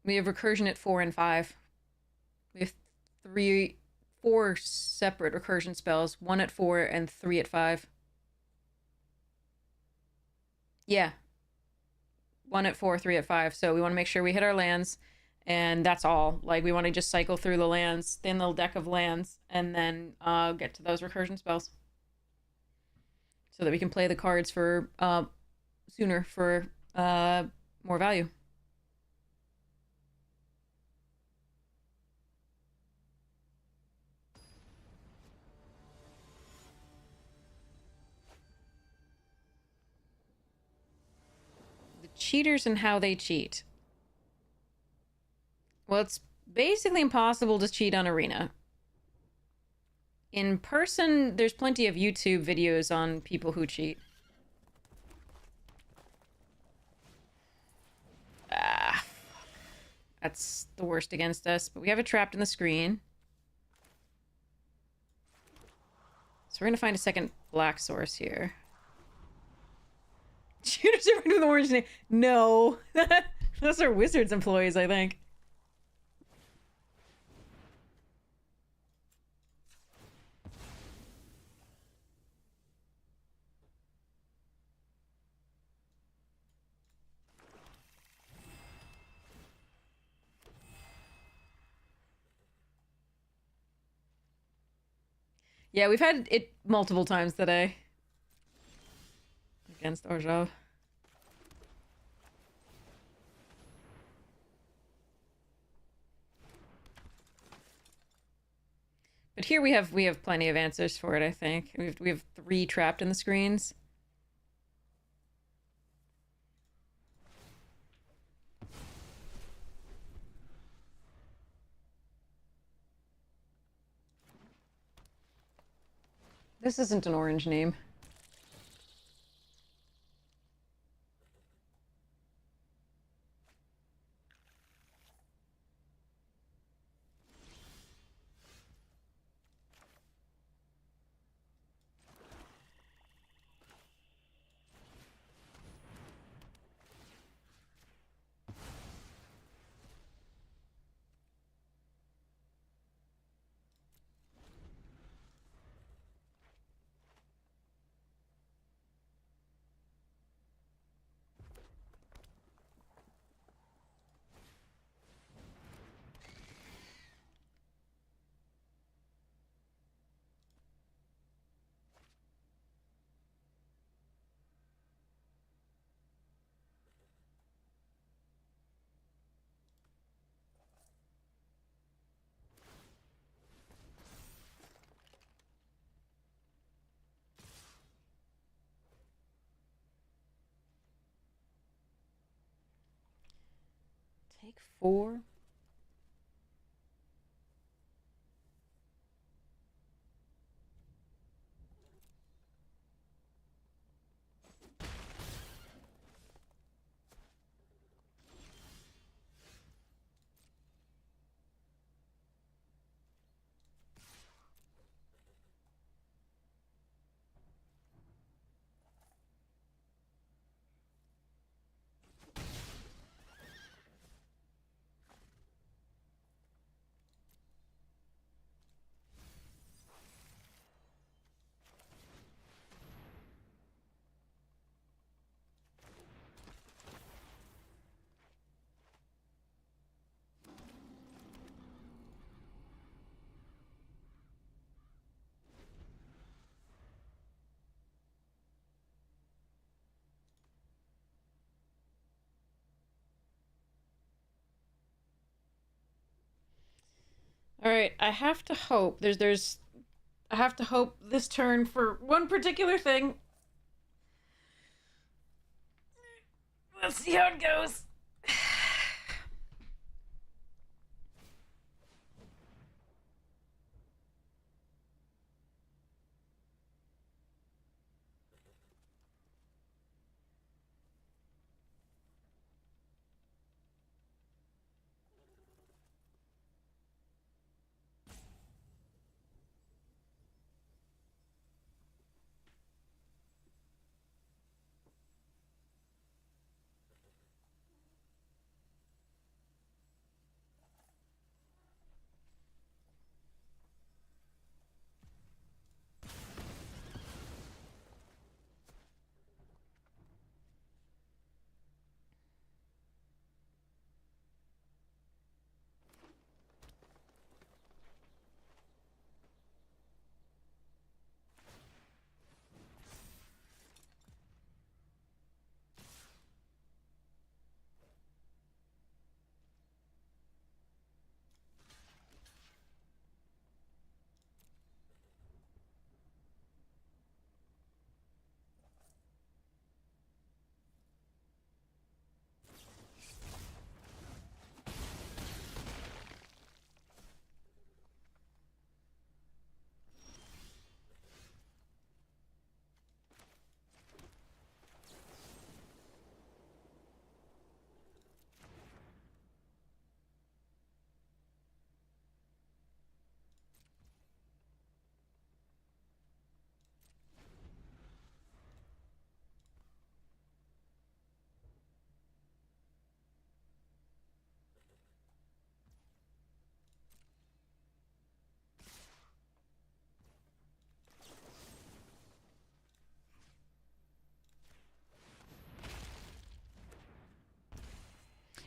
We have recursion at 4 and 5. We have 4 separate recursion spells. 1 at 4 and 3 at 5. Yeah. 1 at 4, 3 at 5. So we want to make sure we hit our lands. And that's all. Like, we want to just cycle through the lands, thin little deck of lands, and then get to those recursion spells. So that we can play the cards for sooner for more value. The cheaters and how they cheat. Well, it's basically impossible to cheat on Arena. In person, there's plenty of YouTube videos on people who cheat. Ah, that's the worst against us, but we have it trapped in the screen. So we're gonna find a second black source here. Shooters are with the orange name. No. Those are Wizards employees, I think. Yeah, we've had it multiple times today. Against Orzhov. But here we have plenty of answers for it, I think. We have 3 trapped in the screens. This isn't an orange name. Take 4. All right, I have to hope there's I have to hope this turn for one particular thing. Let's see how it goes.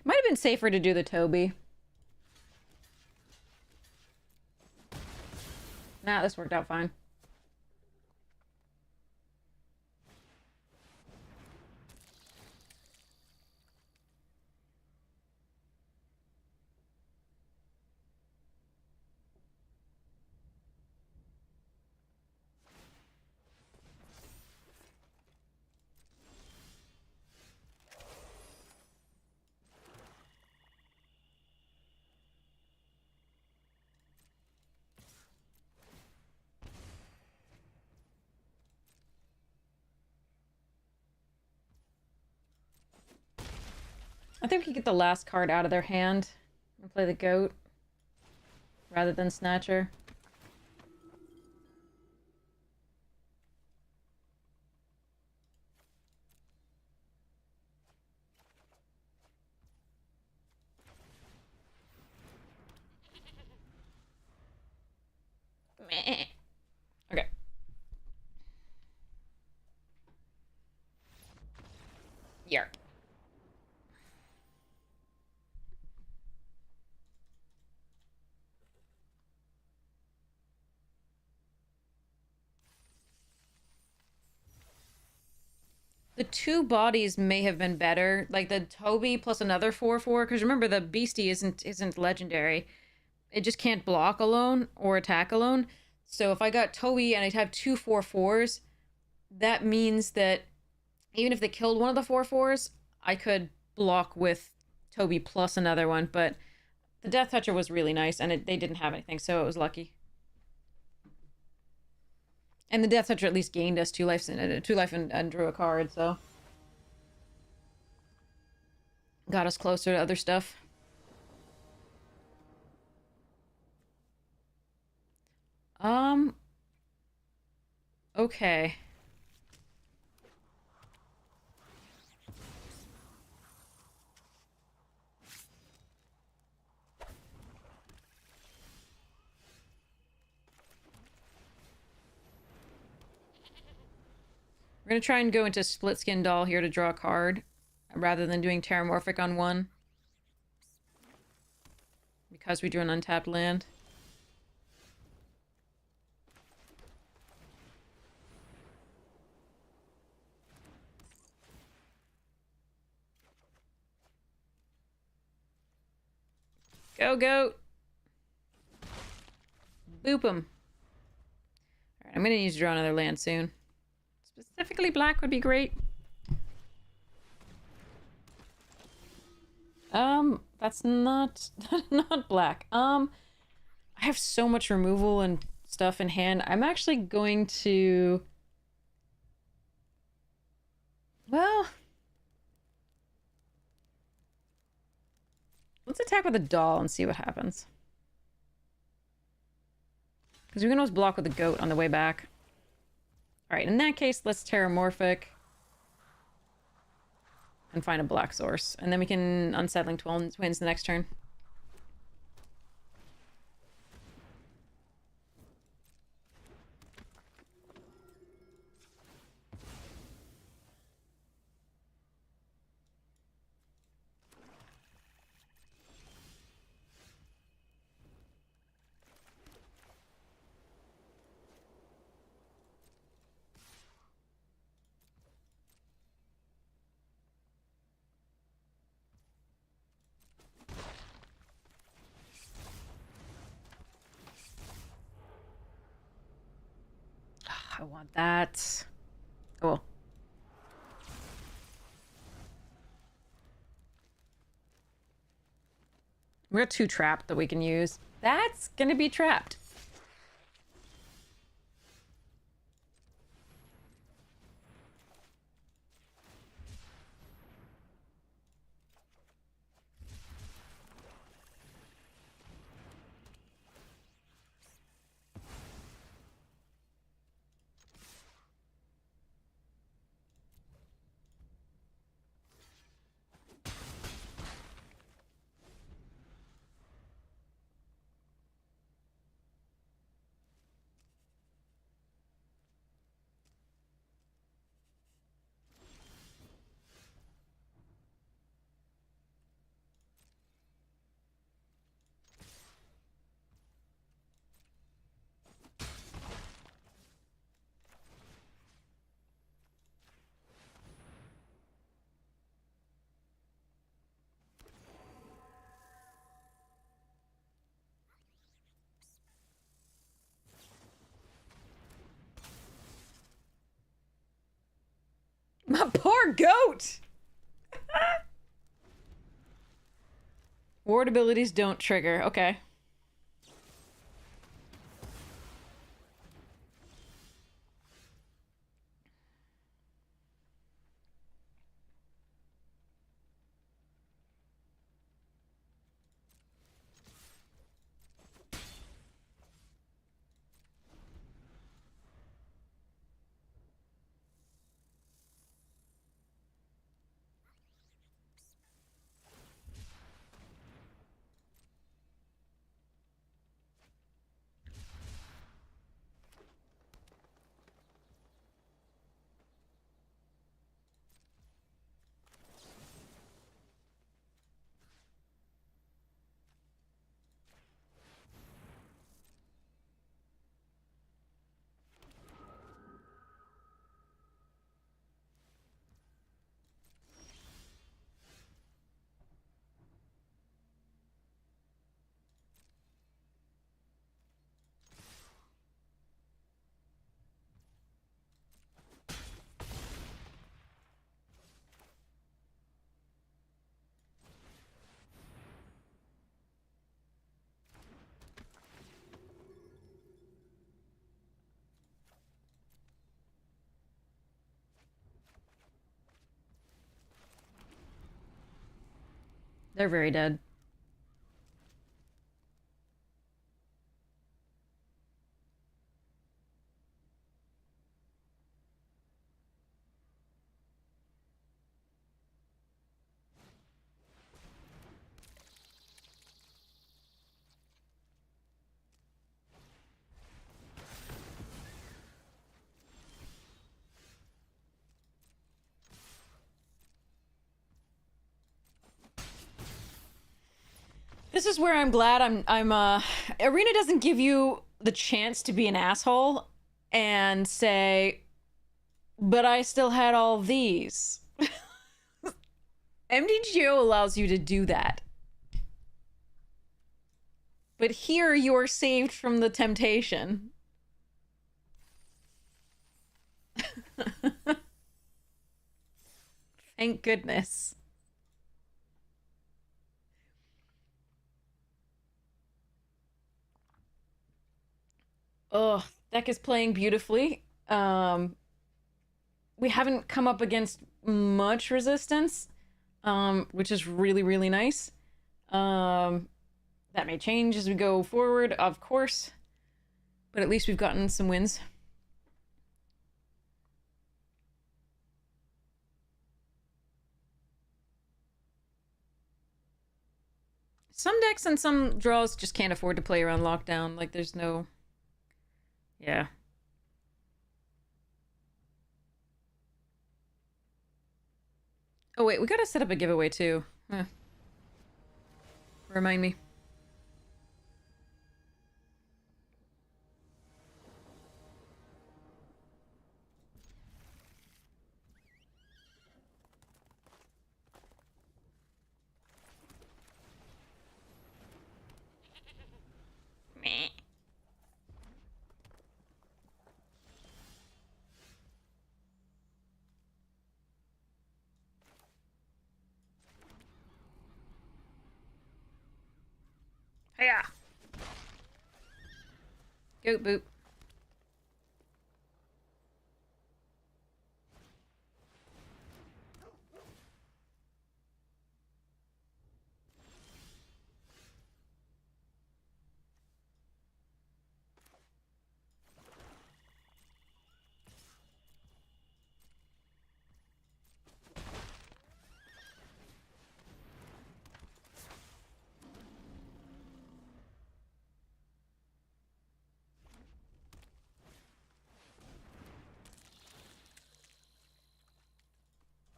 Might have been safer to do the Toby. Nah, this worked out fine. I think we could get the last card out of their hand and play the goat rather than Snatcher. Meh. Okay. Yarp. The two bodies may have been better, like the Toby plus another 4/4. Because remember, the Beastie isn't legendary. It just can't block alone or attack alone. So if I got Toby and I'd have two 4/4s, that means that even if they killed one of the 4/4s, I could block with Toby plus another one. But the Death Toucher was really nice, and they didn't have anything, so it was lucky. And the Death Toucher at least gained us 2 life and drew a card, so got us closer to other stuff. Okay. We're gonna try and go into Split Skin Doll here to draw a card, rather than doing Terramorphic on one. Because we drew an untapped land. Go, goat! Boop him. Alright, I'm gonna need to draw another land soon. Specifically black would be great. That's not not black. I have so much removal and stuff in hand. I'm actually going to, well, let's attack with a doll and see what happens. Because we can always block with a goat on the way back. Alright, in that case, let's Terramorphic. And find a black source. And then we can Unsettling Twins the next turn. I want that. Cool. We got 2 trapped that we can use. That's gonna be trapped. My poor goat! Ward abilities don't trigger. Okay. They're very dead. This is where I'm glad Arena doesn't give you the chance to be an asshole and say, but I still had all these. MTGO allows you to do that. But here you are saved from the temptation. Thank goodness. Oh, deck is playing beautifully. We haven't come up against much resistance, which is really, really nice. That may change as we go forward, of course. But at least we've gotten some wins. Some decks and some draws just can't afford to play around lockdown. Like, there's no... Yeah. Oh, wait, we gotta set up a giveaway, too. Remind me. Meh. Hiya! Goat boot.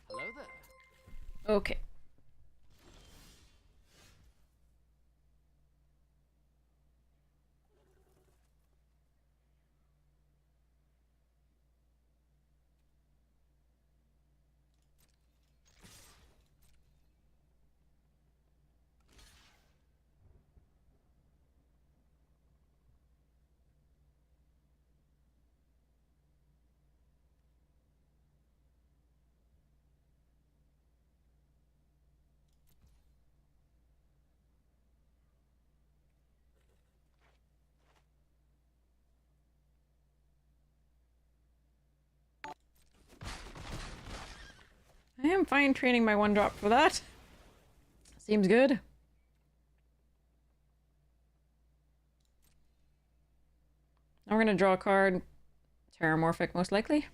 Hello there. Okay. I am fine training my 1-drop for that. Seems good. Now we're gonna draw a card. Terramorphic, most likely.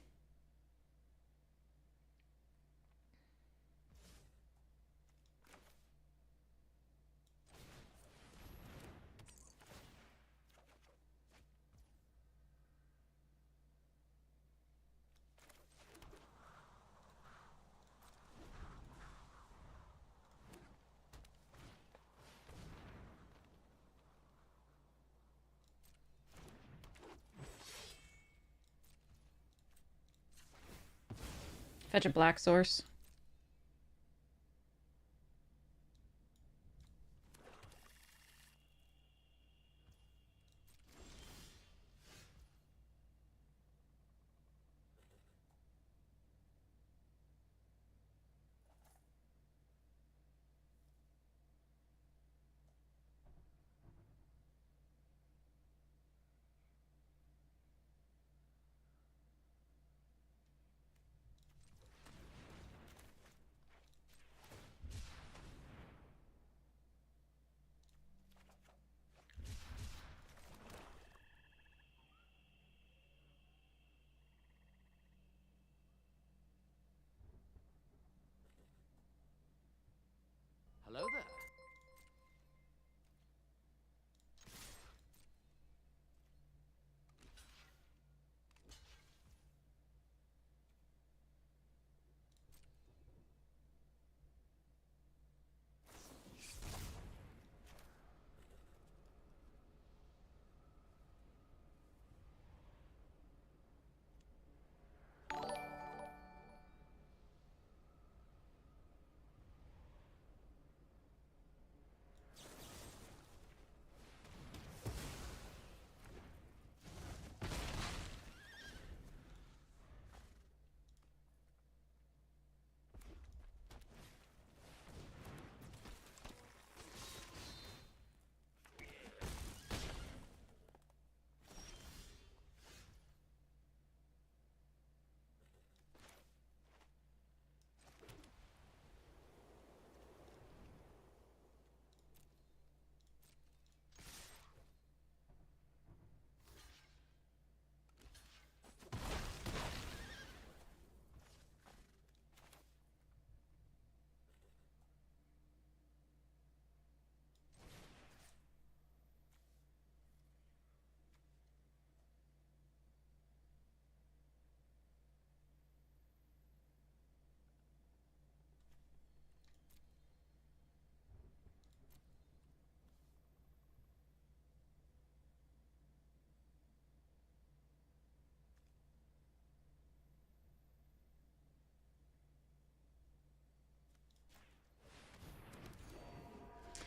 Fetch a black source. Hello there.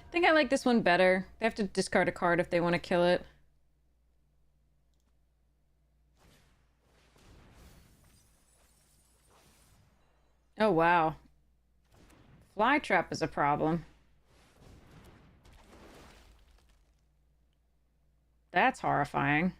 I think I like this one better. They have to discard a card if they want to kill it. Oh, wow. Fly trap is a problem. That's horrifying.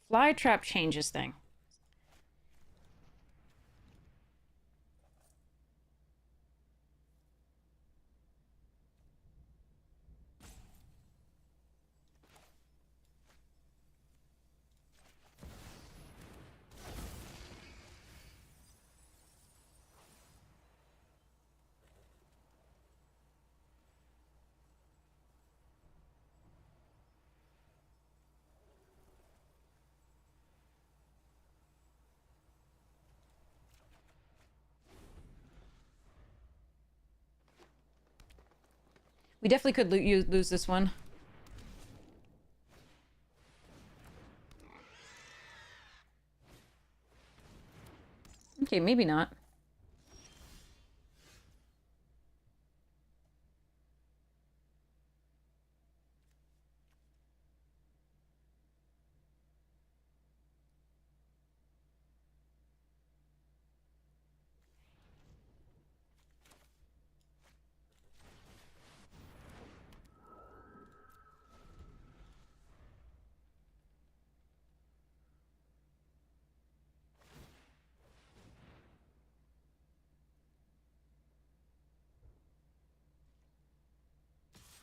Fly trap changes thing. We definitely could lose this one. Okay, maybe not.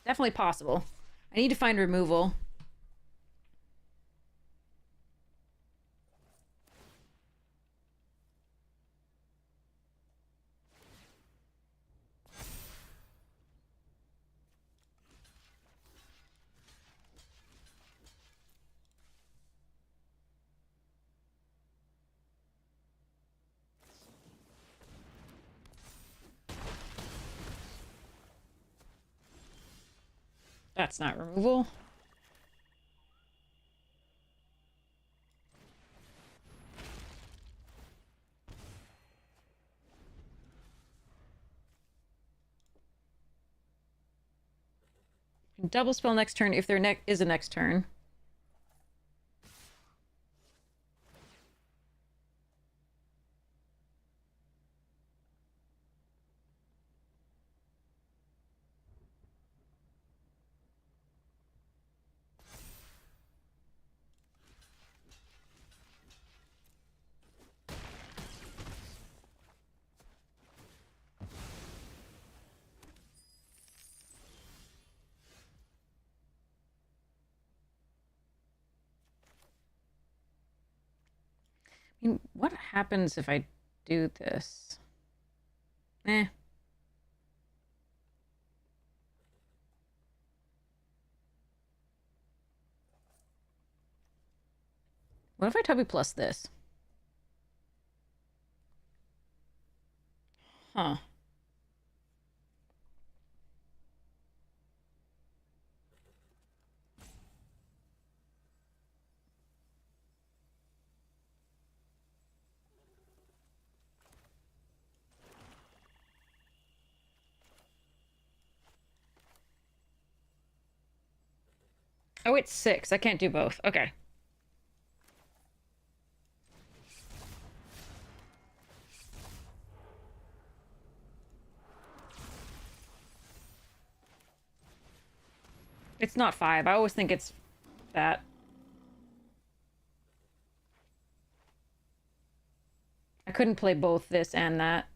definitely possible. I need to find removal. That's not removal. Double spell next turn if there is a next turn. I mean, what happens if I do this? Eh. What if I Tubby plus this? Huh. Oh, it's 6. I can't do both. Okay. It's not 5. I always think it's that. I couldn't play both this and that.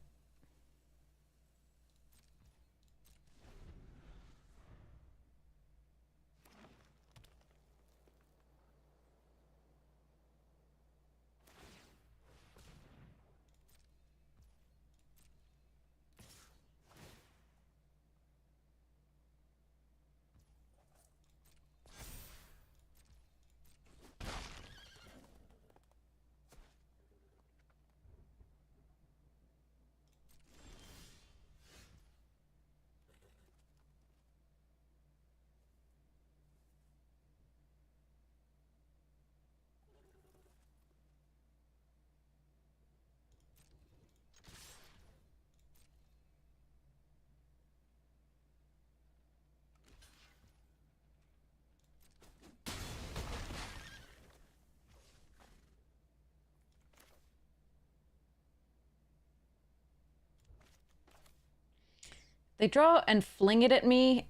They draw and fling it at me.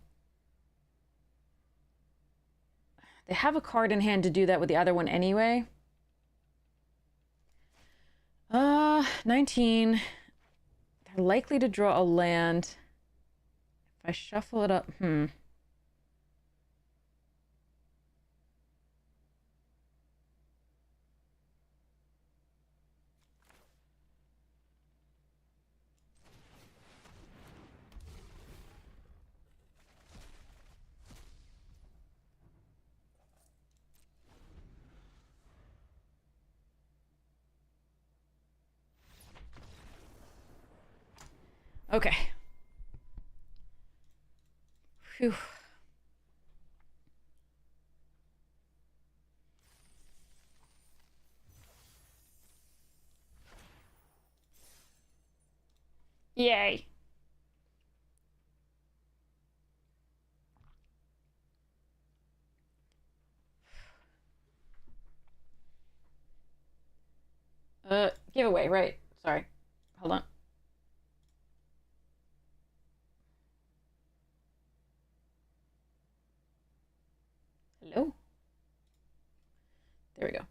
They have a card in hand to do that with the other one anyway. 19. They're likely to draw a land. If I shuffle it up, Okay. Phew. Yay. Giveaway, right. Sorry. Hold on. Hello? There we go.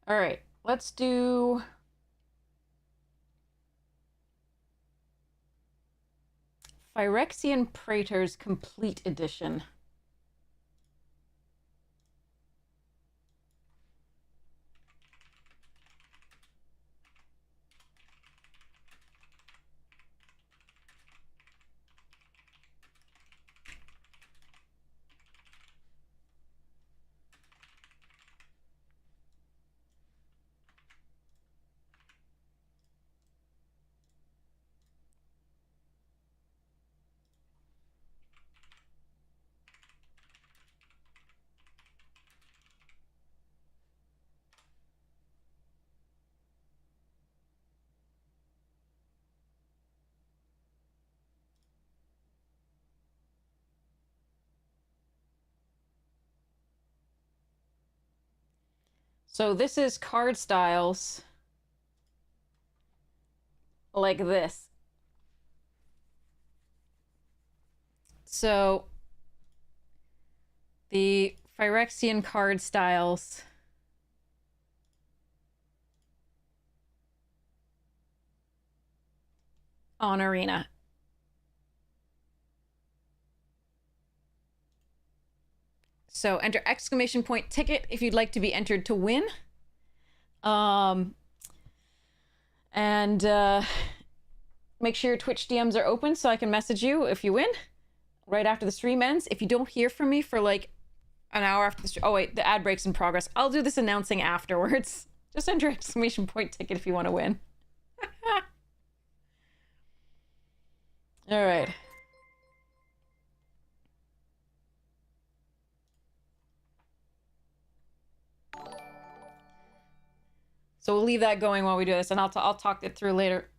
All right, let's do... Phyrexian Praetor's Complete Edition. So this is card styles like this. So the Phyrexian card styles on Arena. So enter exclamation point ticket if you'd like to be entered to win. And make sure your Twitch DMs are open so I can message you if you win right after the stream ends. If you don't hear from me for like an hour after the stream, oh wait, the ad break's in progress. I'll do this announcing afterwards. Just enter exclamation point ticket if you want to win. All right. So we'll leave that going while we do this, and I'll talk it through later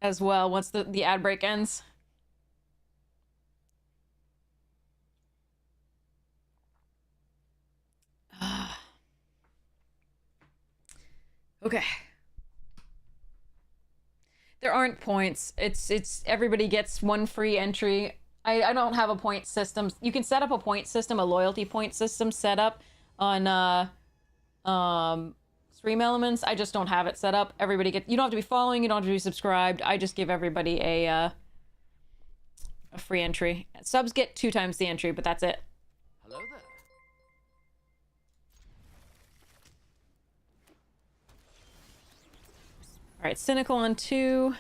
as well once the ad break ends. Okay. There aren't points. It's everybody gets one free entry. I don't have a point system. You can set up a point system, a loyalty point system set up on Stream Elements. I just don't have it set up. Everybody gets, you don't have to be following, you don't have to be subscribed. I just give everybody a free entry. Subs get 2 times the entry, but that's it. Hello there. All right, Cynical on 2.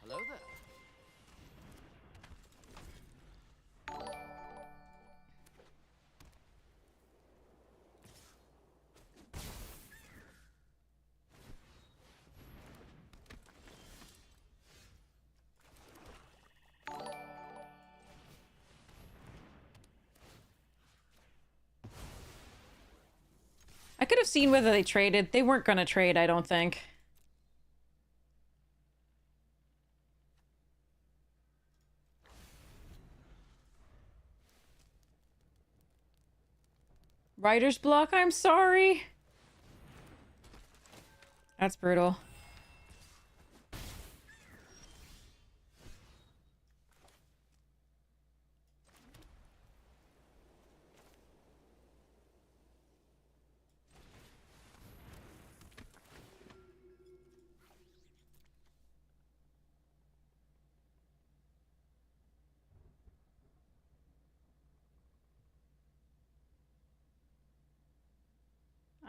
Hello there. I could have seen whether they traded. They weren't gonna trade, I don't think. Writer's block, I'm sorry. That's brutal.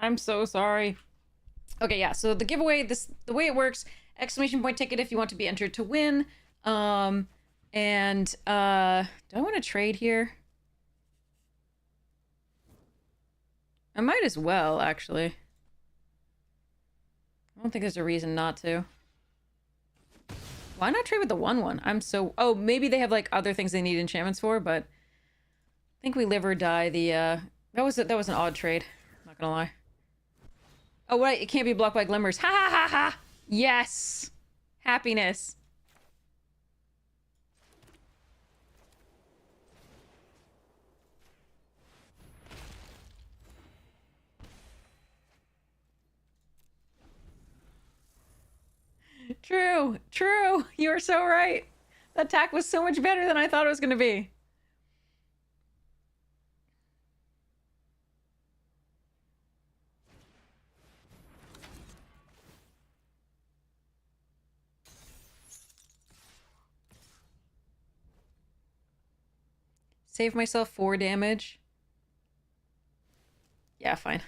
I'm so sorry. Okay, yeah, so the giveaway, the way it works, exclamation point ticket if you want to be entered to win. Do I want to trade here? I might as well, actually. I don't think there's a reason not to. Why not trade with the 1/1? I'm so... Oh, maybe they have, like, other things they need enchantments for, but... I think we live or die the, That was an odd trade. Not gonna lie. Oh, right, it can't be blocked by glimmers. Ha ha ha ha! Yes! Happiness. True, true. You are so right. That attack was so much better than I thought it was gonna be. Save myself 4 damage. Yeah, fine.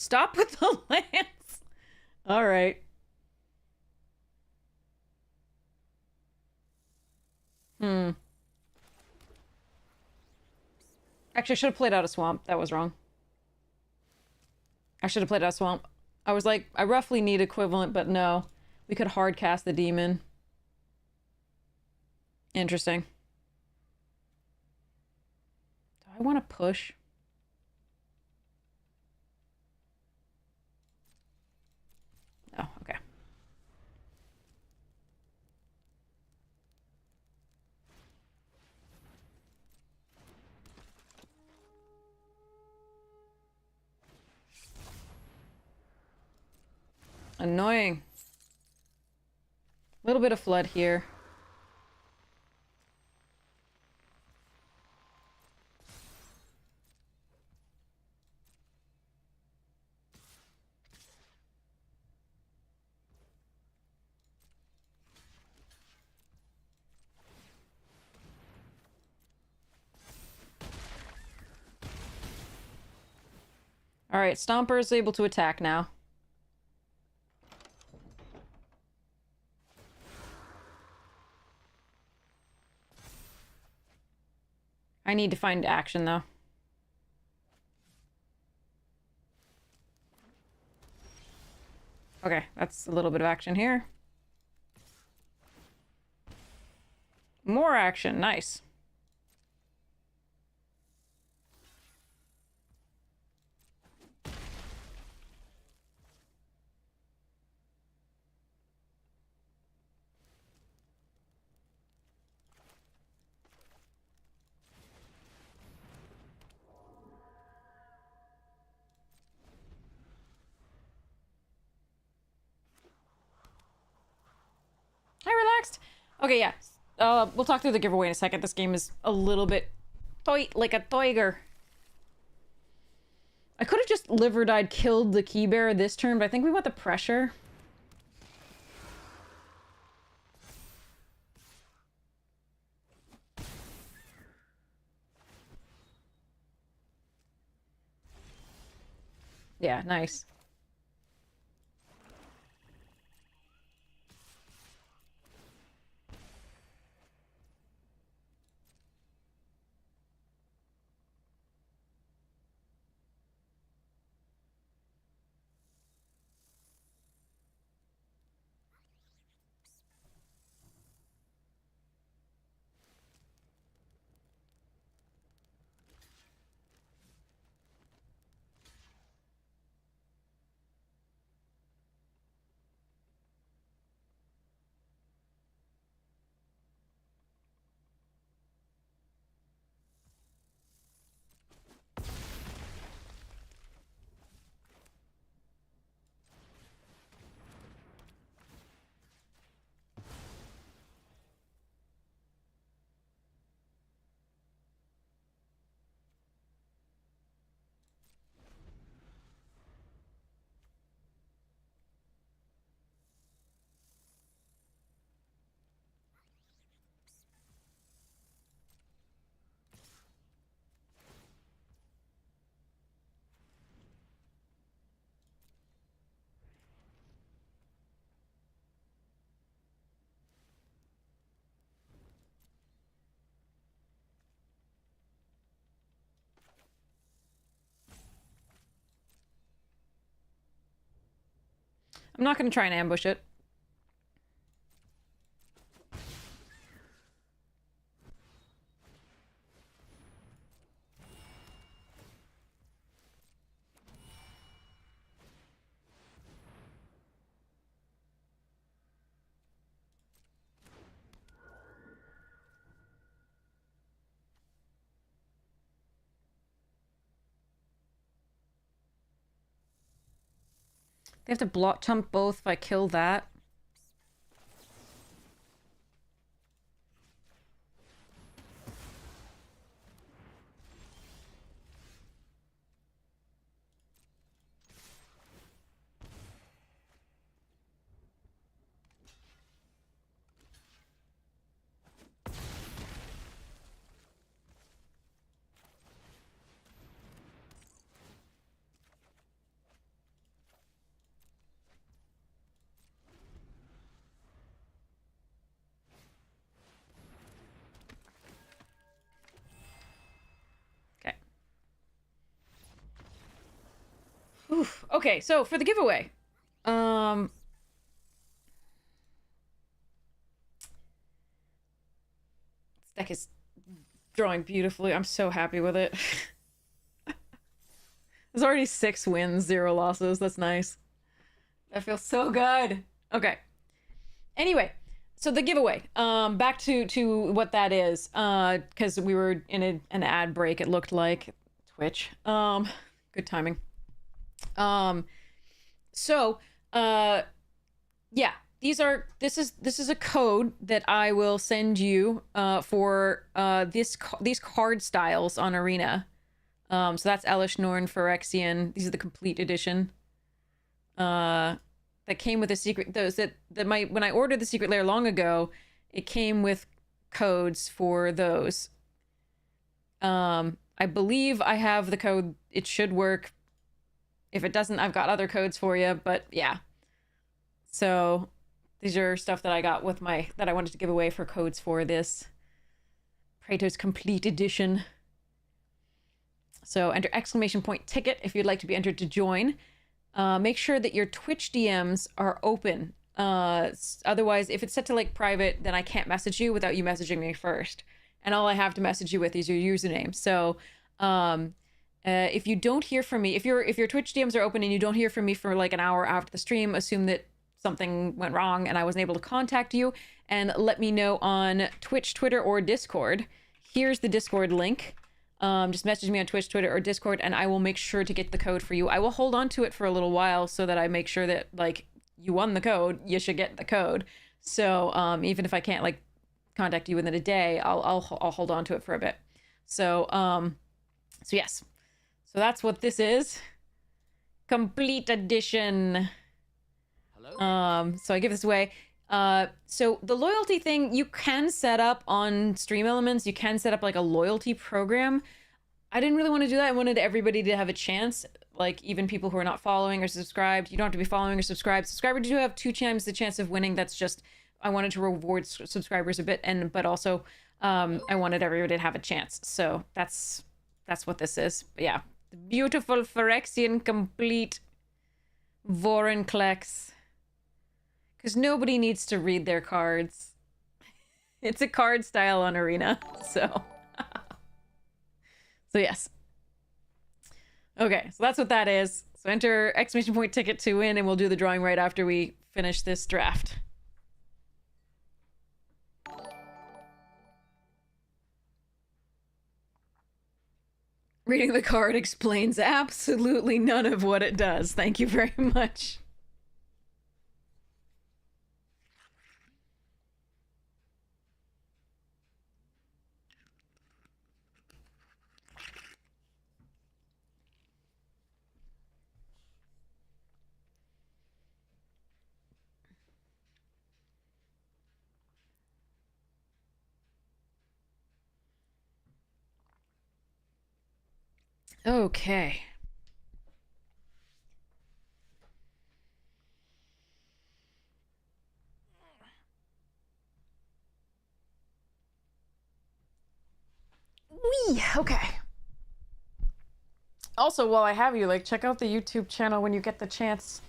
Stop with the lance. All right. Hmm. Actually, I should have played out a swamp. That was wrong. I should have played out a swamp. I was like, I roughly need equivalent, but no. We could hard cast the demon. Interesting. Do I want to push? No, okay. Annoying. A little bit of flood here. All right, Stomper is able to attack now. I need to find action, though. Okay, that's a little bit of action here. More action, nice. I relaxed. Okay, yeah. We'll talk through the giveaway in a second. This game is a little bit tight, like a tiger. I could have just live or died killed the key bearer this turn, but I think we want the pressure. Yeah, nice. I'm not going to try and ambush it. They have to block jump both if I kill that. Oof. Okay, so for the giveaway, this deck is drawing beautifully. I'm so happy with it. There's already 6 wins, 0 losses. That's nice. That feels so good. Okay. Anyway, so the giveaway. Back to what that is. Because we were in an ad break. It looked like Twitch. Good timing. Yeah, this is a code that I will send you for these card styles on Arena. So that's Elish, Norn, Phyrexian. These are the complete edition. That came with a secret. When I ordered the secret lair long ago, it came with codes for those. I believe I have the code. It should work. If it doesn't, I've got other codes for you, but yeah. So these are stuff that I got with that I wanted to give away for codes for this Praetor's Complete Edition. So enter !ticket if you'd like to be entered to join. Make sure that your Twitch DMs are open. Otherwise, if it's set to like private, then I can't message you without you messaging me first. And all I have to message you with is your username. So, if you don't hear from me, if your Twitch DMs are open and you don't hear from me for like an hour after the stream, assume that something went wrong and I wasn't able to contact you, and let me know on Twitch, Twitter, or Discord. Here's the Discord link. Just message me on Twitch, Twitter, or Discord, and I will make sure to get the code for you. I will hold on to it for a little while so that I make sure that like you won the code, you should get the code. So even if I can't like contact you within a day, I'll hold on to it for a bit. So so yes. So that's what this is. Complete edition. Hello? So I give this away. So the loyalty thing, you can set up on Stream Elements. You can set up like a loyalty program. I didn't really want to do that. I wanted everybody to have a chance, like even people who are not following or subscribed. You don't have to be following or subscribed. Subscribers do have 2 times the chance of winning. That's just, I wanted to reward subscribers a bit, but also I wanted everybody to have a chance. So that's what this is. But yeah, the beautiful Phyrexian complete Vorinclex. Because nobody needs to read their cards. It's a card style on Arena, so. So yes. Okay, so that's what that is. So enter !ticket to win, and we'll do the drawing right after we finish this draft. Reading the card explains absolutely none of what it does. Thank you very much. Okay. Wee, okay. Also, while I have you, like, check out the YouTube channel when you get the chance.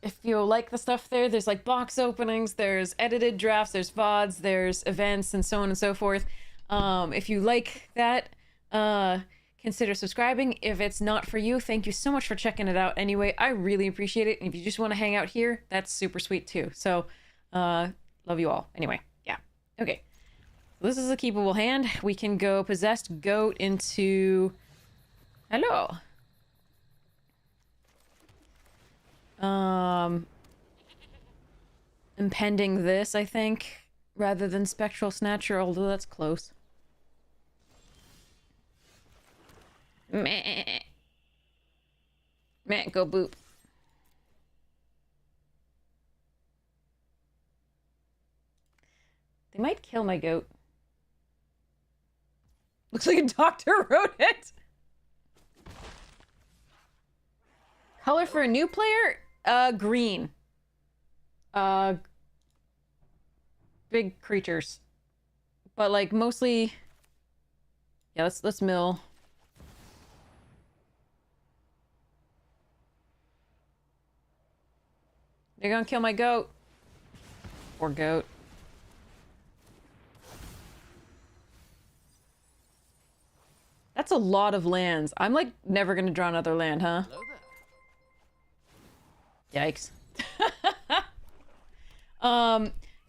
If you like the stuff there's like box openings, there's edited drafts, there's VODs, there's events, and so on and so forth. If you like that, consider subscribing. If it's not for you, thank you so much for checking it out anyway. I really appreciate it. And if you just want to hang out here, that's super sweet too. So, love you all. Anyway, yeah. Okay. This is a keepable hand. We can go Possessed Goat into... Hello. Um, impending this, I think, rather than Spectral Snatcher, although that's close. Meh. Meh, go boop. They might kill my goat. Looks like a doctor wrote it. Color for a new player? Green. Big creatures. But like mostly... Yeah, let's mill. They're gonna kill my goat. Poor goat. That's a lot of lands. I'm like never gonna draw another land, huh? Hello there. Yikes.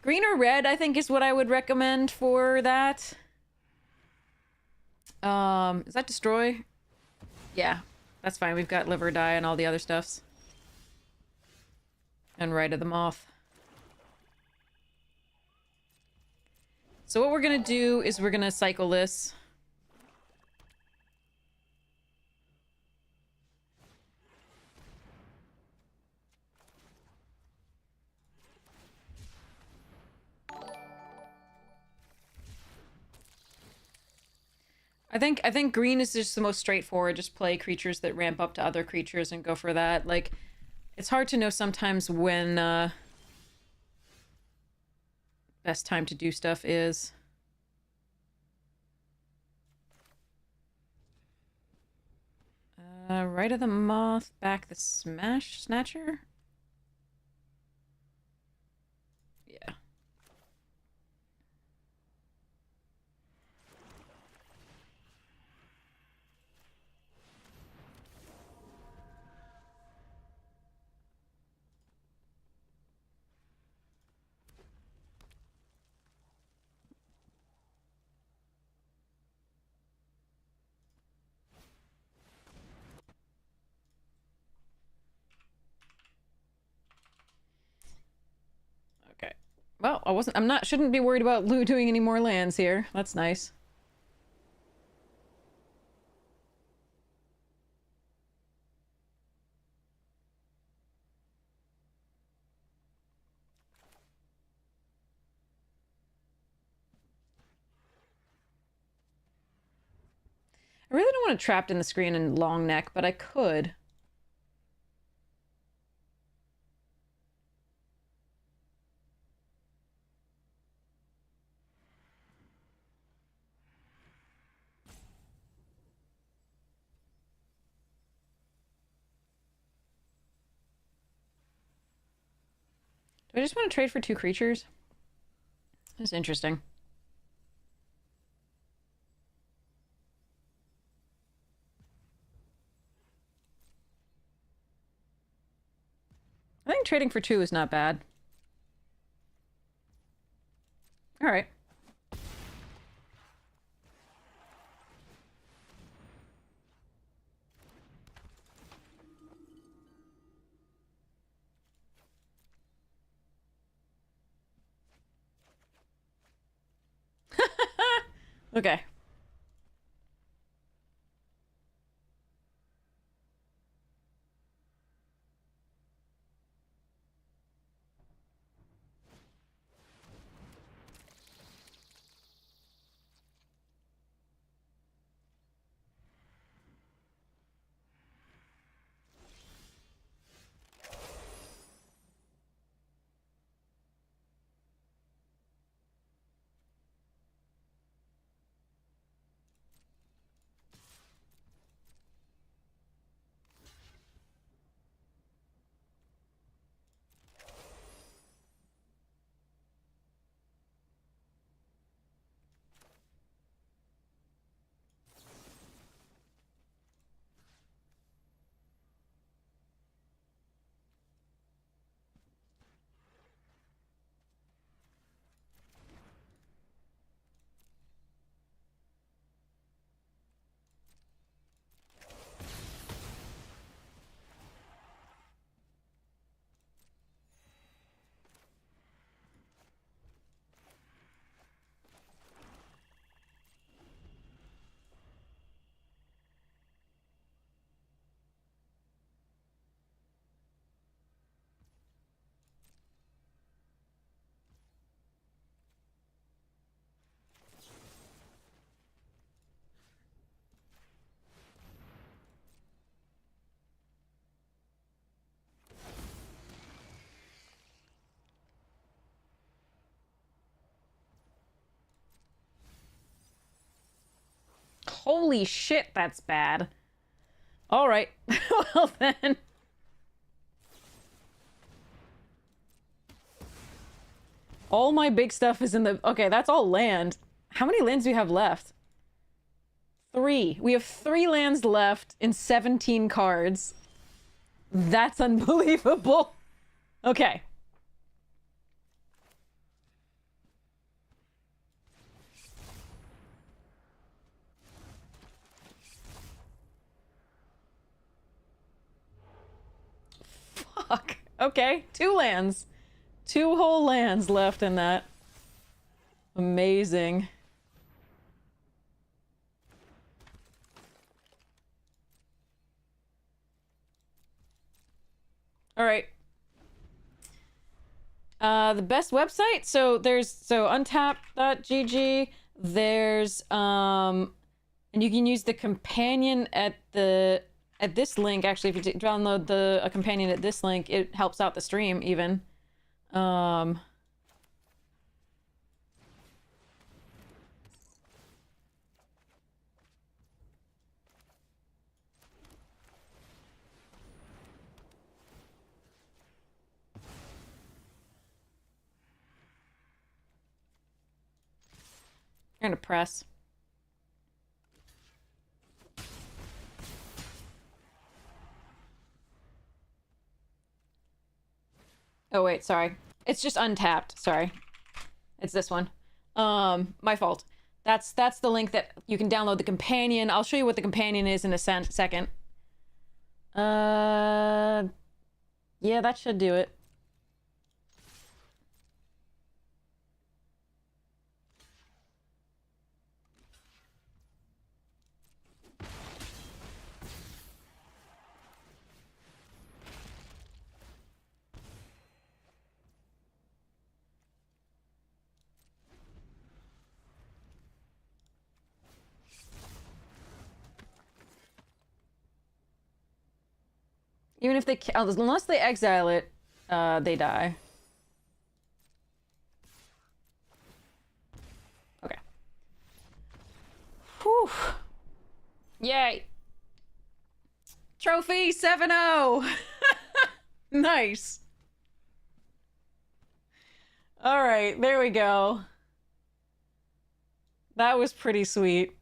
Green or red, I think, is what I would recommend for that. Is that destroy? Yeah, that's fine. We've got live or die and all the other stuffs. And Rite of the Moth. So what we're gonna do is we're gonna cycle this. I think green is just the most straightforward. Just play creatures that ramp up to other creatures and go for that. Like, it's hard to know sometimes when best time to do stuff is. Rite of the Moth, back the Smash Snatcher? Yeah. Okay. Well, shouldn't be worried about Lou doing any more lands here. That's nice. I really don't want to Trapped in the Screen and Long Neck, but I could. Do I just want to trade for 2 creatures? That's interesting. I think trading for 2 is not bad. Alright. Okay. Holy shit, that's bad. All right. Well then. All my big stuff is in the... Okay, that's all land. How many lands do we have left? 3. We have 3 lands left in 17 cards. That's unbelievable. Okay. Fuck. Okay, 2 lands. 2 whole lands left in that. Amazing. All right. The best website. So there's untap.gg. There's and you can use the companion at this link. Actually, if you download a companion at this link, it helps out the stream even. You're gonna press. Oh wait, sorry. It's just untapped. Sorry. It's this one. My fault. That's the link that you can download the companion. I'll show you what the companion is in a second. Yeah, that should do it. Even if they, unless they exile it, they die. Okay. Whew. Yay. Trophy 7-0. Nice. All right, there we go. That was pretty sweet.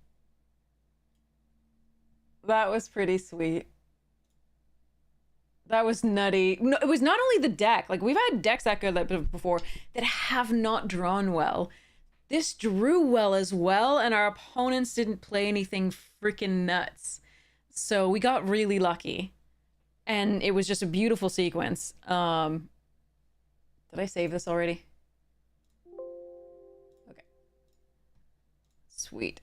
That was pretty sweet. That was nutty. No, it was not only the deck. Like, we've had decks that good before that have not drawn well. This drew well as well, and our opponents didn't play anything freaking nuts. So we got really lucky. And it was just a beautiful sequence. Did I save this already? Okay. Sweet.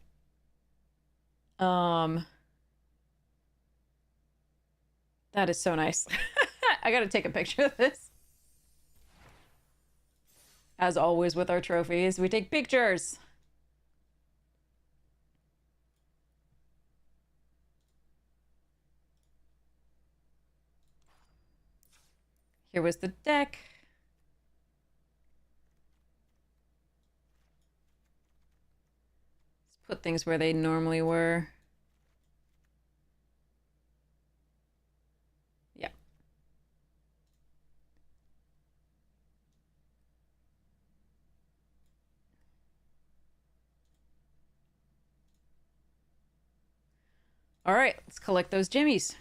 That is so nice. I gotta take a picture of this. As always with our trophies, we take pictures. Here was the deck. Let's put things where they normally were. Yeah. All right, let's collect those jimmies.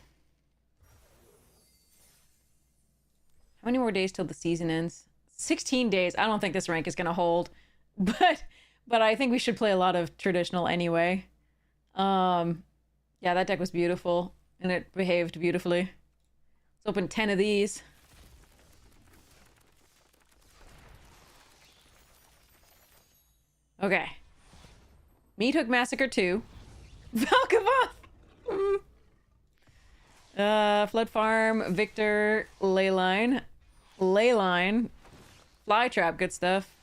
How many more days till the season ends? 16 days. I don't think this rank is going to hold. But I think we should play a lot of traditional anyway. Yeah, that deck was beautiful. And it behaved beautifully. Let's open 10 of these. Okay. Meat Hook Massacre 2. Valkavoth! Flood Farm, Victor, Leyline. Leyline. Flytrap, good stuff.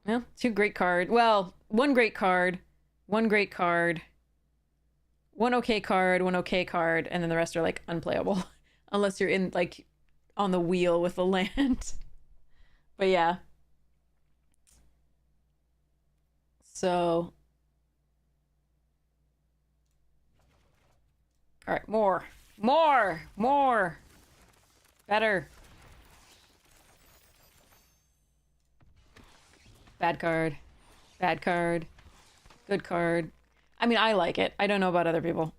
Well, 2 great cards. Well, 1 great card, 1 great card, 1 okay card, 1 okay card, and then the rest are, like, unplayable. Unless you're in, like, on the wheel with the land. But yeah. So, all right, more, better. Bad card, bad card, good card. I mean, I like it. I don't know about other people.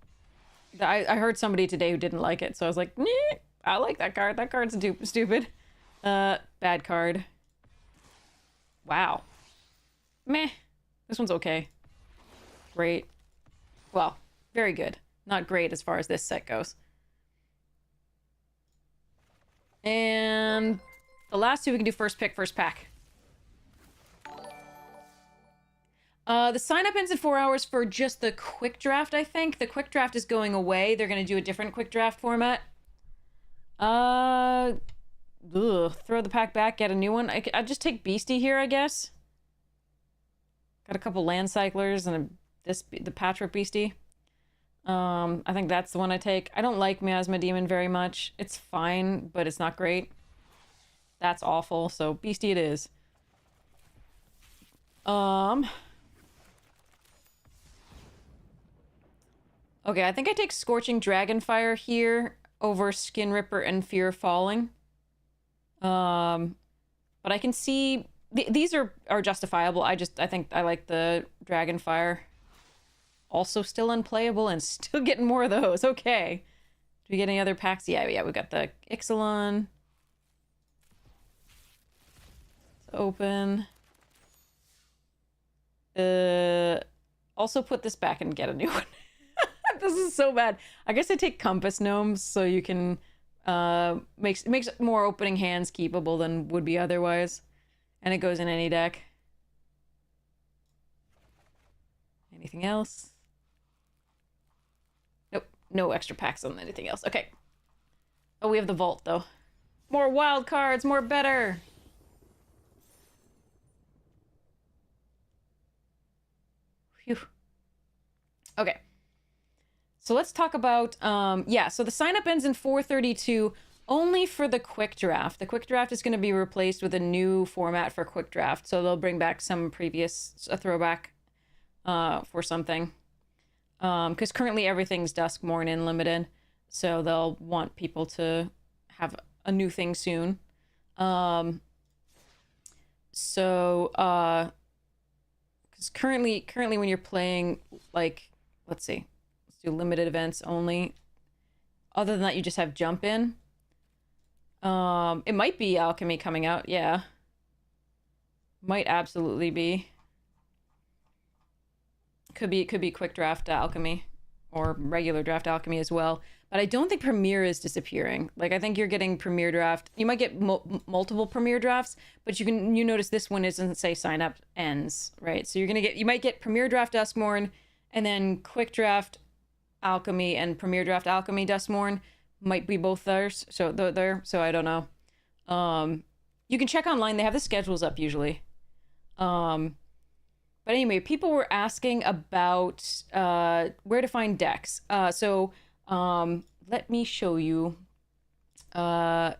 I heard somebody today who didn't like it, so I was like, nah, I like that card. That card's stupid. Bad card. Wow. Meh. This one's okay. Great. Well, very good. Not great as far as this set goes. And the last two we can do first pick, first pack. The sign-up ends in 4 hours for just the quick draft, I think. The quick draft is going away. They're going to do a different quick draft format. Throw the pack back, get a new one. I'd just take Beastie here, I guess. Got a couple land cyclers and the Patchwork Beastie. I think that's the one I take. I don't like Miasma Demon very much. It's fine, but it's not great. That's awful, so Beastie it is. Okay, I think I take Scorching Dragonfire here over Skin Ripper and Fear Falling. But I can see these are justifiable. I think I like the Dragonfire. Also still unplayable and still getting more of those. Okay. Do we get any other packs? Yeah, we got the Ixalan. Let's open. Also put this back and get a new one. This is so bad. I guess I take Compass Gnomes so you can makes more opening hands keepable than would be otherwise. And it goes in any deck. Anything else? Nope. No extra packs on anything else. Okay. Oh, we have the vault though. More wild cards, more better. Phew. Okay. So let's talk about, yeah, so the sign up ends in 4:32 only for the quick draft. The quick draft is going to be replaced with a new format for quick draft. So they'll bring back some previous, a throwback for something. Because currently everything's Duskmourn and limited. So they'll want people to have a new thing soon. Because currently when you're playing, like, let's see. Do limited events only. Other than that, you just have jump in. It might be alchemy coming out, yeah. Might absolutely be. Could be quick draft alchemy or regular draft alchemy as well. But I don't think Premier is disappearing. Like, I think you're getting Premier draft. You might get multiple Premier drafts, but you notice this one doesn't say sign up ends, right? So you might get Premier draft Duskmourn and then quick draft alchemy and Premier draft alchemy Duskmourn might be both theirs, so so I don't know. You can check online, they have the schedules up usually. But anyway, people were asking about where to find decks. So let me show you. Okay.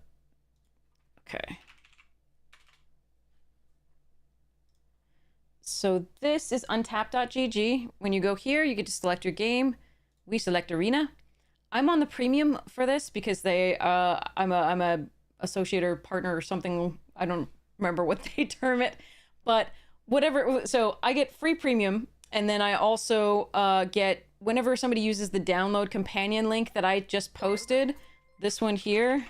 So this is untap.gg. When you go here, you get to select your game. We select Arena. I'm on the premium for this because I'm a associate or partner or something. I don't remember what they term it, but whatever. So I get free premium, and then I also get, whenever somebody uses the download companion link that I just posted, this one here,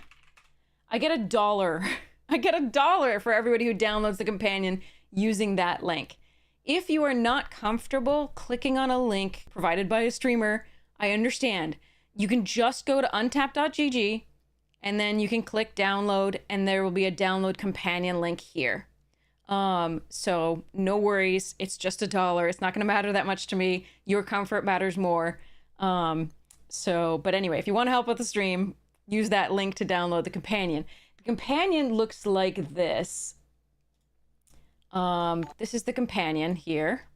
I get $1. I get $1 for everybody who downloads the companion using that link. If you are not comfortable clicking on a link provided by a streamer, I understand. You can just go to untap.gg and then you can click download and there will be a download companion link here. So no worries. It's just $1. It's not going to matter that much to me. Your comfort matters more. But anyway, if you want to help with the stream, use that link to download the companion. The companion looks like this. This is the companion here.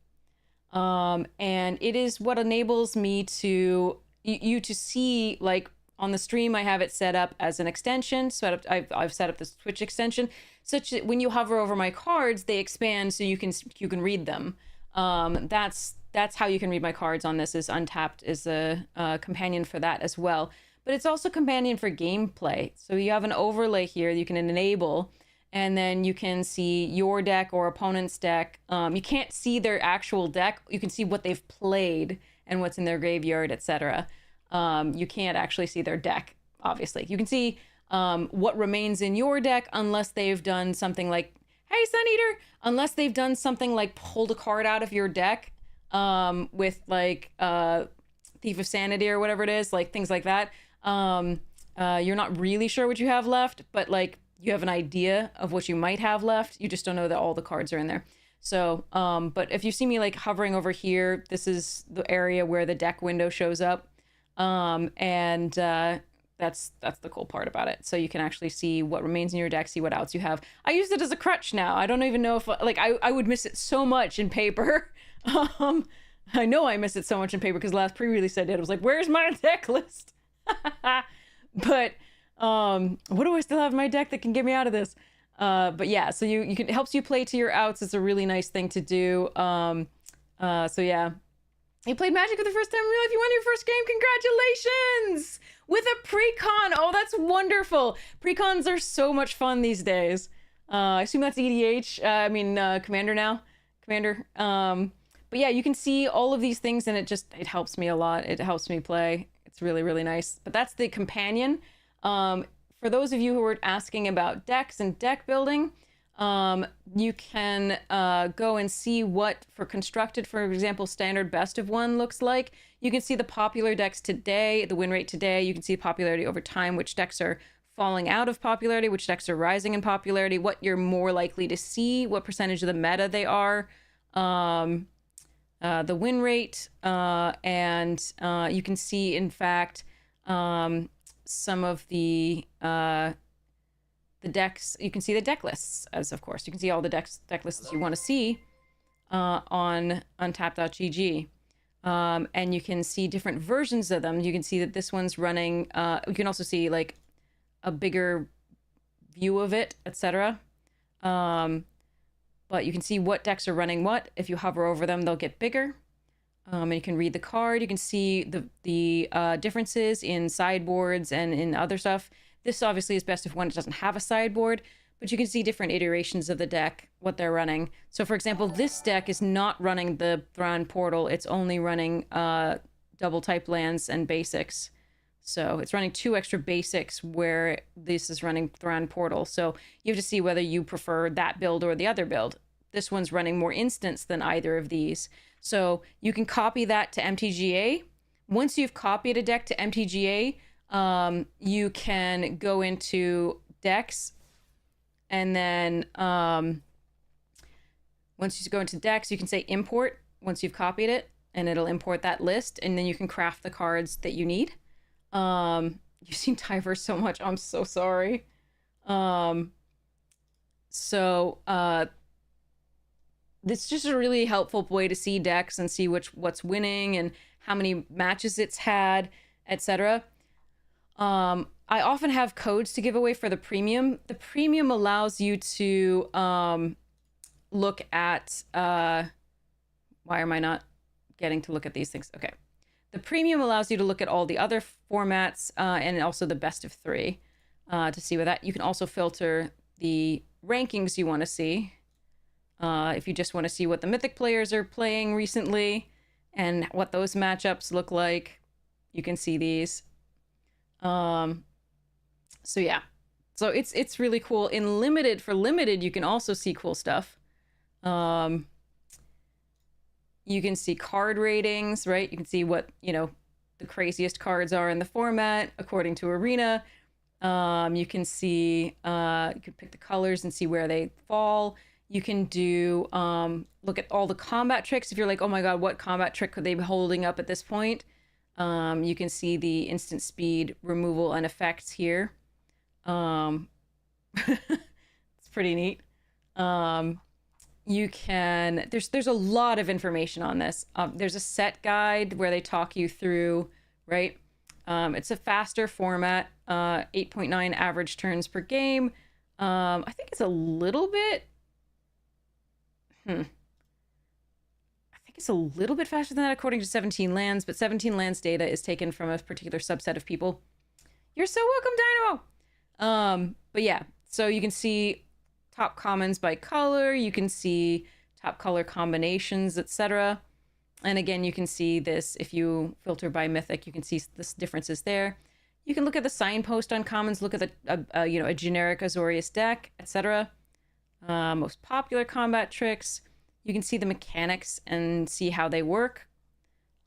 And it is what enables me to you to see, like, on the stream I have it set up as an extension. So I've set up this Twitch extension such that when you hover over my cards, they expand so you can read them. That's how you can read my cards on this. Is Untapped is a companion for that as well. But it's also companion for gameplay. So you have an overlay here you can enable, and then you can see your deck or opponent's deck. You can't see their actual deck. You can see what they've played and what's in their graveyard, etc. You can't actually see their deck, obviously. You can see what remains in your deck unless they've done something like, hey, Sun Eater, unless they've done something like pulled a card out of your deck with like Thief of Sanity or whatever it is, like things like that. You're not really sure what you have left, but like you have an idea of what you might have left. You just don't know that all the cards are in there. So, but if you see me like hovering over here, this is the area where the deck window shows up. That's the cool part about it. So you can actually see what remains in your deck, see what outs you have. I use it as a crutch now. I don't even know if like I would miss it so much in paper. I know I miss it so much in paper because last pre-release I did, I was like, where's my deck list? But what do I still have in my deck that can get me out of this? But yeah, so you can, it helps you play to your outs. It's a really nice thing to do. So yeah. You played Magic for the first time in real life. You won your first game. Congratulations! With a pre-con. Oh, that's wonderful. Pre-cons are so much fun these days. I assume that's EDH. Commander now. Commander. But yeah, you can see all of these things, and it helps me a lot. It helps me play. It's really, really nice. But that's the companion. For those of you who were asking about decks and deck building, you can go and see what for constructed, for example, standard best of one looks like. You can see the popular decks today, the win rate today. You can see popularity over time, which decks are falling out of popularity, which decks are rising in popularity, what you're more likely to see, what percentage of the meta they are, the win rate, and you can see, in fact, some of the decks. You can see the deck lists, as of course you can see all the deck lists you want to see on untap.gg, and you can see different versions of them. You can see that this one's running. You can also see like a bigger view of it, etc. But you can see what decks are running what. If you hover over them, they'll get bigger. And you can read the card. You can see the differences in sideboards and in other stuff. This obviously is best if one doesn't have a sideboard, but you can see different iterations of the deck, what they're running. So for example, this deck is not running the Thran Portal. It's only running double type lands and basics. So it's running 2 extra basics where this is running Thran Portal. So you have to see whether you prefer that build or the other build. This one's running more instants than either of these. So you can copy that to MTGA. Once you've copied a deck to MTGA, you can go into decks, and then once you go into decks, you can say import once you've copied it, and it'll import that list, and then you can craft the cards that you need. You've seen Tyverse so much. I'm so sorry. This is just a really helpful way to see decks and see what's winning and how many matches it's had, etc. I often have codes to give away for the premium. The premium allows you to look at why am I not getting to look at these things? Okay. The premium allows you to look at all the other formats and also the best of 3 to see with that. You can also filter the rankings you want to see. If you just want to see what the Mythic players are playing recently and what those matchups look like, you can see these. So yeah, so it's really cool. In limited, for limited, you can also see cool stuff. You can see card ratings, right? You can see what, the craziest cards are in the format according to Arena. You can see, you can pick the colors and see where they fall. You can do, look at all the combat tricks. If you're like, oh my God, what combat trick could they be holding up at this point? You can see the instant speed removal and effects here. It's pretty neat. You can, there's a lot of information on this. There's a set guide where they talk you through, right? It's a faster format, 8.9 average turns per game. I think it's a little bit, guess a little bit faster than that according to 17 Lands, but 17 Lands data is taken from a particular subset of people. You're so welcome, Dynamo! But yeah, so you can see top commons by color, you can see top color combinations, etc. And again, you can see this if you filter by mythic, you can see the differences there. You can look at the signpost on commons, look at a generic Azorius deck, etc. Most popular combat tricks. You can see the mechanics and see how they work.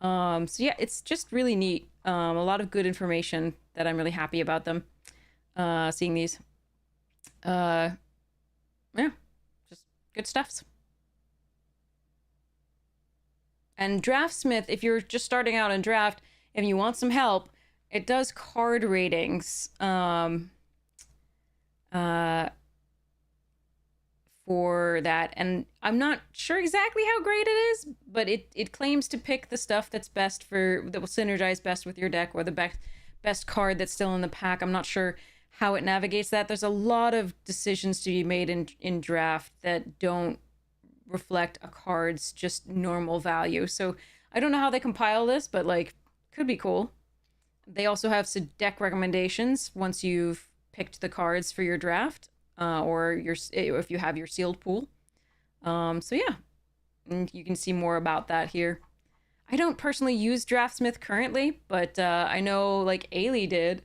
So yeah, it's just really neat. A lot of good information that I'm really happy about them. Seeing these. Yeah, just good stuffs. And Draftsmith, if you're just starting out in draft, if you want some help, it does card ratings for that. And I'm not sure exactly how great it is, but it claims to pick the stuff that's best that will synergize best with your deck, or the best card that's still in the pack. I'm not sure how it navigates that. There's a lot of decisions to be made in draft that don't reflect a card's just normal value. So I don't know how they compile this, but like, could be cool. They also have deck recommendations once you've picked the cards for your draft, or if you have your sealed pool. So yeah, and you can see more about that here. I don't personally use Draftsmith currently, but I know like Ailey did,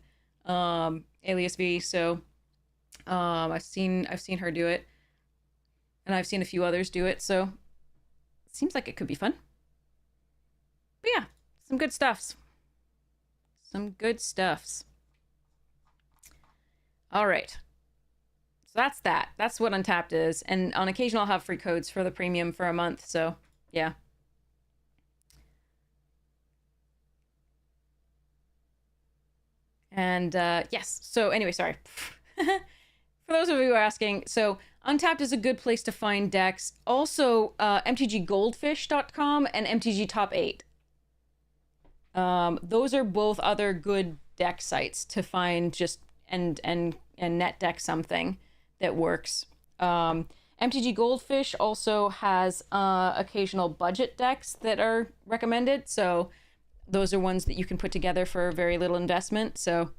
Alias V. So I've seen her do it, and I've seen a few others do it. So it seems like it could be fun. But yeah, some good stuffs. Some good stuffs. All right. So that's that. That's what Untapped is. And on occasion, I'll have free codes for the premium for a month. So yeah. And yes. So anyway, sorry. For those of you who are asking, so Untapped is a good place to find decks. Also, mtggoldfish.com and MTG Top 8. Those are both other good deck sites to find just and net deck something that works. MTG Goldfish also has occasional budget decks that are recommended, so those are ones that you can put together for very little investment, so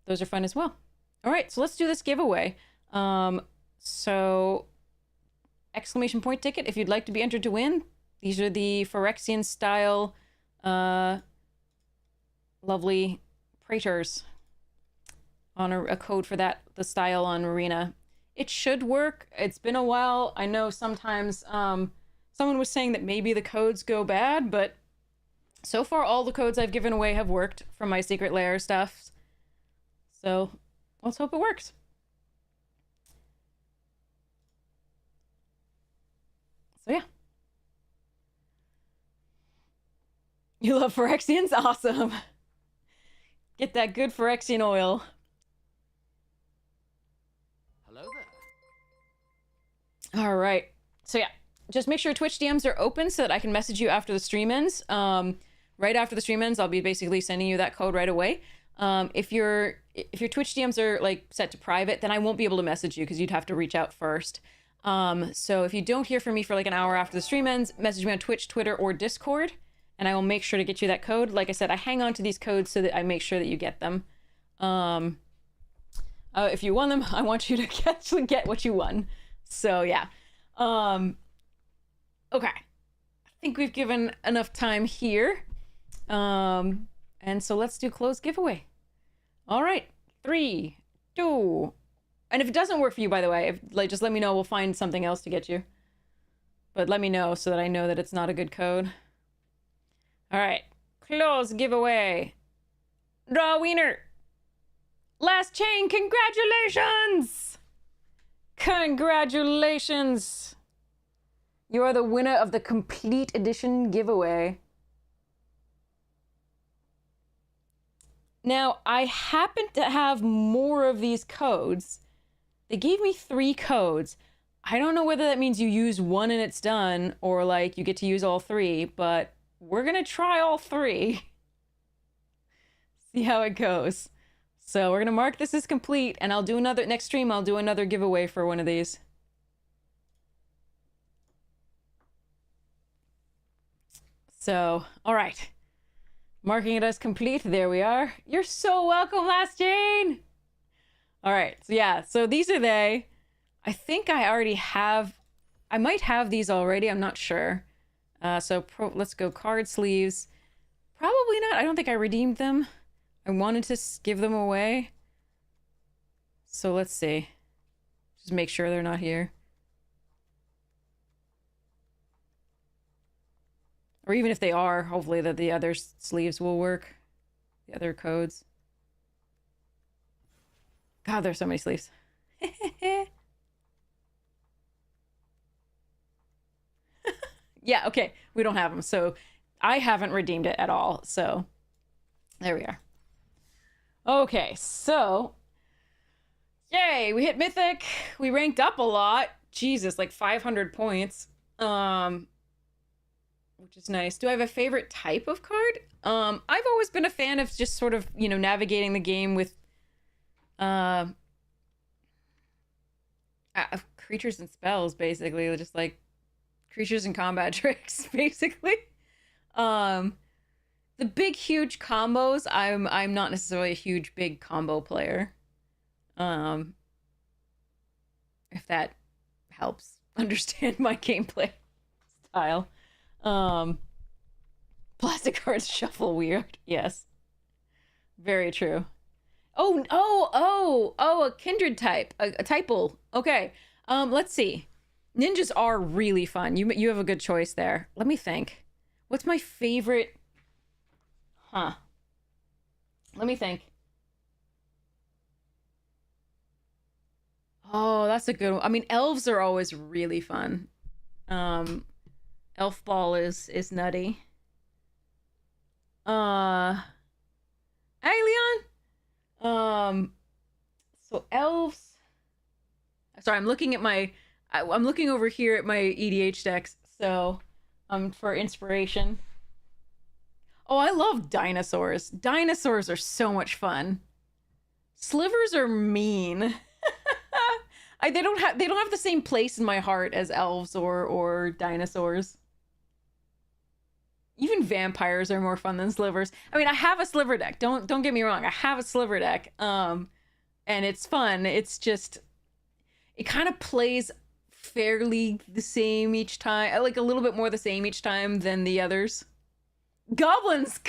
those are fun as well. All right, so let's do this giveaway. So exclamation point ticket if you'd like to be entered to win. These are the Phyrexian style lovely Praetors on a code for that, the style on Arena. It should work. It's been a while. I know sometimes someone was saying that maybe the codes go bad, but so far all the codes I've given away have worked from my Secret Lair stuff. So let's hope it works. So yeah. You love Phyrexians? Awesome. Get that good Phyrexian oil. Hello there. All right. So yeah, just make sure Twitch DMs are open so that I can message you after the stream ends. Right after the stream ends, I'll be basically sending you that code right away. If your Twitch DMs are like set to private, then I won't be able to message you because you'd have to reach out first. So if you don't hear from me for like an hour after the stream ends, message me on Twitch, Twitter, or Discord, and I will make sure to get you that code. Like I said, I hang on to these codes so that I make sure that you get them. If you won them, I want you to actually get what you won. So yeah. Okay. I think we've given enough time here. And so let's do close giveaway. All right. 3, 2. And if it doesn't work for you, by the way, just let me know. We'll find something else to get you. But let me know so that I know that it's not a good code. All right. Close giveaway. Draw wiener. Last chain. Congratulations. Congratulations. You are the winner of the complete edition giveaway. Now, I happen to have more of these codes. They gave me 3 codes. I don't know whether that means you use one and it's done, or like you get to use all 3, but we're gonna try all 3. See how it goes. So we're gonna mark this as complete, and I'll do another, next stream I'll do another giveaway for one of these. So, all right. Marking it as complete. There we are. You're so welcome, Last Jane. All right. So yeah, so these are they. I think I already have, I might have these already. I'm not sure. Let's go card sleeves. Probably not. I don't think I redeemed them. I wanted to give them away. So let's see. Just make sure they're not here. Or even if they are, hopefully that the other sleeves will work. The other codes. God, there's so many sleeves. Yeah, okay. We don't have them. So I haven't redeemed it at all. So there we are. Okay, so yay, we hit Mythic. We ranked up a lot. Jesus, like 500 points. Which is nice. Do I have a favorite type of card? I've always been a fan of just sort of, you know, navigating the game with creatures and spells, basically. Just like creatures and combat tricks, basically. The big, huge combos, I'm not necessarily a huge, big combo player. If that helps understand my gameplay style. Plastic cards shuffle weird. Yes. Very true. A kindred type. A typal. Okay. Let's see. Ninjas are really fun. You have a good choice there. Let me think. What's my favorite? Let me think. Oh, that's a good one. I mean, elves are always really fun. Elf ball is nutty. Hey, Leon. So elves. Sorry, I'm looking at I'm looking over here at my EDH decks. So, for inspiration. Oh, I love dinosaurs. Dinosaurs are so much fun. Slivers are mean. They don't have the same place in my heart as elves or dinosaurs. Even vampires are more fun than slivers. I mean, I have a sliver deck. Don't get me wrong. I have a sliver deck. And it's fun. It's just it kind of plays fairly the same each time. I like a little bit more the same each time than the others. Goblins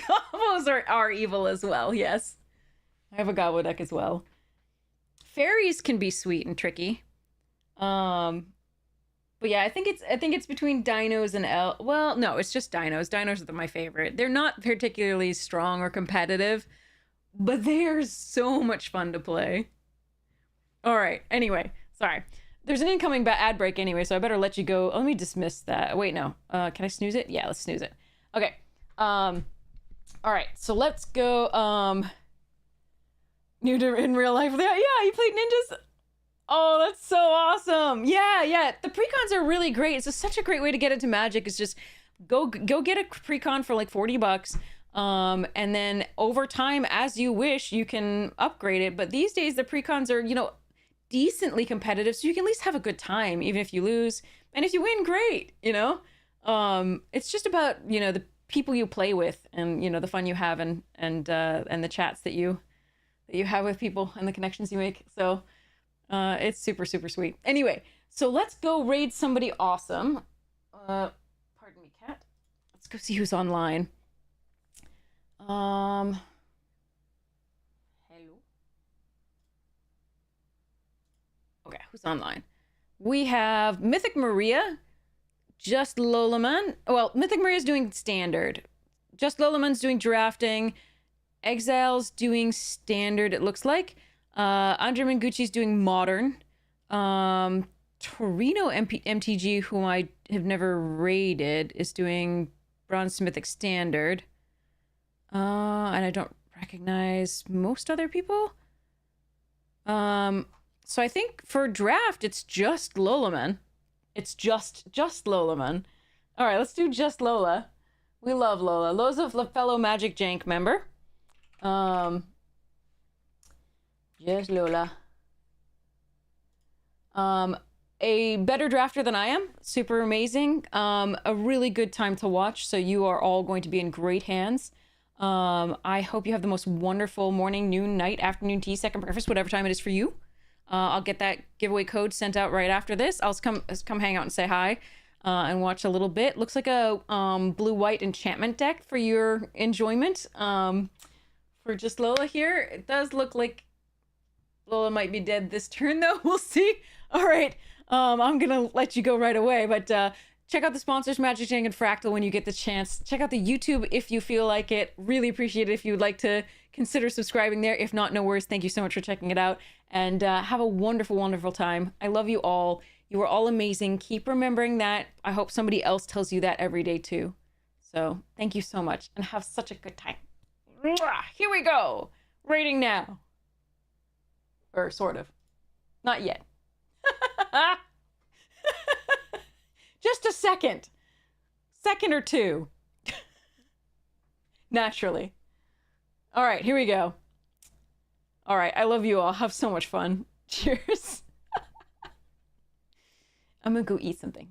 are evil as well. Yes. I have a goblin deck as well. Fairies can be sweet and tricky. But yeah, I think it's between dinos and well, no, it's just dinos. Dinos are my favorite. They're not particularly strong or competitive, but they are so much fun to play. All right. Anyway, sorry. There's an incoming ad break anyway, so I better let you go. Let me dismiss that. Wait, no. Can I snooze it? Yeah, let's snooze it. Okay. All right. So let's go. New to in real life. Yeah, you played ninjas. Oh, that's so awesome. Yeah. The precons are really great. It's such a great way to get into Magic. It's just go get a precon for like $40. And then over time, as you wish, you can upgrade it. But these days, the precons are, you know, decently competitive, so you can at least have a good time, even if you lose. And if you win, great, you know? It's just about, you know, the people you play with and, you know, the fun you have and the chats that you have with people and the connections you make. So it's super, super sweet. Anyway, so let's go raid somebody awesome. Pardon me, cat. Let's go see who's online. Hello. Okay, who's online? We have Mythic Maria, Just Lolaman. Well, Mythic Maria's doing standard. Just Lolaman's doing drafting. Exile's doing standard, it looks like. Andre Mangucci's doing modern. Torino MTG, whom I have never raided, is doing bronze to mythic standard. And I don't recognize most other people. So I think for draft, it's just Lolaman. It's just Lolaman. All right, let's do just Lola. We love Lola. Lola's a fellow Magic Jank member. Just Lola. a better drafter than I am. Super amazing. A really good time to watch. So you are all going to be in great hands. I hope you have the most wonderful morning, noon, night, afternoon tea, second breakfast, whatever time it is for you. I'll get that giveaway code sent out right after this. I'll come hang out and say hi and watch a little bit. Looks like a blue-white enchantment deck for your enjoyment. For just Lola here, it does look like Lola might be dead this turn, though. We'll see. All right. I'm going to let you go right away, but check out the sponsors, Magic Jang and Fractal, when you get the chance. Check out the YouTube if you feel like it. Really appreciate it if you would like to consider subscribing there. If not, no worries. Thank you so much for checking it out. And have a wonderful, wonderful time. I love you all. You are all amazing. Keep remembering that. I hope somebody else tells you that every day, too. So thank you so much, and have such a good time. Here we go. Rating now. Or sort of. Not yet. Just a second. Second or two. Naturally. All right, here we go. All right, I love you all. Have so much fun. Cheers. I'm gonna go eat something.